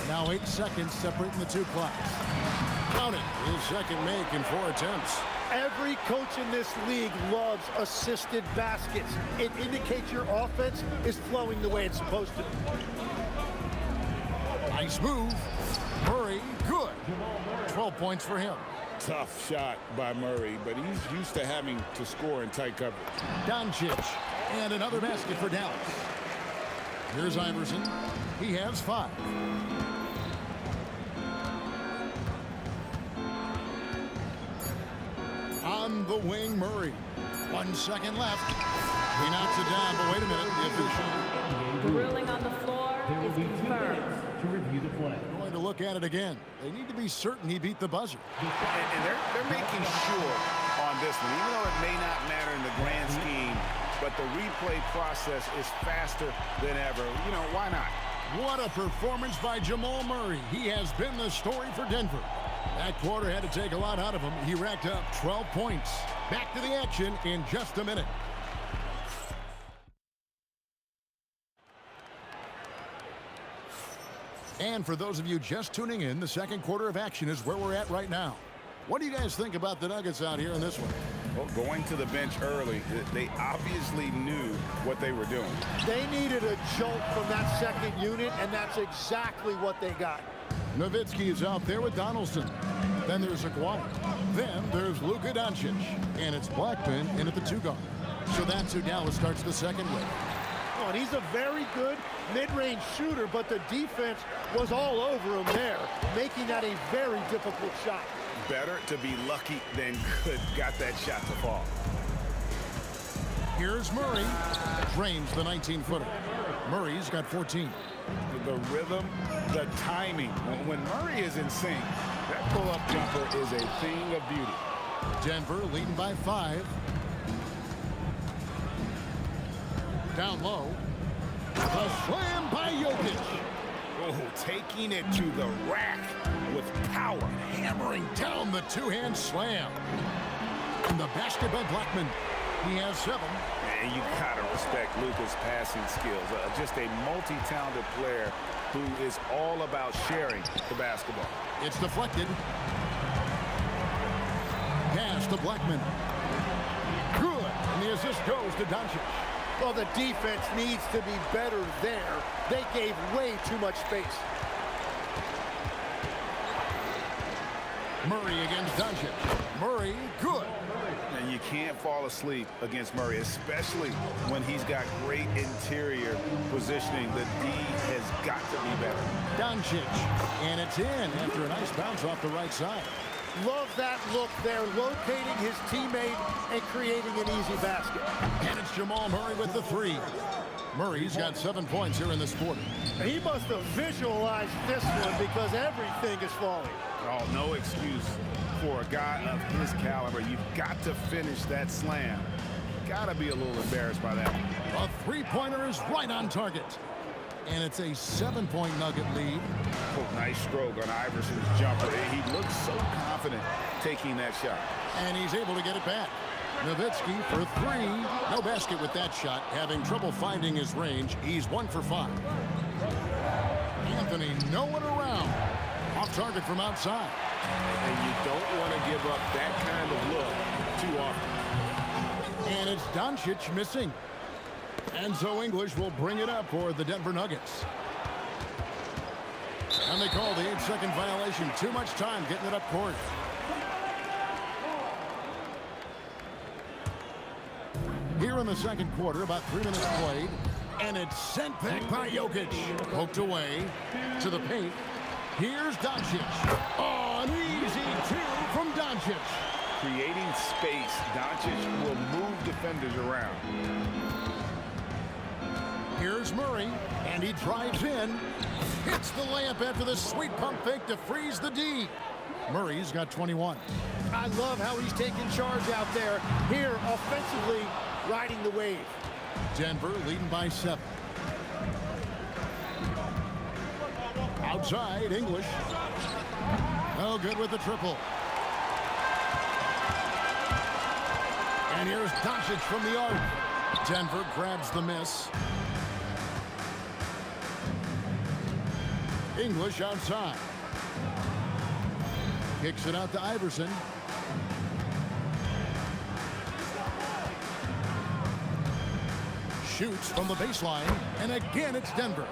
Now 8 seconds separating the 2 clocks. Count it. His second make in 4 attempts. Every coach in this league loves assisted baskets. It indicates your offense is flowing the way it's supposed to. Nice move. Murray, good. 12 points for him. Tough shot by Murray, but he's used to having to score in tight coverage. Doncic, and another basket for Dallas. Here's Iverson. He has 5. On the wing, Murray. 1 second left. He knocks it down, but wait a minute. The official. The ruling on the floor is confirmed. To review the play. Going to look at it again. They need to be certain he beat the buzzer. And they're making sure on this one, even though it may not matter in the grand scheme, but the replay process is faster than ever. You know, why not? What a performance by Jamal Murray. He has been the story for Denver. That quarter had to take a lot out of him. He racked up 12 points. Back to the action in just a minute. And for those of you just tuning in, the second quarter of action is where we're at right now. What do you guys think about the Nuggets out here in this one? Well, going to the bench early, they obviously knew what they were doing. They needed a jolt from that second unit, and that's exactly what they got. Nowitzki is out there with Donaldson. Then there's Iguodala. Then there's Luka Doncic. And it's Blackman in at the 2-guard. So that's who Dallas starts the second with. Oh, and he's a very good mid-range shooter, but the defense was all over him there, making that a very difficult shot. Better to be lucky than good. Got that shot to fall. Here's Murray. Drains the 19-footer. Murray's got 14. The rhythm, the timing. When Murray is in sync, that pull-up jumper is a thing of beauty. Denver leading by 5. Down low. A slam by Jokic. Oh, taking it to the rack with power. Hammering down the two-hand slam. And the basket by Blackman. He has 7. And you gotta respect Luka's passing skills. Just a multi-talented player who is all about sharing the basketball. It's deflected. Pass to Blackman. Good. And the assist goes to Doncic. Well, the defense needs to be better there. They gave way too much space. Murray against Doncic. Murray, good. And you can't fall asleep against Murray, especially when he's got great interior positioning. The D has got to be better. Doncic. And it's in after a nice bounce off the right side. Love that look there, locating his teammate and creating an easy basket. And it's Jamal Murray with the 3. Murray's got 7 points here in this quarter. He must have visualized this one because everything is falling. Oh, no excuse for a guy of his caliber. You've got to finish that slam. Got to be a little embarrassed by that. A 3-pointer is right on target. And it's a 7-point Nugget lead. Oh, nice stroke on Iverson's jumper. He looks so confident taking that shot. And he's able to get it back. Nowitzki for 3. No basket with that shot. Having trouble finding his range. He's 1 for 5. Anthony nowhere around. Off target from outside. And you don't want to give up that kind of look too often. And it's Doncic missing. And so English will bring it up for the Denver Nuggets. And they call the 8-second violation. Too much time getting it up court. Here in the second quarter, about 3 minutes played. And it's sent back by Jokic. Poked away to the paint. Here's Doncic. Oh, an easy 2 from Doncic. Creating space, Doncic will move defenders around. Here's Murray, and he drives in. Hits the layup after the sweet pump fake to freeze the D. Murray's got 21. I love how he's taking charge out there. Here, offensively, riding the wave. Denver leading by 7. Outside, English. No good with the triple. And here's Doncic from the arc. Denver grabs the miss. English outside. Kicks it out to Iverson. Shoots from the baseline, and again it's Denver.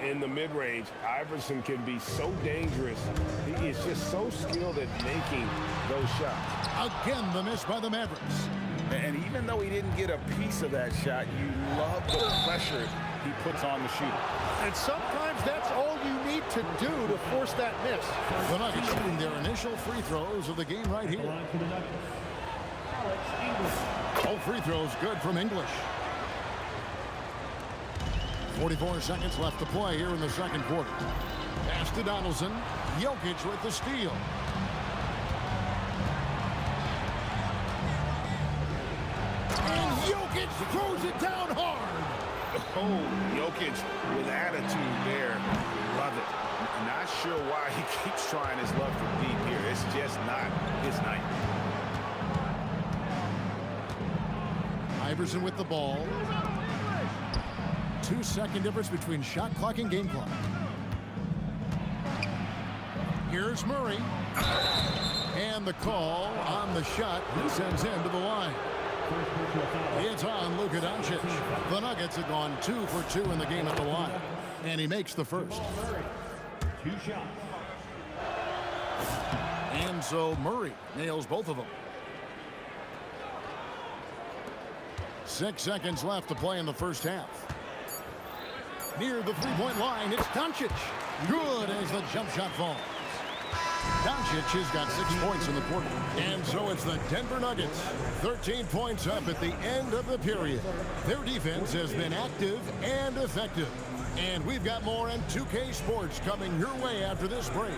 In the mid-range, Iverson can be so dangerous. He is just so skilled at making those shots. Again, the miss by the Mavericks. And even though he didn't get a piece of that shot, you love the pressure he puts on the shooter. And sometimes that's all you need to do to force that miss. The Nuggets shooting their initial free throws of the game right here. All free throws good from English. 44 seconds left to play here in the second quarter. Pass to Donaldson. Jokic with the steal. And Jokic throws it down hard. Oh, Jokic with attitude there. Love it. Not sure why he keeps trying his luck from deep here. It's just not his night. Iverson with the ball. 2-second difference between shot clock and game clock. Here's Murray. And the call on the shot sends him to the line. It's on Luka Doncic. The Nuggets have gone 2 for 2 in the game at the line. And he makes the first. 2 shots. And so Murray nails both of them. 6 seconds left to play in the first half. Near the three-point line, it's Doncic. Good as the jump shot falls. Doncic has got 6 points in the quarter. And so it's the Denver Nuggets. 13 points up at the end of the period. Their defense has been active and effective. And we've got more on 2K Sports coming your way after this break.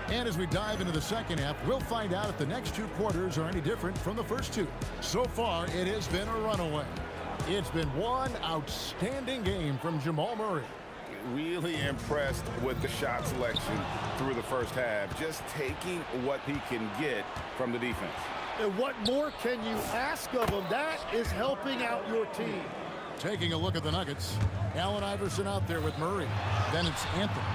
And as we dive into the second half, we'll find out if the next 2 quarters are any different from the first 2. So far, it has been a runaway. It's been one outstanding game from Jamal Murray. Really impressed with the shot selection through the first half. Just taking what he can get from the defense. And what more can you ask of him? That is helping out your team. Taking a look at the Nuggets. Allen Iverson out there with Murray. Then it's Anthony.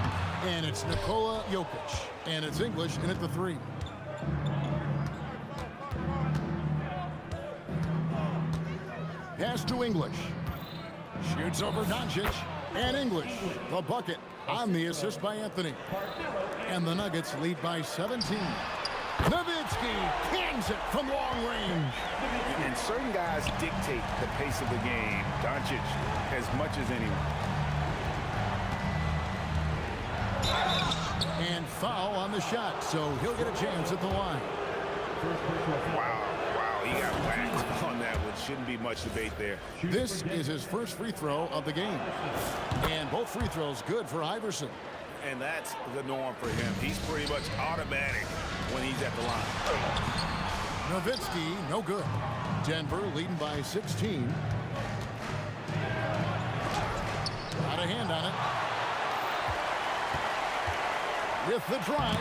And it's Nikola Jokic. And it's English in at the 3. Pass to English. Shoots over Doncic. And English, the bucket on the assist by Anthony. And the Nuggets lead by 17. Nowitzki hangs it from long range. And certain guys dictate the pace of the game. Doncic as much as anyone. And foul on the shot, so he'll get a chance at the line. Wow, he got whacked on that one. Shouldn't be much debate there. This is his first free throw of the game. And both free throws good for Iverson. And that's the norm for him. He's pretty much automatic when he's at the line. Nowitzki, no good. Denver leading by 16. Got a hand on it. With the drive.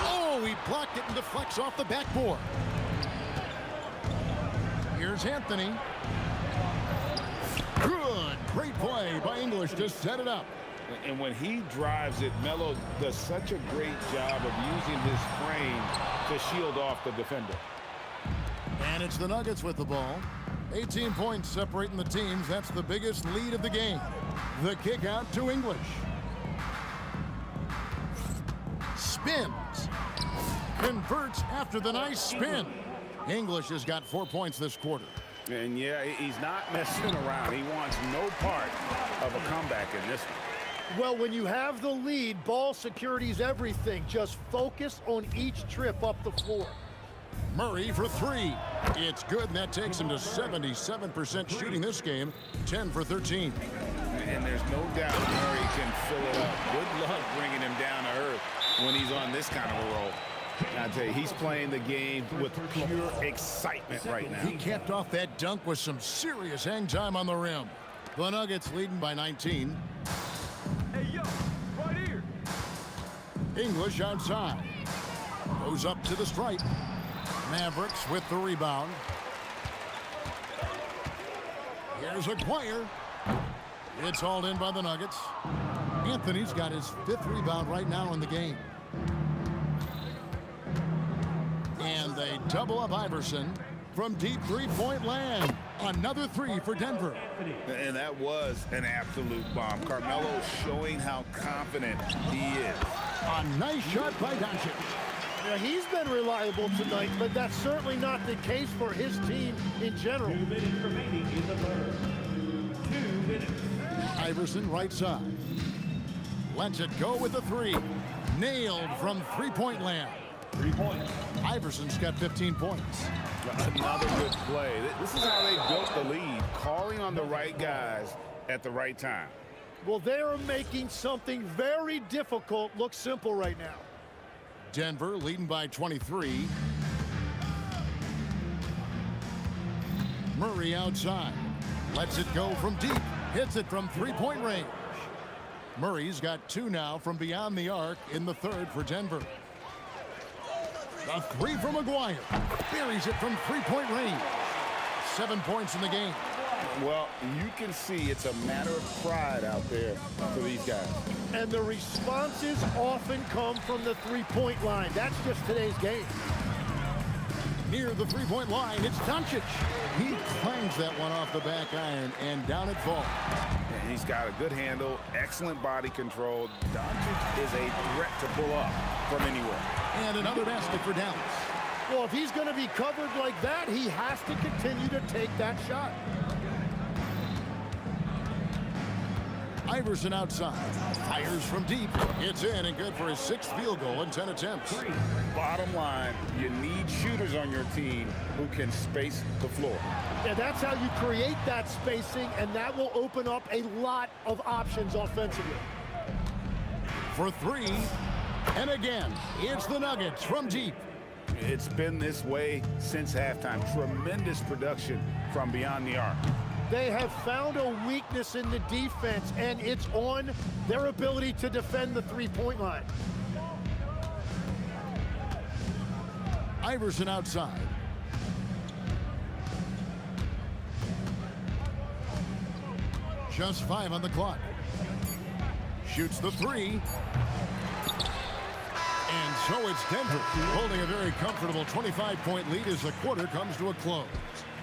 Oh, he blocked it and deflects off the backboard. Here's Anthony. Good. Great play by English to set it up. And when he drives it, Melo does such a great job of using his frame to shield off the defender. And it's the Nuggets with the ball. 18 points separating the teams. That's the biggest lead of the game. The kick out to English. Spins. Converts after the nice spin. English has got 4 points this quarter. And yeah, he's not messing around. He wants no part of a comeback in this one. Well, when you have the lead, ball security is everything. Just focus on each trip up the floor. Murray for 3. It's good, and that takes him to 77% shooting this game, 10 for 13. And there's no doubt Murray can fill it up. Good luck bringing him down to earth when he's on this kind of a roll. I tell you, he's playing the game with pure excitement right now. He capped off that dunk with some serious hang time on the rim. The Nuggets leading by 19. Hey, yo, right here. English outside. Goes up to the stripe. Mavericks with the rebound. Here's Aguirre. It's hauled in by the Nuggets. Anthony's got his 5th rebound right now in the game. And they double up Iverson. from deep three-point land. Another three for Denver. And that was an absolute bomb. Carmelo showing how confident he is. A nice shot by Doncic. Yeah, he's been reliable tonight, but that's certainly not the case for his team in general. 2 minutes remaining in the third. 2 minutes. Iverson right side. Lets it go with the three. Nailed from three-point land. 3 points. Iverson's got 15 points. Another good play. This is how they built the lead, calling on the right guys at the right time. Well, they're making something very difficult look simple right now. Denver leading by 23. Murray outside. Lets it go from deep. Hits it from three-point range. Murray's got 2 now from beyond the arc in the third for Denver. A three from Maguire. Buries it from three-point range. 7 points in the game. Well, you can see it's a matter of pride out there for these guys. And the responses often come from the three-point line. That's just today's game. Near the three-point line, it's Doncic. He clangs that one off the back iron, and down it falls. And he's got a good handle, excellent body control. Doncic is a threat to pull up from anywhere. And another basket for Dallas. Well, if he's going to be covered like that, he has to continue to take that shot. Iverson outside. Fires from deep. It's in and good for his 6th field goal in 10 attempts. Bottom line, you need shooters on your team who can space the floor. Yeah, that's how you create that spacing, and that will open up a lot of options offensively. For 3. And again, it's the Nuggets from deep. It's been this way since halftime. Tremendous production from beyond the arc. They have found a weakness in the defense, and it's on their ability to defend the three-point line. Iverson outside. Just 5 on the clock. Shoots the 3. And so it's Denver holding a very comfortable 25-point lead as the quarter comes to a close.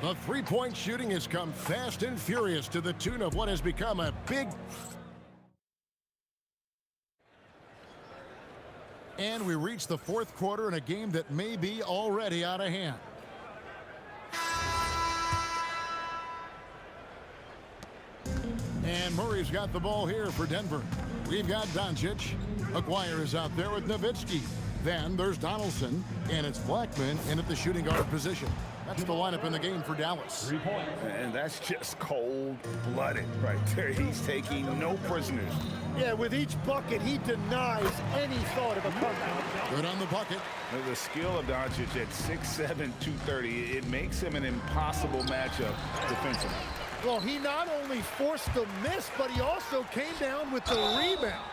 The three-point shooting has come fast and furious to the tune of what has become a big... And we reach the 4th quarter in a game that may be already out of hand. And Murray's got the ball here for Denver. We've got Doncic. Maguire is out there with Nowitzki. Then there's Donaldson, and it's Blackman in at the shooting guard position. That's the lineup in the game for Dallas. 3 points. And that's just cold-blooded right there. He's taking no prisoners. Yeah, with each bucket, he denies any thought of a comeback. Good on the bucket. The skill of Doncic at 6'7", 230, it makes him an impossible matchup defensively. Well, he not only forced the miss, but he also came down with the rebound.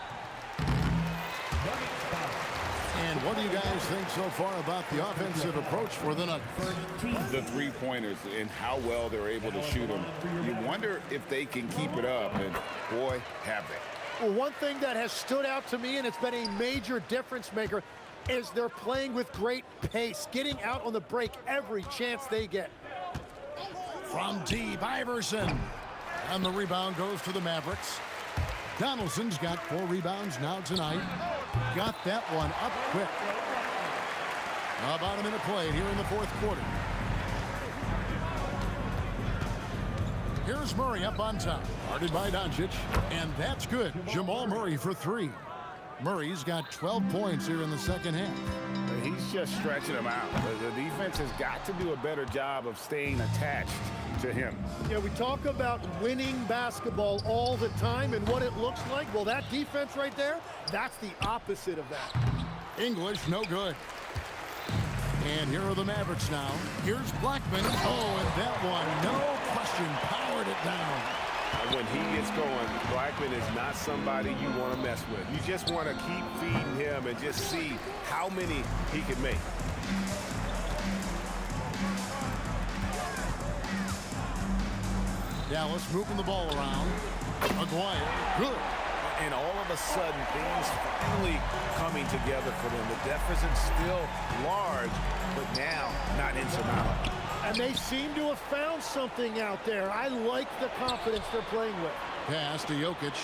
And what do you guys think so far about the offensive approach for the Nuggets? The three-pointers and how well they're able to shoot them. You wonder if they can keep it up, and boy, have they. Well, one thing that has stood out to me, and it's been a major difference maker, is they're playing with great pace, getting out on the break every chance they get. From deep, Iverson. And the rebound goes to the Mavericks. Donaldson's got 4 rebounds now tonight. Got that one up quick. About a minute played here in the 4th quarter. Here's Murray up on top. Guarded by Doncic. And that's good. Jamal Murray for 3. Murray's got 12 points here in the second half. He's just stretching them out. The defense has got to do a better job of staying attached to him. Yeah, we talk about winning basketball all the time and what it looks like. Well, that defense right there, that's the opposite of that. English, no good. And here are the Mavericks now. Here's Blackman. Oh, and that one, no question, powered it down. When he gets going, Blackman is not somebody you want to mess with. You just want to keep feeding him and just see how many he can make. Dallas moving the ball around. Maguire, good. And all of a sudden, things finally coming together for them. The deficit's still large, but now not insurmountable. And they seem to have found something out there. I like the confidence they're playing with. Pass to Jokic.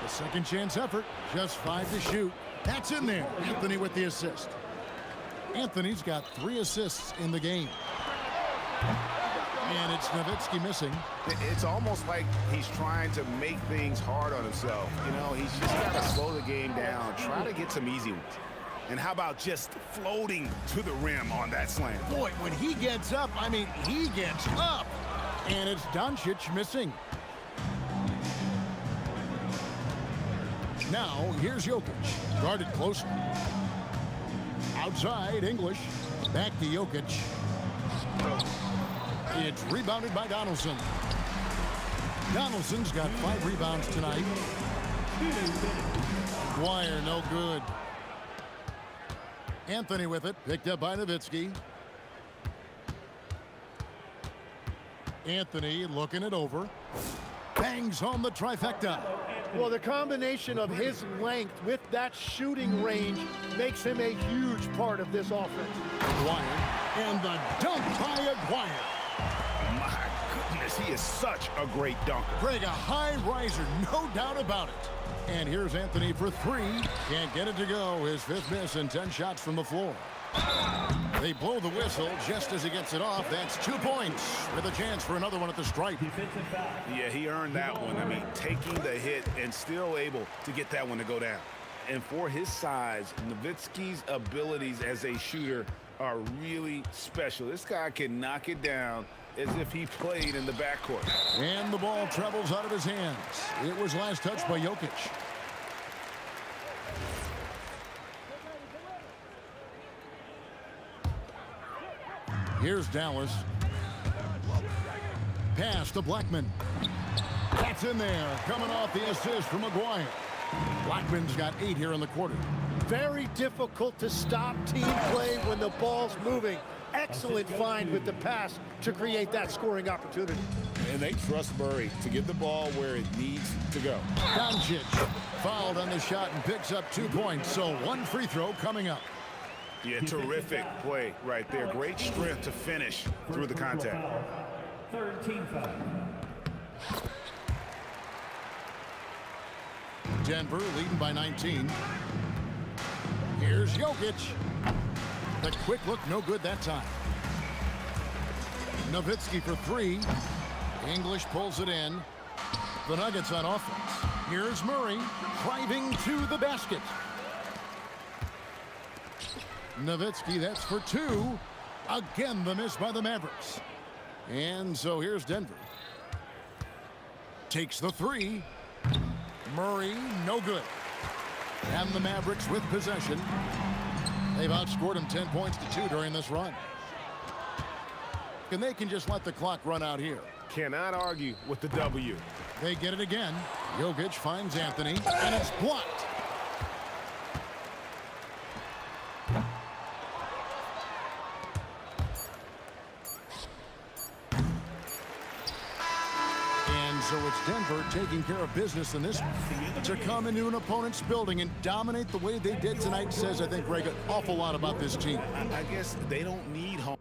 The second chance effort, just 5 to shoot. That's in there. Anthony with the assist. Anthony's got 3 assists in the game. And it's Nowitzki missing. It's almost like he's trying to make things hard on himself. You know, he's just got to slow the game down, try to get some easy ones. And how about just floating to the rim on that slam? Boy, when he gets up, I mean, he gets up. And it's Doncic missing. Now, here's Jokic. Guarded closely. Outside, English. Back to Jokic. It's rebounded by Donaldson. Donaldson's got 5 rebounds tonight. Dwyer, no good. Anthony with it, picked up by Nowitzki. Anthony looking it over. Bangs home the trifecta. Well, the combination of his length with that shooting range makes him a huge part of this offense. Dwyer, and the dunk by Dwyer. My goodness, he is such a great dunker. Greg, a high riser, no doubt about it. And here's Anthony for 3. Can't get it to go. His 5th miss and 10 shots from the floor. They blow the whistle just as he gets it off. That's 2 points with a chance for another one at the stripe. Yeah, he earned that one. I mean, taking the hit and still able to get that one to go down. And for his size, Nowitzki's abilities as a shooter are really special. This guy can knock it down as if he played in the backcourt. And the ball travels out of his hands. It was last touched by Jokic. Here's Dallas. Pass to Blackman. That's in there. Coming off the assist from McGuire. Blackman's got 8 here in the quarter. Very difficult to stop team play when the ball's moving. Excellent find with the pass to create that scoring opportunity. And they trust Murray to get the ball where it needs to go. Doncic fouled on the shot and picks up 2 points. So 1 free throw coming up. Yeah, terrific play right there. Great strength to finish through the contact. 13 foul. Denver leading by 19. Here's Jokic. The quick look, no good that time. Nowitzki for 3. English pulls it in. The Nuggets on offense. Here's Murray driving to the basket. Nowitzki, that's for 2. Again, the miss by the Mavericks. And so here's Denver. Takes the 3. Murray, no good. And the Mavericks with possession. They've outscored him 10 points to 2 during this run. And they can just let the clock run out here. Cannot argue with the W. They get it again. Jokic finds Anthony, and it's blocked. So it's Denver taking care of business in this one. To come into an opponent's building and dominate the way they did tonight says, I think, Greg, an awful lot about this team. I guess they don't need home.